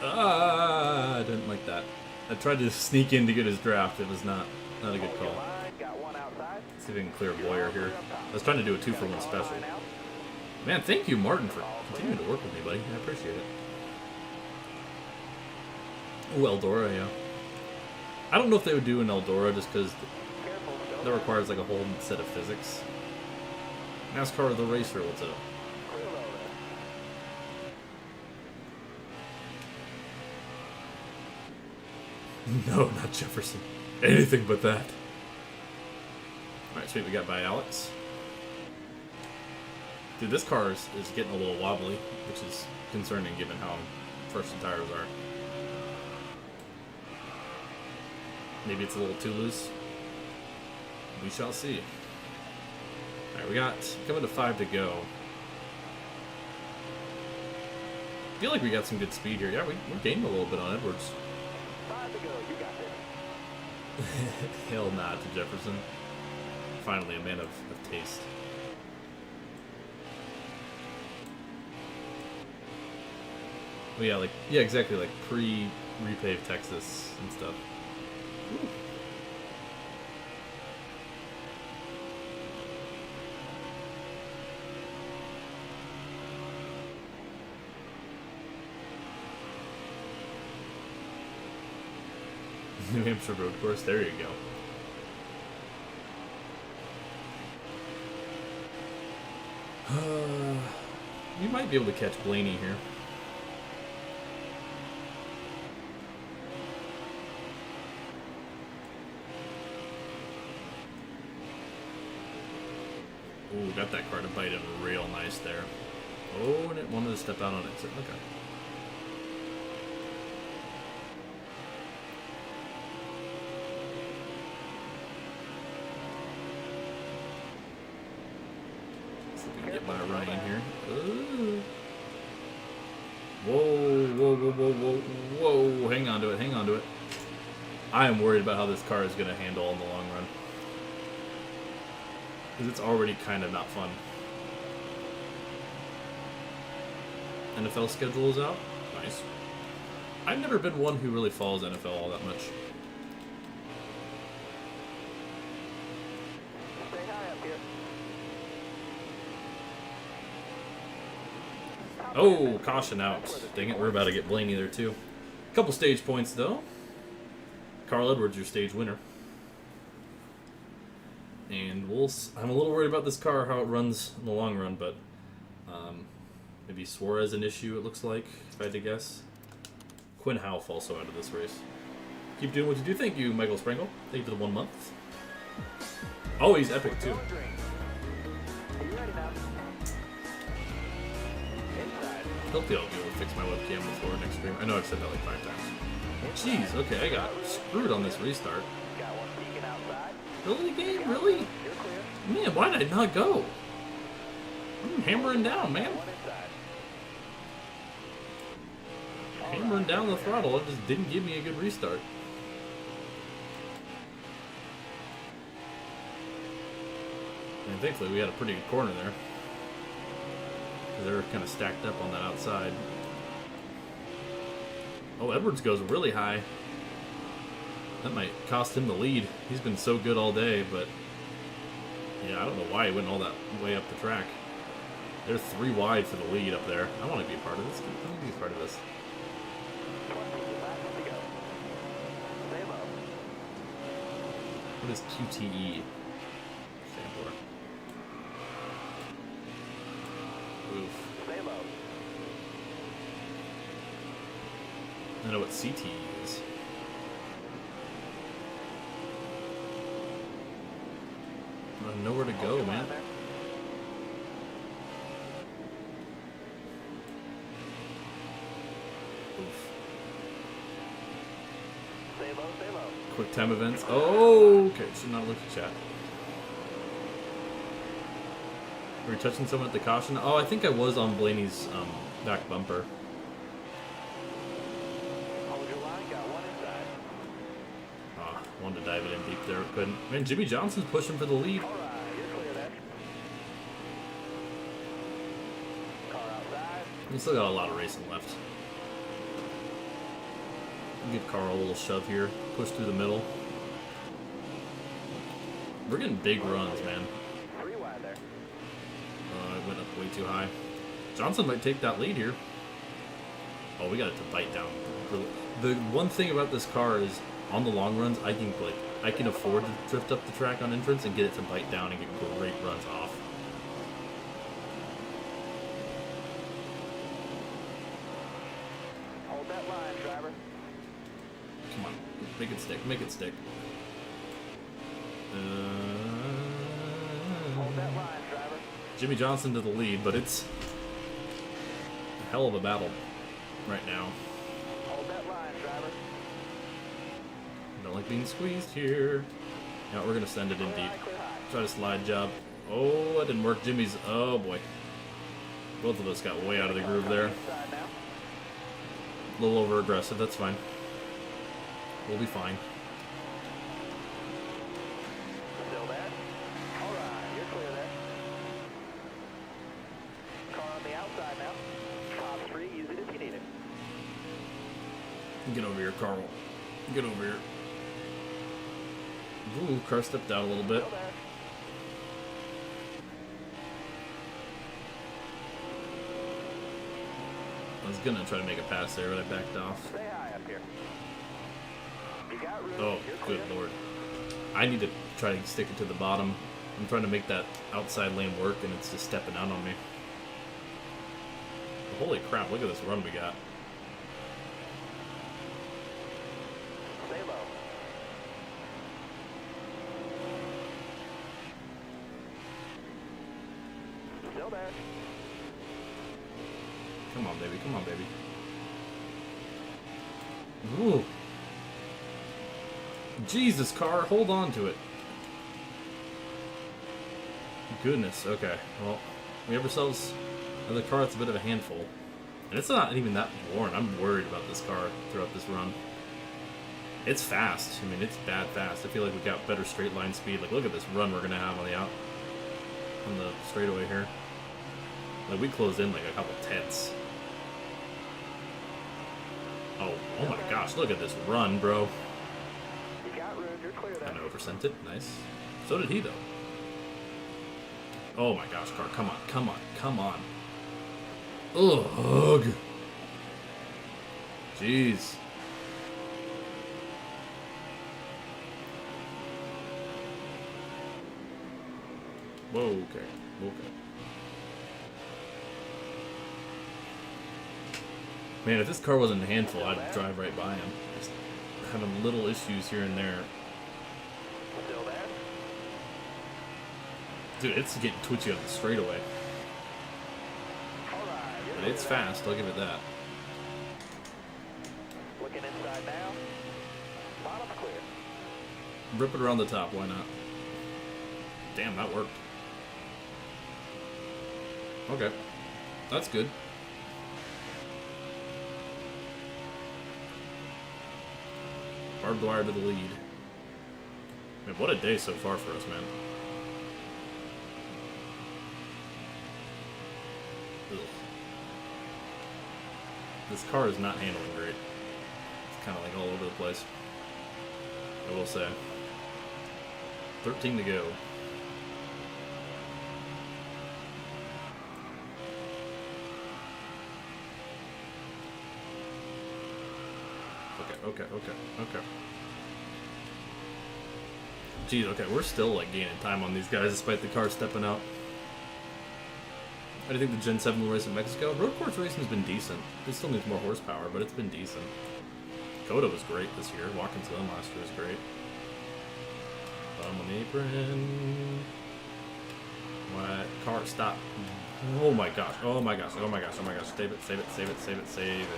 S1: Ah, I didn't like that. I tried to sneak in to get his draft. It was not a good call.
S4: Got one outside.
S1: Let's see if we can clear Boyer here. I was trying to do a 2-for-1 special. Man, thank you, Martin, for continuing to work with me, buddy. I appreciate it. Oh, Eldora, yeah. I don't know if they would do an Eldora just because that requires like a whole set of physics. NASCAR the Racer, what's up? No, not Jefferson. Anything but that. Alright, sweet, we got by Alex. Dude, this car is getting a little wobbly, which is concerning given how fresh the tires are. Maybe it's a little too loose. We shall see. Alright, we got coming to 5 to go. I feel like we got some good speed here. Yeah, we're gaining a little bit on Edwards.
S4: 5 to go, you got this.
S1: Hell nah to Jefferson. Finally, a man of taste. Well, yeah, yeah, exactly, like pre-repave Texas and stuff. Ooh. New Hampshire road course. There you go. You might be able to catch Blaney here. Ooh, got that car to bite it real nice there. Oh, and it wanted to step out on it. So, okay. See if we can get my run in here. Ooh. Whoa, whoa, whoa, whoa, whoa, whoa. Hang on to it, hang on to it. I am worried about how this car is going to handle in the long run. Because it's already kind of not fun. NFL schedule is out. Nice. I've never been one who really follows NFL all that much.
S4: Stay high up here.
S1: Oh, caution out. Dang it, we're about to get Blaney there too. Couple stage points though. Carl Edwards, your stage winner. And I'm a little worried about this car, how it runs in the long run, but maybe Suarez an issue, it looks like, if I had to guess. Quinn Houff also out of this race. Keep doing what you do. Thank you, Michael Sprangle. Thank you for the 1 month. Oh, he's epic too.
S4: Are you ready now? Inside.
S1: Hopefully I'll be able to fix my webcam before next stream. I know I've said that like 5 times. Jeez, okay, I got screwed on this restart.
S4: Got one peeking outside.
S1: Really, game? Really?
S4: You're clear.
S1: Man, why did I not go? I'm hammering down, man.
S4: One inside.
S1: Hammering down the throttle. It just didn't give me a good restart. And thankfully we had a pretty good corner there. They were kind of stacked up on that outside. Oh, Edwards goes really high. That might cost him the lead. He's been so good all day, but yeah, I don't know why he went all that way up the track. They're 3 wide for the lead up there. I want to be a part of this. Let me be a part of this.
S4: 20 laps to go. Stay low.
S1: What is QTE stand for? Oof.
S4: Stay low.
S1: I know what CTE is. I don't know where to go, man. Oof.
S4: Stay low, stay low.
S1: Quick time events. Oh, okay. Should not look at chat. Were you touching someone at the caution? Oh, I think I was on Blaney's back bumper.
S4: Hold your line, got one inside.
S1: Ah, wanted to dive it in deep there, couldn't. Man, Jimmy Johnson's pushing for the lead.
S4: All right, you're clear there. Car outside.
S1: We still got a lot of racing left. Give Carl a little shove here. Push through the middle. We're getting big runs, man.
S4: 3 wide there.
S1: It went up way too high. Johnson might take that lead here. Oh, we got it to bite down. The one thing about this car is, on the long runs, I can afford to drift up the track on entrance and get it to bite down and get great runs off.
S4: Hold that line, driver.
S1: Come on, make it stick, make it stick.
S4: Hold that line, driver.
S1: Jimmy Johnson to the lead, but it's a hell of a battle right now.
S4: Hold that line, driver.
S1: Don't like being squeezed here. Now we're gonna send it in deep.
S4: Clear high.
S1: Try to slide job. Oh, that didn't work. Jimmy's. Oh boy. Both of us got way out of the groove there.
S4: Inside now.
S1: A little over aggressive. That's fine. We'll be fine.
S4: Still there. All right, you're clear there. Car on the outside now. Top 3, use it if you need it.
S1: Get over here, Carl. Get over here. Ooh, car stepped out a little bit.
S4: Still there.
S1: I was gonna try to make a pass there, but I backed off.
S4: Stay high up here. You got room.
S1: Oh,
S4: You're
S1: good
S4: clear.
S1: lord. I need to try to stick it to the bottom. I'm trying to make that outside lane work, and it's just stepping out on me. Holy crap, look at this run we got.
S4: Stay low. Still there.
S1: Come on, baby. Come on, baby. Ooh. Jesus, car. Hold on to it. Goodness. Okay. Well, we have ourselves another car that's a bit of a handful. And it's not even that worn. I'm worried about this car throughout this run. It's fast. I mean, it's bad fast. I feel like we got better straight line speed. Like, look at this run we're going to have on the straightaway here. Like, we closed in like a couple tenths. Oh my gosh, look at this run, bro.
S4: You got room. You're clear there.
S1: Kind of oversent it. Nice. So did he, though. Oh my gosh, car. Come on, come on, come on. Ugh. Jeez. Whoa, okay. Okay. Man, if this car wasn't a handful, I'd drive right by him. Just having little issues here and there.
S4: Still there.
S1: Dude, it's getting twitchy on the straightaway.
S4: All right. You're
S1: But
S4: clear
S1: it's
S4: there.
S1: fast, I'll give it that.
S4: Looking inside now. Bottom's clear.
S1: Rip it around the top, why not? Damn, that worked. Okay. That's good. Barb Dwyer to the lead. Man, what a day so far for us, man. Ugh. This car is not handling great. It's kind of like all over the place. I will say. 13 to go. Okay. Geez, okay, we're still like gaining time on these guys despite the car stepping out. I think the Gen 7 will race in Mexico. Road course racing has been decent. It still needs more horsepower, but it's been decent. Coda was great this year. Watkins Glen last year was great. Bottom on the apron. What? Car, stop. Oh my gosh. Oh my gosh. Oh my gosh. Oh my gosh. Save it. Save it. Save it. Save it. Save it.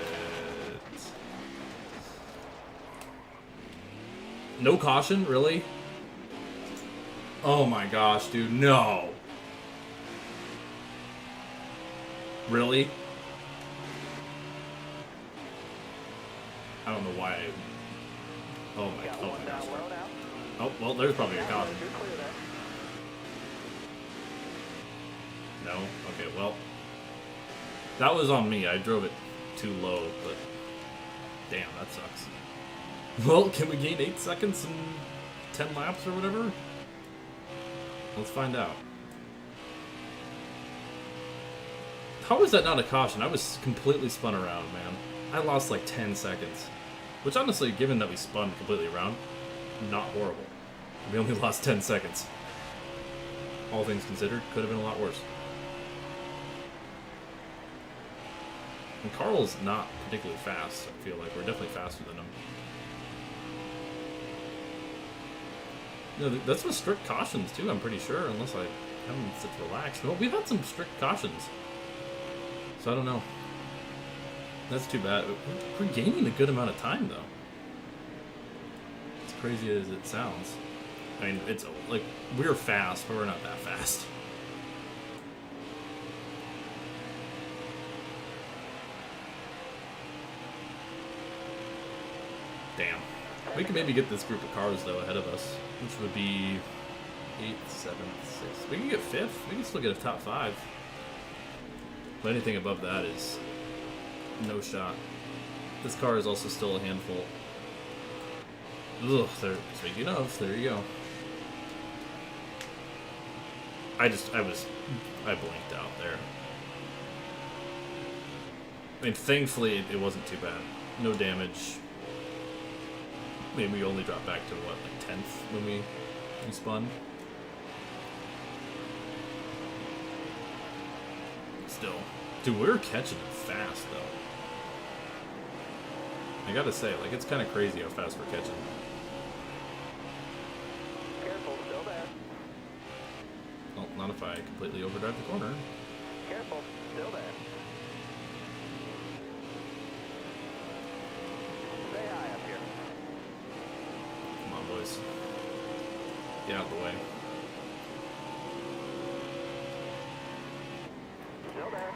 S1: No caution? Really? Oh my gosh, dude. No. Really? I don't know why. Oh my
S4: Got one down
S1: gosh.
S4: low now.
S1: Oh, well, there's probably a
S4: Got
S1: caution.
S4: room. You're clear there.
S1: No? Okay, well. That was on me. I drove it too low, but damn, that sucks. Well, can we gain 8 seconds in 10 laps or whatever? Let's find out. How was that not a caution? I was completely spun around, man. I lost like 10 seconds. Which honestly, given that we spun completely around, not horrible. We only lost 10 seconds. All things considered, could have been a lot worse. And Carl's not particularly fast, I feel like. We're definitely faster than him. No, that's with strict cautions too, I'm pretty sure, unless I haven't sit relaxed. Well, we've had some strict cautions. So I don't know. That's too bad. We're gaining a good amount of time though. As crazy as it sounds. I mean, it's like, we're fast, but we're not that fast. Damn. We could maybe get this group of cars, though, ahead of us, which would be 8, 7, 6. We can get 5th. We can still get a top 5. But anything above that is no shot. This car is also still a handful. Ugh, speaking of, there you go. I blinked out there. I mean, thankfully, it wasn't too bad. No damage. Maybe we only dropped back to what, like 10th when we spun. Still, dude, we're catching it fast though. I gotta say, like, it's kind of crazy how fast we're catching.
S4: Careful, still there.
S1: Well, not if I completely overdrive the corner.
S4: Careful, still there. Stay high up here.
S1: Come on, boys. Get out of the way.
S4: Still there.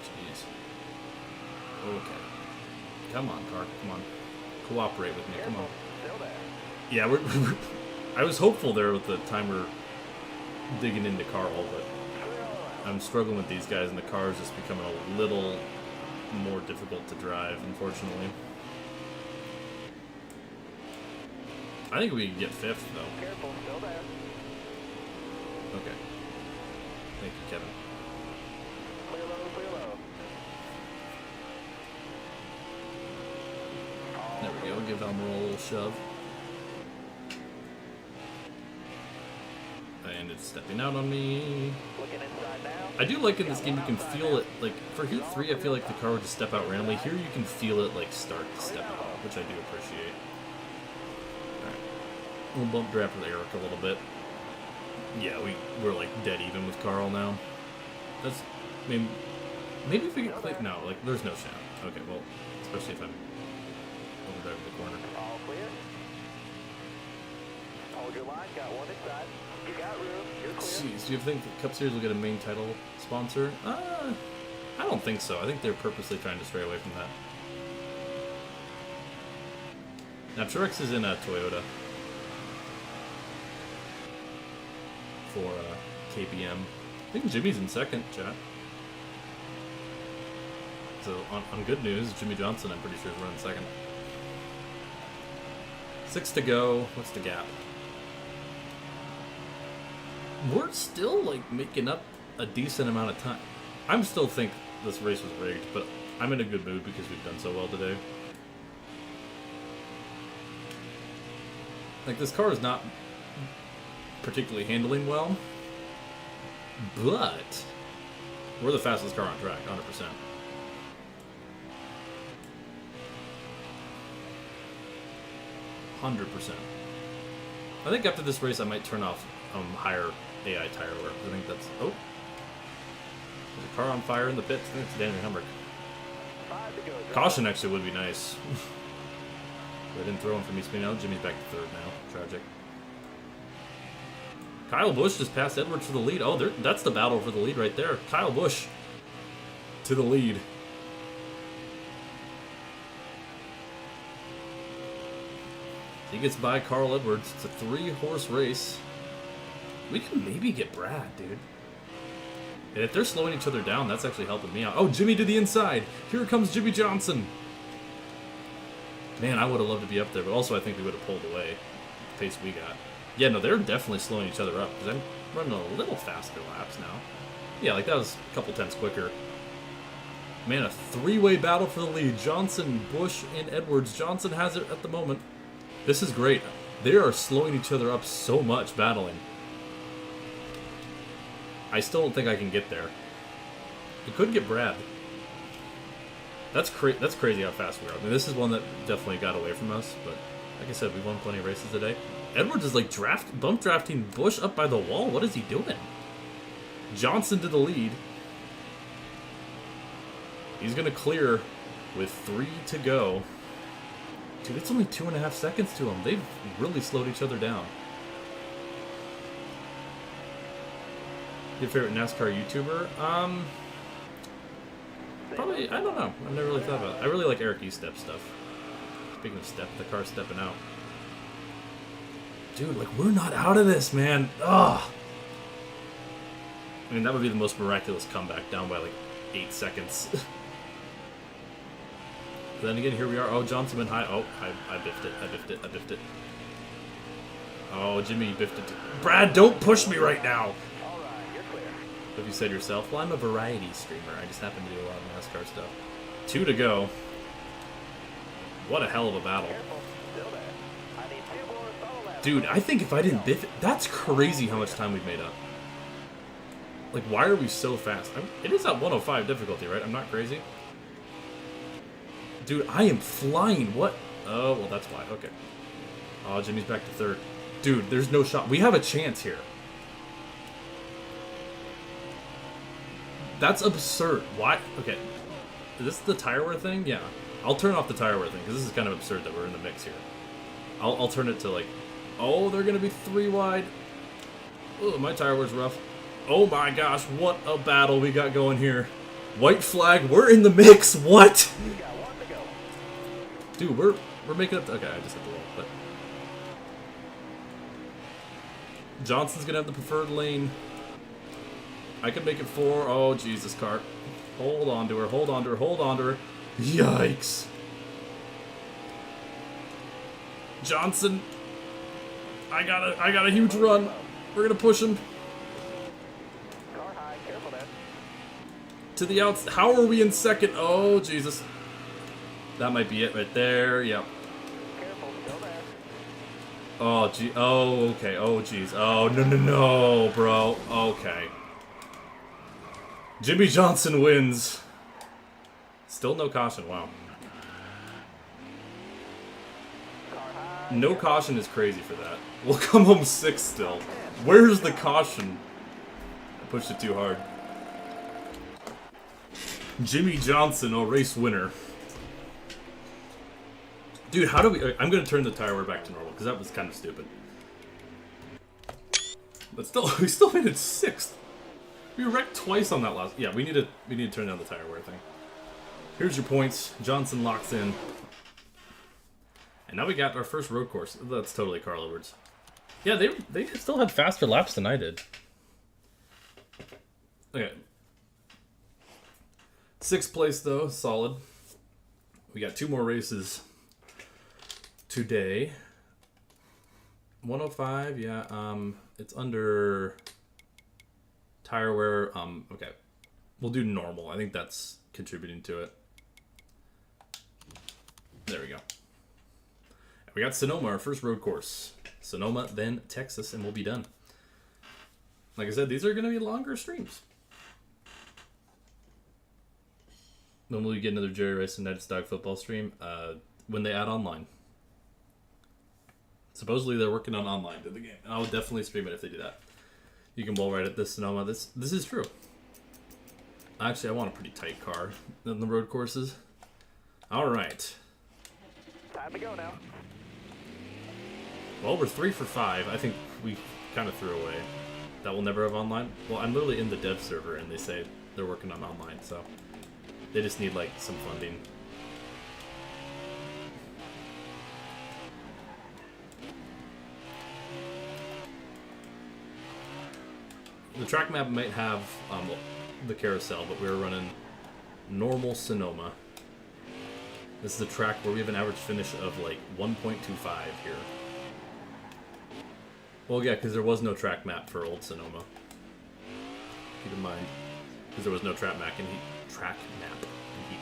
S1: Jeez. Okay. Come on, car. Come on. Cooperate with me. Come on.
S4: Still there.
S1: Yeah, we're I was hopeful there with the timer digging into Carl, but I'm struggling with these guys, and the car is just becoming a little more difficult to drive, unfortunately. I think we can get 5th, though.
S4: Careful, still there.
S1: Okay. Thank you, Kevin.
S4: Clear low, clear low.
S1: There we go. Give Elmer a little shove. And it's stepping out on me.
S4: Looking inside now.
S1: I do like in this game you can feel it, like, for Heat 3 I feel like the car would just step out randomly. Here you can feel it, like, start to step out, which I do appreciate. Alright. We'll bump draft with Eric a little bit. Yeah, we're, like, dead even with Carl now. That's, I mean, maybe if we get click, no, like, there's no shot. Okay, well, especially if I'm overdriving the corner.
S4: All clear. Hold your line, got one inside. You got room, you're clear.
S1: Jeez, do you think the Cup Series will get a main title sponsor? I don't think so. I think they're purposely trying to stray away from that. Now, Truex is in a Toyota for KBM. I think Jimmy's in second, chat. So, on good news, Jimmy Johnson, I'm pretty sure, is running second. 6 to go. What's the gap? We're still, like, making up a decent amount of time. I'm still think this race was rigged, but I'm in a good mood because we've done so well today. Like, this car is not particularly handling well, but we're the fastest car on track, 100%. I think after this race I might turn off higher AI tire wear. I think that's... Oh! There's a car on fire in the pits. I think it's Danny Humbrick.
S4: 5 to go.
S1: Caution actually would be nice. They didn't throw him for me spinning out. Jimmy's back to third now. Tragic. Kyle Busch just passed Edwards for the lead. Oh, that's the battle for the lead right there. Kyle Busch to the lead. He gets by Carl Edwards. It's a 3-horse race. We can maybe get Brad, dude. And if they're slowing each other down, that's actually helping me out. Oh, Jimmy to the inside. Here comes Jimmy Johnson. Man, I would have loved to be up there, but also I think we would have pulled away the pace we got. Yeah, no, they're definitely slowing each other up because I'm running a little faster laps now. Yeah, like that was a couple tenths quicker. Man, a 3-way battle for the lead. Johnson, Busch, and Edwards. Johnson has it at the moment. This is great. They are slowing each other up so much battling. I still don't think I can get there. We could get Brad. That's crazy how fast we are. I mean, this is one that definitely got away from us, but like I said, we won plenty of races today. Edwards is like bump drafting Busch up by the wall. What is he doing? Johnson to the lead. He's going to clear with 3 to go. Dude, it's only 2.5 seconds to him. They've really slowed each other down. Your favorite NASCAR YouTuber? Probably, I don't know. I've never really thought about it. I really like Eric E-Step stuff. Speaking of step, the car's stepping out. Dude, like, we're not out of this, man. Ugh. I mean, that would be the most miraculous comeback, down by like 8 seconds. Then again, here we are. Oh, Johnson went high. Oh, I biffed it. I biffed it. Oh, Jimmy biffed it. Brad, don't push me right now.
S4: All right, you're clear.
S1: Have you said yourself? Well, I'm a variety streamer. I just happen to do a lot of NASCAR stuff. 2 to go. What a hell of a battle.
S4: Careful. Still there. I need 2 more solo laps.
S1: Dude, I think if I didn't biff it, that's crazy how much time we've made up. Like, why are we so fast? It is at 105 difficulty, right? I'm not crazy. Dude, I am flying. What? Oh, well, that's why. Okay. Oh, Jimmy's back to 3rd. Dude, there's no shot. We have a chance here. That's absurd. Why? Okay. Is this the tire wear thing? Yeah. I'll turn off the tire wear thing, because this is kind of absurd that we're in the mix here. I'll turn it to, like... Oh, they're going to be 3 wide. Oh, my tire wear's rough. Oh my gosh, what a battle we got going here. White flag, we're in the mix. What?
S4: You got 1 to go.
S1: Dude, we're making up... Okay, I just hit the wall, but... Johnson's going to have the preferred lane. I can make it 4. Oh, Jesus, cart. Hold on to her, hold on to her, hold on to her. Yikes. Johnson. I got a huge run. We're gonna push him.
S4: Car high. Careful then.
S1: To the outs. How are we in 2nd? Oh, Jesus. That might be it right there. Yep.
S4: Careful. Still there.
S1: Oh, gee. Oh, okay. Oh, jeez. Oh, no, bro. Okay. Jimmy Johnson wins. Still no caution. Wow.
S4: Car high.
S1: No caution is crazy for that. We'll come home 6th still. Where's the caution? I pushed it too hard. Jimmy Johnson, a race winner. Dude, how do we... I'm going to turn the tire wear back to normal, because that was kind of stupid. But still, we still made it 6th. We wrecked twice on that last... Yeah, we need to turn down the tire wear thing. Here's your points. Johnson locks in. And now we got our first road course. That's totally Carl Edwards. Yeah, they still had faster laps than I did. Okay. 6th place, though. Solid. We got 2 more races today. 105, yeah. It's under tire wear. Okay. We'll do normal. I think that's contributing to it. There we go. And we got Sonoma, our first road course. Sonoma, then Texas, and we'll be done. Like I said, these are going to be longer streams. When will we get another Jerry Rice and United Stock football stream? When they add online. Supposedly they're working on online to the game. And I would definitely stream it if they do that. You can ball right at this Sonoma. This is true. Actually, I want a pretty tight car in the road courses. All right.
S4: Time to go now.
S1: Well, we're 3 for 5. I think we kind of threw away. That will never have online. Well, I'm literally in the dev server, and they say they're working on online, so they just need like some funding. The track map might have the carousel, but we were running normal Sonoma. This is a track where we have an average finish of like 1.25 here. Well, yeah, because there was no track map for old Sonoma. Keep in mind, because there was no track map in Heat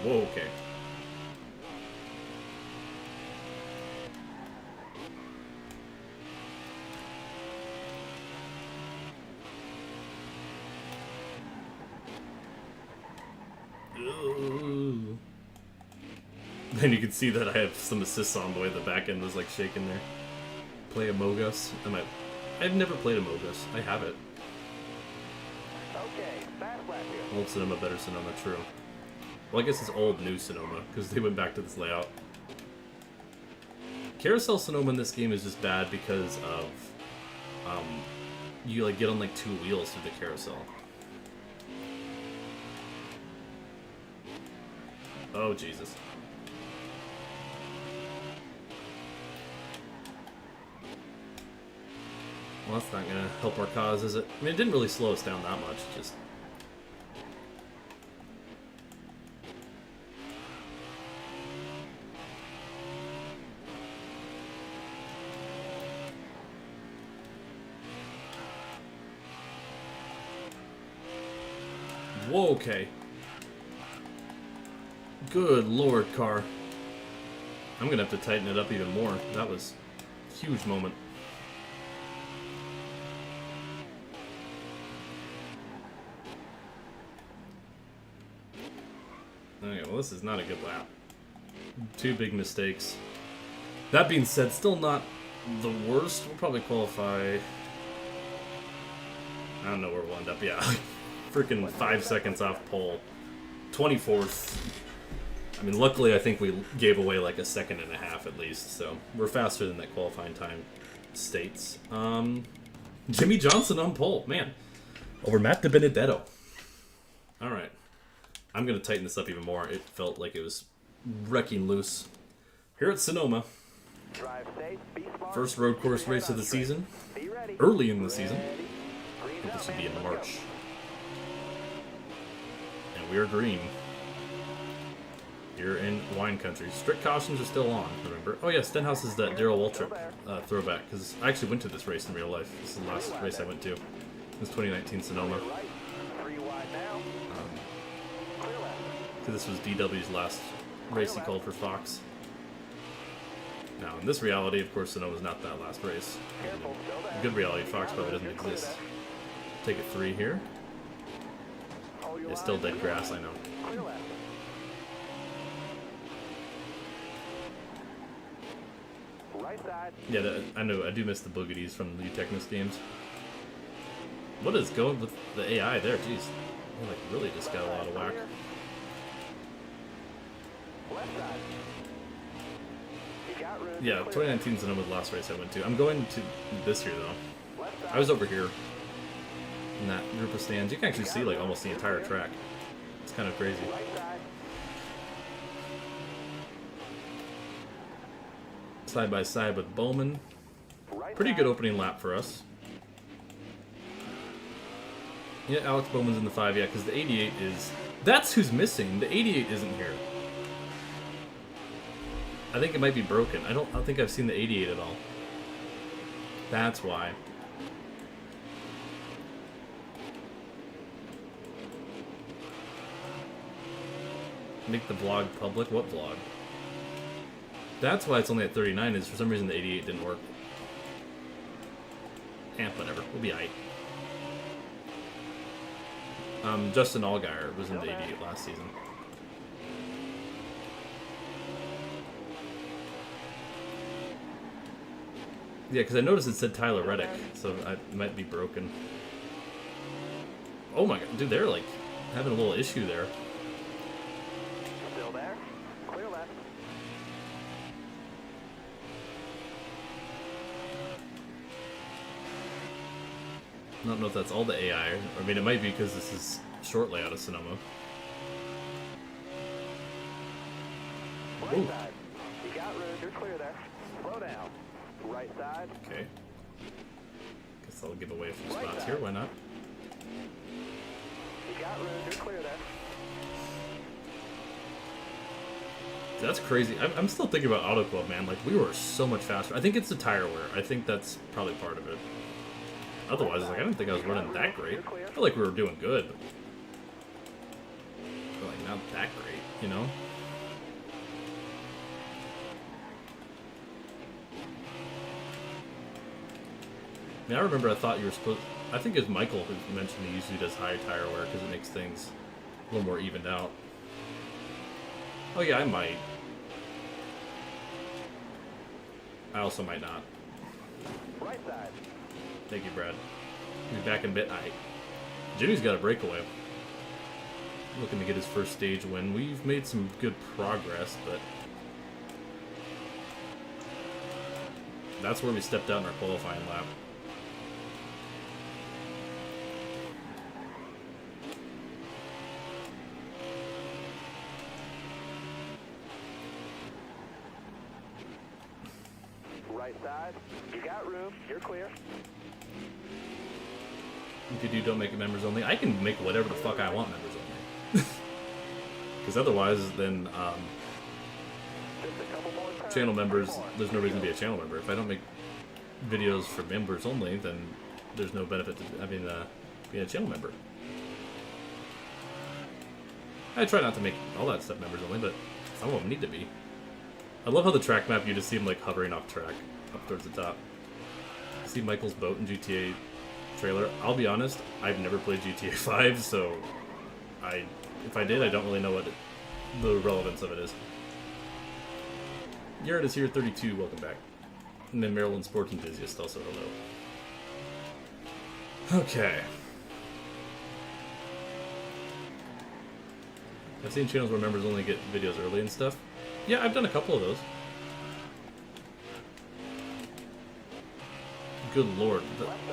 S1: 3. Whoa, okay. Ooh. And you can see that I have some assists on the way the back end was like shaking there. Play Among Us. I've never played Among Us. I have it.
S4: Okay, fast lap here.
S1: Old Sonoma, better Sonoma, true. Well, I guess it's old, new Sonoma, because they went back to this layout. Carousel Sonoma in this game is just bad because of, you like get on like 2 wheels through the carousel. Oh, Jesus. Well, that's not gonna help our cause, is it? I mean, it didn't really slow us down that much, just... Whoa, okay. Good lord, car. I'm gonna have to tighten it up even more. That was a huge moment. Okay, well this is not a good lap. 2 big mistakes. That being said, still not the worst. We'll probably qualify... I don't know where we'll end up. Yeah, freaking 5 seconds off pole. 24th. I mean, luckily I think we gave away like a second and a half at least, so we're faster than that qualifying time states. Jimmy Johnson on pole, man. Over Matt DiBenedetto. Alright. I'm going to tighten this up even more. It felt like it was wrecking loose. Here at Sonoma.
S4: Drive safe, be smart.
S1: First road course race of the season.
S4: Be ready.
S1: Early in the season.
S4: Green's
S1: I think this
S4: out,
S1: should be
S4: man.
S1: in
S4: Let's
S1: March. And we are green. You're in wine country. Strict cautions are still on, remember? Oh yeah, Stenhouse is that Darrell Waltrip throwback, because I actually went to this race in real life. This is the last race I went to. It was 2019 Sonoma.
S4: go. Right. 3 wide now. Clear left.
S1: So this was DW's last race he called for Fox. Now, in this reality, of course, Sonoma's not that last race.
S4: Careful, still there.
S1: Good reality, Fox probably doesn't exist. Take it 3 here.
S4: Hold your
S1: It's still
S4: line.
S1: dead grass, I know.
S4: Clear left. Right side.
S1: Yeah, I know. I do miss the boogeties from the Technos games. What is going with the AI there? Jeez, they like really just got a lot of whack.
S4: Left side. You got room.
S1: Yeah,
S4: Clear
S1: 2019 Sonoma was the last race I went to. I'm going to this year though.
S4: left. Left side.
S1: I was over here in that group of stands. You can actually see like almost the entire track. It's kind of crazy.
S4: Right side.
S1: Side by side with Bowman.
S4: Right
S1: Pretty
S4: side.
S1: good opening lap for us. Yeah, Alex Bowman's in the 5, yeah, because the 88 is... That's who's missing. The 88 isn't here. I think it might be broken. I don't think I've seen the 88 at all. That's why. Make the vlog public? What vlog? That's why it's only at 39, is for some reason the 88 didn't work. Eh, whatever. We'll be aight. Justin Allgaier was in the 88 last season. Yeah, because I noticed it said Tyler Reddick, so it might be broken. Oh my god, dude, they're like having a little issue there.
S4: Still there. Clear left.
S1: I don't know if that's all the AI. I mean, it might be because this is short layout of Sonoma.
S4: Right
S1: Ooh.
S4: side. You got room. You're clear there. Slow down. Right side.
S1: Okay. Guess I'll give away a few spots here. Why not?
S4: You got room. You're clear there.
S1: That's crazy. I'm still thinking about Auto Club, man. Like, we were so much faster. I think it's the tire wear. I think that's probably part of it. Otherwise, like, I didn't think I was running that great. I feel like we were doing good. But, like, not that great, you know? I mean, I remember I thought you were supposed... I think it was Michael who mentioned he usually does high tire wear because it makes things a little more evened out. Oh yeah, I might. I also might not.
S4: Right side.
S1: Thank you, Brad. He'll be back in a bit. Aight. Jimmy's got a breakaway. Looking to get his first stage win. We've made some good progress, but... that's where we stepped out in our qualifying lap.
S4: Right side. You got room. You're clear.
S1: If you do don't make it members only, I can make whatever the fuck I want members only. Because otherwise, then
S4: Just a couple more turns.
S1: channel members, there's no reason to be a channel member. If I don't make videos for members only, then there's no benefit to having being a channel member. I try not to make all that stuff members only, but some of them need to be. I love how the track map, you just see him like hovering off track up towards the top. See Michael's boat in GTA trailer. I'll be honest, I've never played GTA 5, so if I did, I don't really know what the relevance of it is. Garrett is here, 32, welcome back. And then Maryland Sports Enthusiast, also hello. Okay. I've seen channels where members only get videos early and stuff. Yeah, I've done a couple of those. Good lord,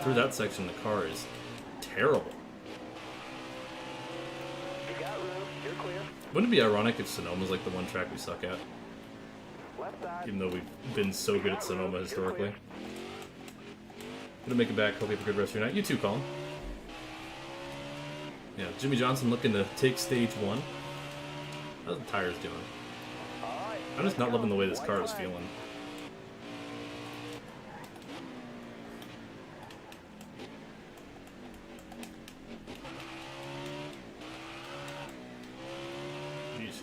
S1: through that section the car is terrible.
S4: You got room. You're clear.
S1: Wouldn't it be ironic if Sonoma's like the one track we suck at?
S4: Left side.
S1: Even though we've been so good at Sonoma historically. Gonna make it back. Hope you have a good rest of your night. You too, Colin. Yeah, Jimmy Johnson looking to take stage 1. How's the tires doing?
S4: All right.
S1: I'm just not loving the way this car is feeling. Jeez.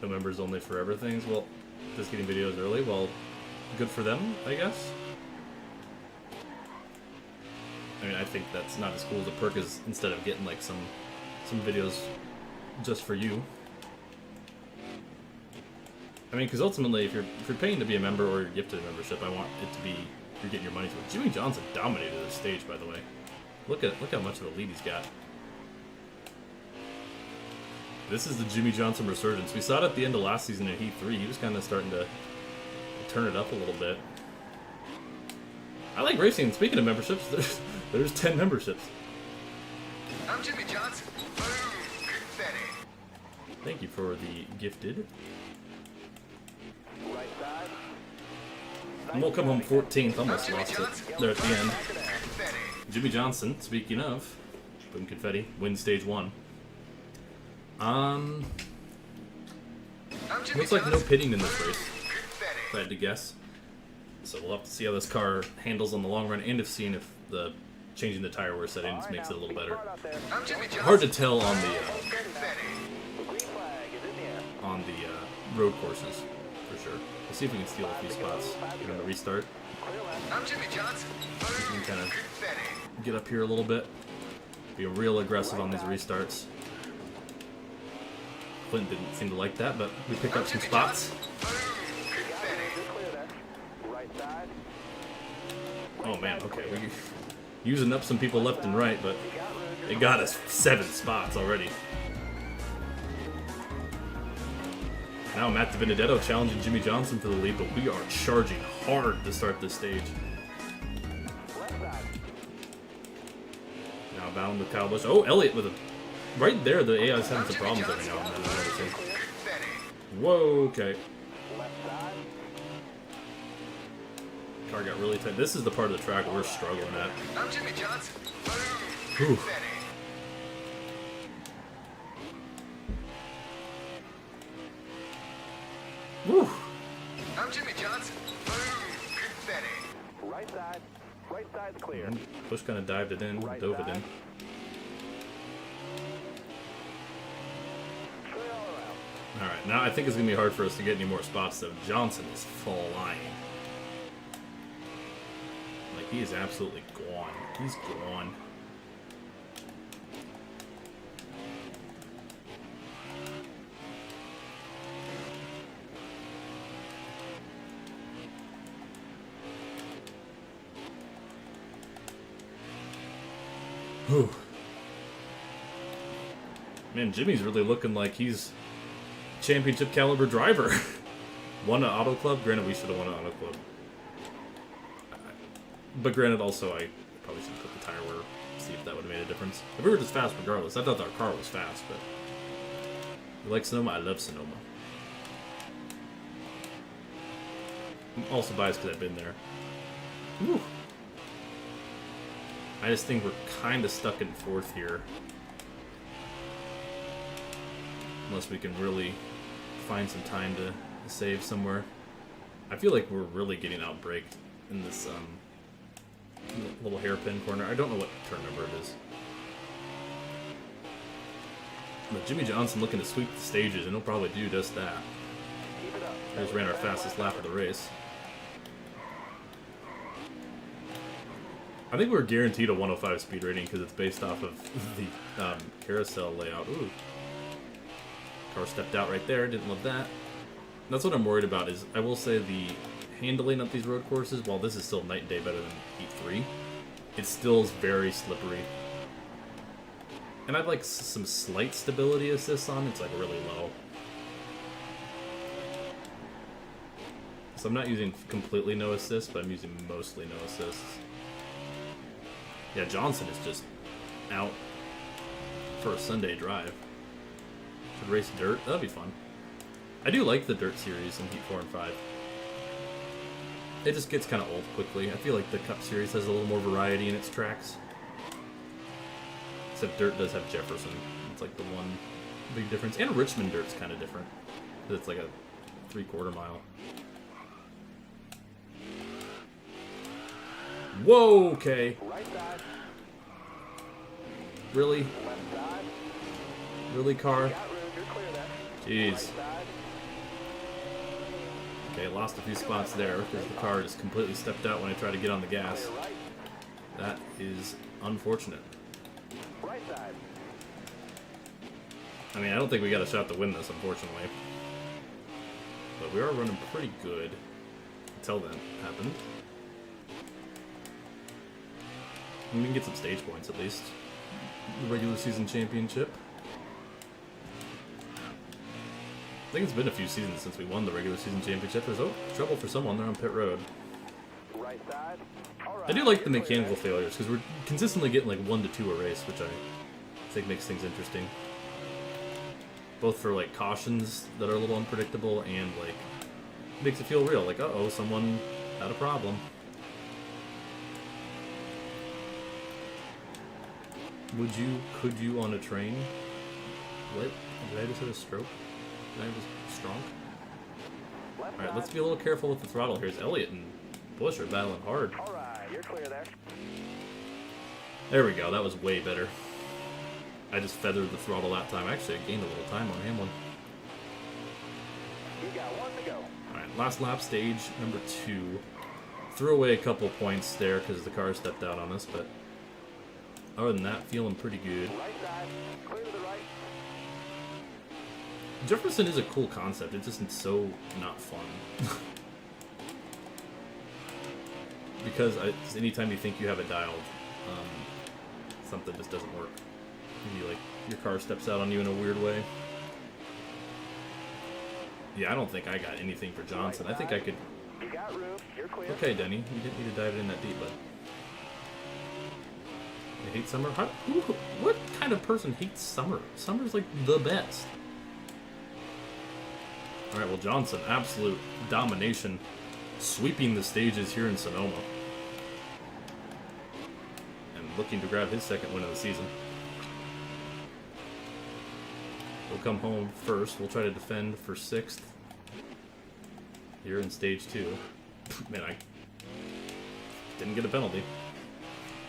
S1: No members only forever things. Well, just getting videos early. Well, good for them, I guess. I mean, I think that's not as cool as a perk as instead of getting like some videos just for you. I mean, because ultimately, if you're paying to be a member or you're gifted a membership, I want it to be you're getting your money's worth. Jimmy Johnson dominated the stage, by the way. Look how much of a lead he's got. This is the Jimmy Johnson resurgence. We saw it at the end of last season in Heat 3. He was kind of starting to turn it up a little bit. I like racing. Speaking of memberships, there's 10 memberships.
S5: I'm Jimmy Johnson. Boom. Confetti.
S1: Thank you for the gifted.
S4: Right side.
S1: And we'll come home 14th. Almost lost it there at the end.
S5: Confetti.
S1: Jimmy Johnson, speaking of, boom confetti, wins stage 1.
S5: I'm Jimmy
S1: Looks like no
S5: Johnson.
S1: pitting in this race,
S5: Confetti.
S1: if I had to guess. So we'll have to see how this car handles on the long run, and if the changing the tire wear settings makes it a little better.
S5: I'm Jimmy Johnson.
S1: Hard to tell on
S5: Confetti.
S4: The green flag is in the air.
S1: the road courses for sure. We'll see if we can steal a few spots. Get him to restart.
S4: Clear left.
S5: I'm Jimmy Johnson.
S1: We can kind of
S5: Confetti.
S1: get up here a little bit. Be real aggressive on these restarts. Clint didn't seem to like that, but we pick up some spots.
S5: Confetti.
S4: You're clear there. Right side.
S1: Oh man, okay, we're using up some people left and right, but it got us 7 spots already. Now Matt DiBenedetto challenging Jimmy Johnson for the lead, but we are charging hard to start this stage.
S4: Left side.
S1: Now bound with Kyle Busch. Oh, Elliott with a... Right there, the AI is having some problems every now and then, I'm noticing.
S5: Confetti.
S1: Whoa, okay.
S4: Left side.
S1: Car got really tight. This is the part of the track we're struggling at.
S5: I'm Jimmy Johnson.
S1: Whew.
S5: Confetti.
S1: Woo!
S5: I'm Jimmy Johnson. Confetti.
S4: Right side. Right side's clear.
S1: And Busch kind of dived it in, dove it in.
S4: Clear all around.
S1: Alright, now I think it's going to be hard for us to get any more spots, though. Johnson is flying. Like, he is absolutely gone. He's gone. Whew. Man, Jimmy's really looking like he's championship caliber driver. Won an auto club. Granted, we should have won an auto club. But granted, also, I probably should have put the tire wear, see if that would have made a difference. If we were just fast regardless. I thought our car was fast, but... You like Sonoma? I love Sonoma. I'm also biased because I've been there. Whew. I just think we're kind of stuck in 4th here. Unless we can really find some time to save somewhere. I feel like we're really getting outbraked in this little hairpin corner. I don't know what turn number it is. But Jimmy Johnson looking to sweep the stages, and he'll probably do just that. We just ran our fastest lap of the race. I think we're guaranteed a 105 speed rating because it's based off of the carousel layout. Ooh. Car stepped out right there. Didn't love that. That's what I'm worried about is, I will say, the handling of these road courses, while this is still night and day better than Heat 3, it still is very slippery. And I'd like some slight stability assists on. It's like really low. So I'm not using completely no assists, but I'm using mostly no assists. Yeah, Johnson is just out for a Sunday drive. Should race dirt. That'd be fun. I do like the dirt series in Heat 4 and 5. It just gets kind of old quickly. I feel like the Cup series has a little more variety in its tracks. Except dirt does have Jefferson. It's like the one big difference. And Richmond dirt's kind of different. It's like a 3/4 mile. Whoa, okay. Really? Really, car? Jeez. Okay, lost a few spots there because the car just completely stepped out when I tried to get on the gas. That is unfortunate. I mean, I don't think we got a shot to win this, unfortunately. But we are running pretty good until that happened. We can get some stage points at least. The regular season championship. I think it's been a few seasons since we won the regular season championship. There's trouble for someone there on pit road. I do like the mechanical failures because we're consistently getting like 1 to 2 a race, which I think makes things interesting. Both for like cautions that are a little unpredictable and like makes it feel real. Like, uh-oh, someone had a problem. Could you on a train? What? Did I just have a stroke? Did I just strong? Alright, let's be a little careful with the throttle here. Elliott and Bush are battling hard.
S4: Alright, you're clear there.
S1: There we go, that was way better. I just feathered the throttle that time. Actually, I gained a little time on Hamlin.
S4: You got 1 to go.
S1: Alright, last lap, stage number 2. Threw away a couple points there because the car stepped out on us, but other than that, feeling pretty good.
S4: Right side, clear to the right.
S1: Jefferson is a cool concept, it's just so not fun. Because anytime you think you have it dialed, something just doesn't work. Like, your car steps out on you in a weird way. Yeah, I don't think I got anything for Johnson. I think I could...
S4: You got room, you're clear.
S1: Okay, Denny, you didn't need to dive it in that deep, but... You hate summer? What kind of person hates summer? Summer's like the best. Alright, well, Johnson, absolute domination, sweeping the stages here in Sonoma. And looking to grab his second win of the season. We'll come home first. We'll try to defend for 6th. Here in stage 2. Man, I didn't get a penalty.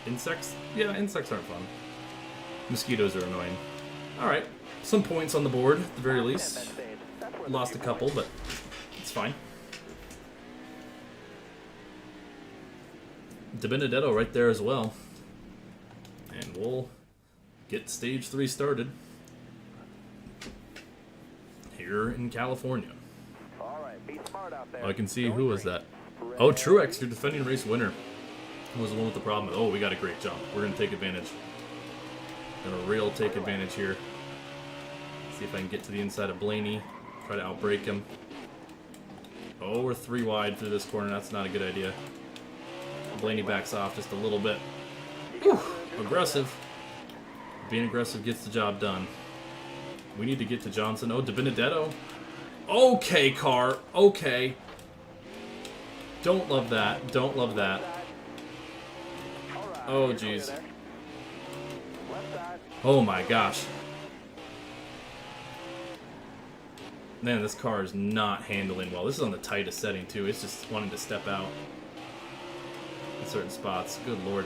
S1: Insects? Yeah, insects aren't fun. Mosquitoes are annoying. Alright, some points on the board, at the very least. Lost a couple, but it's fine. De Benedetto right there as well. And we'll get stage 3 started. Here in California.
S4: Alright, be smart out there.
S1: Oh, I can see, who was that? Oh, Truex, your defending race winner. Who was the one with the problem? Oh, we got a great jump. We're going to take advantage. Gonna real take advantage here. See if I can get to the inside of Blaney. Try to outbrake him. Oh, we're 3 wide through this corner. That's not a good idea. Blaney backs off just a little bit. Whew, aggressive. Being aggressive gets the job done. We need to get to Johnson. Oh, De Benedetto. Okay, car. Okay. Don't love that. Don't love that. Oh, jeez. Oh my gosh. Man, this car is not handling well. This is on the tightest setting, too. It's just wanting to step out in certain spots. Good lord.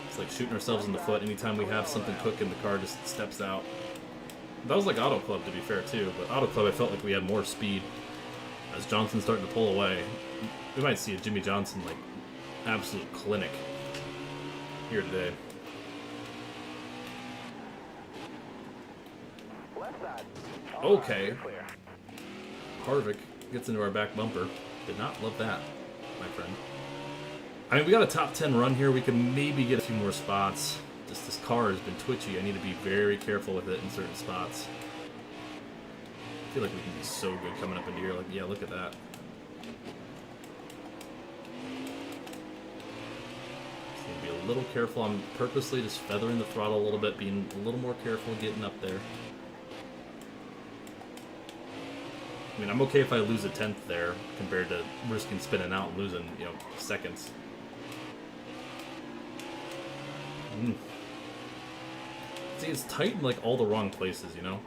S1: It's like shooting ourselves in the foot anytime we have something cooking, the car just steps out. That was like Auto Club, to be fair, too. But Auto Club, I felt like we had more speed. As Johnson's starting to pull away, we might see a Jimmy Johnson, like, absolute clinic here today.
S4: Left side.
S1: Okay.
S4: You're clear.
S1: Harvick gets into our back bumper. Did not love that, my friend. I mean, we got a top 10 run here. We can maybe get a few more spots. Just this car has been twitchy. I need to be very careful with it in certain spots. I feel like we can be so good coming up into here. Like, yeah, look at that. Just need to be a little careful. I'm purposely just feathering the throttle a little bit, being a little more careful getting up there. I mean, I'm okay if I lose a tenth there compared to risking spinning out and losing, you know, seconds. See, it's tight in like all the wrong places, you know.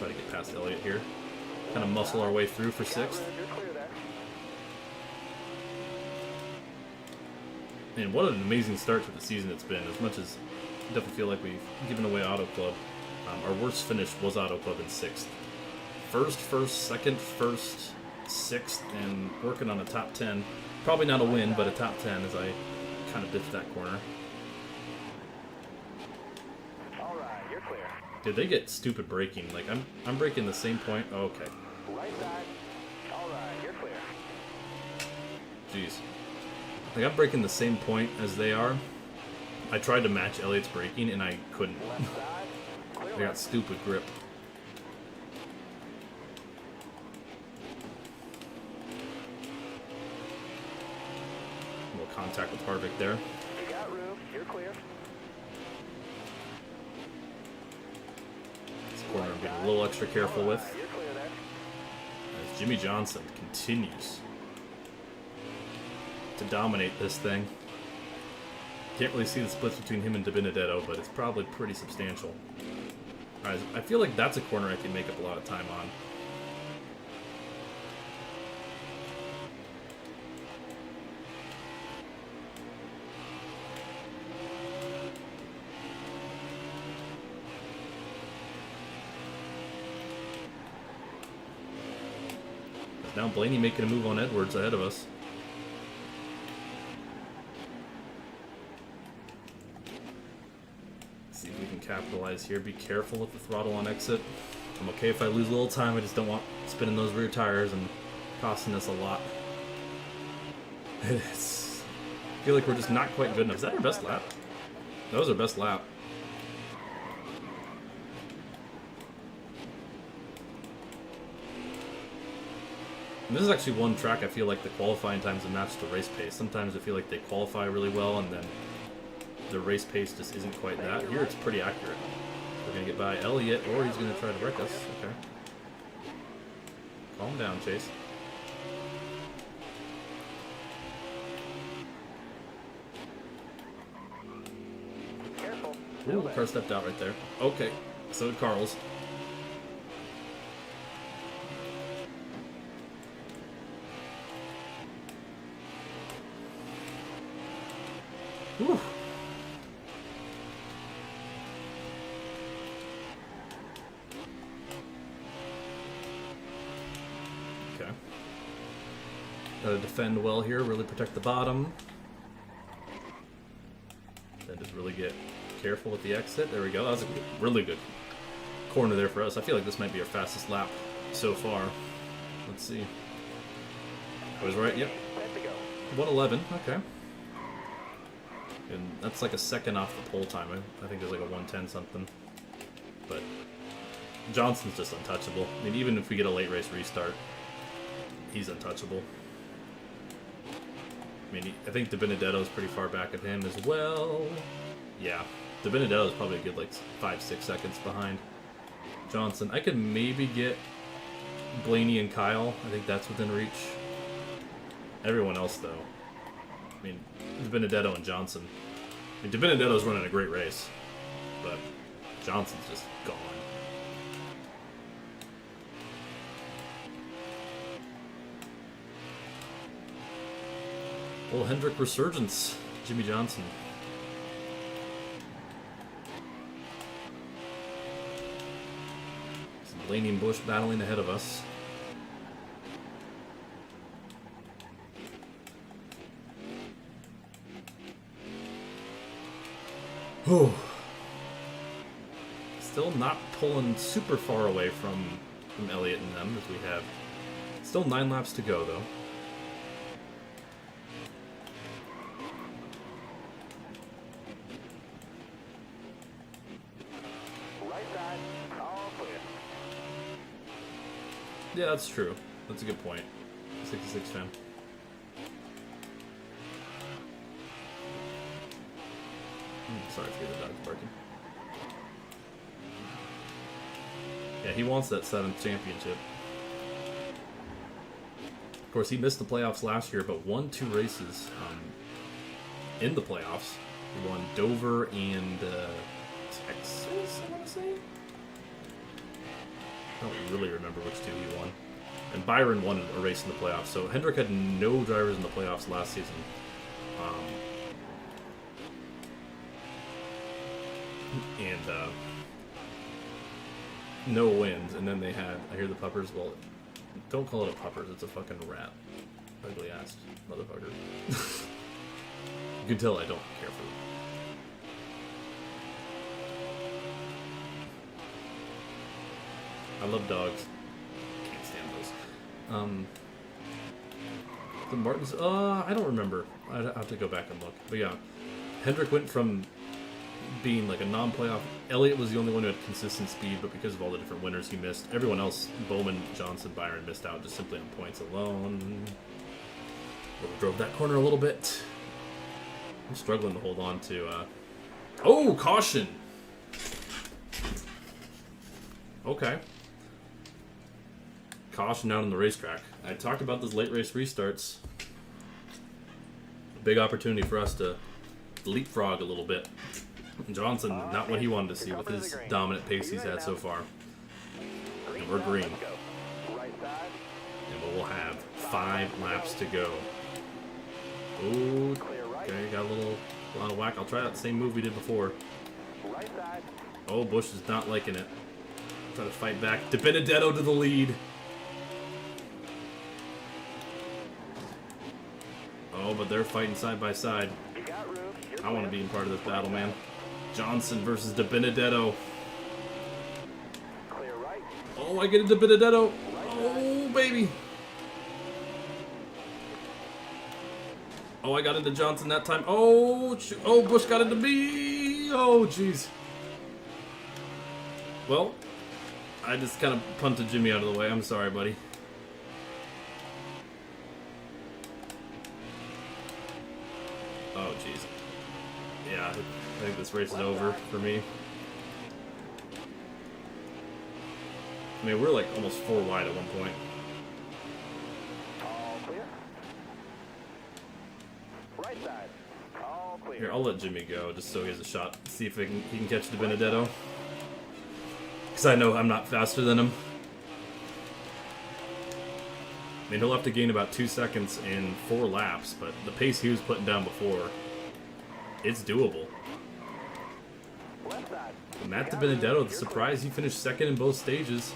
S1: Try to get past Elliott here. Kind of muscle our way through for sixth.
S4: You're clear there.
S1: And what an amazing start to the season it's been. As much as I definitely feel like we've given away Auto Club, our worst finish was Auto Club in sixth. First, second, first, sixth, and working on a top 10. Probably not a win, but a top 10 as I kind of dipped that corner.
S4: All right, you're clear.
S1: Did they get stupid braking? Like, I'm braking the same point. Oh, okay.
S4: Right side. All right, you're clear.
S1: Jeez. Like, I'm braking the same point as they are. I tried to match Elliott's braking, and I couldn't.
S4: Left side. Clear
S1: I got
S4: left.
S1: stupid grip. A little contact with Harvick there.
S4: You got room. You're clear.
S1: This corner I'm getting a little extra careful with.
S4: You're clear there.
S1: As Jimmy Johnson continues to dominate this thing. Can't really see the splits between him and DiBenedetto, but it's probably pretty substantial. Alright, I feel like that's a corner I can make up a lot of time on. Now Blaney making a move on Edwards ahead of us. See if we can capitalize here. Be careful with the throttle on exit. I'm okay if I lose a little time. I just don't want spinning those rear tires and costing us a lot. It's, I feel like we're just not quite good enough. Is that our best lap? That was our best lap. And this is actually one track I feel like the qualifying times have matched the race pace. Sometimes I feel like they qualify really well and then the race pace just isn't quite that. Here it's pretty accurate. We're going to get by Elliott or he's going to try to wreck us. Okay. Calm down, Chase.
S4: Careful.
S1: Ooh, car stepped out right there. Okay, so did Carl's. Whew. Okay. Gotta defend well here, really protect the bottom. Then just really get careful with the exit. There we go. That was a really good corner there for us. I feel like this might be our fastest lap so far. Let's see. I was right, yep.
S4: 10 to go.
S1: 111, okay. And that's like a second off the pole time. I think there's like a 110 something. But Johnson's just untouchable. I mean, even if we get a late race restart, he's untouchable. I mean, I think DiBenedetto's pretty far back of him as well. Yeah, DiBenedetto's probably a good like 5-6 seconds behind Johnson. I could maybe get Blaney and Kyle. I think that's within reach. Everyone else, though. I mean, DiBenedetto and Johnson. I mean, DiBenedetto's running a great race, but Johnson's just gone. Little Hendrick resurgence, Jimmy Johnson. Blaney and Busch battling ahead of us. Whew. Still not pulling super far away from Elliott and them as we have. Still 9 laps to go though.
S4: Right side, all clear.
S1: Yeah, that's true. That's a good point. 66 fan. Sorry for the dog's barking. Yeah, he wants that 7th championship. Of course, he missed the playoffs last year, but won 2 races in the playoffs. He won Dover and Texas, I want to say? I don't really remember which 2 he won. And Byron won a race in the playoffs, so Hendrick had no drivers in the playoffs last season. And no wins, and then they had, I hear the puppers, well, don't call it a puppers, it's a fucking rat. Ugly ass motherfucker. You can tell I don't care for them. I love dogs. Can't stand those. The Martins, I don't remember. I'd have to go back and look. But yeah, Hendrick went from being like a non-playoff. Elliott was the only one who had consistent speed, but because of all the different winners he missed, everyone else, Bowman, Johnson, Byron, missed out just simply on points alone. Drove that corner a little bit. I'm struggling to hold on to. Oh, caution! Okay. Caution down on the racetrack. I talked about those late race restarts. A big opportunity for us to leapfrog a little bit. Johnson, not what he wanted to see with his dominant pace he's had so far. And we're green. And we'll have 5 laps to go. Ooh, okay, got a little out of whack. I'll try that same move we did before. Oh, Busch is not liking it. Try to fight back. DiBenedetto to the lead. Oh, but they're fighting side by side. I want to be in part of this battle, man. Johnson versus DiBenedetto. Oh, I get a DiBenedetto. Oh, baby. Oh, I got into Johnson that time. Oh, oh, Busch got into me. Oh, jeez. Well, I just kind of punted Jimmy out of the way. I'm sorry, buddy. Oh, jeez. Yeah, I think this race is over for me. I mean, we're like almost 4 wide at one point.
S4: All clear. Right side, all clear.
S1: Here, I'll let Jimmy go just so he has a shot. See if he can catch DiBenedetto. Because I know I'm not faster than him. I mean, he'll have to gain about 2 seconds in 4 laps, but the pace he was putting down before, it's doable. Matt DiBenedetto, the surprise, he finished 2nd in both stages.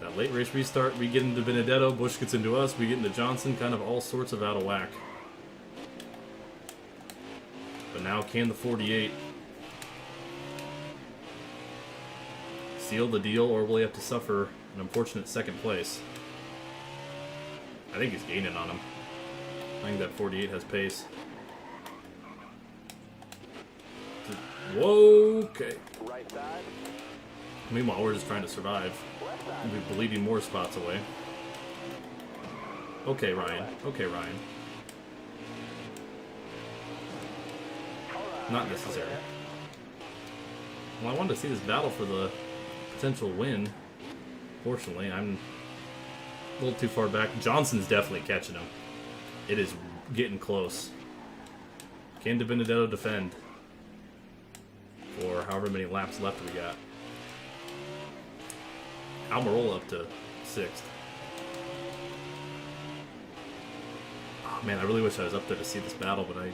S1: That late race restart, we get into DiBenedetto, Busch gets into us, we get into Johnson, kind of all sorts of out of whack. But now can the 48 seal the deal, or will he have to suffer an unfortunate 2nd place? I think he's gaining on him. I think that 48 has pace. Whoa, okay.
S4: Right side.
S1: Meanwhile, we're just trying to survive. We're bleeding more spots away. Okay, Ryan. Okay, Ryan. Not necessary. Well, I wanted to see this battle for the potential win. Fortunately, I'm a little too far back. Johnson's definitely catching him. It is getting close. Can DiBenedetto defend? For however many laps left we got. Almirola up to 6th. Oh man, I really wish I was up there to see this battle, but I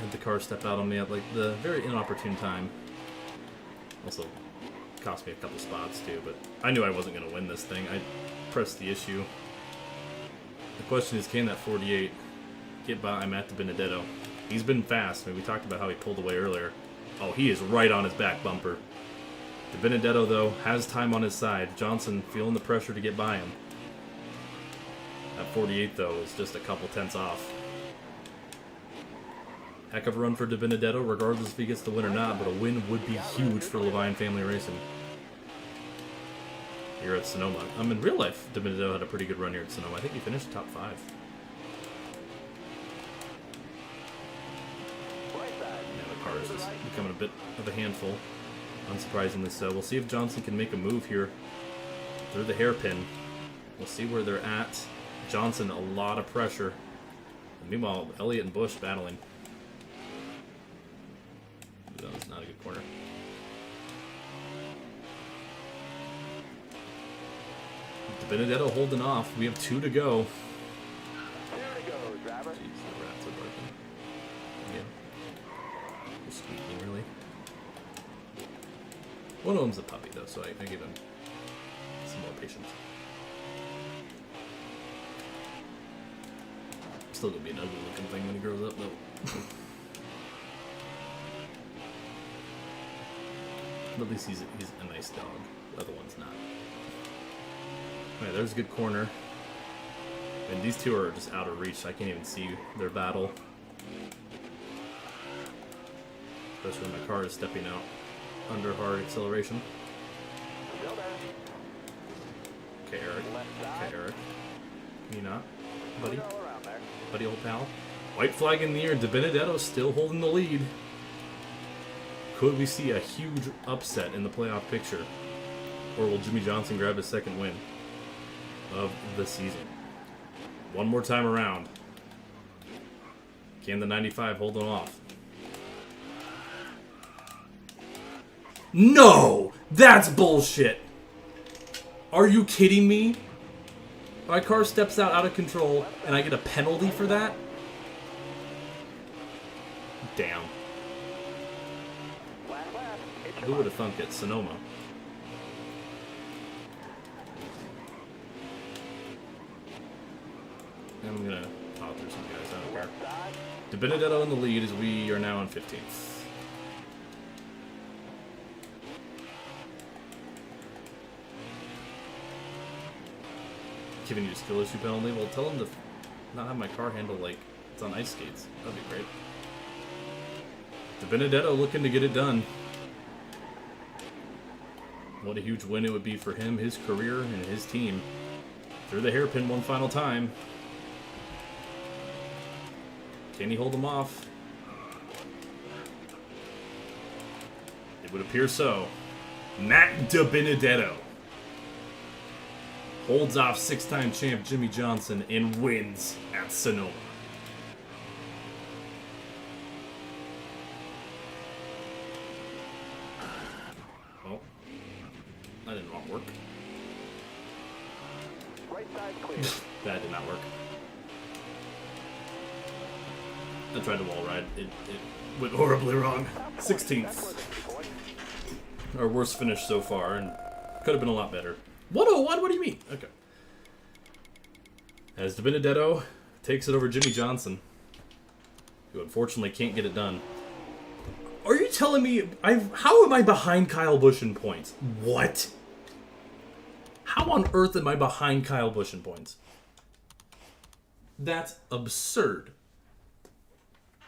S1: had the car step out on me at like the very inopportune time. Also, cost me a couple spots too, but I knew I wasn't going to win this thing. I pressed the issue. The question is, can that 48 get by Matt DiBenedetto? He's been fast. I mean, we talked about how he pulled away earlier. Oh, he is right on his back bumper. DiBenedetto, though, has time on his side. Johnson feeling the pressure to get by him. That 48, though, is just a couple tenths off. Heck of a run for DiBenedetto, regardless if he gets the win or not, but a win would be huge for Levine Family Racing. Here at Sonoma. In real life, DiBenedetto had a pretty good run here at Sonoma. I think he finished top 5. Yeah, the car is just becoming a bit of a handful. Unsurprisingly so. We'll see if Johnson can make a move here through the hairpin. We'll see where they're at. Johnson, a lot of pressure. And meanwhile, Elliott and Busch battling. That was not a good corner. DiBenedetto holding off. We have 2 to go.
S4: 2 to go, driver.
S1: Jeez, the rats are barking. Yeah. Just squeaking, really. One of them's a puppy, though, so I give him some more patience. Still gonna be an ugly looking thing when he grows up, though. But at least he's a nice dog. The other one's not. Alright, there's a good corner. And these two are just out of reach. I can't even see their battle. Especially when my car is stepping out under hard acceleration.
S4: Still there.
S1: Okay, Eric. Okay, Eric. Can you not? Buddy?
S4: All around there.
S1: Buddy, old pal. White flag in the air. DiBenedetto still holding the lead. Could we see a huge upset in the playoff picture? Or will Jimmy Johnson grab his second win of the season? One more time around. Can the 95 hold it off? No! That's bullshit! Are you kidding me? My car steps out of control and I get a penalty for that? Damn. Who would have thunk it? Sonoma. I'm gonna pop through some guys. I don't care. DiBenedetto in the lead as we are now on 15th. Giving you a skill issue penalty? Well, tell him to not have my car handle like it's on ice skates. That'd be great. DiBenedetto looking to get it done. What a huge win it would be for him, his career, and his team. Through the hairpin one final time. Can he hold them off? It would appear so. Matt DiBenedetto holds off 6-time champ Jimmy Johnson and wins at Sonoma. Well, that didn't want work.
S4: Right side clear.
S1: That did not work. I tried to wall ride. It went horribly wrong. 16th. Our worst finish so far, and could have been a lot better. 101? What do you mean? Okay. As DiBenedetto takes it over Jimmy Johnson, who unfortunately can't get it done. Are you telling me how am I behind Kyle Busch in points? What? How on earth am I behind Kyle Busch in points? That's absurd.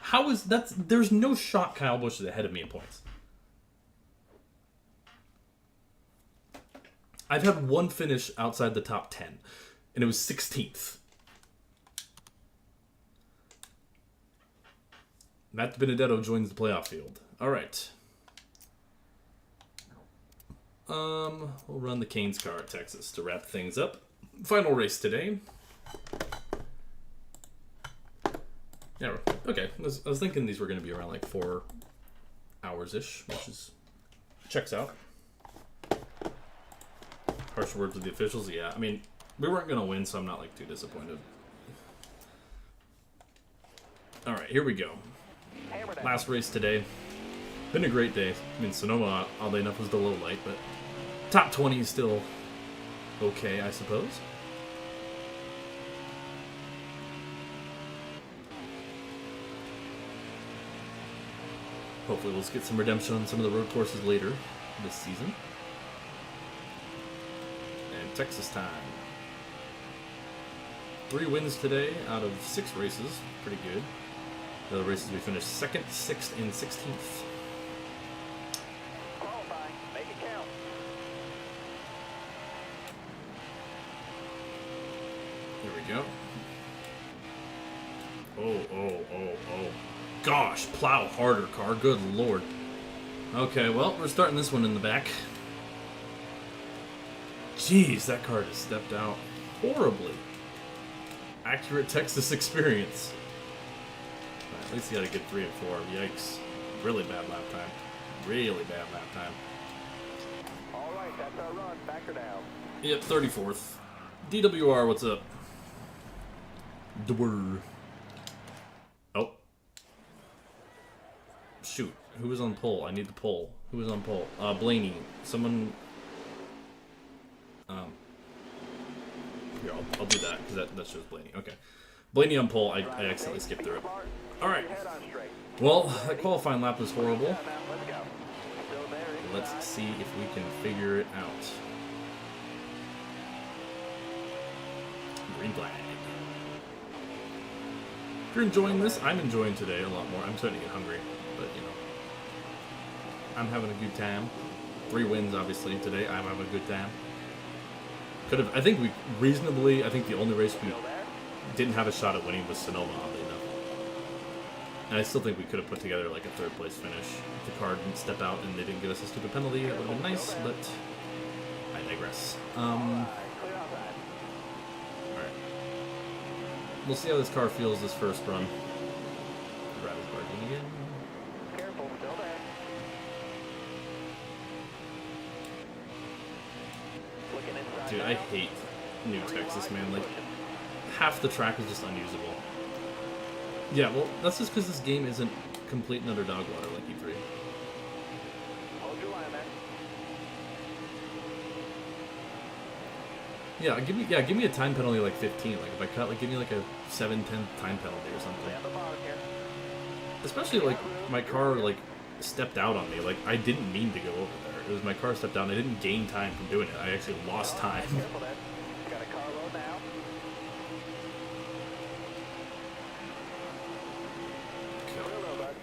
S1: How is that? There's no shot Kyle Busch is ahead of me in points. I've had one finish outside the top 10, and it was 16th. Matt DiBenedetto joins the playoff field. All right. We'll run the Canes car at Texas to wrap things up. Final race today. Yeah, okay. I was thinking these were going to be around like 4 hours-ish, which is checks out. Harsh words with the officials, yeah. I mean, we weren't going to win, so I'm not like too disappointed. All right, here we go. Last race today. Been a great day. I mean, Sonoma, oddly enough, was the low light, but Top 20 is still okay, I suppose. Hopefully we'll get some redemption on some of the road courses later this season. And Texas time. 3 wins today out of 6 races. Pretty good. The other races we finished 2nd, 6th, and 16th.
S4: Qualifying. Make it count.
S1: Here we go. Oh. Gosh, plow harder, car. Good lord. Okay, well, we're starting this one in the back. Jeez, that car just stepped out horribly. Accurate Texas experience. At least you got a good 3 and 4. Yikes. Really bad lap time. Really bad lap time.
S4: All right, that's our run. Factor down.
S1: Yep, 34th. DWR, what's up? Dwyer. Oh. Shoot. Who was on pole? I need the pole. Who was on pole? Blaney. Someone... Here, I'll do that, because that shows Blaney. Okay. Blaney on pole. I accidentally skipped through it. Alright. Well, that qualifying lap was horrible.
S4: Let's go. Still there.
S1: Let's see if we can figure it out. Green flag. If you're enjoying this, I'm enjoying today a lot more. I'm starting to get hungry, but you know. I'm having a good time. 3 wins, obviously, today. I'm having a good time. Could have, I think the only race we didn't have a shot at winning was Sonoma, oddly enough. And I still think we could have put together like a 3rd place finish. If the car didn't step out and they didn't give us a stupid penalty, that would have been nice, but I digress. Alright. We'll see how this car feels this first run. Brad is barking again.
S4: Careful, still there. Looking inside.
S1: Dude, I hate New Texas, man. Like, half the track is just unusable. Yeah, well, that's just because this game isn't complete and utter dog water like E3.
S4: Hold your line, man.
S1: Give me a time penalty like 15. Like, if I cut, like, give me like a 7-10 time penalty or something.
S4: At the bottom here.
S1: Especially, like, my car, like, stepped out on me. Like, I didn't mean to go over there. It was my car stepped out and I didn't gain time from doing it. I actually lost time.
S4: Careful there. Got a car load now. Real low, bud.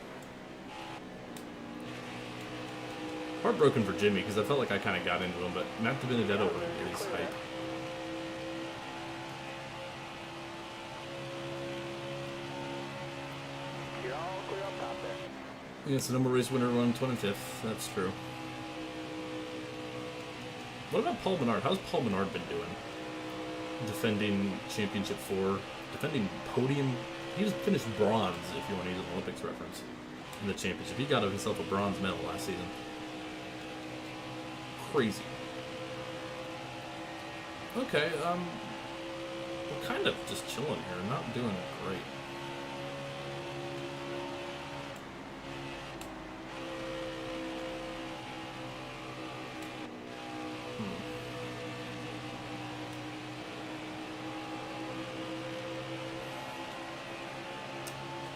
S1: Heartbroken for Jimmy because I felt like I kind of got into him, but Matt DiBenedetto wouldn't get his hype.
S4: You're all clear up top there.
S1: Yeah, Sonoma race winner run 25th. That's true. What about Paul Menard? How's Paul Menard been doing? Defending championship 4, defending podium. He just finished bronze, if you want to use an Olympics reference, in the championship. He got himself a bronze medal last season. Crazy. Okay, we're kind of just chilling here, not doing it great.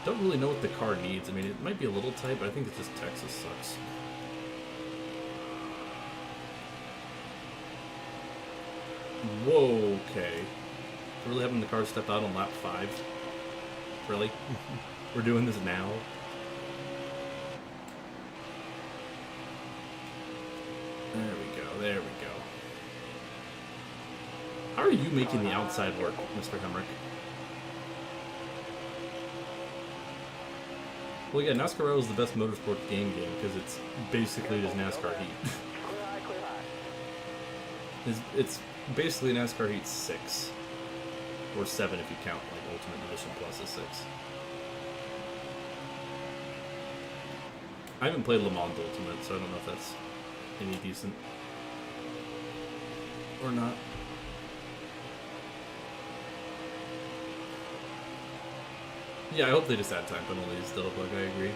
S1: Don't really know what the car needs. I mean, it might be a little tight, but I think it's just Texas sucks. Whoa, okay. Really having the car step out on lap 5? Really? We're doing this now? There we go. How are you making the outside work, Mr. Hemrick? Well, yeah, NASCAR Row is the best motorsport game because it's basically just NASCAR Heat.
S4: Clear high, clear high.
S1: It's basically NASCAR Heat 6. Or 7 if you count like Ultimate Edition Plus is 6. I haven't played Le Mans Ultimate, so I don't know if that's any decent. Or not. Yeah, I hope they just add time penalties still, like I agree.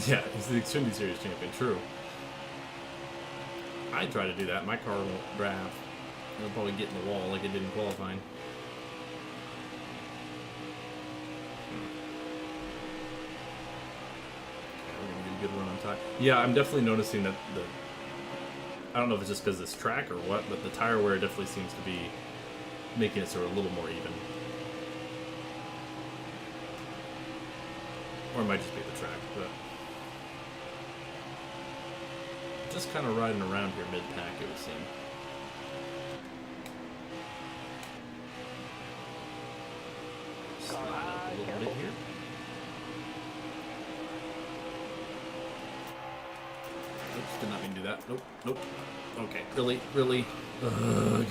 S1: Yeah, he's the Xfinity Series champion. True. I try to do that. My car won't drive. It'll probably get in the wall like it did in qualifying. We're gonna get a good run on time. Yeah, I'm definitely noticing that the. I don't know if it's just because of this track or what, but the tire wear definitely seems to be making it sort of a little more even. Or it might just be the track, but just kind of riding around here mid-pack, it would seem. Slide up a little bit here. Oops, did not mean to do that. Nope, nope. Okay, really, really. Ugh.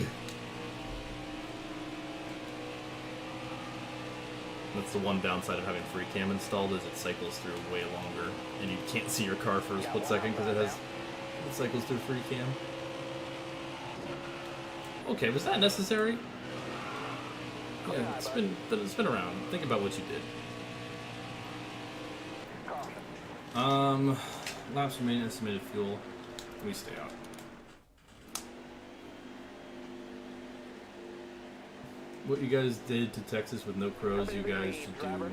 S1: That's the one downside of having free cam installed, is it cycles through way longer, and you can't see your car for a split second because it cycles through free cam. Okay, was that necessary? Yeah, spin around. Think about what you did. Laps remaining, estimated fuel. We stay out. What you guys did to Texas with no crows, you guys should do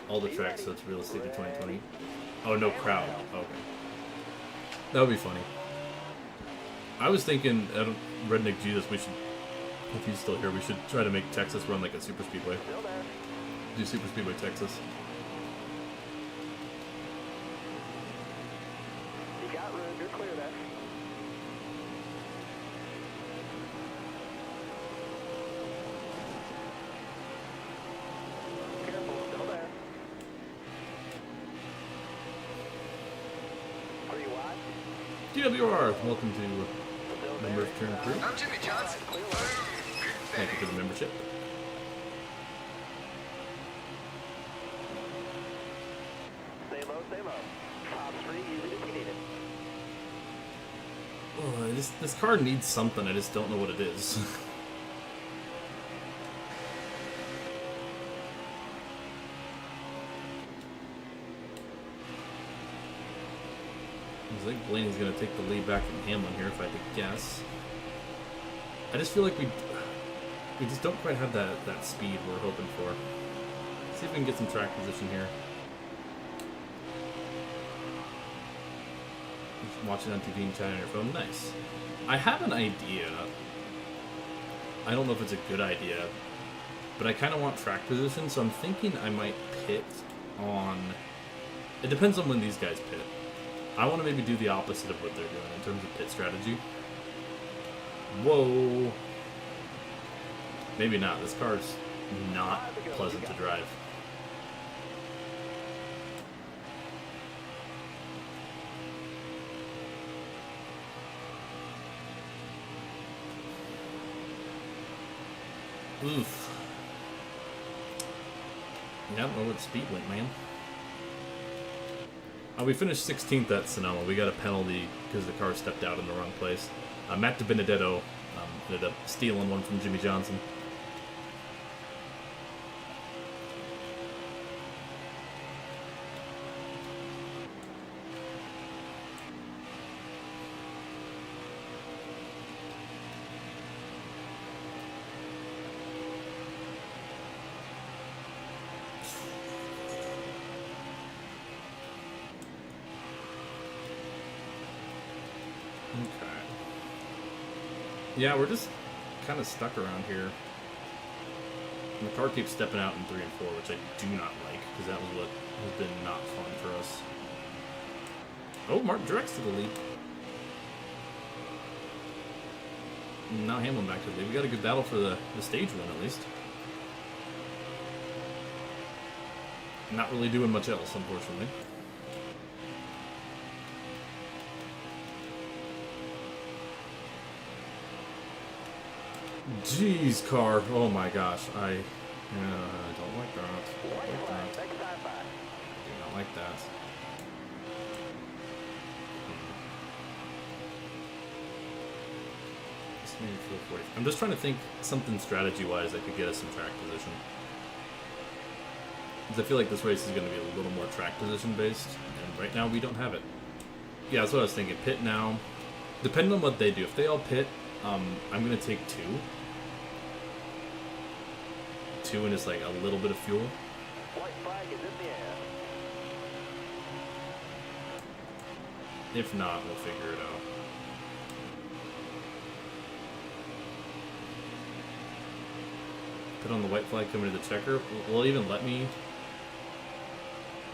S1: all the tracks so it's realistic to 2020. Oh, no crowd. Okay. That would be funny. I was thinking, Redneck Jesus, we should, if he's still here, we should try to make Texas run like a super speedway. Do super speedway Texas.
S4: You got room, you're clear there. Careful, still there. Pretty wide.
S1: DWR, welcome to Member of Turn Crew.
S5: I'm Jimmy Johnson. Boom.
S1: Thank you for the membership.
S4: Stay low, stay low. Top three, use it if you need it.
S1: Oh, this car needs something, I just don't know what it is. I think Blaney's going to take the lead back from Hamlin here, if I had to guess. I just feel like we just don't quite have that speed we're hoping for. See if we can get some track position here. Just watching on TV and chatting on your phone. Nice. I have an idea. I don't know if it's a good idea, but I kind of want track position, so I'm thinking I might pit on... It depends on when these guys pit. I want to maybe do the opposite of what they're doing in terms of pit strategy. Whoa. Maybe not. This car's not pleasant to drive. Oof. Yeah, I don't know what speed went, man. We finished 16th at Sonoma. We got a penalty because the car stepped out in the wrong place. Matt DiBenedetto ended up stealing one from Jimmy Johnson. Yeah, we're just kind of stuck around here. And the car keeps stepping out in 3 and 4, which I do not like, because that was what has been not fun for us. Oh, Martin Drex to the lead. Now Hamlin back to the lead. We got a good battle for the stage win, at least. Not really doing much else, unfortunately. Jeez, car. Oh my gosh. I don't like that. I don't like that. I do not like that. This made me feel 40. I'm just trying to think something strategy-wise that could get us some track position. Because I feel like this race is going to be a little more track position based, and right now we don't have it. Yeah, that's what I was thinking. Pit now. Depending on what they do. If they all pit, I'm going to take 2. 2 and just like a little bit of fuel.
S4: White flag is in the air.
S1: If not, we'll figure it out. Put on the white flag coming to the checker. Will it even let me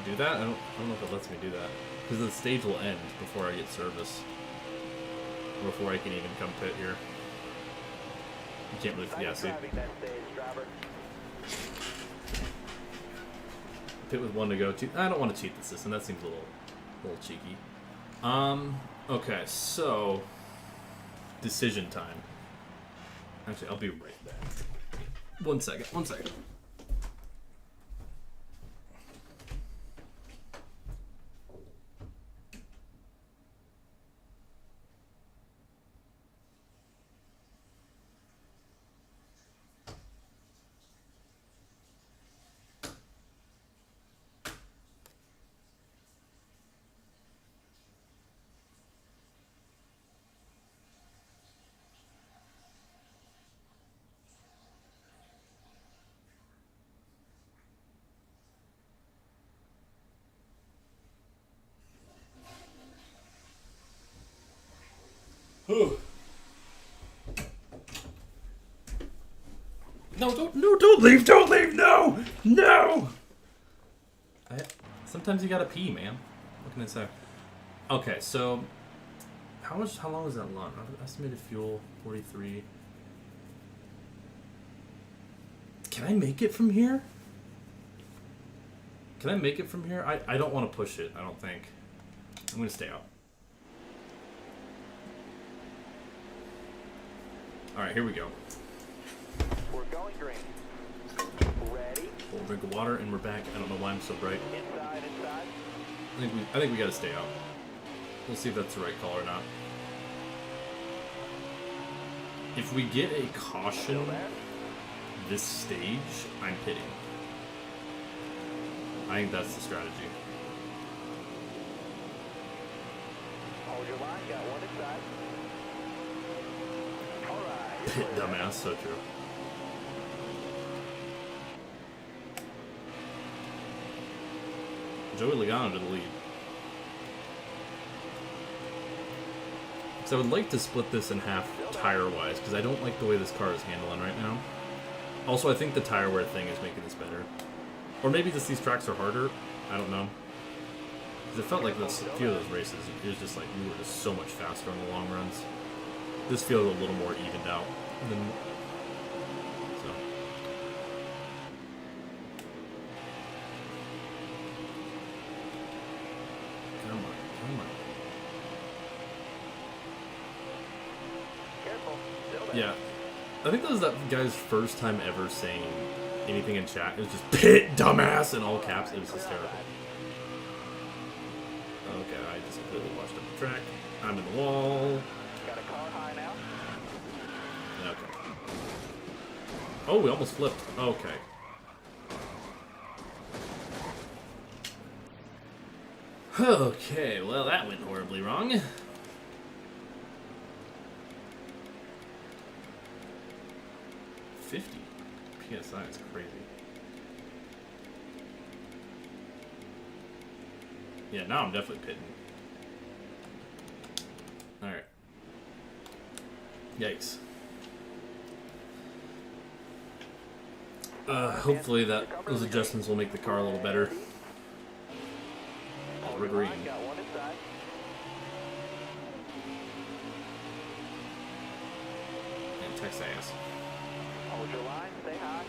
S1: do that? I don't know if it lets me do that. Because the stage will end before I get service. Or before I can even come pit here. You can't really, yeah, see.
S4: Driving that stage, driver.
S1: Pit with 1 to go. I don't want to cheat the system. That seems a little cheeky. Okay, so decision time. Actually, I'll be right back. 1 second. No, don't leave, no! Sometimes you gotta pee, man. What can I say? Okay, so how long is that long? Estimated fuel 43. Can I make it from here? I don't want to push it, I don't think. I'm gonna stay out. Alright, here we go.
S4: We're going green. Ready?
S1: Full drink of water, and we're back. I don't know why I'm so bright.
S4: Inside.
S1: I think we gotta stay out. We'll see if that's the right call or not. If we get a caution this stage, I'm pitting. I think that's the strategy.
S4: Hold your line, got 1 inside. Alright.
S1: Pit dumbass, so true. Joey Logano to the lead. So I would like to split this in half tire-wise, because I don't like the way this car is handling right now. Also, I think the tire wear thing is making this better. Or maybe just these tracks are harder. I don't know. Because it felt like a few of those races, it was just like we were just so much faster on the long runs. This feels a little more evened out than... So. Come on.
S4: Careful.
S1: Yeah. I think that was that guy's first time ever saying anything in chat. It was just pit dumbass in all caps. It was hysterical. Okay, I just completely washed up the track. I'm in the wall.
S4: Got a car high now.
S1: Okay. Oh, we almost flipped. Okay. Okay, well that went horribly wrong. .50 PSI is crazy. Yeah, now I'm definitely pitting. Alright. Yikes. Hopefully those adjustments will make the car a little better. We're green.
S4: Got 1 inside.
S1: And Texas.
S4: Hold your line, stay high.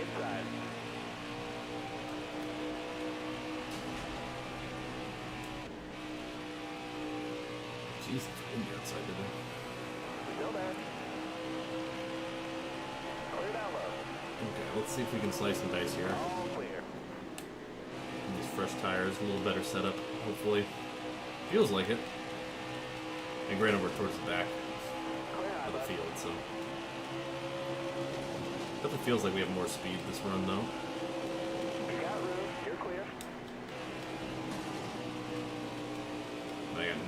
S4: Inside.
S1: Jeez, it's windy outside today.
S4: Still there. Clear down low.
S1: Okay, let's see if we can slice and dice here.
S4: All clear.
S1: And these fresh tires, a little better setup, hopefully. Feels like it. And granted, we're towards the back
S4: Clear high,
S1: of the
S4: bud.
S1: field, so. Definitely feels like we have more speed this run, though.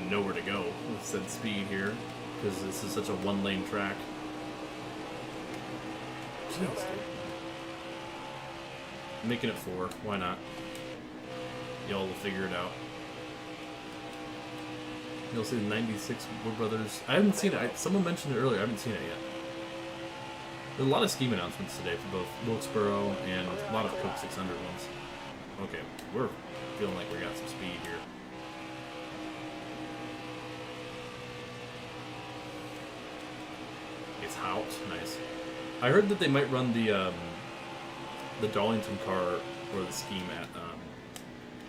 S1: nowhere to go with said speed here because this is such a one-lane track. Jeez, dude. Making it 4. Why not? Y'all will figure it out. You'll see the 96 Wood Brothers. I haven't seen it. Someone mentioned it earlier. I haven't seen it yet. There's a lot of scheme announcements today for both Wilkesboro and a lot of Coke 600 ones. Okay, we're feeling like we got some speed here. It's out. Nice. I heard that they might run the Darlington car or the scheme at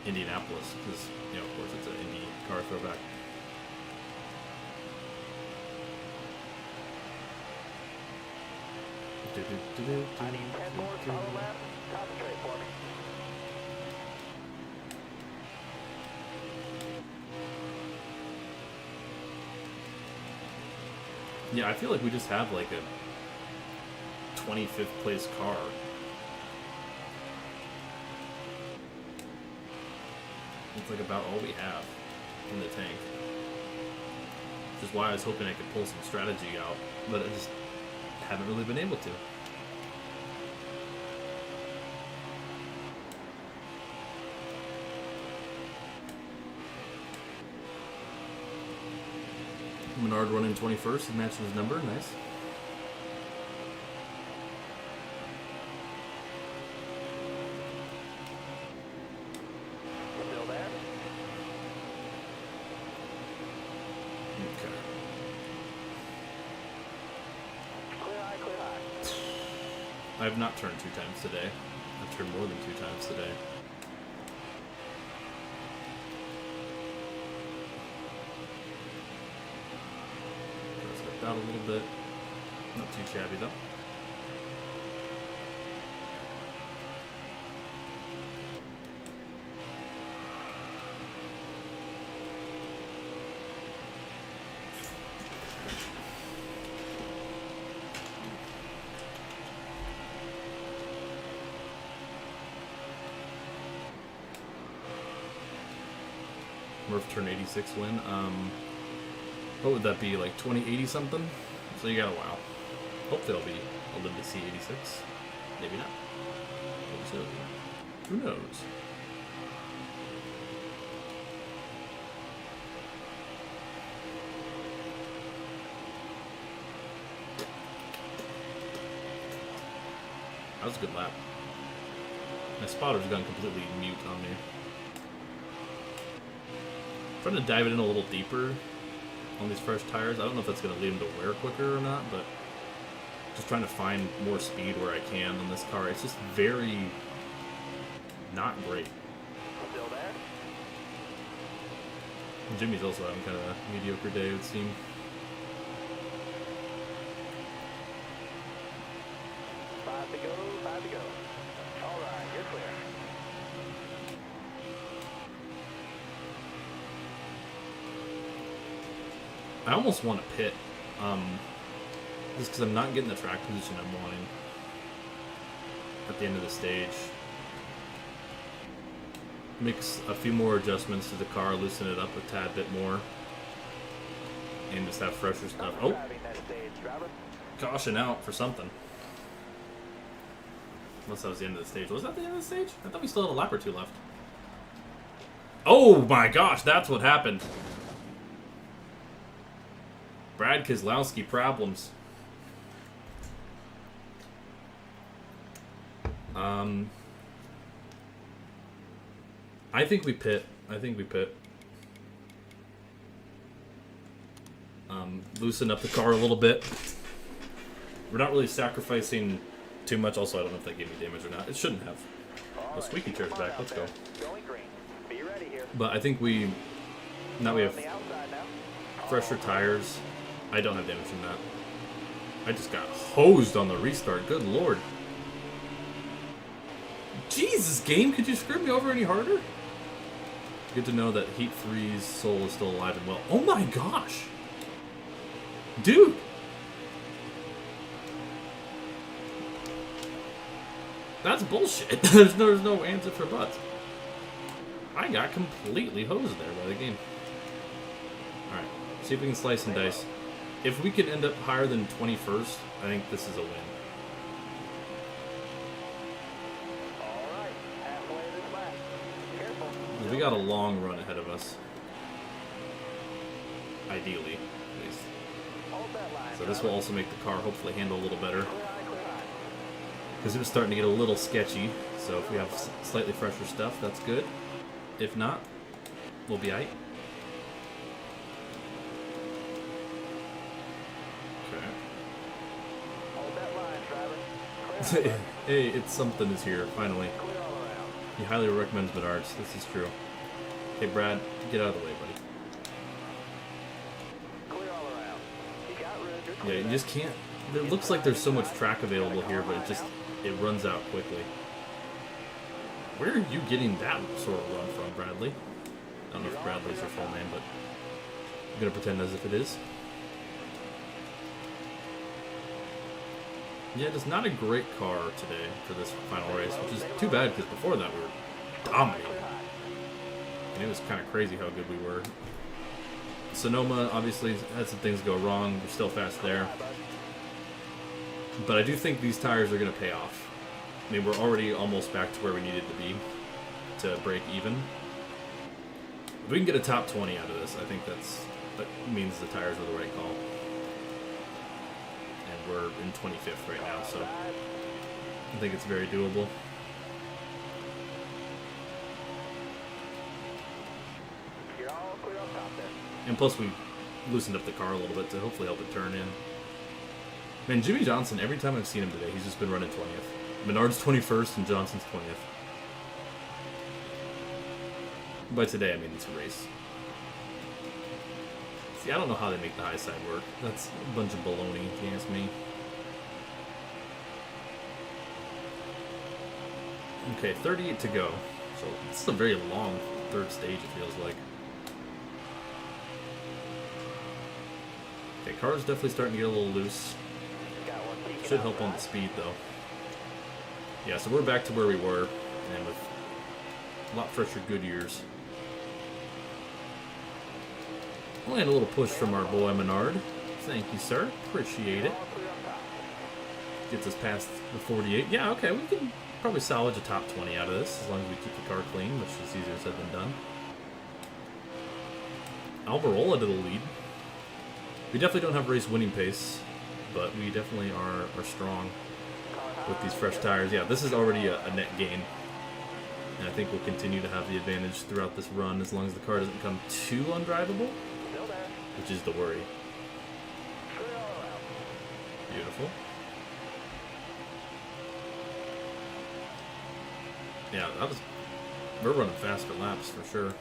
S1: Indianapolis because, you know, of course, it's an Indy car throwback.
S4: I need 10 more solid laps. Concentrate for me.
S1: Yeah, I feel like we just have like a 25th place car. It's like about all we have in the tank. Which is why I was hoping I could pull some strategy out, but I just haven't really been able to. Menard running 21st and matching his number. Nice.
S4: Still there?
S1: Okay.
S4: Clear high, clear high.
S1: I have not turned 2 times today. I've turned more than 2 times today. Step out a little bit. Not too shabby though. Murph turn 86 win. What would that be, like 2080 something? So you got a while. Hopefully I'll live to see 86. Maybe not. Maybe so. Who knows? That was a good lap. My spotter's gone completely mute on me. Trying to dive it in a little deeper on these fresh tires. I don't know if that's going to lead them to wear quicker or not, but just trying to find more speed where I can on this car. It's just very not great.
S4: Still there?
S1: Jimmy's also having kind of a mediocre day, it would seem.
S4: Five to go, 5 to go. All right, you're clear.
S1: I almost want to pit, just because I'm not getting the track position I'm wanting at the end of the stage. Mix a few more adjustments to the car, loosen it up a tad bit more, and just have fresher stuff. Oh,
S4: Driving that stage, driver.
S1: caution out for something. Unless that was the end of the stage. Was that the end of the stage? I thought we still had a lap or 2 left. Oh my gosh, that's what happened. Brad Keselowski problems. I think we pit. Loosen up the car a little bit. We're not really sacrificing too much. Also, I don't know if that gave me damage or not. It shouldn't have. The squeaky chair's back. Let's go.
S4: Going green. Be ready here.
S1: But I think now we have
S4: On the outside now.
S1: fresher tires. I don't have damage from that. I just got hosed on the restart. Good lord. Jesus, game, could you screw me over any harder? Good to know that Heat 3's soul is still alive and well. Oh my gosh. Dude. That's bullshit. There's no answer for buts. I got completely hosed there by the game. See if we can slice and dice. If we could end up higher than 21st, I think this is a win.
S4: All right, halfway this lap. Careful.
S1: 'Cause we got a long run ahead of us. Ideally, at least.
S4: Hold that line.
S1: So this will also make the car hopefully handle a little better.
S4: Clear high, clear high.
S1: Because it was starting to get a little sketchy. So if we have slightly fresher stuff, that's good. If not, we'll be aight. Okay.
S4: Hold that line, driver. Clear high.
S1: Hey, it's something is here, finally.
S4: Clear all around.
S1: He highly recommends Menards. This is true. Hey, Brad, get out of the way, buddy.
S4: Clear all around. You got room. You're
S1: Yeah,
S4: clear.
S1: you just can't... It looks like there's so much track available here, but it runs out quickly. Where are you getting that sort of run from, Bradley? I don't know if Bradley's your full name, but I'm gonna pretend as if it is. Yeah, it's not a great car today for this final race, which is too bad because before that we were dominating. And it was kind of crazy how good we were. Sonoma obviously had some things go wrong. We're still fast there. But I do think these tires are going to pay off. I mean, we're already almost back to where we needed to be to break even. If we can get a top 20 out of this, I think that means the tires were the right call. And we're in 25th right now, so I think it's very doable.
S4: You're all clear up top there.
S1: And plus we loosened up the car a little bit to hopefully help it turn in. Man, Jimmy Johnson, every time I've seen him today, he's just been running 20th. Menard's 21st and Johnson's 20th. By today, I mean it's a race. See, I don't know how they make the high side work. That's a bunch of baloney, if you ask me. Okay, 38 to go. So this is a very long third stage, it feels like. Okay, car's definitely starting to get a little loose.
S4: Got one peeking
S1: Should
S4: out
S1: help on the
S4: right.
S1: speed, though. Yeah, so we're back to where we were, and with a lot fresher Goodyears. We had a little push from our boy Menard. Thank you, sir. Appreciate it.
S4: All clear up top.
S1: Gets us past the 48. Yeah, okay, we can probably salvage a top 20 out of this, as long as we keep the car clean, which is easier said than done. Alvarola to the lead. We definitely don't have race winning pace, but we definitely are strong with these fresh tires. Yeah, this is already a net gain. And I think we'll continue to have the advantage throughout this run as long as the car doesn't become too undrivable,
S4: Still there.
S1: which is the worry.
S4: Clear all around.
S1: Beautiful. Yeah, we're running faster laps for sure.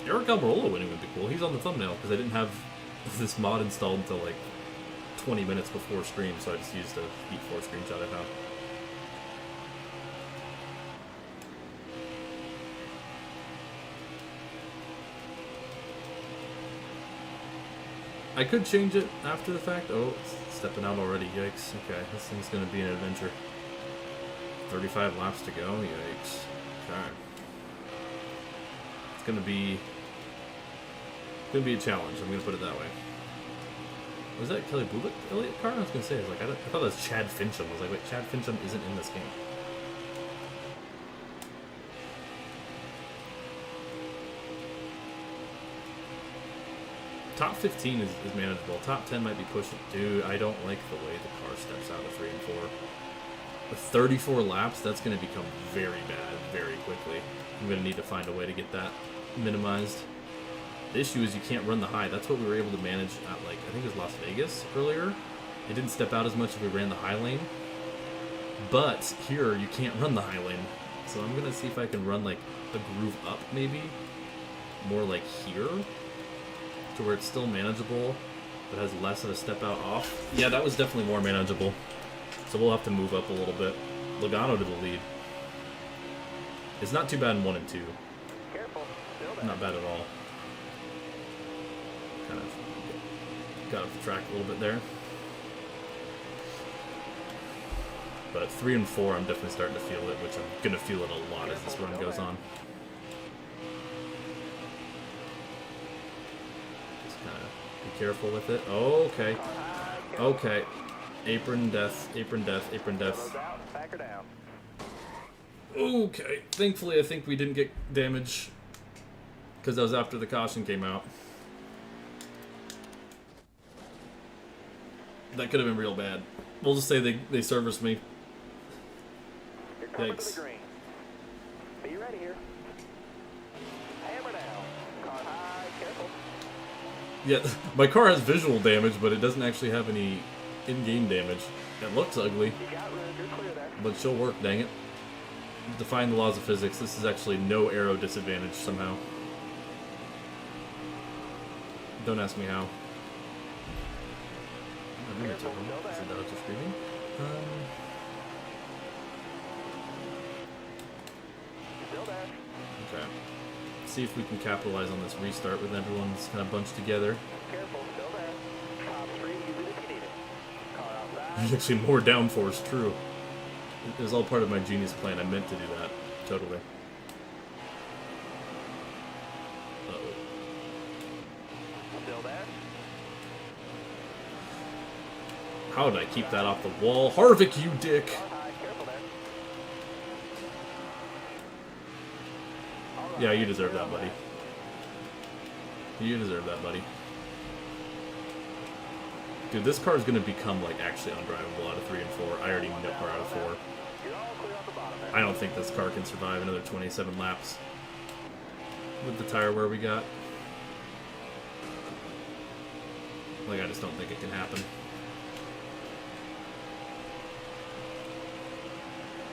S1: Eric Alvarola winning would be cool. He's on the thumbnail because I didn't have this mod installed until like 20 minutes before stream, so I just used a Heat 4 screenshot I found. I could change it after the fact. Oh, it's stepping out already. Yikes. Okay, this thing's going to be an adventure. 35 laps to go. Yikes. Okay. It's going to be a challenge. I'm going to put it that way. Was that Kelly Blue Book Elliott car? I was going to say, I thought that was Chad Fincham. I was like, wait, Chad Fincham isn't in this game. Top 15 is manageable. Top 10 might be pushing. Dude, I don't like the way the car steps out of 3 and 4. With 34 laps, that's going to become very bad very quickly. I'm going to need to find a way to get that minimized. The issue is you can't run the high. That's what we were able to manage at, like, I think it was Las Vegas earlier. It didn't step out as much if we ran the high lane. But here, you can't run the high lane. So I'm going to see if I can run, like, a groove up, maybe. More like here. To where it's still manageable, but has less of a step out off. Yeah, that was definitely more manageable. So we'll have to move up a little bit. Logano to the lead. It's not too bad in 1 and 2.
S4: Careful. Still there.
S1: Not bad at all. Kind of got off the track a little bit there. But 3 and 4, I'm definitely starting to feel it, which I'm going to feel it a lot as this run goes on. careful with it. Okay. Okay. Apron death, apron death, apron death.
S4: Back her down.
S1: Okay. Thankfully, I think we didn't get damage. Because that was after the caution came out. That could have been real bad. We'll just say they serviced me.
S4: You're coming to
S1: Thanks.
S4: the green. Be ready here. Hammer down. Car high, careful.
S1: Yeah, my car has visual damage, but it doesn't actually have any in-game damage. It looks ugly,
S4: You got room, you're clear there.
S1: but she'll work, dang it. Defying the laws of physics, this is actually no aero disadvantage somehow. Don't ask me how. Is it Dodge screaming?
S4: Still there.
S1: Okay. See if we can capitalize on this restart with everyone's kind of bunched together.
S4: Careful, still there. Top three, use it if you need it. Car outside.
S1: There's actually more downforce, true. It was all part of my genius plan. I meant to do that. Totally. Uh-oh.
S4: Still there.
S1: How did I keep that off the wall? Harvick, you dick!
S4: Car high, careful there. All right,
S1: Yeah, you deserve
S4: clear
S1: that,
S4: on
S1: buddy. You deserve that, buddy. Dude, this car is going to become, like, actually undrivable out of 3 and 4. I already know her out of 4.
S4: You're all clear on the bottom there.
S1: I don't think this car can survive another 27 laps. With the tire wear we got. Like, I just don't think it can happen.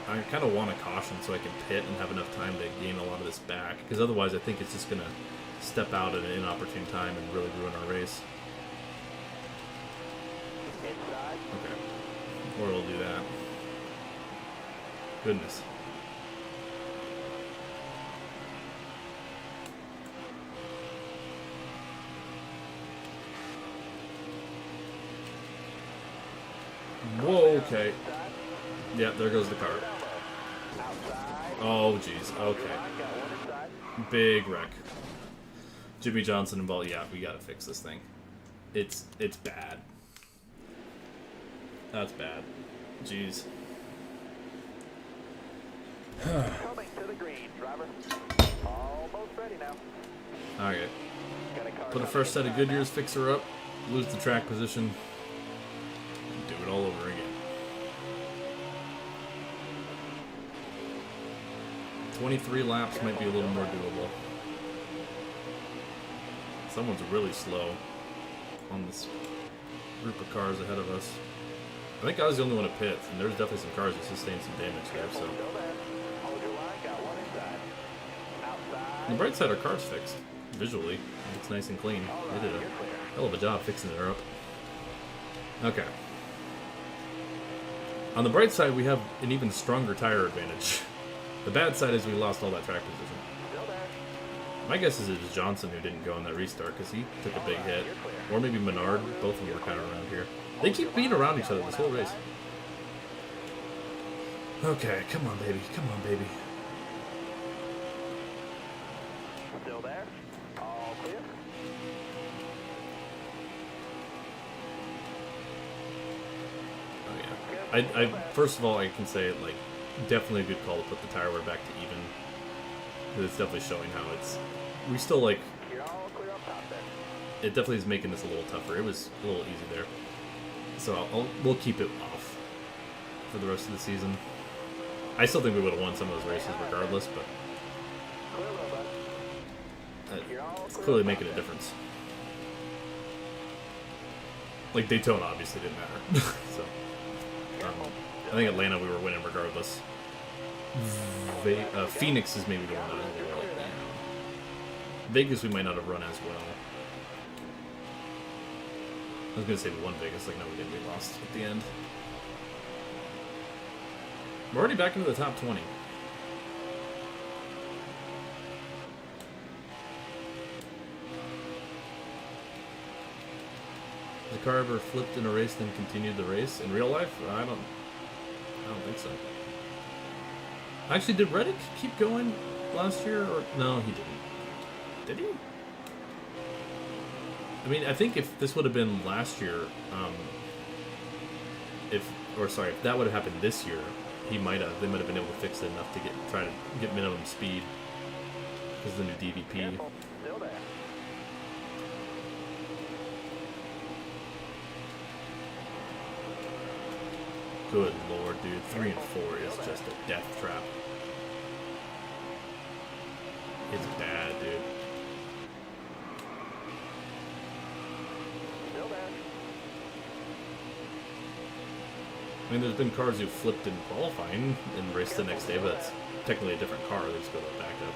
S1: I kind of want a caution so I can pit and have enough time to gain a lot of this back. Because otherwise I think it's just going to step out at an inopportune time and really ruin our race.
S4: Inside.
S1: Okay. Or we'll do that. Goodness. Whoa, okay. Yeah, there goes the car. Oh, jeez. Okay. Big wreck. Jimmy Johnson involved. Yeah, we gotta fix this thing. It's bad. That's bad. Jeez.
S4: Coming to the green, driver. Almost ready now.
S1: Okay.
S4: Got a car
S1: Put a fresh set of Goodyears, fix her up, lose the track position, and do it all over again. 23 laps might be a little more doable. Someone's really slow on this group of cars ahead of us. I think I was the only one at pits, and there's definitely some cars that sustained some damage there, so.
S4: Still there. Hold your line, got one inside. Outside.
S1: On the bright side, our car's fixed. Visually, it looks nice and clean. They did a hell of a job fixing it up. Okay. On the bright side, we have an even stronger tire advantage. The bad side is we lost all that track position.
S4: Still there.
S1: My guess is it was Johnson who didn't go in that restart because he took a big hit. Or maybe Menard. Both of them were kind of around here. They keep being around each other this whole race. Okay, come on, baby. Come on, baby.
S4: Still there. All clear.
S1: Oh, yeah. I first of all, I can say, like, definitely a good call to put the tire wear back to even. 'Cause it's definitely showing how it's... We still, like...
S4: You're all clear up top there.
S1: It definitely is making this a little tougher. It was a little easy there. So we'll keep it off for the rest of the season. I still think we would have won some of those races regardless, but
S4: Clear low, bud.
S1: it's clearly making a difference. Like, Daytona obviously didn't matter. So I think Atlanta we were winning regardless. Phoenix is maybe the one that I really like. Vegas we might not have run as well. I was gonna say we won Vegas, like no we didn't, we lost at the end. We're already back into the top 20. Has the car ever flipped in a race then continued the race? In real life? I don't think so. Actually, did Reddick keep going last year? Or no, he didn't. Did he? I mean, I think if this would have been last year, if that would have happened this year, they might have been able to fix it enough to try to get minimum speed because of the new DVP.
S4: Careful. Still there.
S1: Good lord, dude, 3 and 4 is just a death trap. It's bad, dude.
S4: Still there.
S1: I mean, there's been cars who flipped in qualifying and raced the next day, but that's technically a different car. They just go to the backup.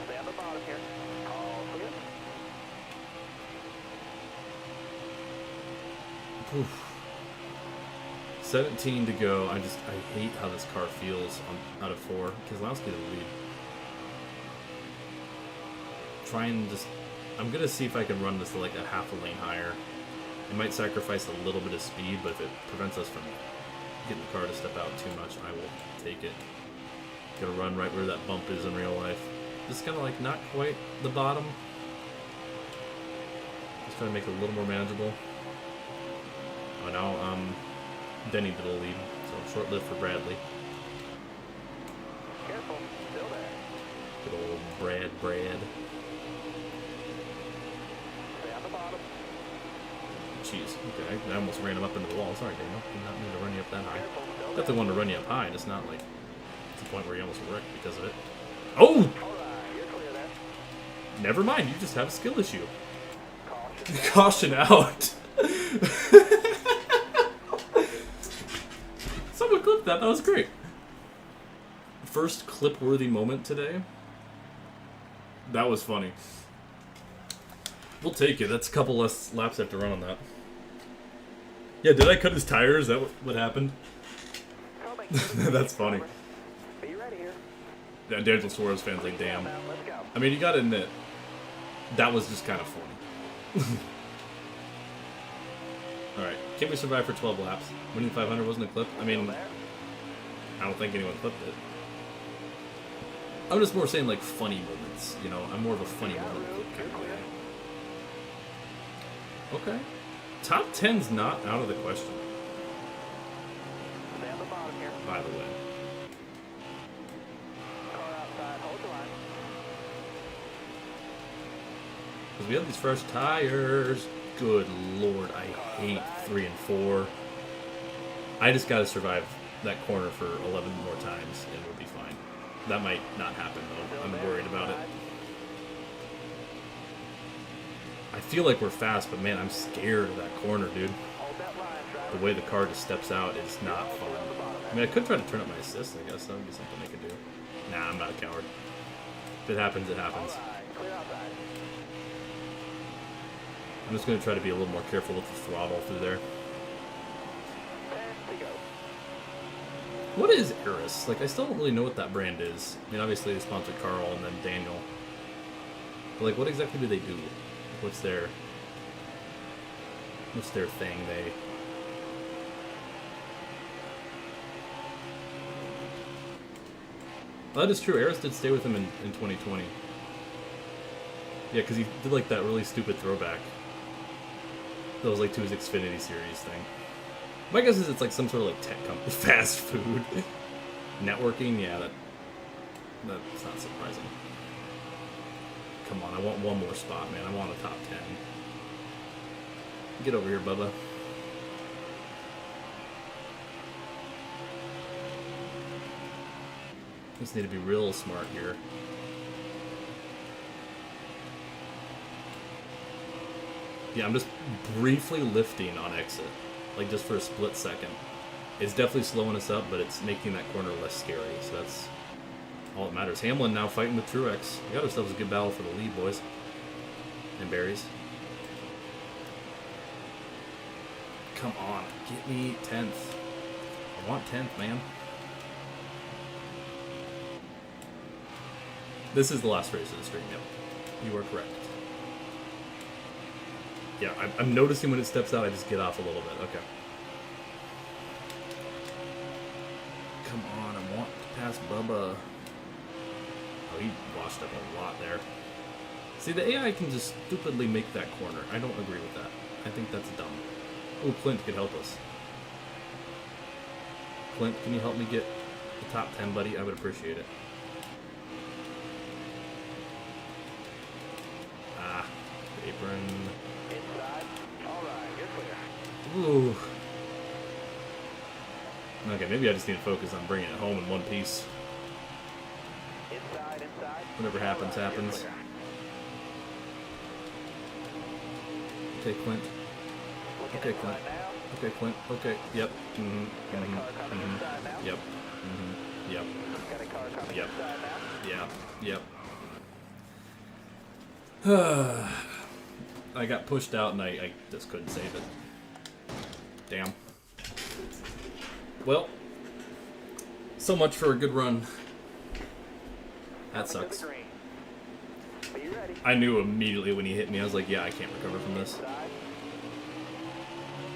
S4: Stay on the bottom here. All clear.
S1: Oof. 17 to go. I hate how this car feels out of 4. Keselowski the lead. I'm gonna see if I can run this to like a half a lane higher. It might sacrifice a little bit of speed, but if it prevents us from getting the car to step out too much, I will take it. Gonna run right where that bump is in real life. Just kind of like not quite the bottom. Just trying to make it a little more manageable. Oh, now Denny did a lead, so short-lived for Bradley.
S4: Careful. Still there.
S1: Good old Brad.
S4: Stay on the bottom.
S1: Jeez, okay, I almost ran him up into the wall. Sorry, Daniel. Did not mean to run you up that high.
S4: Careful. Still there.
S1: Definitely wanted to run you up high, just not like to the point where you almost wrecked because of it. Oh!
S4: All right. You're clear there.
S1: Never mind, you just have a skill issue.
S4: Caution.
S1: Caution out. Someone clipped that. That was great. First clip-worthy moment today. That was funny. We'll take it. That's a couple less laps I have to run on that. Yeah, did I cut his tires? Is that what happened?
S4: Coming.
S1: That's funny.
S4: Be ready here.
S1: Yeah, Daniel Suarez fans like, damn.
S4: Now, let's go.
S1: I mean, you gotta admit, that was just kind of funny. Alright, can we survive for 12 laps? Winning 500 wasn't a clip? I mean,
S4: Still there.
S1: I don't think anyone clipped it. I'm just more saying, like, funny moments, you know? I'm more of a funny moment clip kind of guy. Okay. Top 10's not out of the question,
S4: Stay on the bottom here.
S1: by the way.
S4: Car outside. Hold the line.
S1: Because we have these fresh tires. Good lord, I hate 3 and 4. I just gotta survive that corner for 11 more times and we'll be fine. That might not happen though. I'm worried about it. I feel like we're fast, but man, I'm scared of that corner, dude.
S4: Hold that line, driver.
S1: The way the car just steps out is not fun. I mean, I could try to turn up my assist, I guess. That would be something I could do. Nah, I'm not a coward. If it happens, it happens.
S4: All right. Clear outside.
S1: I'm just going to try to be a little more careful with the throttle through there.
S4: 10 to go.
S1: What is Eris? Like, I still don't really know what that brand is. I mean, obviously they sponsored Carl and then Daniel. But, like, what exactly do they do? What's their thing? Well, that is true. Eris did stay with him in 2020. Yeah, because he did, like, that really stupid throwback. That was, like, to his Xfinity Series thing. My guess is it's, like, some sort of, like, tech company. Fast food. Networking? Yeah, that's not surprising. Come on, I want one more spot, man. I want a top 10. Get over here, Bubba. Just need to be real smart here. Yeah, I'm just briefly lifting on exit. Like, just for a split second. It's definitely slowing us up, but it's making that corner less scary. So that's all that matters. Hamlin now fighting with Truex. We got ourselves a good battle for the lead, boys. And berries. Come on, get me 10th. I want 10th, man. This is the last race of the stream, yep. You are correct. Yeah, I'm noticing when it steps out, I just get off a little bit. Okay. Come on, I want to pass Bubba. Oh, he washed up a lot there. See, the AI can just stupidly make that corner. I don't agree with that. I think that's dumb. Oh, Clint could help us. Clint, can you help me get the top 10, buddy? I would appreciate it. Ah, apron.
S4: Inside. All right, you're clear.
S1: Ooh. Okay, maybe I just need to focus on bringing it home in one piece.
S4: Inside.
S1: Whatever happens, happens. Okay, Clint. Okay, Clint. Okay, Clint. Okay, yep. Mm-hmm. Mm-hmm. Mm-hmm. Yep. Mm-hmm. Yep.
S4: Got a car coming
S1: Yep.
S4: inside now.
S1: Yep. I got pushed out and I just couldn't save it. Damn. Well, so much for a good run. That
S4: Coming to
S1: sucks.
S4: the green. Be ready.
S1: I knew immediately when he hit me, I was like, yeah, I can't recover from this.
S4: Inside.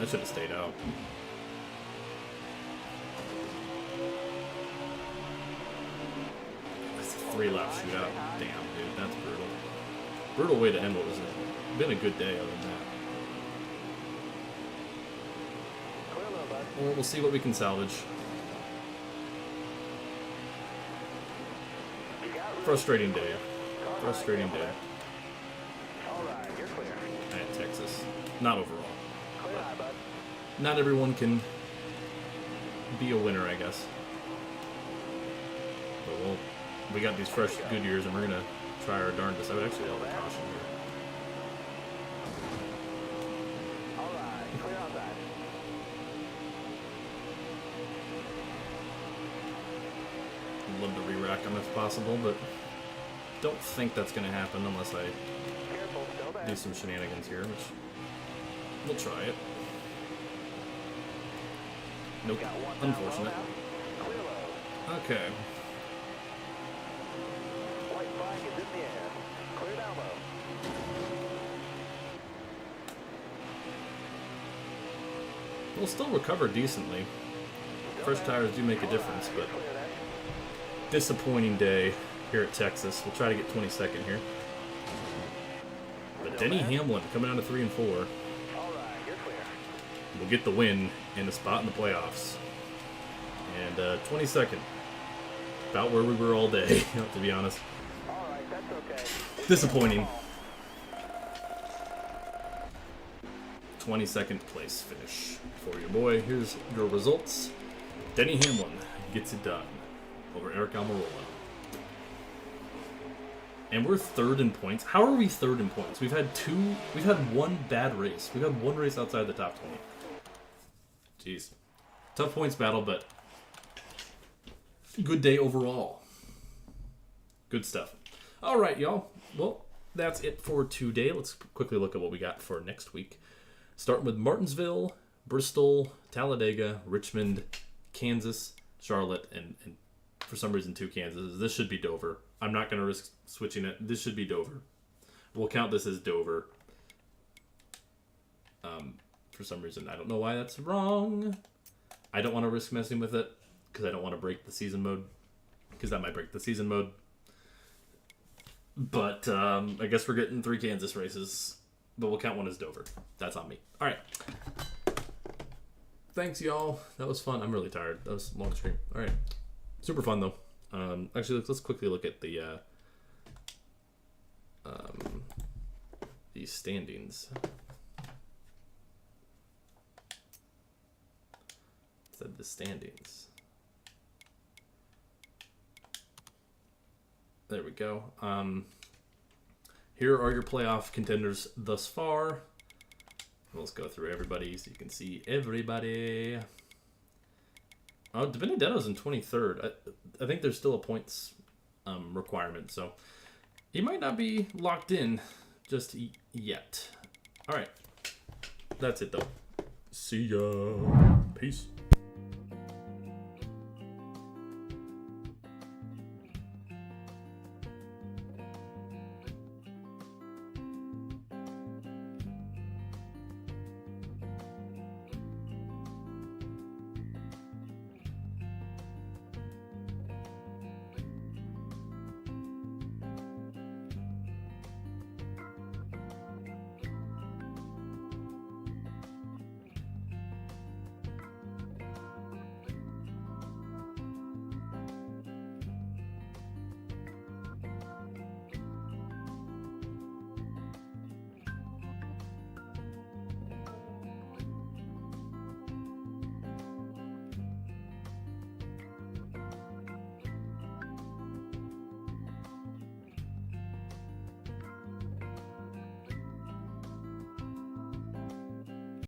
S1: I should have stayed out. That's a 3-lap shootout. Damn, dude, that's brutal. Brutal way to end what was been a good day other than that.
S4: Clear low, bud.
S1: Well, we'll see what we can salvage.
S4: You got room.
S1: Frustrating day. Frustrating day
S4: All right, you're clear.
S1: at Texas. Not overall.
S4: Clear high, bud.
S1: Not everyone can be a winner, I guess. But we got these fresh good years, and we're gonna try our darndest. I would actually have a caution here.
S4: All right, clear outside.
S1: I'd love to re-rack them if possible, but don't think that's gonna happen unless I
S4: Careful, still
S1: do
S4: there.
S1: some shenanigans here, which we'll try it. Nope.
S4: Got one down low
S1: Unfortunate.
S4: now. Clear low.
S1: Okay.
S4: White flag is in the air. Clear down low.
S1: We'll still recover decently. Fresh tires do make a difference, but
S4: Clear that.
S1: disappointing day here at Texas. We'll try to get 22nd here. But Denny Hamlin coming out of 3 and 4
S4: All right, you're clear.
S1: will get the win and a spot in the playoffs. And 22nd, about where we were all day, to be honest.
S4: All right, that's okay.
S1: Disappointing. 22nd place finish for your boy. Here's your results. Denny Hamlin gets it done over Eric Almirola. And we're third in points. How are we third in points? We've had one bad race. We've had one race outside the top 20. Jeez. Tough points battle, but good day overall. Good stuff. All right, y'all. Well, that's it for today. Let's quickly look at what we got for next week. Starting with Martinsville, Bristol, Talladega, Richmond, Kansas, Charlotte, and for some reason 2 Kansas. This should be Dover. I'm not going to risk switching it. This should be Dover. We'll count this as Dover. For some reason, I don't know why that's wrong. I don't want to risk messing with it because I don't want to break the season mode, because that might break the season mode. But I guess we're getting 3 Kansas races, but we'll count one as Dover. That's on me. All right. Thanks, y'all. That was fun. I'm really tired. That was a long stream. All right. Super fun, though. Actually, let's quickly look at the standings. Said the standings. There we go. Here are your playoff contenders thus far. Let's go through everybody so you can see everybody. Oh, DiBenedetto's in 23rd. I think there's still a points requirement, so he might not be locked in just yet. All right. That's it, though. See ya. Peace.